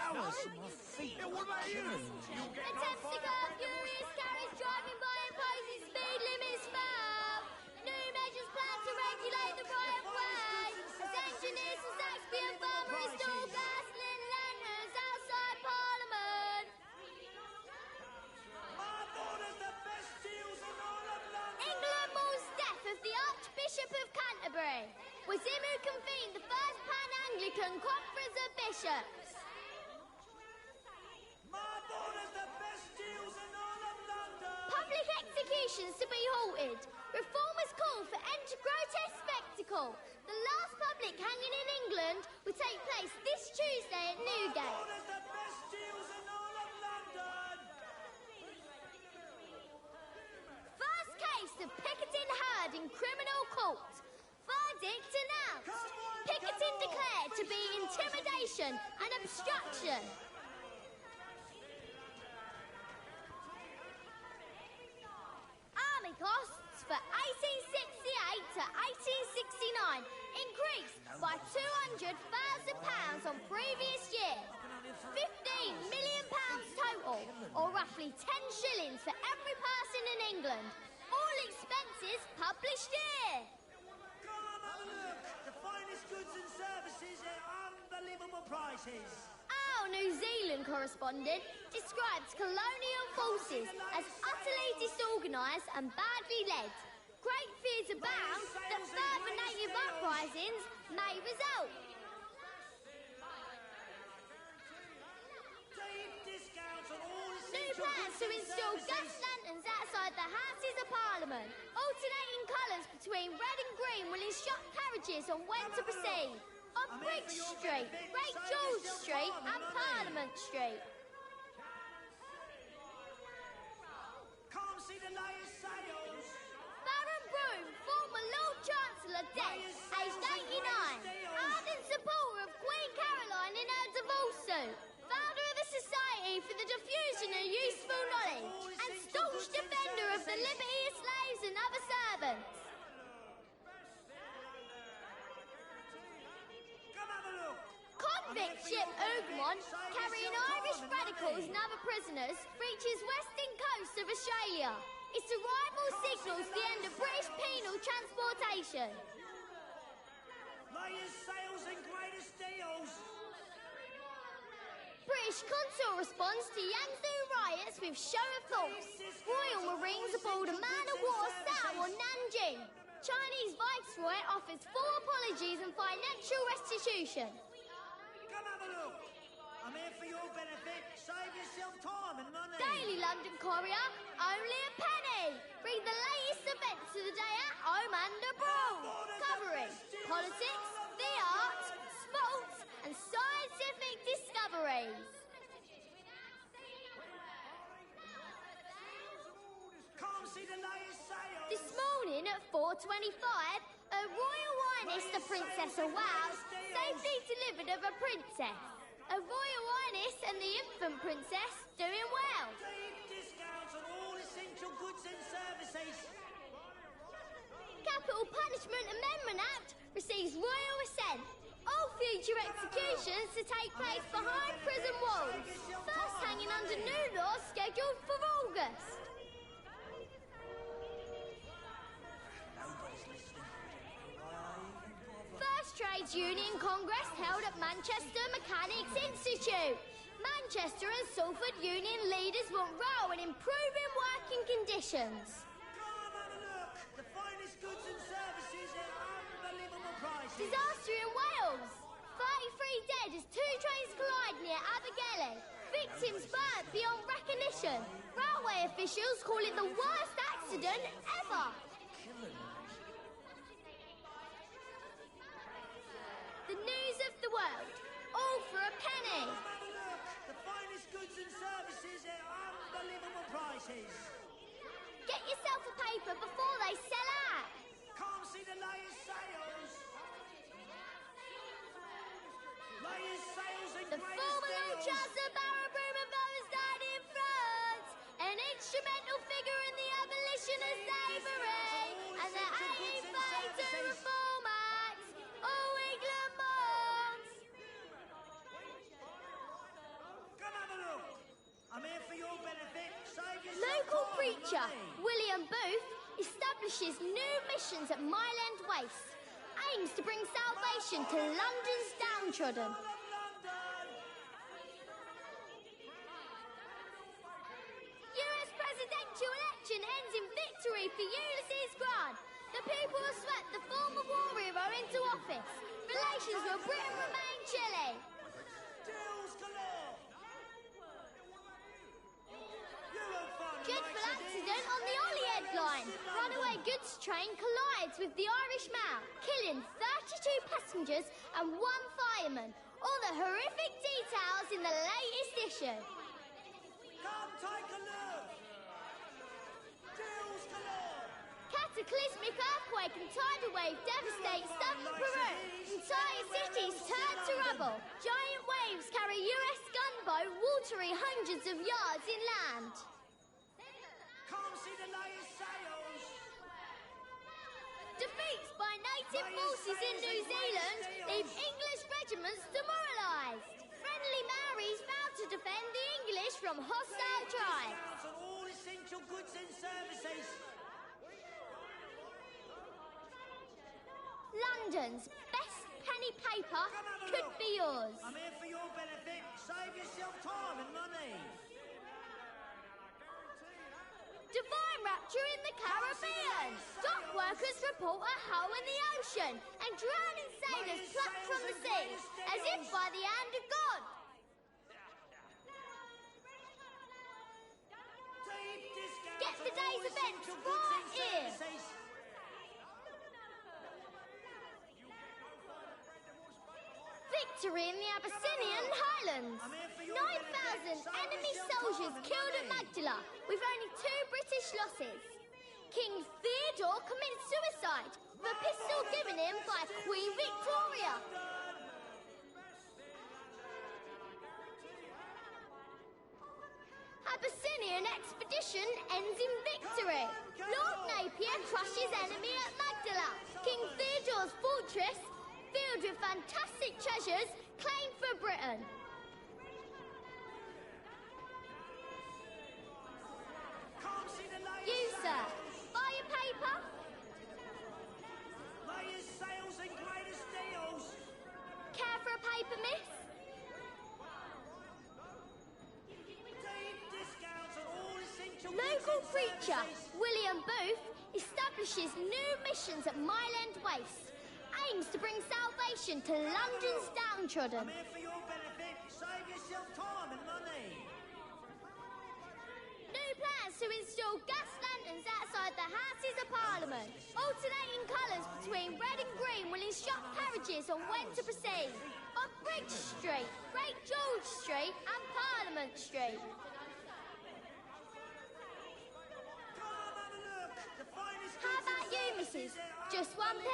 Hours on my feet. Yeah, what about you? You get Attempts to curb furious carriage driving by imposing speed limits found. New measures plan to regulate the right of way. As engineers from Saxby and Farmer install gasoline lanterns outside Parliament. England mourns death of the Archbishop of Canterbury. With him who convened the first Pan-Anglican Conference of Bishops. Public executions to be halted. Reformers call for end to grotesque spectacle. The last public hanging in England will take place this Tuesday at Newgate. First case of picketing heard in criminal court. Verdict announced. Picketing declared to be intimidation and obstruction. Army costs for 1868 to 1869 increased by £200,000 on previous year. £15 million total, or roughly 10 shillings for every person in England. All expenses published here. The finest goods and services at unbelievable prices. Our New Zealand correspondent describes colonial forces as utterly disorganised and badly led. Great fears abound that further native uprisings may result. New plans to install gas lanterns outside the Houses of Parliament. Alternating colours between red and green will instruct carriages on when to proceed. On Bridge Street, Great George Street and Parliament Street. Can't see the latest sales. Baron Broom, former Lord Chancellor, dead, aged 89. Ardent supporter of Queen Caroline in her divorce suit. Founder of the Society for the Diffusion of Useful Knowledge. And staunch defender of the liberty of slaves and other servants. Convict ship Oegmont, carrying Irish radicals and other prisoners, reaches western coast of Australia. Its arrival signals the end of British penal transportation. Latest sales and greatest deals. British consul responds to Yangtze riots with show of force. Royal Marines aboard a man-of-war set on Nanjing. Chinese Viceroy offers full apologies and financial restitution. Come have a look. I'm here for your benefit. Save yourself time and money. Daily London Courier, only a penny. Read the latest events of the day at home and abroad. Covering politics, the arts, sports and scientific discoveries. Can't see the latest sales. This morning at 4:25, Her Royal Highness the Princess of Wales safely delivered of a princess. Her Royal Highness and the infant princess doing well. Deep discounts on all essential goods and services. Capital Punishment Amendment Act receives royal assent. All future executions to take place behind prison walls. First hanging under new law scheduled for August. First Trades Union Congress held at Manchester Mechanics Institute. Manchester and Salford Union leaders want row in improving working conditions. Come have a look. The finest goods and services at unbelievable prices. Disaster in Wales. 33 dead as two trains collide near Abergele. Victims burnt beyond recognition. Railway officials call it the worst accident ever. The news of the world, all for a penny. Come have a look. The finest goods and services at unbelievable prices. Get yourself a paper before they sell out. Can't see the latest sales. Latest sales and The greatest former Lord deals. Chancellor Baron Brumenfeld died in France, an instrumental figure in the abolition of slavery and the 1832 Reform Act. All England mourns. Come have a look. I'm here for your benefit. Save yourself Local time and preacher money. William Booth establishes new missions at Mile End Waste, aims to bring salvation to London's downtrodden. US presidential election ends in victory for Ulysses Grant. The people have swept the former war hero into office. Relations with Britain remain chilly. Deals galore. You won't find a Dreadful nicer accident deals on the Holyhead anywhere line. else in London. Runaway goods train collides with the Irish Mail, killing 32 passengers and one fireman. All the horrific details in the latest issue. Come take a look. Deals galore. Cataclysmic earthquake and tidal wave devastate southern Peru. Entire cities turn to rubble. Giant waves carry US gunboat watering hundreds of yards inland. Come see the latest sales. Defeats by native forces in New Zealand leave English regiments demoralised. Friendly Maoris vow to defend the English from hostile tribes. Discounts on all essential goods and services. London's best penny paper could be yours. I'm here for your benefit. Save yourself time and money. adventure in the Caribbean. Dock workers report a hole in the ocean and drowning sailors plucked from the sea, as if by the hand of God. Get the day's events right here. Victory in the Abyssinian Highlands. 9,000 enemy soldiers killed at Magdala, with only 2 British losses. King Theodore commits suicide, the pistol given him by Queen Victoria. Abyssinian expedition ends in victory. Lord Napier crushes enemy at Magdala. King Theodore's fortress, filled with fantastic treasures, claimed for Britain. You, sir, buy your paper? Layers, sails and greatest deals. Care for a paper, miss? Local preacher William Booth establishes new missions at Mile End Waste. Aims to bring salvation to London's downtrodden. I'm here for your benefit. Save yourself time and money. New plans to install gas lanterns outside the Houses of Parliament. Alternating colours between red and green will instruct carriages on when to proceed. On Bridge Street, Great George Street and Parliament Street. How about you, missus? Just 1p?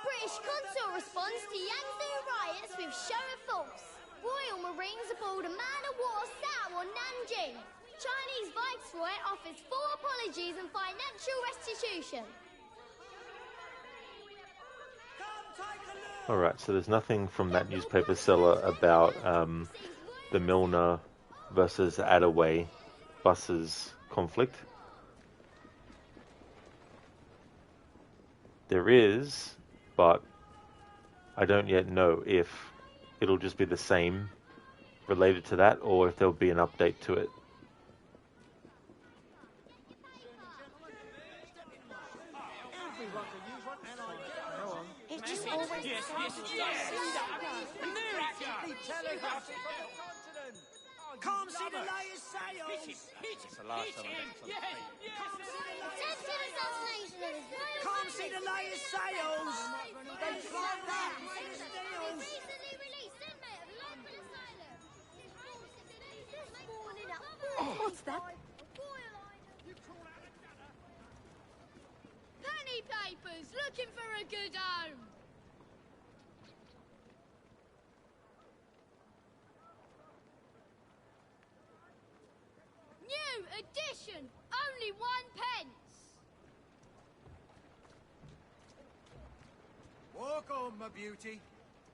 British consul responds to Yangtze riots with show of force. Royal Marines aboard a man-of-war sow on Nanjing. Chinese Viceroy offers full apologies and financial restitution. Alright, so there's nothing from that newspaper seller about the Milner versus Attaway buses conflict. There is, but I don't yet know if it'll just be the same related to that or if there'll be an update to it. It's just always Can't see the layers sails. It's the last time Can't see the layers sails. They fly that. What's that? Penny papers, looking for a good home. New edition, only 1p. Walk on, my beauty.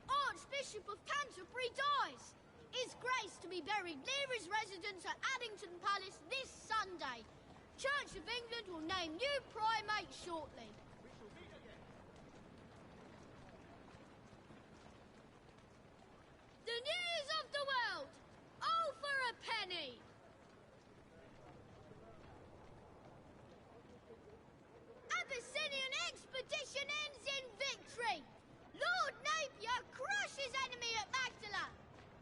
Archbishop of Canterbury dies. His Grace to be buried near his residence at Addington Palace this Sunday. Church of England will name new primate shortly. The news of the world, all for a penny. Abyssinian expedition ends in victory. Lord Napier crushes enemy at Magdala.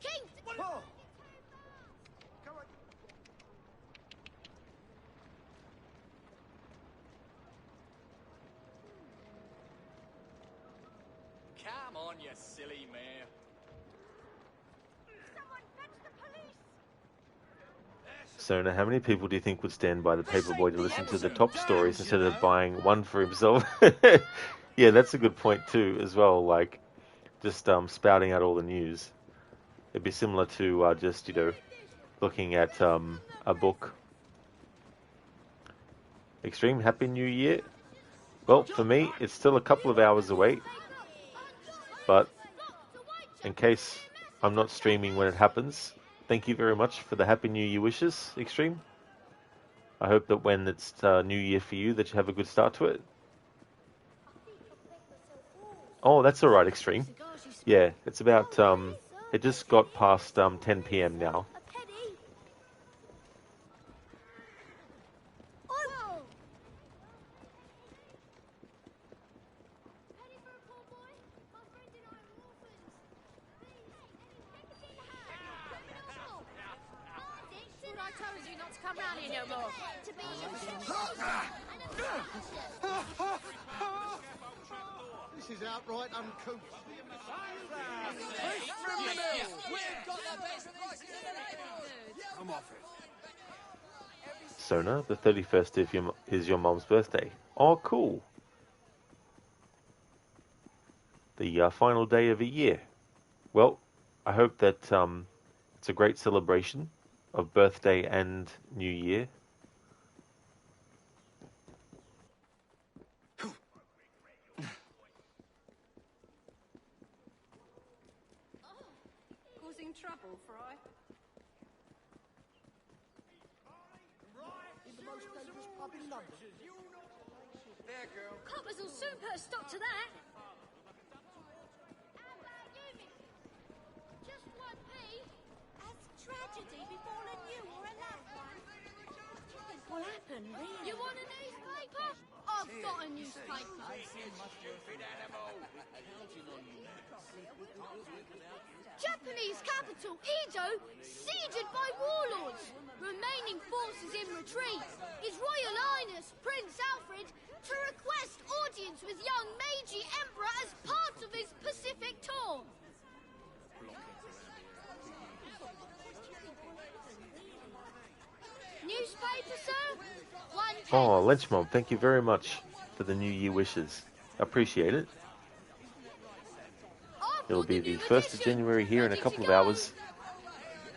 King... Whoa! Come on. Come on, you silly mare. Someone fetch the police. So now how many people do you think would stand by the paperboy to listen to the top stories instead of buying one for himself? Yeah, that's a good point too as well, like just spouting out all the news. It'd be similar to just, looking at a book. Extreme Happy New Year. Well, for me, it's still a couple of hours away. But in case I'm not streaming when it happens, thank you very much for the Happy New Year wishes, Extreme. I hope that when it's New Year for you, that you have a good start to it. Oh, that's alright, Extreme. Yeah, it's about It just got past 10 p.m. now. I told you not to come round here no more. To be This is outright uncouth. From the mill! We've got the best prices in the neighborhood! Come off it. Sona, the 31st is your mom's birthday. Oh, cool. The final day of a year. Well, I hope that it's a great celebration of birthday and New Year. causing trouble, Fry. There, girl. Coppers will soon put a stop to that. Just 1p. Has tragedy befallen you or a loved one? What do you think will happen, really? You want a newspaper? I've got a newspaper. Stupid animal! Japanese capital, Edo, sieged by warlords. Remaining forces in retreat. His Royal Highness, Prince Alfred, to request audience with young Meiji Emperor as part of his Pacific tour. Newspaper, sir? 1 Oh, Lynchmob, thank you very much for the New Year wishes. Appreciate it. It'll be the 1st of January here in a couple of hours.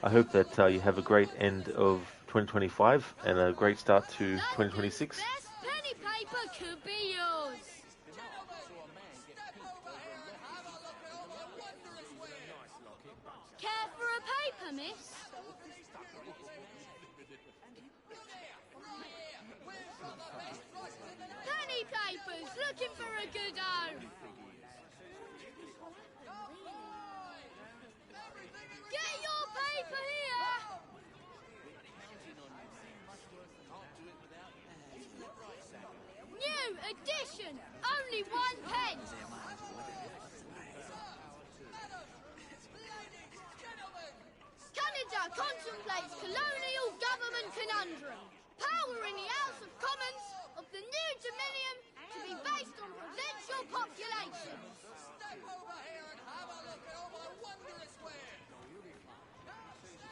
I hope that you have a great end of 2025 and a great start to 2026. Best penny paper could be yours. Care for a paper, miss? Penny papers, looking for a good home. Get your paper here. New edition, only 1 pence. Canada contemplates colonial government conundrum. Power in the House of Commons of the new Dominion to be based on provincial population.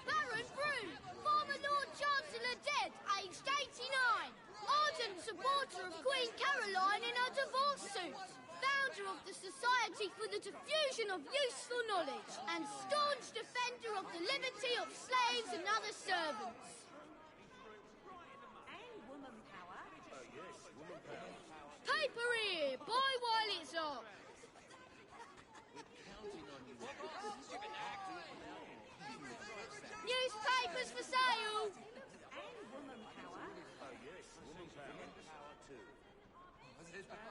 Baron Broom, former Lord Chancellor dead, aged 89. Ardent supporter of Queen Caroline in her divorce suit. Founder of the Society for the Diffusion of Useful Knowledge. And staunch defender of the liberty of slaves and other servants. Paper here, buy while it's hot. Newspapers for sale.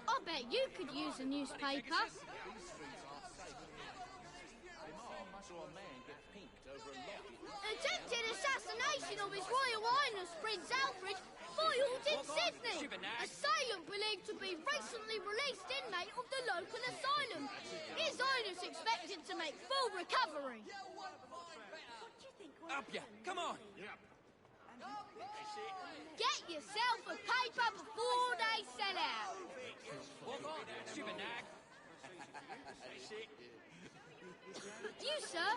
I bet you could use a newspaper. Attempted assassination of His Royal Highness Prince Alfred foiled in Sydney. Assailant believed to be recently released inmate of the local asylum. His Highness expected to make full recovery. Up ya! Come on! Get yourself a paper before they sell out. Walk on, stupid nag! You, sir?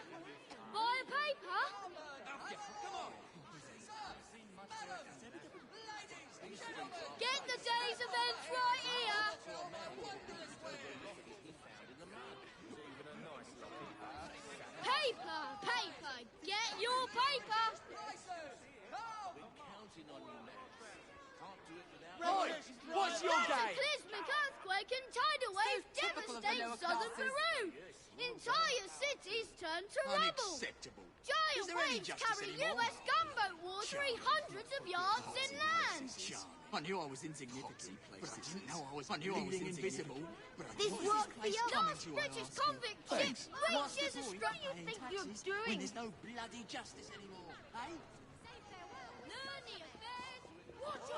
Buy a paper? Up ya! Come on! Get the day's events right here. Paper, paper, get your paper. Right, what's your game? Cataclysmic earthquake and tidal wave devastate southern Peru. Entire cities turned to rubble. Unacceptable. Giant Is there any waves justice carry anymore? US gunboat watery hundreds of yards inland. I knew I was insignificant, but I didn't know I was invisible. This work for your last British convict ship reaches a straw. What do you think you're When doing? there's no bloody justice anymore, eh?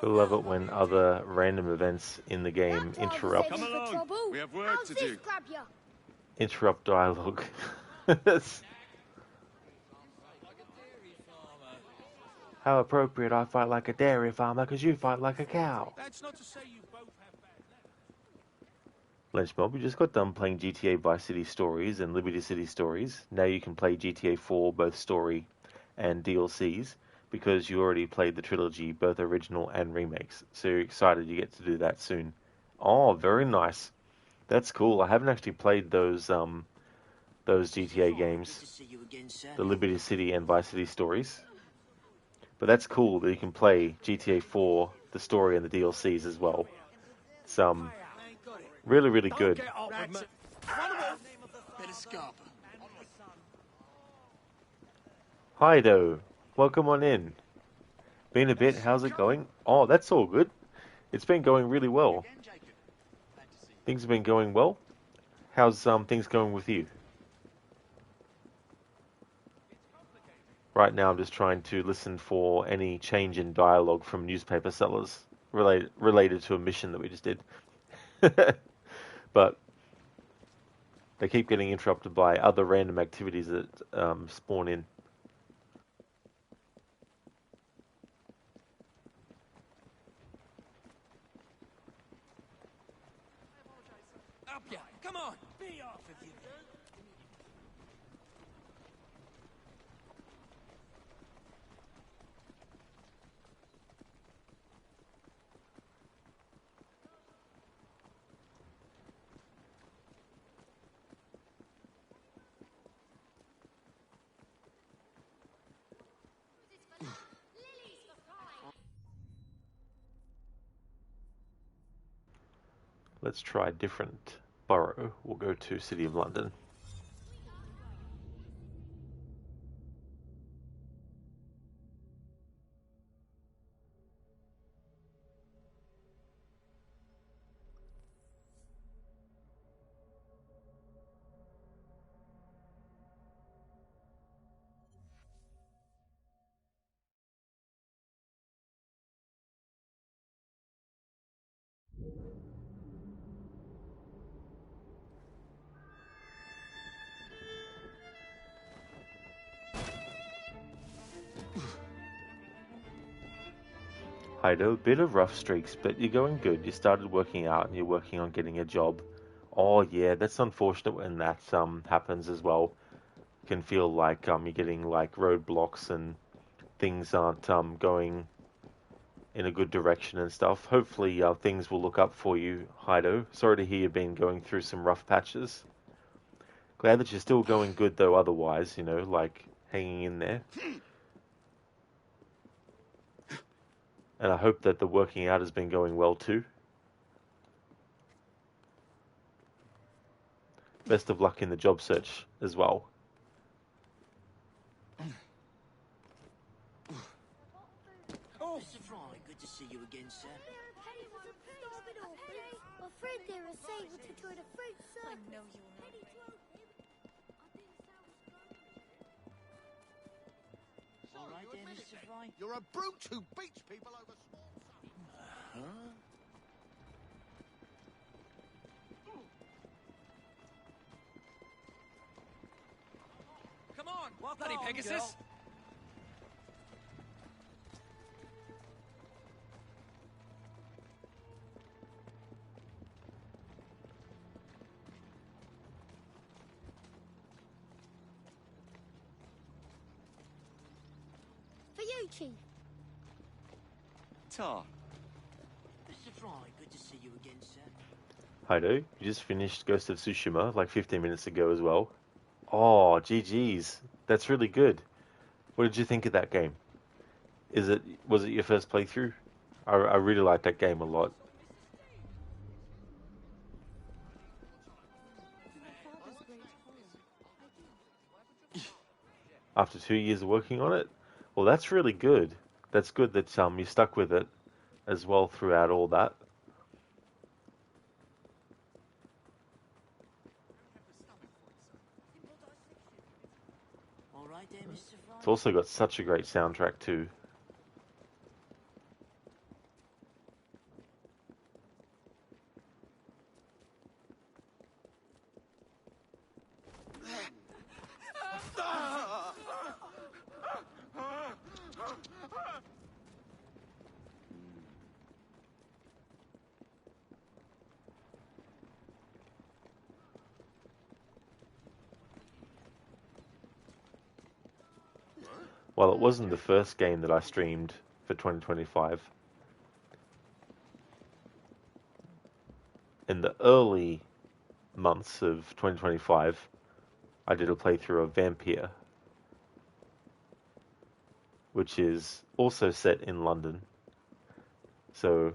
I love it when other random events in the game interrupt Come along. We have work to do. Grab ya. interrupt dialogue. How appropriate I fight like a dairy farmer because you fight like a cow. That's not to say you both have bad luck. Lynch Mob, we just got done playing GTA Vice City Stories and Liberty City Stories. Now you can play GTA 4, both story and DLCs, because you already played the trilogy, both original and remakes. So you're excited you get to do that soon. Oh, very nice. That's cool. I haven't actually played those GTA games, the Liberty City and Vice City Stories. But that's cool that you can play GTA 4, the story, and the DLCs as well. It's really, really good. Hi, Do. Welcome on in. Been a bit. How's it going? Oh, that's all good. It's been going really well. Things have been going well. How's things going with you? Right now I'm just trying to listen for any change in dialogue from newspaper sellers related to a mission that we just did. But they keep getting interrupted by other random activities that spawn in. Up ya! Come on! Be off of you! Let's try a different borough. We'll go to City of London. Hido, bit of rough streaks, but you're going good. You started working out and you're working on getting a job. Oh yeah, that's unfortunate when that happens as well. Can feel like you're getting like roadblocks and things aren't going in a good direction and stuff. Hopefully things will look up for you, Hido. Sorry to hear you've been going through some rough patches. Glad that you're still going good though otherwise, you know, like hanging in there. And I hope that the working out has been going well too. Best of luck in the job search as well. Oh, Mr. Fry, good to see you again, sir. I'm afraid they're able to join a fruit circus. I know you will. All right there, Mr. Fry. You're a brute who beats people over small sums. Come on! Walk Bloody on, Pegasus! girl. For you, Chief. Tar. Mr. Fry, good to see you again, sir. Hido, you just finished Ghost of Tsushima like 15 minutes ago as well. Oh, GG's. That's really good. What did you think of that game? Was it your first playthrough? I really liked that game a lot. after 2 years of working on it. Well, that's really good. That's good that you stuck with it as well throughout all that. All right there, Mr. Fry. It's also got such a great soundtrack too. Well, it wasn't the first game that I streamed for 2025. In the early months of 2025, I did a playthrough of Vampire, which is also set in London. So,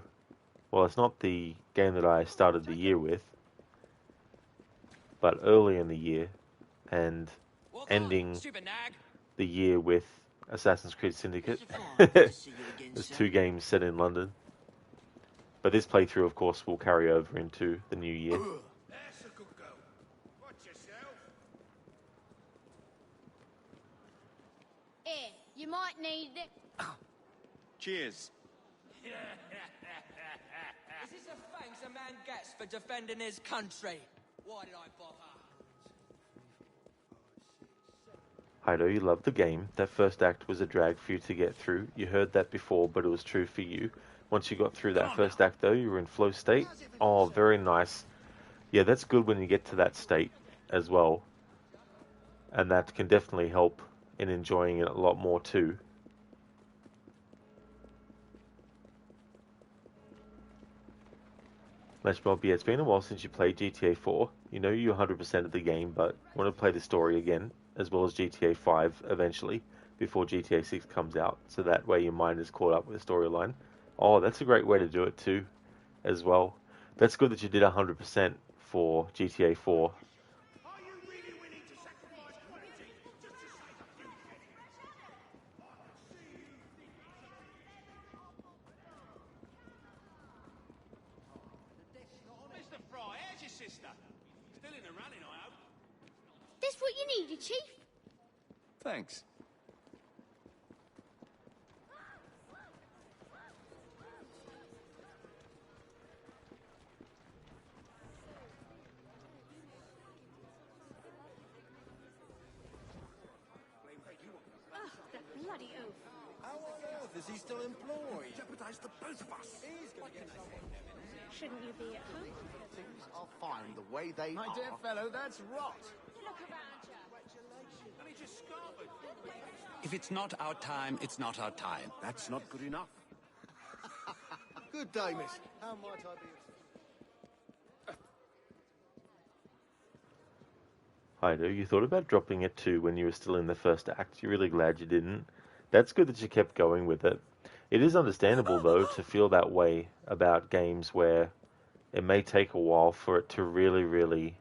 well, it's not the game that I started the year with, but early in the year, and ending the year with Assassin's Creed Syndicate. There's 2 games set in London. But this playthrough, of course, will carry over into the new year. That's a good girl. Watch yourself. Here, you might need it. Cheers. Is this a thanks a man gets for defending his country? Why did I bother? I know you love the game. That first act was a drag for you to get through. You heard that before, but it was true for you. Once you got through that first act, though, you were in flow state. Oh, very nice. Yeah, that's good when you get to that state as well. And that can definitely help in enjoying it a lot more, too. Flashmob, yeah, it's been a while since you played GTA 4. You know you 100% of the game, but want to play the story again, as well as GTA 5 eventually, before GTA 6 comes out, so that way your mind is caught up with the storyline. Oh, that's a great way to do it too, as well. That's good that you did 100% for GTA 4. Mr. Fry, how's your sister? Still in the running, I hope. This what you needed, Chief? Thanks. Ugh, that bloody oaf. How on earth is he still employed? Jeopardize the both of us. Shouldn't you be at home? Things are fine the way they My are. dear fellow, that's rot. Look around you. And he just scarpered. If it's not our time, it's not our time. That's not good enough. Good day, miss. How might I be? I know you thought about dropping it too when you were still in the first act. You're really glad you didn't. That's good that you kept going with it. It is understandable, though, to feel that way about games where it may take a while for it to really, really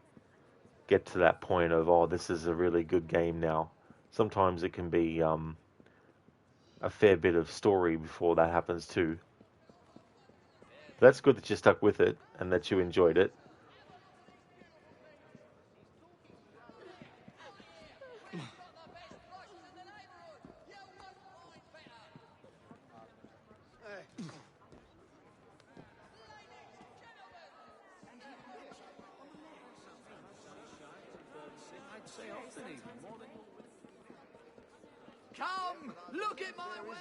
get to that point of, oh, this is a really good game now. Sometimes it can be a fair bit of story before that happens too. But that's good that you stuck with it and that you enjoyed it. Come, look at my wares.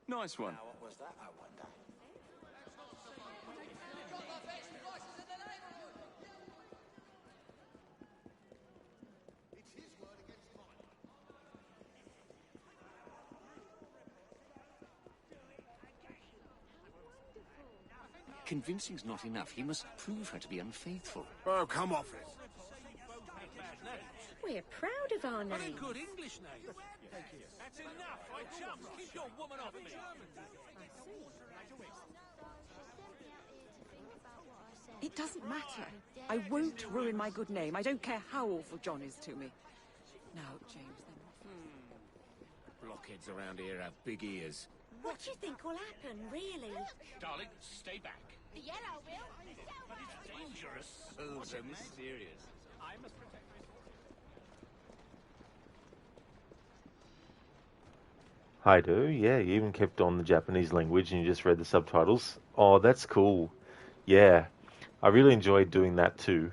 Nice one. What was that, I wonder? Convincing's not enough. He must prove her to be unfaithful. Oh, come off it. We're proud of our They're name. good English names. That's enough, I chumps. Keep your woman off me. It doesn't matter. I won't ruin my good name. I don't care how awful John is to me. Now, James, then. Blockheads around here have big ears. What do you think will happen, really? Darling, stay back. The yellow will. But it's dangerous. Oh, so mysterious. I must protect myself. Haido, yeah, you even kept on the Japanese language and you just read the subtitles. Oh, that's cool. Yeah, I really enjoyed doing that too.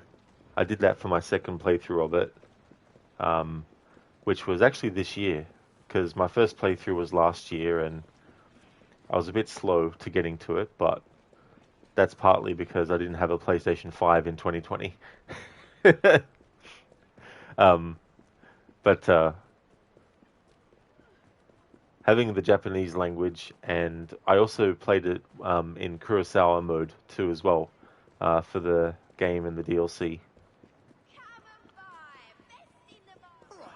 I did that for my second playthrough of it, which was actually this year, because my first playthrough was last year and I was a bit slow to getting to it, but that's partly because I didn't have a PlayStation 5 in 2020. But having the Japanese language, and I also played it in Kurosawa mode too as well, for the game and the DLC.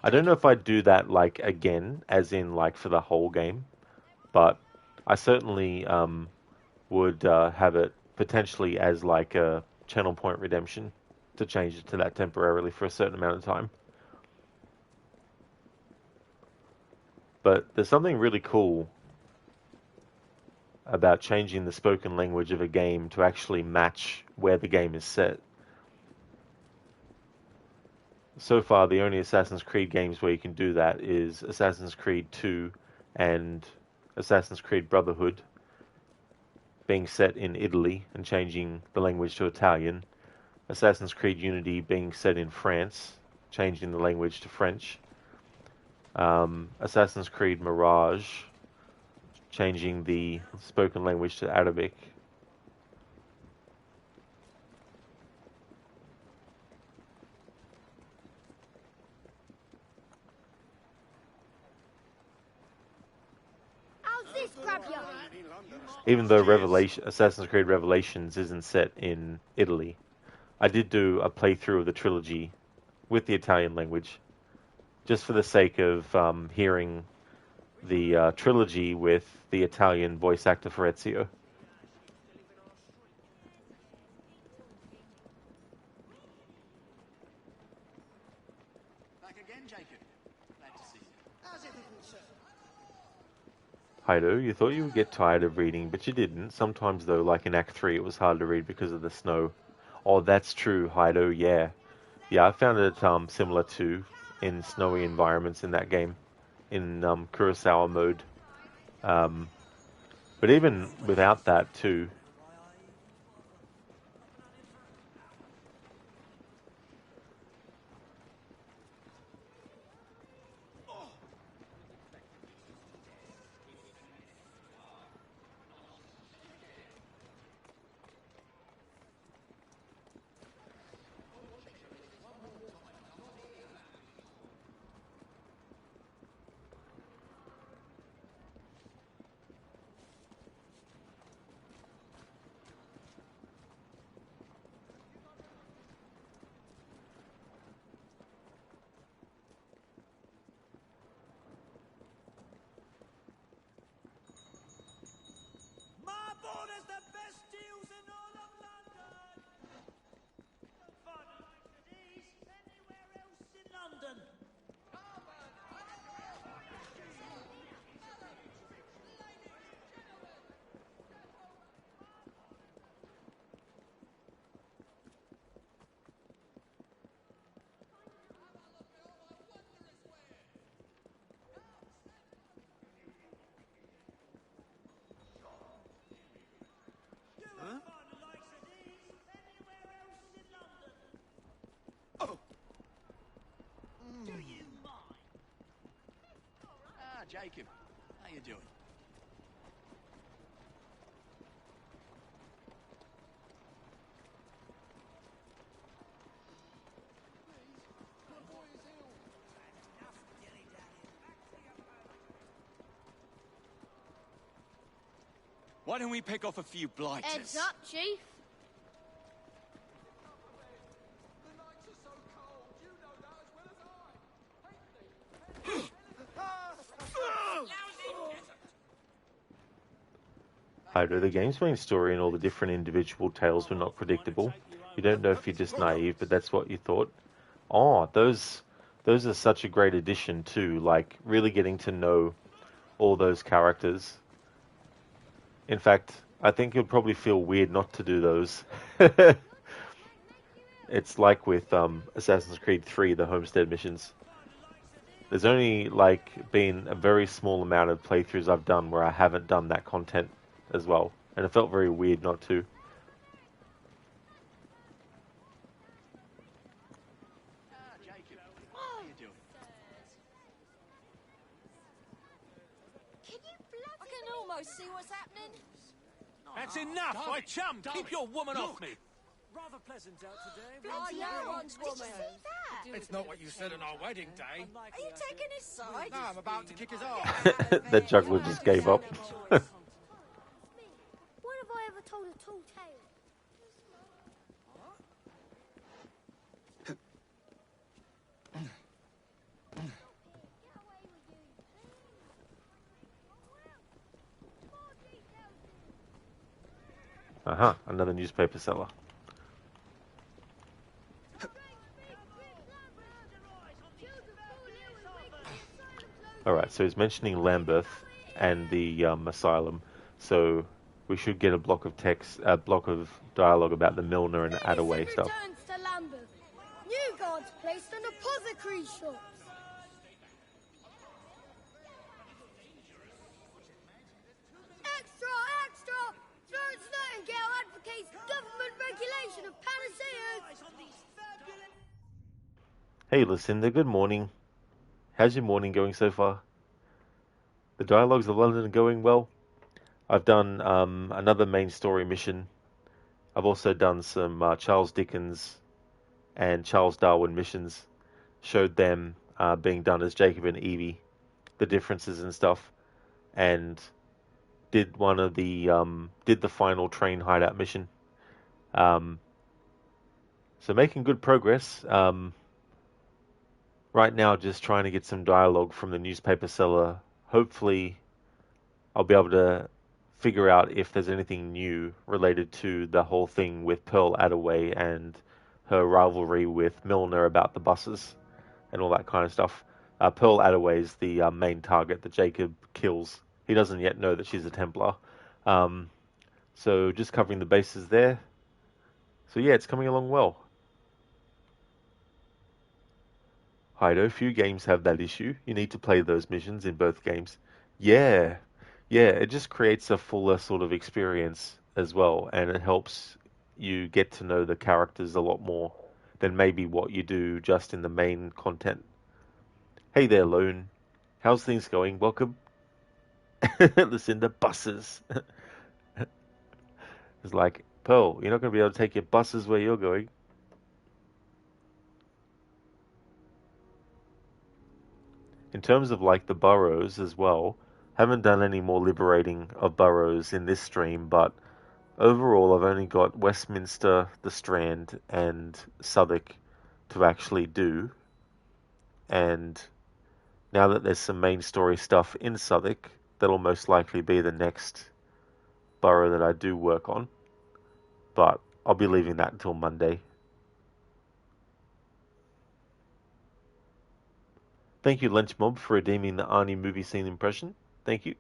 I don't know if I'd do that like again, as in like for the whole game, but I certainly would have it potentially as like a channel point redemption to change it to that temporarily for a certain amount of time. But there's something really cool about changing the spoken language of a game to actually match where the game is set. So far, the only Assassin's Creed games where you can do that is Assassin's Creed 2 and Assassin's Creed Brotherhood, being set in Italy and changing the language to Italian. Assassin's Creed Unity being set in France, changing the language to French. Assassin's Creed Mirage, changing the spoken language to Arabic. How's this grab you? Even though Assassin's Creed Revelations isn't set in Italy, I did do a playthrough of the trilogy with the Italian language, just for the sake of hearing the trilogy with the Italian voice actor for Ezio. Back again, Jacob. Glad to see you. How's everything, sir? Haido, you thought you would get tired of reading, but you didn't. Sometimes, though, like in Act 3, it was hard to read because of the snow. Oh, that's true, Haido, yeah. Yeah, I found it similar too, in snowy environments in that game, in Kurosawa mode. But even without that too, Marborn has the best deals in all of London. You'll find a like these anywhere else in London. Do you mind? Ah, Jacob. How you doing? Why don't we pick off a few blighters? Heads up, Chief. Although the game's main story and all the different individual tales were not predictable, you don't know if you're just naive, but that's what you thought. Oh, those are such a great addition too, like really getting to know all those characters. In fact, I think you'll probably feel weird not to do those. It's like with Assassin's Creed 3, the Homestead missions. There's only like been a very small amount of playthroughs I've done where I haven't done that content as well, and it felt very weird not to. Jacob, how you doing? I can almost see what's happening. That's enough! I chum! Keep your woman off me! Rather pleasant out today. No one's woman. Did you see that? It's not what you said on our wedding day. Are you taking his side? No, I'm about to kick his ass. The juggler just gave up. When have I ever told a tall tale? Aha, another newspaper seller. Alright, so he's mentioning Lambeth and the asylum, so we should get a block of text, a block of dialogue about the Milner and Attaway stuff. Returns to Lambeth. New guards placed on apothecary shops. Extra, extra! Florence Nightingale advocates government regulation of panaceas. Hey Lucinda, good morning. How's your morning going so far? The dialogues of London are going well. I've done another main story mission. I've also done some Charles Dickens and Charles Darwin missions. Showed them being done as Jacob and Evie, the differences and stuff, and did one of the did the final Train Hideout mission. So making good progress. Right now, just trying to get some dialogue from the newspaper seller. Hopefully, I'll be able to figure out if there's anything new related to the whole thing with Pearl Attaway and her rivalry with Milner about the buses and all that kind of stuff. Pearl Attaway is the main target that Jacob kills. He doesn't yet know that she's a Templar. So just covering the bases there. So yeah, it's coming along well. Hido, few games have that issue. You need to play those missions in both games. Yeah, it just creates a fuller sort of experience as well, and it helps you get to know the characters a lot more than maybe what you do just in the main content. Hey there, Lone. How's things going? Welcome. Lucinda, buses. It's like, Pearl, you're not going to be able to take your buses where you're going. In terms of like the boroughs as well, haven't done any more liberating of boroughs in this stream, but overall I've only got Westminster, the Strand, and Southwark to actually do. And now that there's some main story stuff in Southwark, that'll most likely be the next borough that I do work on. But I'll be leaving that until Monday. Thank you, Lunchmob, for redeeming the Arnie movie scene impression. Thank you.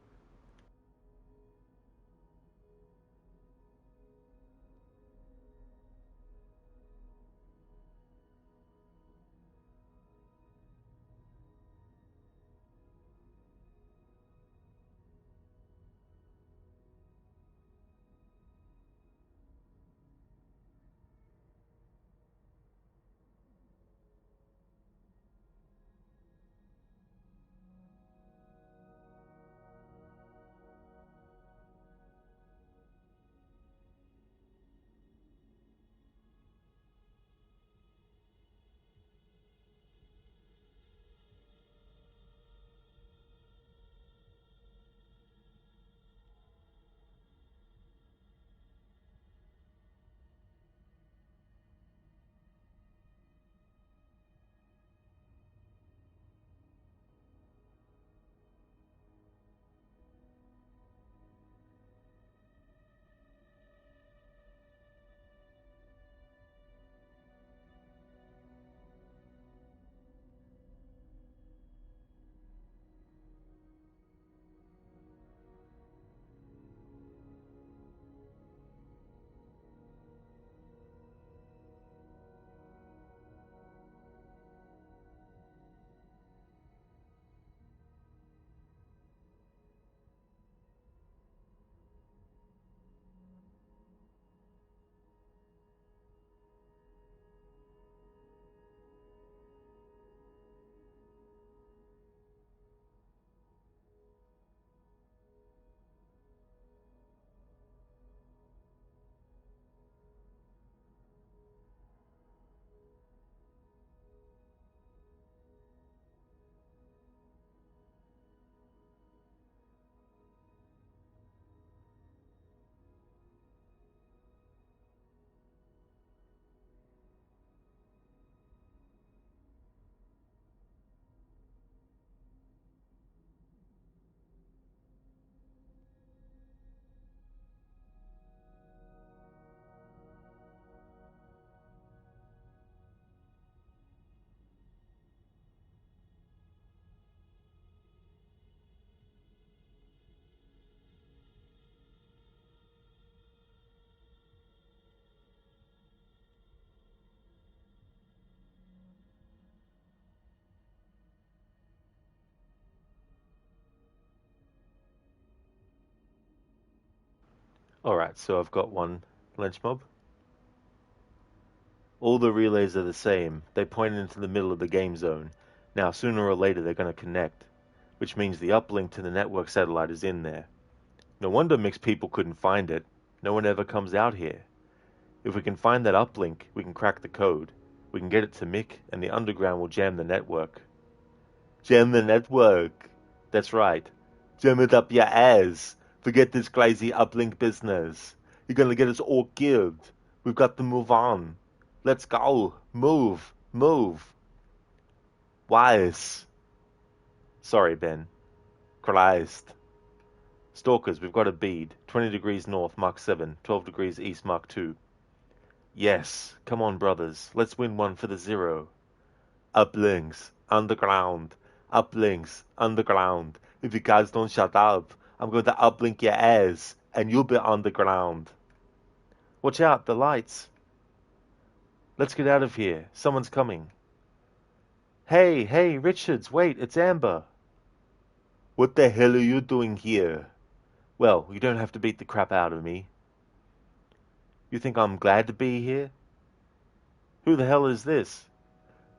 Alright, so I've got one lynch mob. All the relays are the same. They point into the middle of the game zone. Now, sooner or later, they're going to connect, which means the uplink to the network satellite is in there. No wonder mixed people couldn't find it. No one ever comes out here. If we can find that uplink, we can crack the code. We can get it to Mick, and the underground will jam the network. Jam the network. That's right. Jam it up your ass. Forget this crazy uplink business. You're gonna get us all killed. We've got to move on. Let's go. Move. Move. Wise. Sorry, Ben. Christ. Stalkers, we've got a bead. 20 degrees north, Mark 7. 12 degrees east, Mark 2. Yes. Come on, brothers. Let's win one for the zero. Uplinks. Underground. Uplinks. Underground. If you guys don't shut up, I'm going to uplink your ass, and you'll be underground. Watch out, the lights. Let's get out of here. Someone's coming. Hey, Richards, wait, it's Amber. What the hell are you doing here? Well, you don't have to beat the crap out of me. You think I'm glad to be here? Who the hell is this?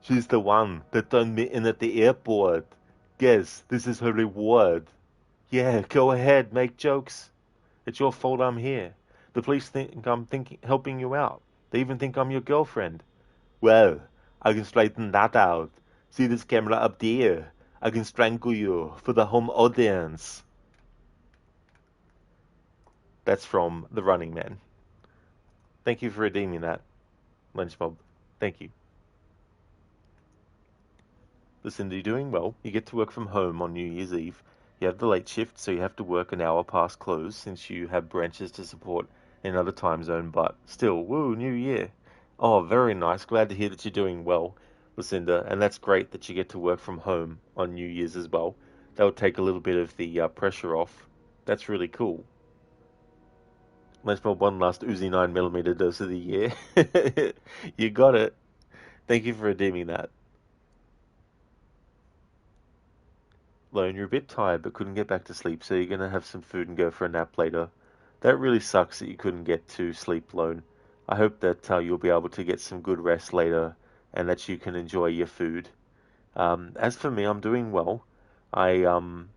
She's the one that turned me in at the airport. Guess this is her reward. Yeah, go ahead, make jokes. It's your fault I'm here. The police think I'm helping you out. They even think I'm your girlfriend. Well, I can straighten that out. See this camera up there? I can strangle you for the home audience. That's from The Running Man. Thank you for redeeming that, Lynch Mob. Thank you. Listen, you're doing well. You get to work from home on New Year's Eve. You have the late shift, so you have to work an hour past close since you have branches to support in another time zone, but still, woo, New Year. Oh, very nice. Glad to hear that you're doing well, Lucinda, and that's great that you get to work from home on New Year's as well. That will take a little bit of the pressure off. That's really cool. Let's put one last Uzi 9mm dose of the year. You got it. Thank you for redeeming that. Lone, you're a bit tired but couldn't get back to sleep, so you're going to have some food and go for a nap later. That really sucks that you couldn't get to sleep, Lone. I hope that you'll be able to get some good rest later and that you can enjoy your food. As for me, I'm doing well. I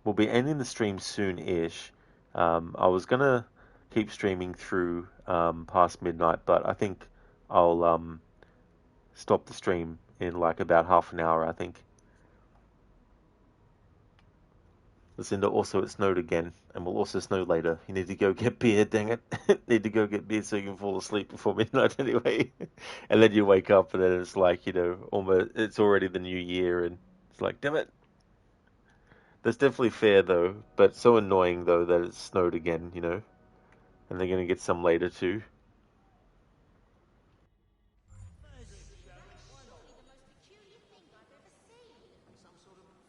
will be ending the stream soon-ish. I was going to keep streaming through past midnight, but I think I'll stop the stream in like about half an hour, I think. Lucinda, also it snowed again, and will also snow later. You need to go get beer, dang it. Need to go get beer so you can fall asleep before midnight anyway. And then you wake up and then it's like, almost, it's already the new year and it's like, damn it. That's definitely fair though, but so annoying though that it snowed again, and they're going to get some later too.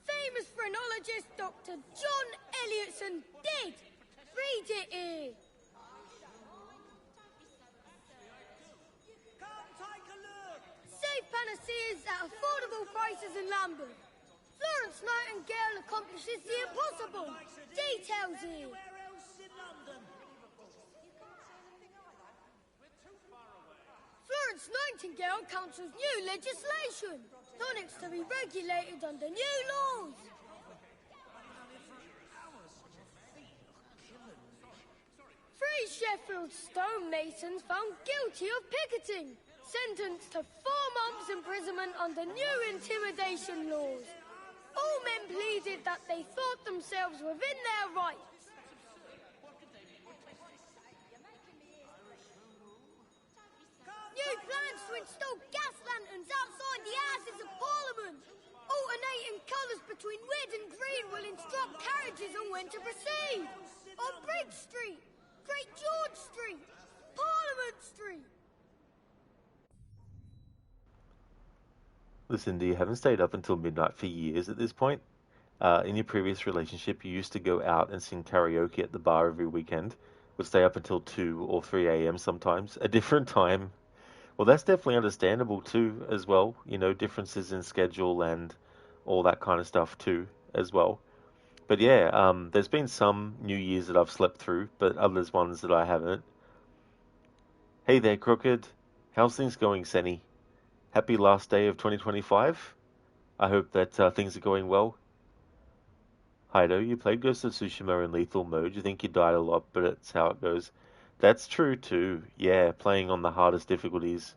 Famous phrenologist Dr. John Elliotson dead. Read it here. Safe panaceas at affordable prices in Lambeth. Florence Nightingale accomplishes the impossible. Details here. Florence Nightingale counsels new legislation. Tonics to be regulated under new laws. Three Sheffield stonemasons found guilty of picketing, sentenced to 4 months imprisonment under new intimidation laws. All men pleaded that they thought themselves within their rights. New plans to install gas lanterns outside the Houses of Parliament. Alternating colours between red and green will instruct carriages on when to proceed. On Bridge Street, Great George Street, Parliament Street. Listen, you haven't stayed up until midnight for years at this point. In your previous relationship, you used to go out and sing karaoke at the bar every weekend. Would stay up until 2 or 3 a.m. sometimes, a different time. Well, that's definitely understandable too, as well. Differences in schedule and all that kind of stuff too, as well. But yeah, there's been some New Year's that I've slept through, but others ones that I haven't. Hey there, Crooked. How's things going, Senny? Happy last day of 2025. I hope that things are going well. Hido, you played Ghost of Tsushima in lethal mode. You think you died a lot, but it's how it goes. That's true too. Yeah, playing on the hardest difficulties,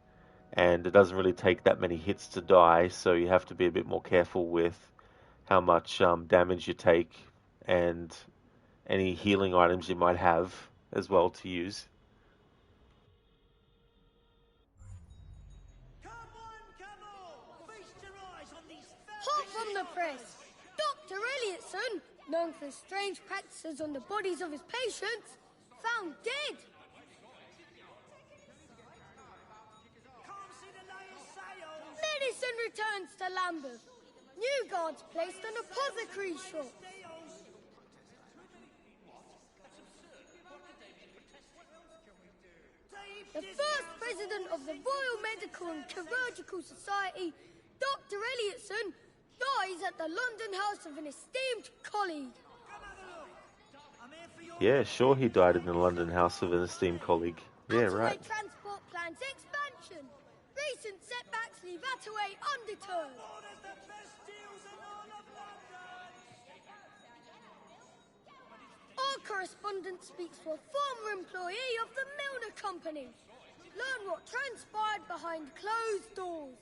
and it doesn't really take that many hits to die, so you have to be a bit more careful with how much damage you take and any healing items you might have as well to use. Hot from the press, Dr. Elliotson, known for his strange practices on the bodies of his patients, found dead. Medicine returns to Lambeth. New guards placed on apothecary shop. The first president of the Royal Medical and Chirurgical Society, Dr. Elliotson, dies at the London house of an esteemed colleague. Yeah, sure, he died in the London house of an esteemed colleague. Yeah, right. Transport plans expansion. Recent setbacks leave Attaway undeterred. Our correspondent speaks to a former employee of the Milner Company. Learn what transpired behind closed doors.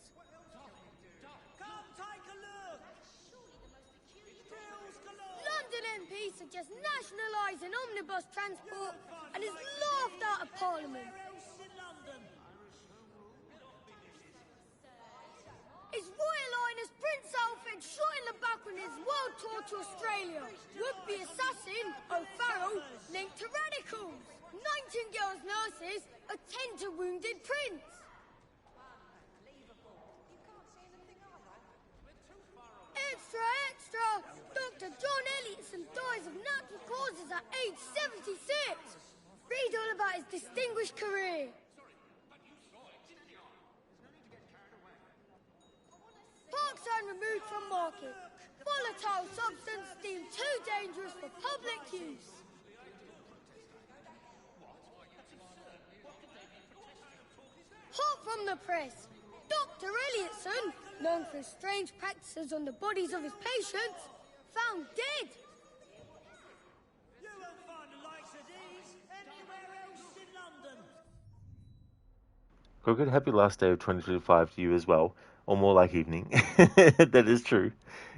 London MP suggests nationalising omnibus transport and is laughed out of Parliament. His Royal Highness Prince Alfred shot in the back on his world tour to Australia. Would-be assassin O'Farrell linked to radicals. Nightingale's nurses attend to wounded prince. Extra, extra! Dr. John Elliotson dies of natural causes at age 76. Read all about his distinguished career. Parkside removed from market. Volatile substance deemed too dangerous for public use. Hot from the press, Dr. Elliotson, known for his strange practices on the bodies of his patients, found dead. You won't find the likes of these anywhere else in London. Crooked, happy last day of 2025 to you as well. Or more like evening. That is true.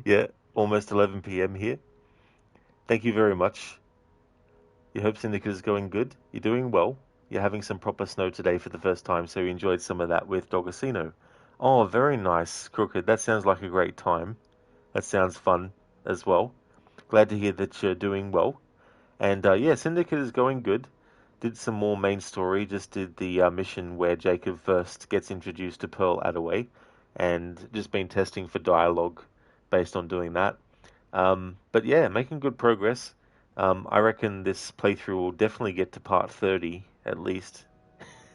Yeah, almost 11 p.m. here. Thank you very much. You hope Syndicate is going good. You're doing well. You're having some proper snow today for the first time, so you enjoyed some of that with Dogosino. Oh, very nice, Crooked. That sounds like a great time. That sounds fun as well. Glad to hear that you're doing well. And yeah, Syndicate is going good. Did some more main story. Just did the mission where Jacob first gets introduced to Pearl Attaway, and just been testing for dialogue based on doing that. But yeah, making good progress. I reckon this playthrough will definitely get to part 30 at least.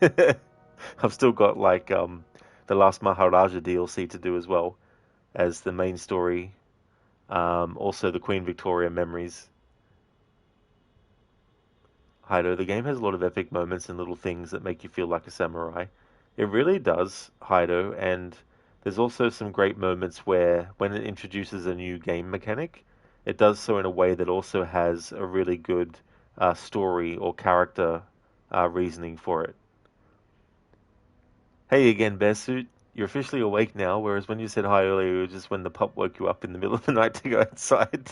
I've still got like the last Maharaja DLC to do as well as the main story. Also the Queen Victoria memories. Hido, the game has a lot of epic moments and little things that make you feel like a samurai. It really does, Hido, and there's also some great moments where when it introduces a new game mechanic, it does so in a way that also has a really good story or character reasoning for it. Hey again, Bearsuit. You're officially awake now, whereas when you said hi earlier, it was just when the pup woke you up in the middle of the night to go outside.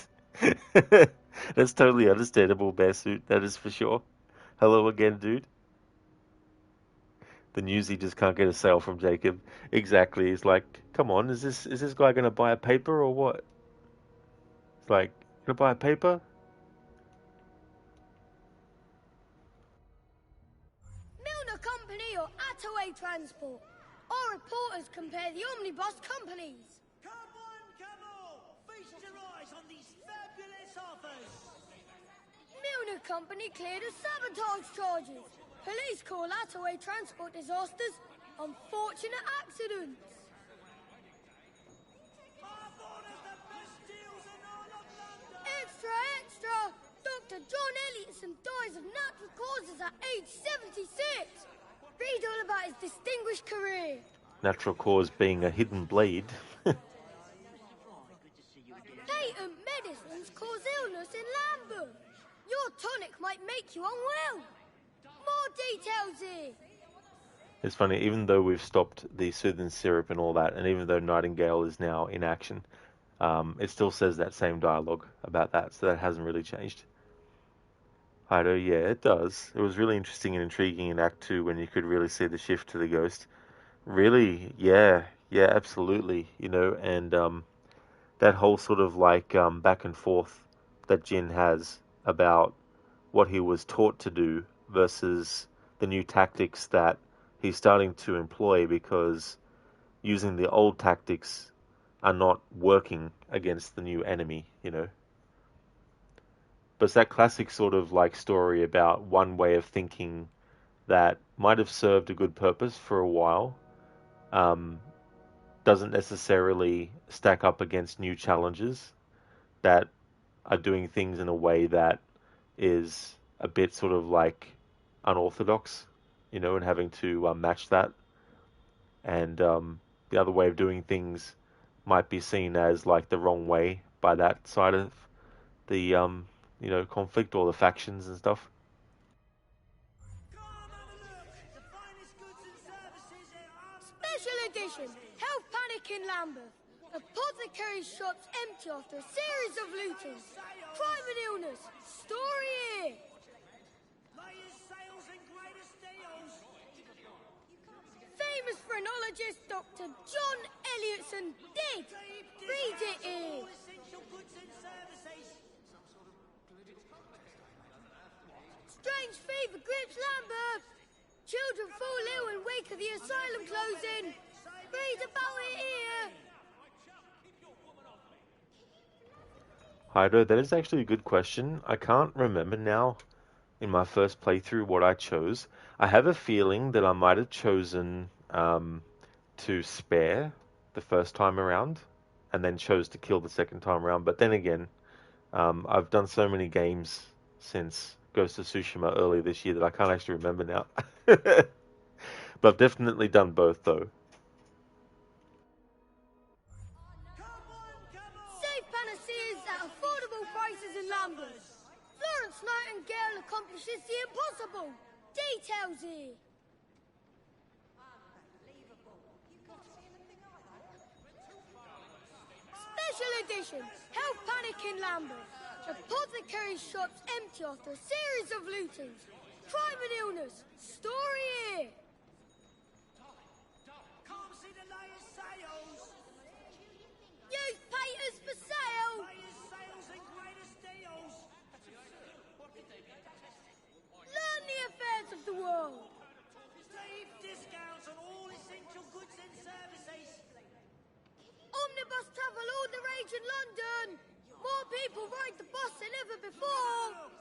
That's totally understandable, Bearsuit. That is for sure. Hello again, dude. The newsie just can't get a sale from Jacob. Exactly. He's like, come on, is this guy gonna buy a paper or what? It's like, gonna buy a paper? Milner Company or Attaway Transport. Our reporters compare the omnibus companies. Come on, feast your eyes on these fabulous offers. Milner Company cleared of sabotage charges. Police call Attaway Transport disasters unfortunate accidents. Extra, at age 76. Read all about his distinguished career. Natural cause being a hidden blade. Patent medicines cause illness in Lambeth. Your tonic might make you unwell. More details here. It's funny, even though we've stopped the soothing syrup and all that, and even though Nightingale is now in action, it still says that same dialogue about that, so that hasn't really changed. Hido, yeah, it does. It was really interesting and intriguing in Act 2 when you could really see the shift to the ghost. Really, yeah, absolutely, and that whole sort of like back and forth that Jin has about what he was taught to do versus the new tactics that he's starting to employ, because using the old tactics are not working against the new enemy, But it's that classic sort of like story about one way of thinking that might have served a good purpose for a while, doesn't necessarily stack up against new challenges that are doing things in a way that is a bit sort of like unorthodox, and having to match that. And the other way of doing things might be seen as like the wrong way by that side of the conflict or the factions and stuff. Special edition, Health Panic in Lambeth. Apothecary shops empty after a series of lootings. Crime and illness. Story here. Famous phrenologist Dr. John Elliotson dead. Read it here. Strange fever grips Lambeth. Children fall ill in wake of the asylum closing. Read about it here. Hyder, that is actually a good question. I can't remember now in my first playthrough what I chose. I have a feeling that I might have chosen to spare the first time around and then chose to kill the second time around. But then again, I've done so many games since Ghost of Tsushima earlier this year that I can't actually remember now. But I've definitely done both, though. Safe panaceas at affordable prices in Lambeth. Florence Nightingale accomplishes the impossible. Details here. Special edition, Health Panic in Lambeth. Apothecary shops empty after a series of lootings. Crime and illness. Story here. Can't see the latest sales. Used papers for sale. Latest sales and greatest deals. Learn the affairs of the world. Deep discounts on all essential goods and services. Omnibus travel all the rage in London. More people ride the bus than ever before.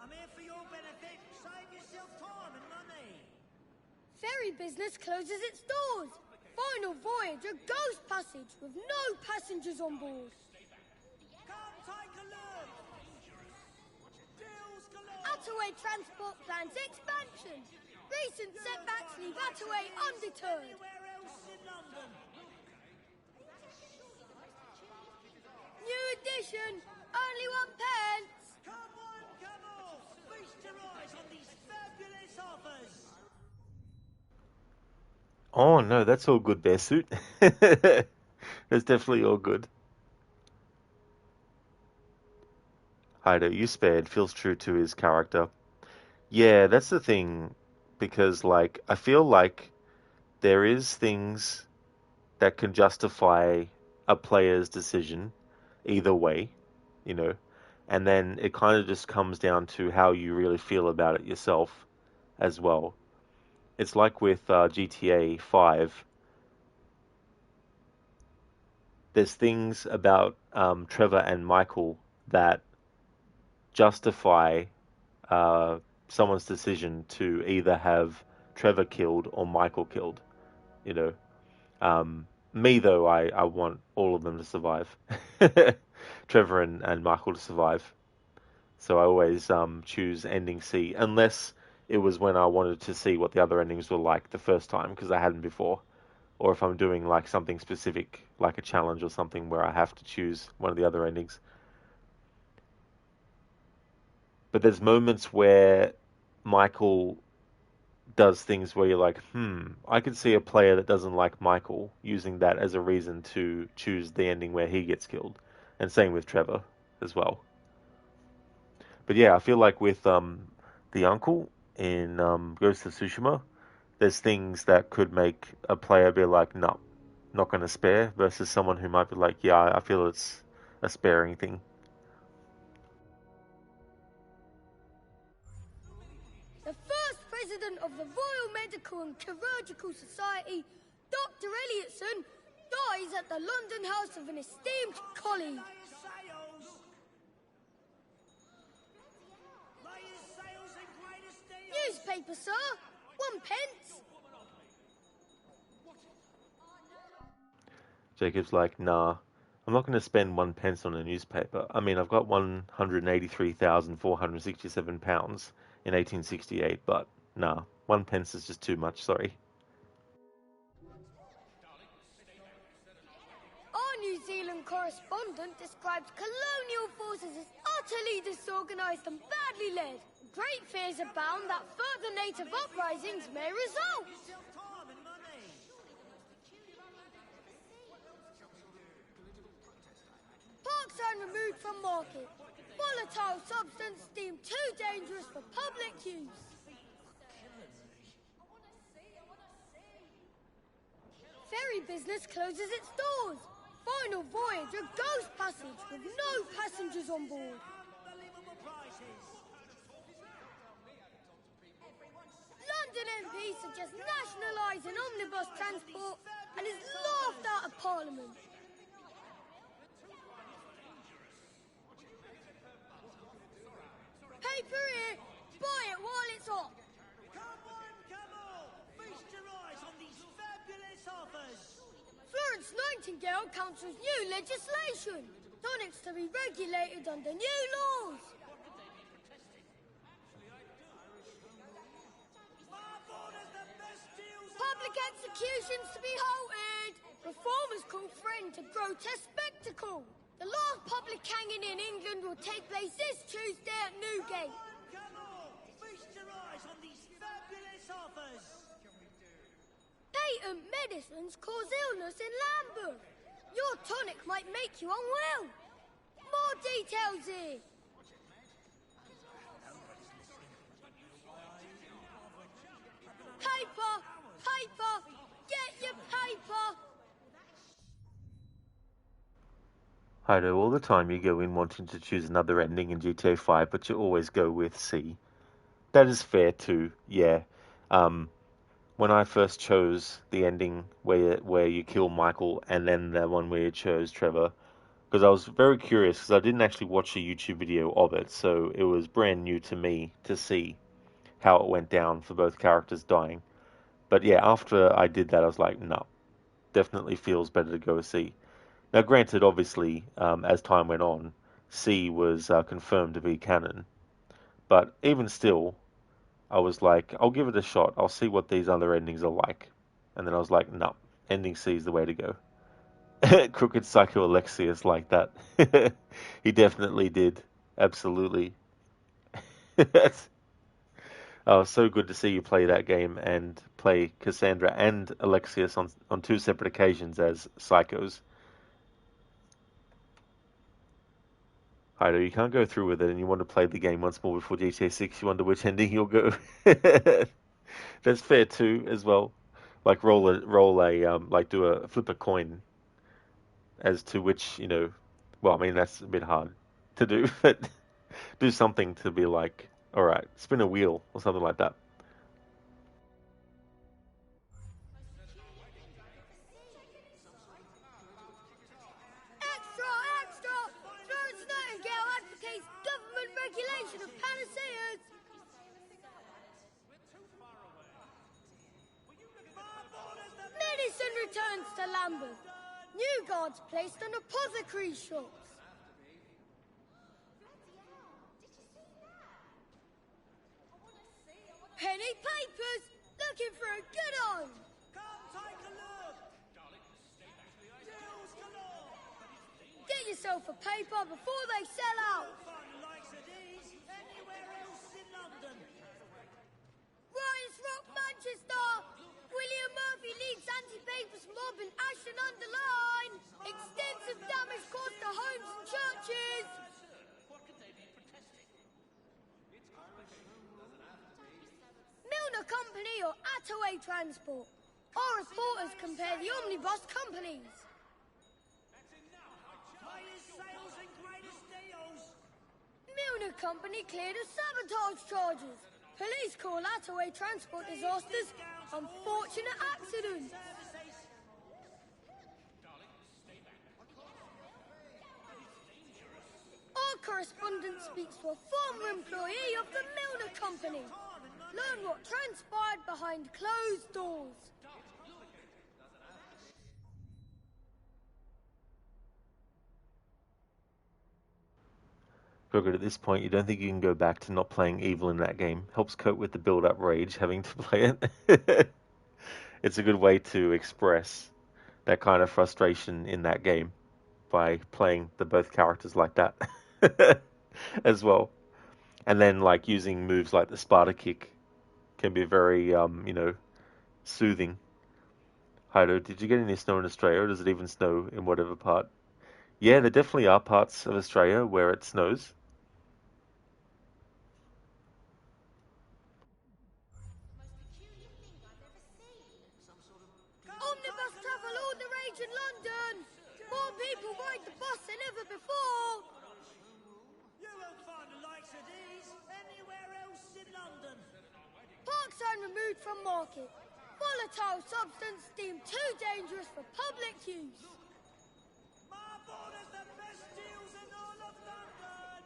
I'm here for your benefit. Save yourself time and money. Ferry business closes its doors. Final voyage, a ghost passage with no passengers on board. Come take a look. Deals galore. Attaway transport plans expansion. Recent setbacks leave Attaway undeterred. Anywhere else in London. New edition, only £1. Come on. Feast your eyes on these fabulous offers. Oh no, that's all good, Bearsuit. That's definitely all good. Hido, you spared, feels true to his character. Yeah, that's the thing, because like I feel like there is things that can justify a player's decision either way, and then it kind of just comes down to how you really feel about it yourself as well. It's like with GTA 5. There's things about Trevor and Michael that justify someone's decision to either have Trevor killed or Michael killed. Me, though, I want all of them to survive. Trevor and Michael to survive. So I always choose ending C, unless it was when I wanted to see what the other endings were like the first time, because I hadn't before. Or if I'm doing like something specific, like a challenge or something where I have to choose one of the other endings. But there's moments where Michael does things where you're like, I could see a player that doesn't like Michael using that as a reason to choose the ending where he gets killed. And same with Trevor as well. But yeah, I feel like with the uncle in Ghost of Tsushima, there's things that could make a player be like, no, not going to spare, versus someone who might be like, yeah, I feel it's a sparing thing. The first president of the Royal Medical and Chirurgical Society, Dr. Elliotson, dies at the London house of an esteemed colleague. Newspaper, sir. 1 pence. Jacob's like, nah, I'm not going to spend 1 pence on a newspaper. I mean, I've got £183,467 in 1868, but nah, 1 pence is just too much, sorry. Our New Zealand correspondent describes colonial forces as utterly disorganised and badly led. Great fears abound that further native uprisings may result. Parkside removed from market. Volatile substance deemed too dangerous for public use. Ferry business closes its doors. Final voyage of Ghost Passage with no passengers on board. London MP suggests nationalising omnibus transport and is laughed out of Parliament. Paper here, buy it while it's hot. Come on, feast your eyes on these fabulous offers. Florence Nightingale counsels new legislation. Tonics to be regulated under new laws. Public executions to be halted. Reformers call friend to grotesque spectacle. The last public hanging in England will take place this Tuesday at Newgate. Come on, feast your eyes on these fabulous offers. Patent medicines cause illness in Lambeth. Your tonic might make you unwell. More details here. Paper! Paper! Get your paper! Hido, all the time you go in wanting to choose another ending in GTA 5, but you always go with C. That is fair too, yeah. When I first chose the ending where you kill Michael, and then the one where you chose Trevor, because I was very curious, because I didn't actually watch a YouTube video of it, so it was brand new to me to see how it went down for both characters dying. But yeah, after I did that, I was like, no, definitely feels better to go with C. Now, granted, obviously, as time went on, C was confirmed to be canon. But even still, I was like, I'll give it a shot. I'll see what these other endings are like. And then I was like, no, ending C is the way to go. Crooked Psycho Alexius like that. He definitely did. Absolutely. Oh, so good to see you play that game and play Cassandra and Alexius on two separate occasions as psychos. Hido, you can't go through with it and you want to play the game once more before GTA 6. You wonder which ending you'll go. That's fair too, as well. Like roll a like flip a coin as to which, well, I mean, that's a bit hard to do, but do something to be like, all right, spin a wheel or something like that. Extra! Extra! Florence Nightingale advocates government regulation of panaceas. Medicine returns to Lambeth. New guards placed on apothecary shops. Any papers? Looking for a good one. Come take a look. Deals galore. Get yourself a paper before they sell out. Find the likes of these anywhere else in London. Riots rock Manchester. William Murphy leads anti-papist mob in Ashton-under-Lyne. Extensive damage caused to homes and churches. Milner Company or Attaway Transport. Our reporters compare the omnibus companies. Highest sales and greatest deals. Milner Company cleared of sabotage charges. Police call Attaway Transport disasters unfortunate accidents. Our correspondent speaks to a former employee of the Milner Company. Learn what transpired behind closed doors. Gregor, at this point, you don't think you can go back to not playing evil in that game? Helps cope with the build-up rage having to play it. It's a good way to express that kind of frustration in that game by playing the both characters like that as well. And then like using moves like the Sparta kick can be very, soothing. Heido, did you get any snow in Australia, or does it even snow in whatever part? Yeah, there definitely are parts of Australia where it snows. Omnibus travel all the rage in London. More people ride the bus than ever before. You won't find the likes of these anywhere else in London. Park sign removed from market. Volatile substance deemed too dangerous for public use. Marborder's the best deals in all of London.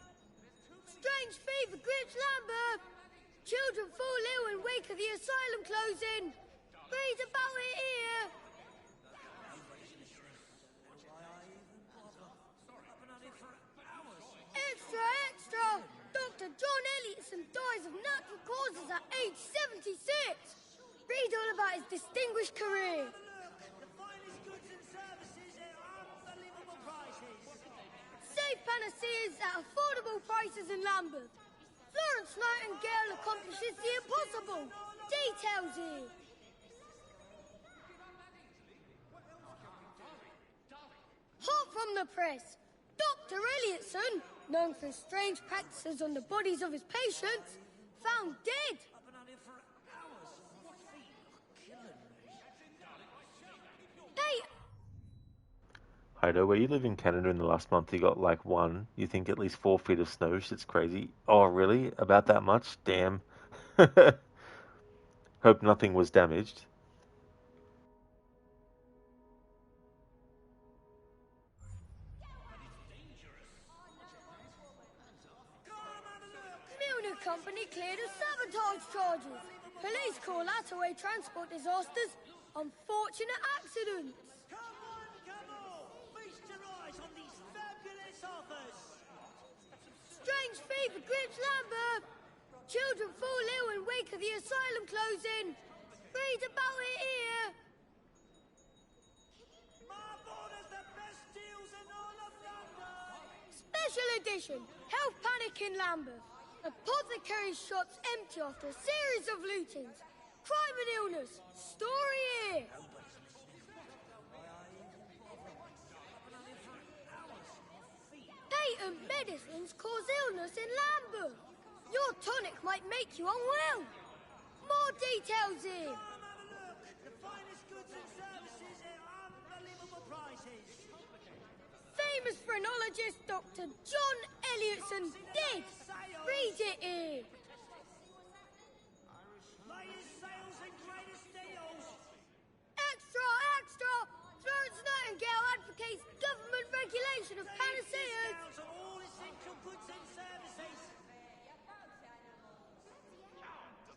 Strange fever grips Lambeth. Children fall ill in wake of the asylum closing. Read about it here. Extra, extra! Dr. John Elliotson dies of natural causes at age 76. Read all about his distinguished career. The finest goods and services at unbelievable prices. Safe panaceas at affordable prices in Lambeth. Florence Nightingale accomplishes the impossible. Details here. Hot from the press. Dr. Elliotson, known for his strange practices on the bodies of his patients, found dead. Hey, Heido, where you live in Canada in the last month, you got like one, you think at least 4 feet of snow. Shit's crazy. Oh, really? About that much? Damn. Hope nothing was damaged. Milner Company cleared of sabotage charges. Police call Attaway Transport disasters unfortunate accidents. Come on! Feast your eyes on these fabulous offers. Strange fever grips Lambeth. Children fall ill in wake of the asylum closing. Read about it here. Marborder's the best deals in all of London. Special edition. Health panic in Lambeth. Apothecary shops empty after a series of lootings. Crime and illness. Story here. Patent medicines cause illness in Lambeth. Your tonic might make you unwell. More details here. The finest goods and services at unbelievable prices. Famous phrenologist Dr. John Elliotson dead. Read it here. Latest sales and greatest deals. Extra, extra! Florence Nightingale advocates government regulation of panaceas. Discounts on all essential goods and services.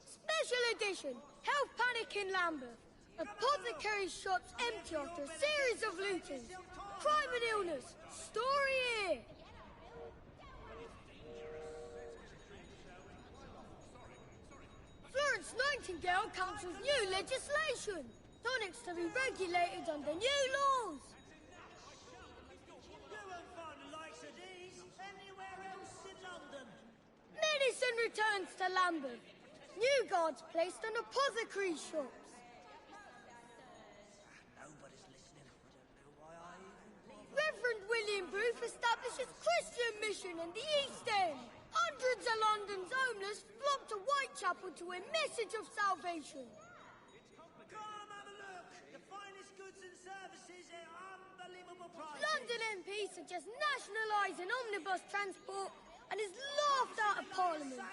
Special edition. Health panic in Lambeth. Apothecary shops empty after a series of lootings. Crime and illness. Story here. Florence Nightingale council's new legislation. Tonics to be regulated under new laws. You won't find the likes of these anywhere else in London. Medicine returns to Lambeth. New guards placed on apothecary shops. Nobody's listening. I don't know why I even... Reverend William Booth establishes Christian mission in the East End. Hundreds of London's homeless flock to Whitechapel to a message of salvation. Come have a look. The finest goods and services at unbelievable prices. London MP suggests nationalising omnibus transport and is laughed out of Parliament.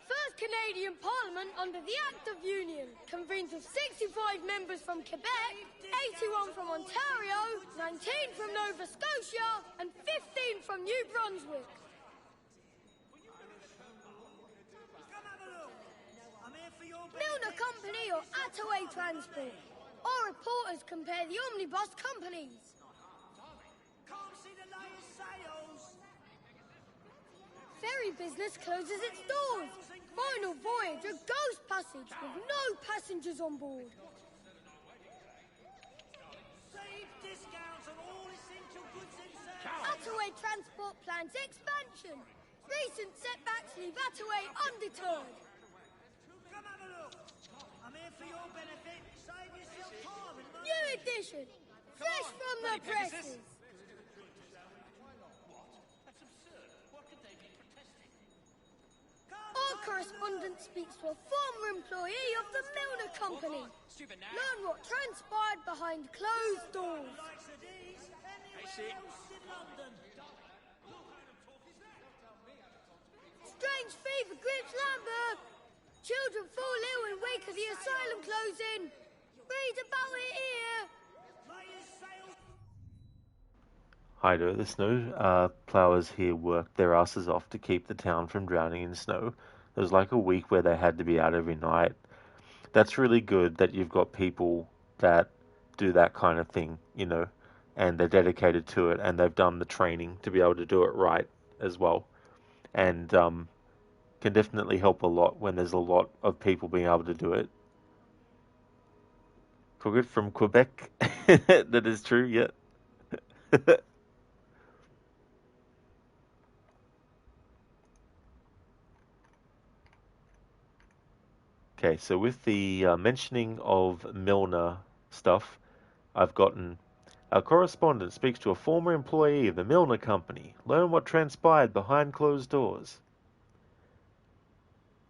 First Canadian Parliament under the Act of Union convenes of 65 members from Quebec, 81 from Ontario, 19 from Nova Scotia, and 15 from New Brunswick. Milner Company or Attaway Transport. Our reporters compare the omnibus companies. Can't see the latest sales. Ferry business closes its doors. Final voyage, a ghost passage with no passengers on board. Save discounts on all essential goods and services. Attaway Transport plans expansion. Recent setbacks leave Attaway undeterred. Come have a look. I'm here for your benefit. Save yourself time and money. New edition. Fresh from the presses. Our correspondent speaks to a former employee of the Milner Company. Learn what transpired behind closed doors. Strange fever grips Lambeth. Children fall ill in wake of the asylum closing. Read about it here. Hi there, the snow plowers here worked their asses off to keep the town from drowning in snow. There was like a week where they had to be out every night. That's really good that you've got people that do that kind of thing, you know, and they're dedicated to it and they've done the training to be able to do it right as well. And can definitely help a lot when there's a lot of people being able to do it. Forget from Quebec. That is true, yeah. Okay, so with the mentioning of Milner stuff, I've gotten our correspondent speaks to a former employee of the Milner Company. Learn what transpired behind closed doors.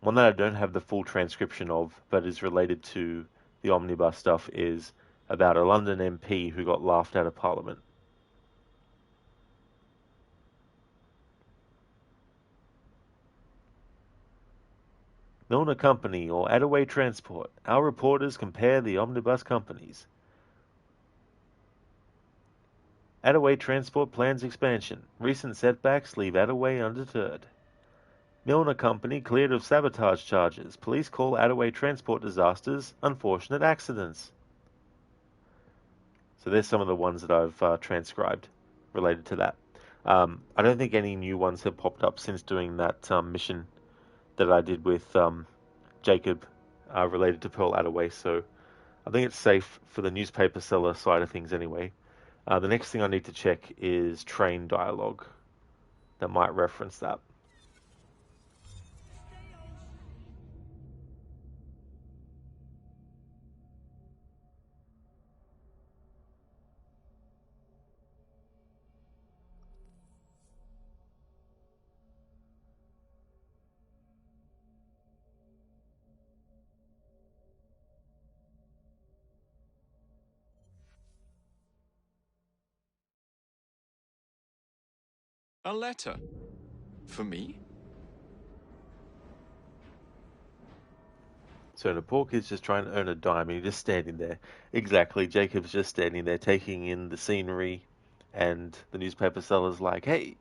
One that I don't have the full transcription of, but is related to the omnibus stuff, is about a London MP who got laughed out of Parliament. Milner Company or Attaway Transport. Our reporters compare the omnibus companies. Attaway Transport plans expansion. Recent setbacks leave Attaway undeterred. Milner Company cleared of sabotage charges. Police call Attaway Transport disasters unfortunate accidents. So there's some of the ones that I've transcribed related to that. I don't think any new ones have popped up since doing that mission that I did with Jacob related to Pearl Attaway, so I think it's safe for the newspaper seller side of things anyway. The next thing I need to check is train dialogue that might reference that. A letter? For me? So the poor kid's just trying to earn a dime and he's just standing there. Exactly, Jacob's just standing there taking in the scenery and the newspaper seller's like, hey,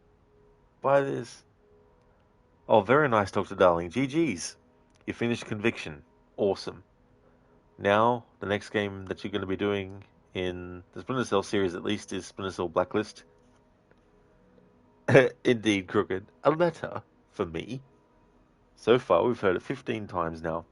buy this. Oh, very nice, Dr. Darling. GG's. You finished Conviction. Awesome. Now, the next game that you're going to be doing in the Splinter Cell series at least is Splinter Cell Blacklist. Indeed, Crooked. A letter for me. So far, we've heard it 15 times now.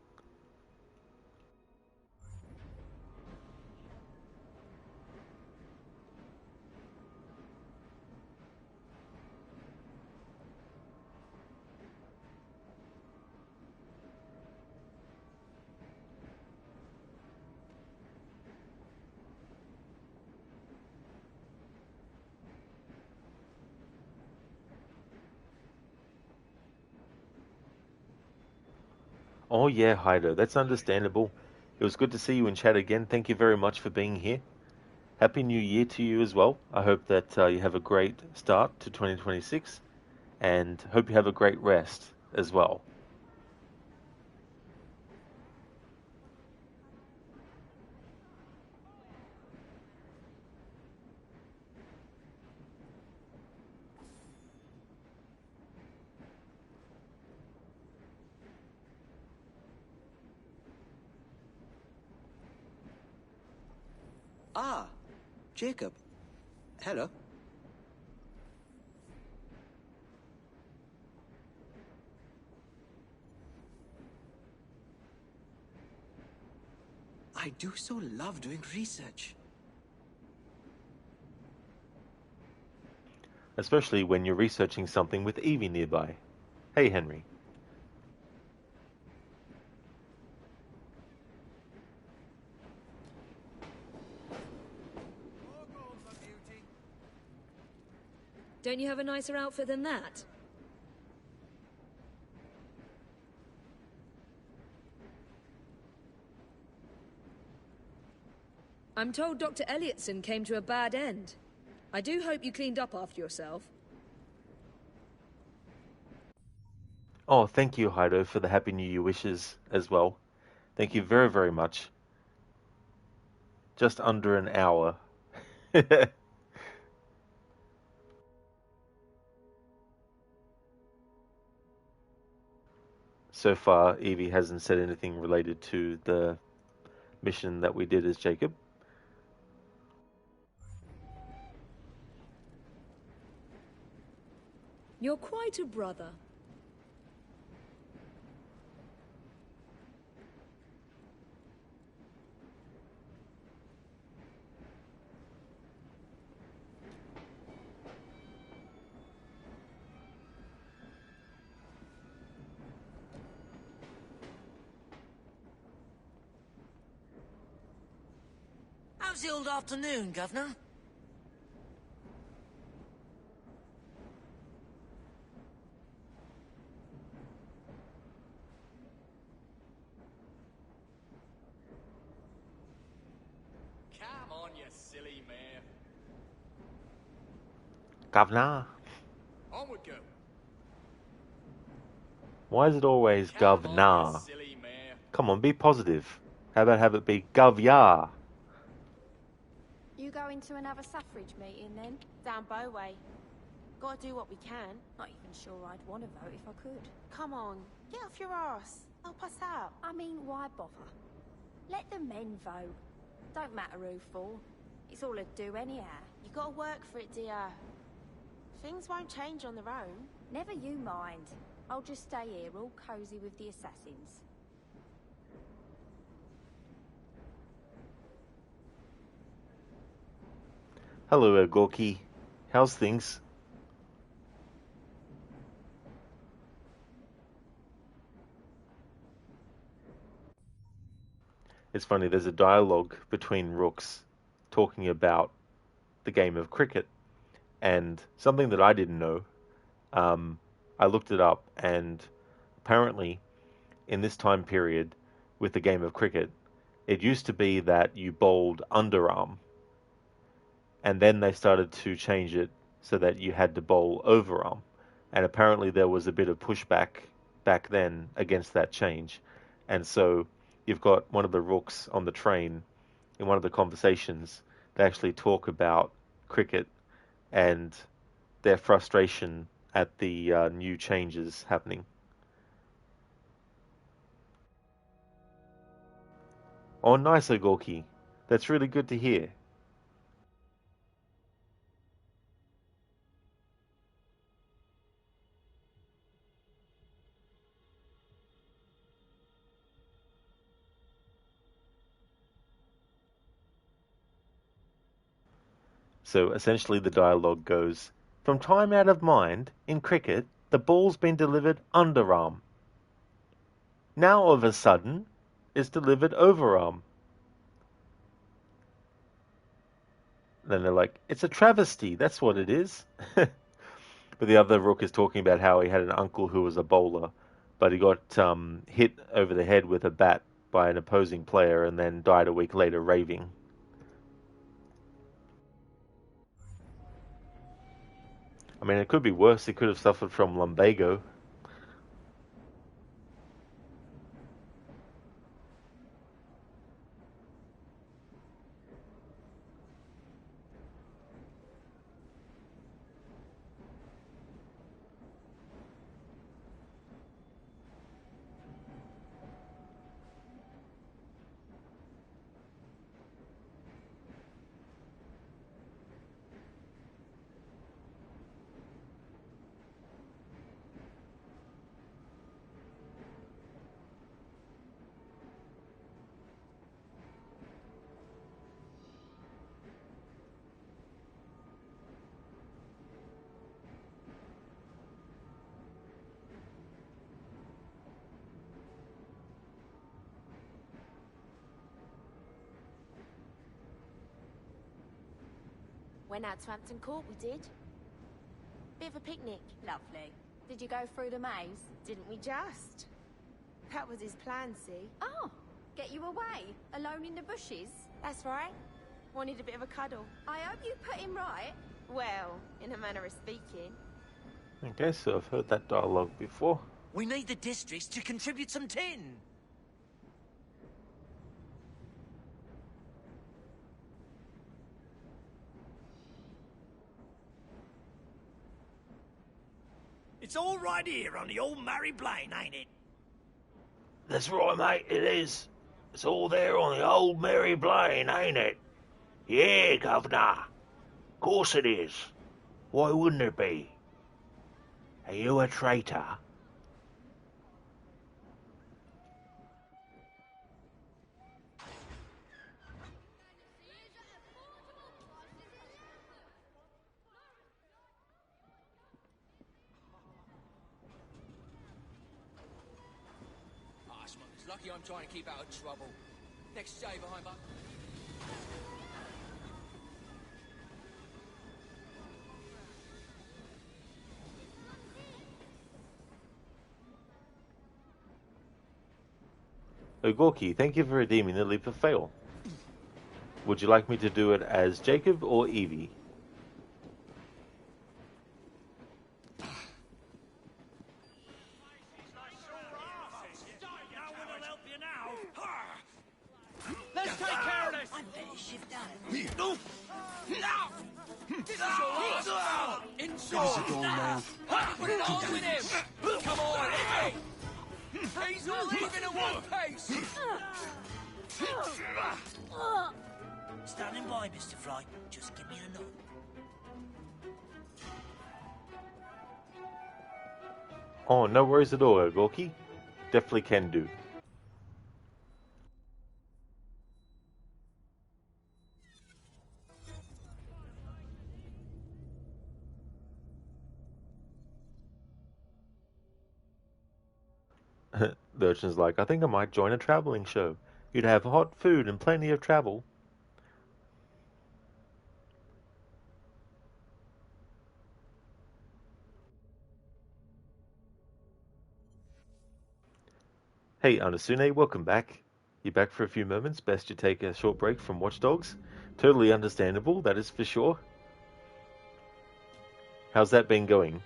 Oh yeah, Hydo, that's understandable. It was good to see you in chat again. Thank you very much for being here. Happy New Year to you as well. I hope that you have a great start to 2026 and hope you have a great rest as well. Ah, Jacob. Hello. I do so love doing research. Especially when you're researching something with Evie nearby. Hey, Henry. Don't you have a nicer outfit than that? I'm told Dr. Elliotson came to a bad end. I do hope you cleaned up after yourself. Oh, thank you, Hydo, for the Happy New Year wishes as well. Thank you very, very much. Just under an hour. So far, Evie hasn't said anything related to the mission that we did as Jacob. You're quite a brother. How's the old afternoon, Governor? Come on, you silly mare. Governor. Onward go. Why is it always Governor? Silly mare. Come on, be positive. How about have it be Govyar? You going to another suffrage meeting then? Down Bowway. Gotta do what we can. Not even sure I'd want to vote if I could. Come on, get off your arse. Help us out. I mean, why bother? Let the men vote. Don't matter who for. It's all a do anyhow. You gotta work for it, dear. Things won't change on their own. Never you mind. I'll just stay here all cosy with the assassins. Hello, Gorky. How's things? It's funny, there's a dialogue between rooks talking about the game of cricket, and something that I didn't know, I looked it up, and apparently in this time period with the game of cricket, it used to be that you bowled underarm, and then they started to change it so that you had to bowl overarm, and apparently there was a bit of pushback back then against that change, and so you've got one of the rooks on the train in one of the conversations. They actually talk about cricket and their frustration at the new changes happening. Oh, nice, Gorky. That's really good to hear. So essentially the dialogue goes, from time out of mind, in cricket, the ball's been delivered underarm. Now all of a sudden, it's delivered overarm. Then they're like, it's a travesty, that's what it is. But the other rook is talking about how he had an uncle who was a bowler, but he got hit over the head with a bat by an opposing player and then died a week later raving. I mean, it could be worse. He could have suffered from lumbago. Went out to Hampton Court, we did. Bit of a picnic. Lovely. Did you go through the maze? Didn't we just? That was his plan, see? Oh, get you away, alone in the bushes? That's right. Wanted a bit of a cuddle. I hope you put him right. Well, in a manner of speaking. Okay, so I've heard that dialogue before. We need the districts to contribute some tin. It's all right here on the old Mary Blaine, ain't it? That's right, mate, it is. It's all there on the old Mary Blaine, ain't it? Yeah, Governor. Course it is. Why wouldn't it be? Are you a traitor? It's lucky I'm trying to keep out of trouble. Next day behind my... Ogorki, thank you for redeeming the leap of fail. Would you like me to do it as Jacob or Evie? Let's take care of this! I better shift that. No! This is your last! Inside! Put it on with him! Come on, Evie! He's not leaving at one pace! Standing by, Mr. Fry. Just give me a nod. Oh, no worries at all, Ogorki. Definitely can do. The urchin's like, I think I might join a traveling show. You'd have hot food and plenty of travel. Hey, Anasune, welcome back. You back for a few moments? Best you take a short break from Watch Dogs. Totally understandable, that is for sure. How's that been going?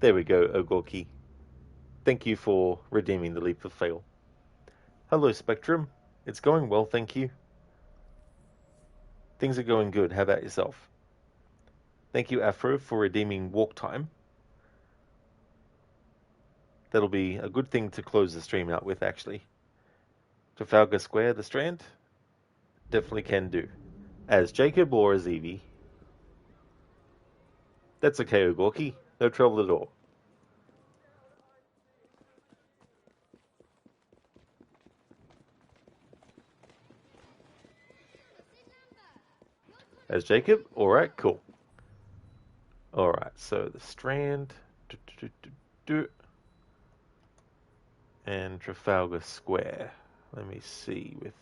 There we go, Ogorki. Thank you for redeeming the leap of fail. Hello, Spectrum. It's going well, thank you. Things are going good. How about yourself? Thank you, Afro, for redeeming walk time. That'll be a good thing to close the stream out with, actually. Trafalgar Square, the Strand? Definitely can do. As Jacob or as Evie? That's okay, Ogorki. No trouble at all. As Jacob? Alright, cool. Alright, so the Strand. And Trafalgar Square. Let me see with...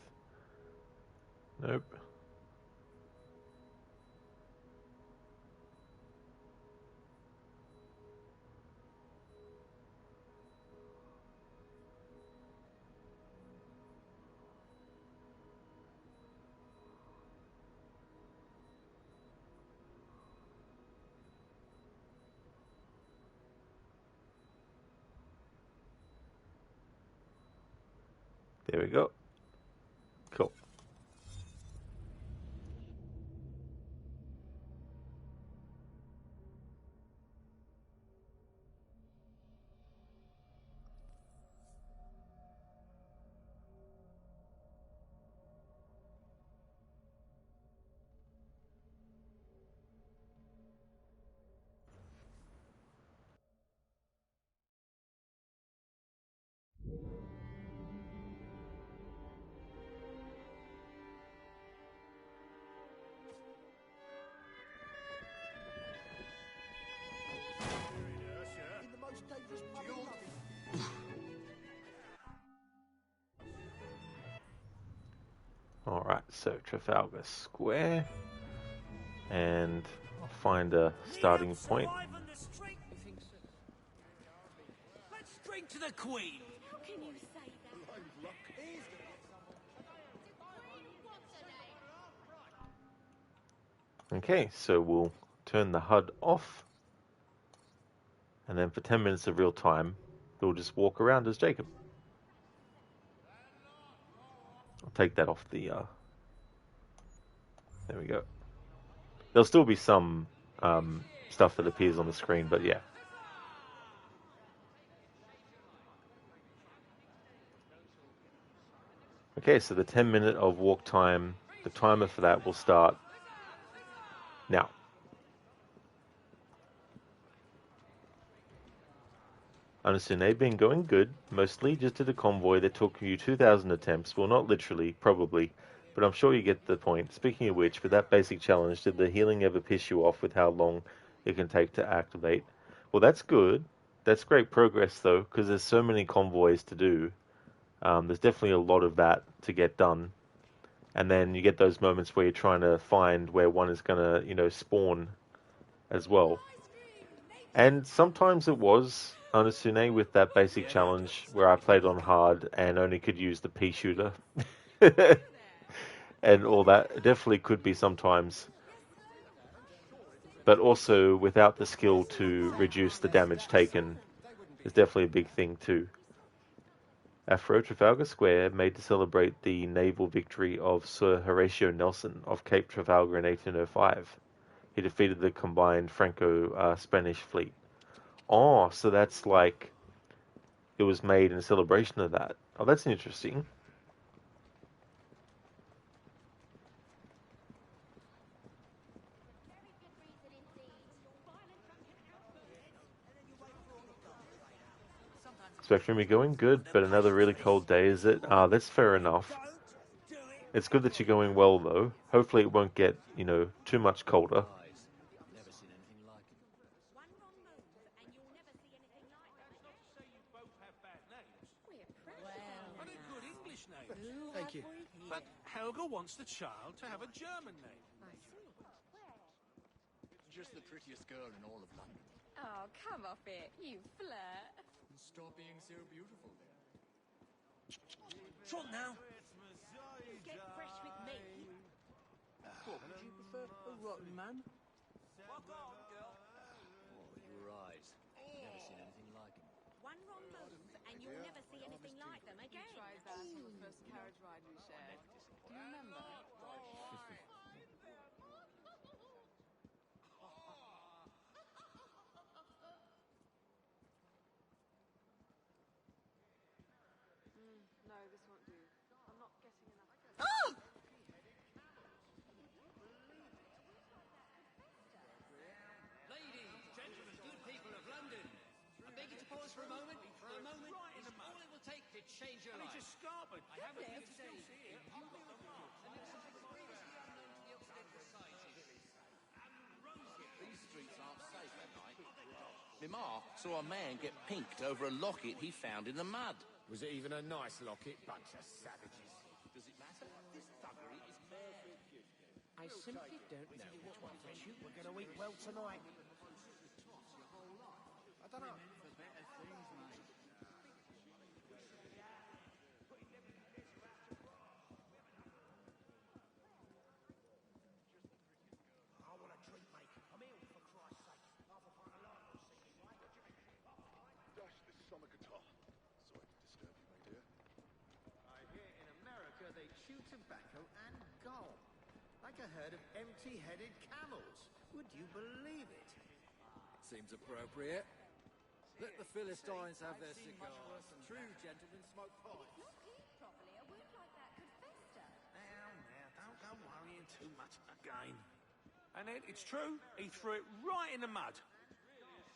Nope. There we go. Cool. Alright, so Trafalgar Square. And I'll find a starting point. Let's drink to the Queen. How can you say that? Okay, so we'll turn the HUD off. And then for 10 minutes of real time, we'll just walk around as Jacob. I'll take that off the... There we go. There'll still be some stuff that appears on the screen, but yeah. Okay, so the 10-minute of walk time, the timer for that will start now. Unesune been going good, mostly just did a convoy that took you 2,000 attempts. Well, not literally, probably, but I'm sure you get the point. Speaking of which, with that basic challenge, did the healing ever piss you off with how long it can take to activate? Well, that's good. That's great progress, though, because there's so many convoys to do. There's definitely a lot of that to get done. And then you get those moments where you're trying to find where one is going to, spawn as well. And sometimes it was Unesune with that basic challenge where I played on hard and only could use the pea shooter. And all that. It definitely could be sometimes. But also without the skill to reduce the damage taken is definitely a big thing too. Afro Trafalgar Square, made to celebrate the naval victory of Sir Horatio Nelson of Cape Trafalgar in 1805. He defeated the combined Franco-Spanish fleet. Oh, so that's like, it was made in celebration of that. Oh, that's interesting. Spectrum, you're going good, but another really cold day, is it? That's fair enough. It's good that you're going well, though. Hopefully it won't get, too much colder. Thank you. But Helga wants the child to have a German name. Just the prettiest girl in all of London. Oh, come off it, you flirt. Stop being so beautiful. Trot now. Get fresh with me. What, would you prefer a rotten man? Oh, your eyes. Never and you'll never see anything like them again. He tried that on the first carriage ride we shared. Do you remember? No, this won't do. I'm not getting enough. Oh! Ladies, gentlemen, good people of London, I beg you to pause for a moment. A moment is all it will take to change your life. It's escarpment. I have with you today a new art and it's something previously unknown to the Occidental society. Ambrosia. These streets aren't safe at night. My ma saw a man get pinked over a locket he found in the mud. Was it even a nice locket? Bunch of savages. Does it matter? This thuggery is mad. I simply don't know which one to shoot. We're going to eat well tonight. I don't know. I want a treat, mate. I'm ill, for Christ's sake. Half a pint of lime will see me, right? Dash this summer guitar. Sorry to disturb you, my dear. I hear in America they chew tobacco and gulp. Like a herd of empty-headed camels. Would you believe it? Seems appropriate. Let the Philistines have their cigars. True gentlemen smoke pipes. Not cleaned properly. A wound like that could fester. Now, don't go worrying too much again. And then, it's true, he threw it right in the mud.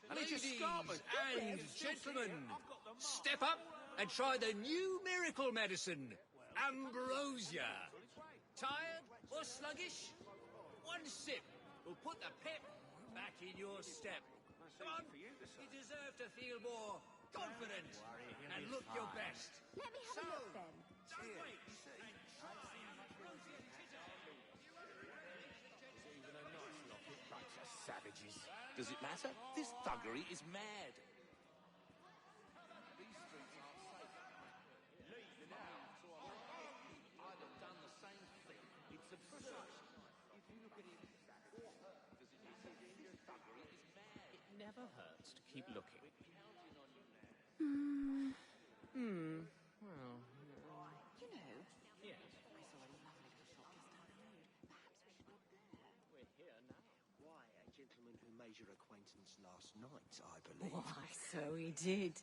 And Ladies it's escarpment. and gentlemen, step up and try the new miracle medicine, Ambrosia. Tired or sluggish? One sip will put the pep back in your step. Come on, you deserve to feel more confident and look your best. Let me have a look then. Don't wait. Even a nice locket. Bunch of savages. Does it matter? This thuggery is mad. These streets aren't safe at night. Now, so I'd have done the same thing. It's absurd. If you look at him or her, does it matter? This thuggery is mad. It never hurts to keep looking. We're counting on you now. Well, You know, yes. I saw a lovely little shop just down the road. Perhaps we should look there. We're here now. Why, a gentleman who made your acquaintance last night, I believe. Why, so he did.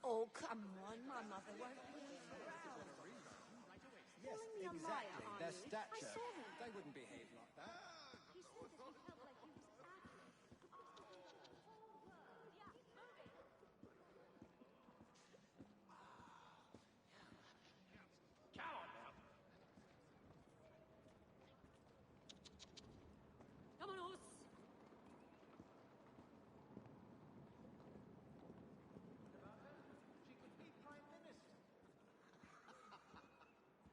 Oh, come on, my mother won't believe it. Yes, Calling me a liar, exactly. aren't Their you? I stature. saw him. They wouldn't behave like that. He said that he felt like he was acting. Come on now. Vámonos! She could be Prime Minister.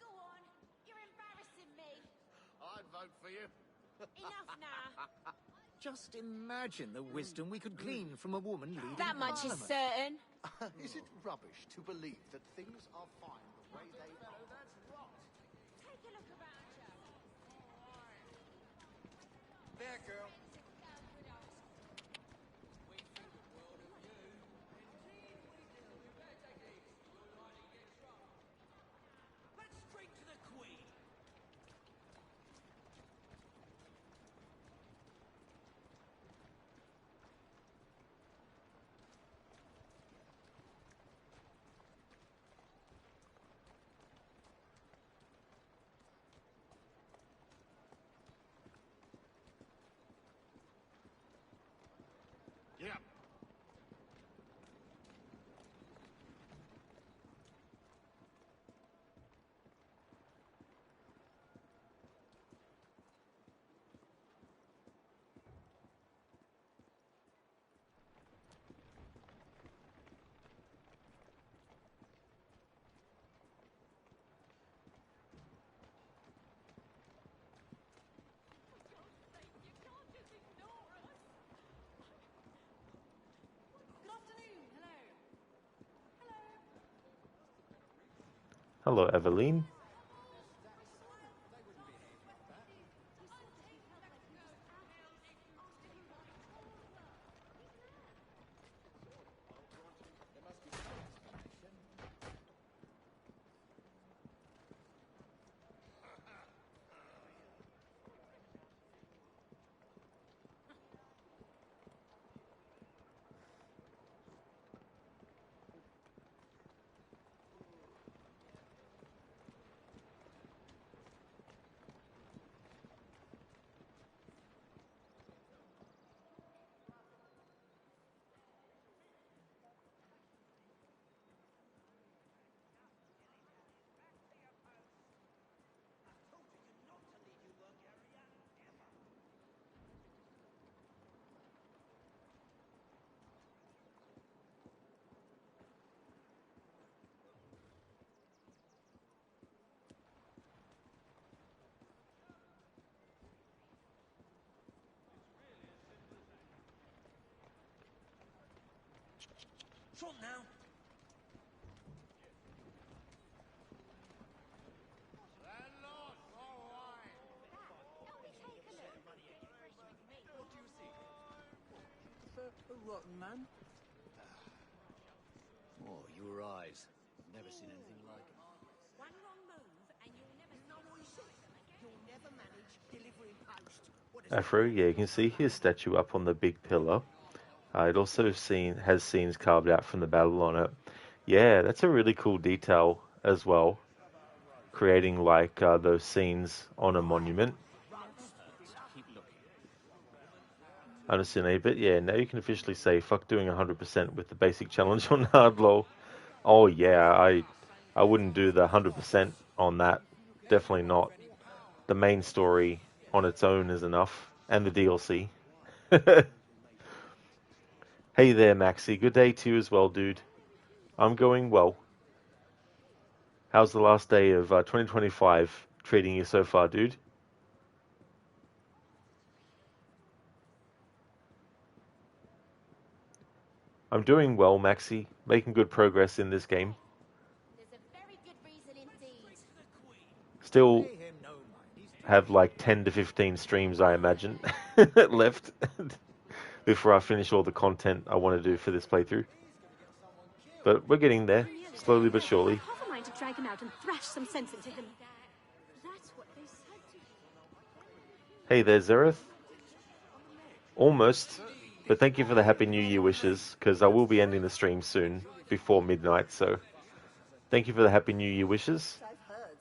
Go on. You're embarrassing me. I'd vote for you. Enough now. Just imagine the wisdom we could glean from a woman leading That much is Parliament. certain. Is it rubbish to believe that things are fine the way they are? That's rot. Take a look around you. There, girl. We think the world of you. Indeed we do. You better take it easy. You're likely to get trouble. Let's drink to the Queen. Yep. Good afternoon. Hello. Hello, Eveline. Trot now. A rotten man? Oh, your eyes. I've never seen anything like it. One wrong move and you'll never know what you said. You'll never manage delivering post. Afro, yeah, you can see his statue up on the big pillar. It also has scenes carved out from the battle on it. Yeah, that's a really cool detail as well. Creating like those scenes on a monument. I understand a bit. Yeah, now you can officially say fuck doing 100% with the basic challenge on hard low. Oh yeah, I wouldn't do the 100% on that. Definitely not. The main story on its own is enough, and the DLC. Hey there, Maxi. Good day to you as well, dude. I'm going well. How's the last day of 2025 treating you so far, dude? I'm doing well, Maxi. Making good progress in this game. There's a very good reason indeed. Still have like 10 to 15 streams, I imagine, left before I finish all the content I want to do for this playthrough. But we're getting there, slowly but surely. I half a mind to drag him out and thrash some sense into him. That's what they said to me. Hey there, Zereth. Almost, but thank you for the Happy New Year wishes, because I will be ending the stream soon, before midnight, so thank you for the Happy New Year wishes.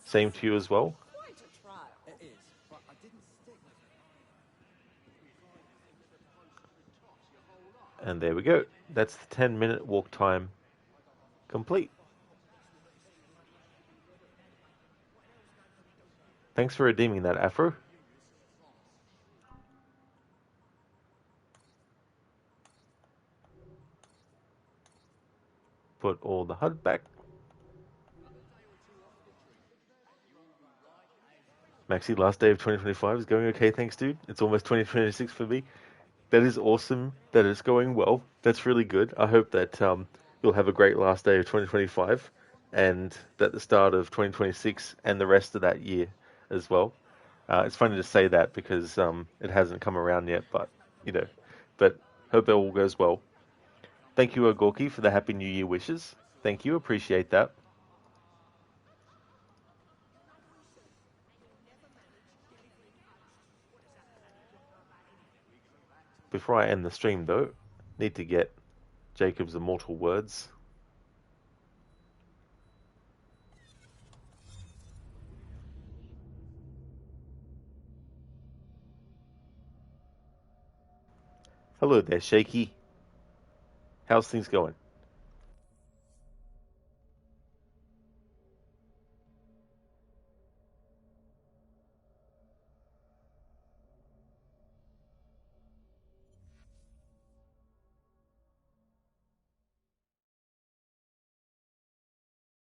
Same to you as well. And there we go. That's the 10-minute walk time complete. Thanks for redeeming that, Afro. Put all the HUD back. Maxi, last day of 2025 is going okay, thanks, dude. It's almost 2026 for me. That is awesome that it's going well. That's really good. I hope that you'll have a great last day of 2025 and that the start of 2026 and the rest of that year as well. It's funny to say that because it hasn't come around yet, but, but hope it all goes well. Thank you, Ogorki, for the Happy New Year wishes. Thank you, appreciate that. Before I end the stream, though, need to get Jacob's immortal words. Hello there, Shaky. How's things going?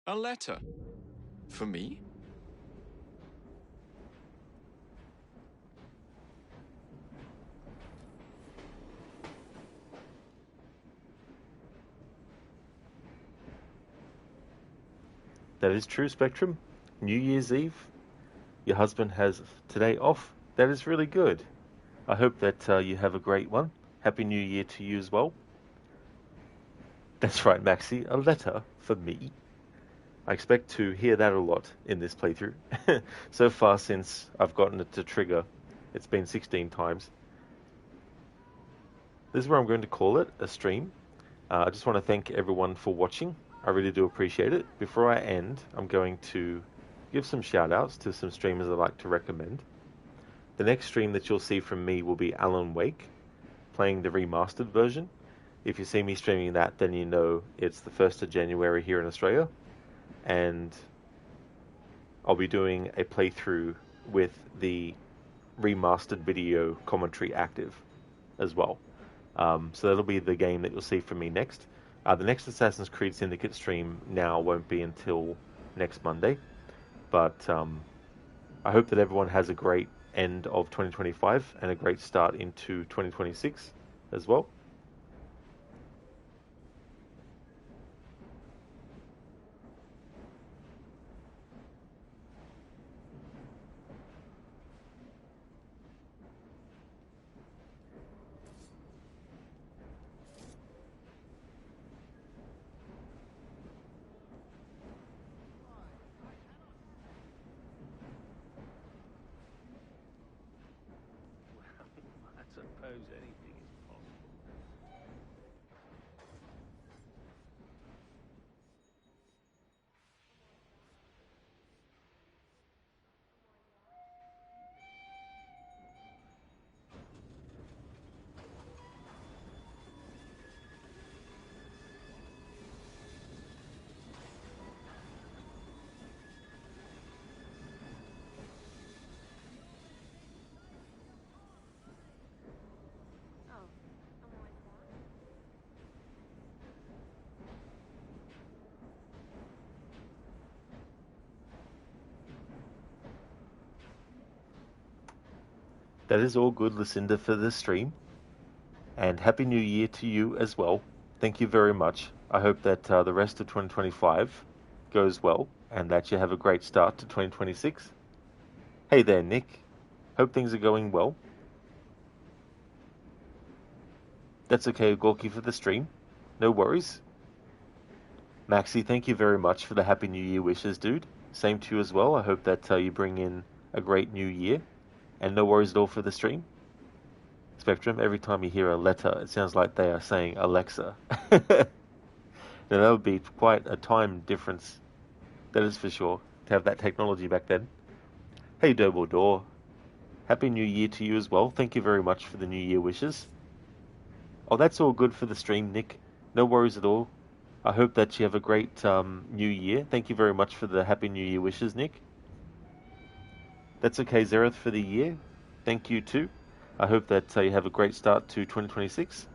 A letter? For me? That is true, Spectrum. New Year's Eve. Your husband has today off. That is really good. I hope that you have a great one. Happy New Year to you as well. That's right, Maxi. A letter for me. I expect to hear that a lot in this playthrough. So far since I've gotten it to trigger, it's been 16 times. This is where I'm going to call it a stream. I just want to thank everyone for watching. I really do appreciate it. Before I end, I'm going to give some shout outs to some streamers I'd like to recommend. The next stream that you'll see from me will be Alan Wake, playing the remastered version. If you see me streaming that, then you know it's the 1st of January here in Australia. And I'll be doing a playthrough with the remastered video commentary active as well. So that'll be the game that you'll see from me next. The next Assassin's Creed Syndicate stream now won't be until next Monday. But I hope that everyone has a great end of 2025 and a great start into 2026 as well. suppose anything is possible. That is all good, Lucinda, for the stream. And Happy New Year to you as well. Thank you very much. I hope that the rest of 2025 goes well and that you have a great start to 2026. Hey there, Nick. Hope things are going well. That's okay, Gorky, for the stream. No worries. Maxi, thank you very much for the Happy New Year wishes, dude. Same to you as well. I hope that you bring in a great new year. And no worries at all for the stream. Spectrum, every time you hear a letter, it sounds like they are saying Alexa. Now, that would be quite a time difference, that is for sure, to have that technology back then. Hey, Dobledore. Happy New Year to you as well. Thank you very much for the New Year wishes. Oh, that's all good for the stream, Nick. No worries at all. I hope that you have a great New Year. Thank you very much for the Happy New Year wishes, Nick. That's okay, Zereth, for the year. Thank you too. I hope that you have a great start to 2026.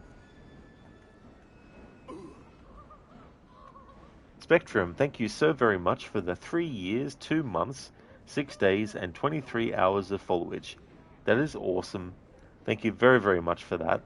Spectrum, thank you so very much for the 3 years, 2 months, 6 days, and 23 hours of followage. That is awesome. Thank you very, very much for that.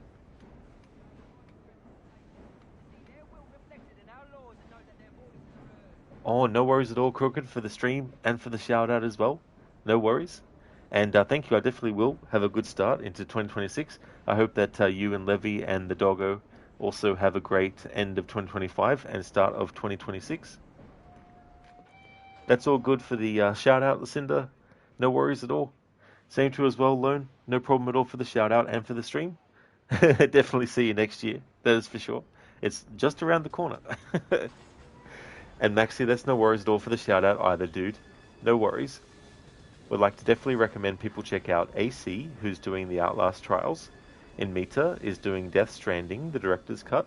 Oh, no worries at all, Crooked, for the stream and for the shout out as well. No worries. And thank you. I definitely will have a good start into 2026. I hope that you and Levy and the doggo also have a great end of 2025 and start of 2026. That's all good for the shout out, Lucinda. No worries at all. Same to you as well, Lone. No problem at all for the shout out and for the stream. Definitely see you next year. That is for sure. It's just around the corner. And Maxi, that's no worries at all for the shout out either, dude. No worries. Would like to definitely recommend people check out AC, who's doing the Outlast trials. Inmita is doing Death Stranding, the director's cut.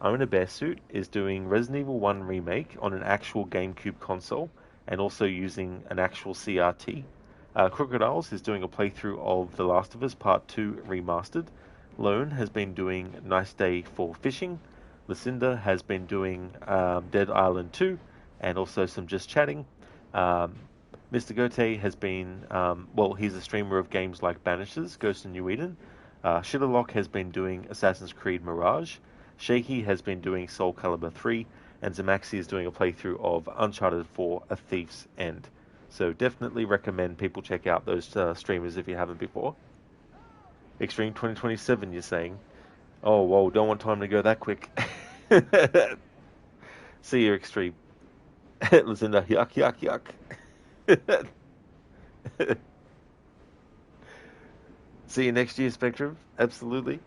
I'm in a Bear Suit is doing Resident Evil 1 remake on an actual GameCube console and also using an actual CRT. Crocodiles is doing a playthrough of The Last of Us Part 2 remastered. Lone has been doing Nice Day for Fishing. Lucinda has been doing Dead Island 2 and also some Just Chatting. Mr. Gote has been, he's a streamer of games like Banishers, Ghost of New Eden. Shitterlock has been doing Assassin's Creed Mirage. Shaky has been doing Soul Calibur 3. And Zamaxi is doing a playthrough of Uncharted 4, A Thief's End. So definitely recommend people check out those streamers if you haven't before. Extreme 2027, you're saying? Oh, whoa, don't want time to go that quick. See you, Extreme. Listen to yuck, yuck, yuck. See you next year, Spectrum. Absolutely.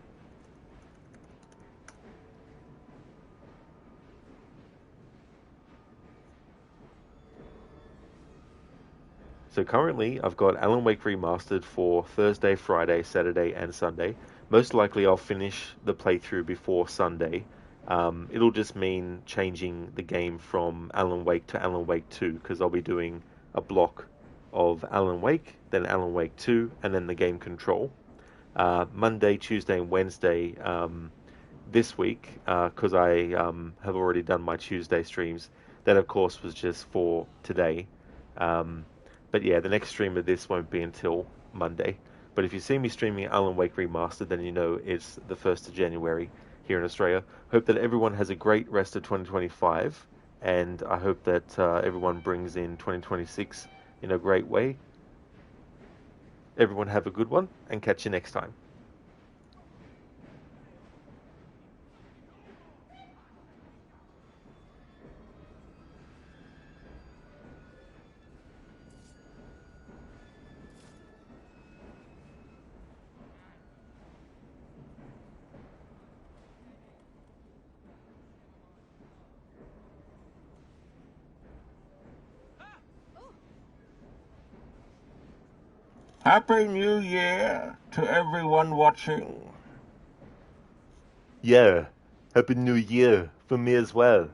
So currently, I've got Alan Wake Remastered for Thursday, Friday, Saturday, and Sunday. Most likely, I'll finish the playthrough before Sunday. It'll just mean changing the game from Alan Wake to Alan Wake 2, because I'll be doing a block of Alan Wake, then Alan Wake 2, and then the game Control. Monday, Tuesday, and Wednesday this week, because I have already done my Tuesday streams. That, of course, was just for today. But yeah, the next stream of this won't be until Monday. But if you see me streaming Alan Wake Remastered, then you know it's the 1st of January here in Australia. Hope that everyone has a great rest of 2025, and I hope that everyone brings in 2026 in a great way. Everyone have a good one, and catch you next time. Happy New Year to everyone watching. Yeah, Happy New Year from me as well.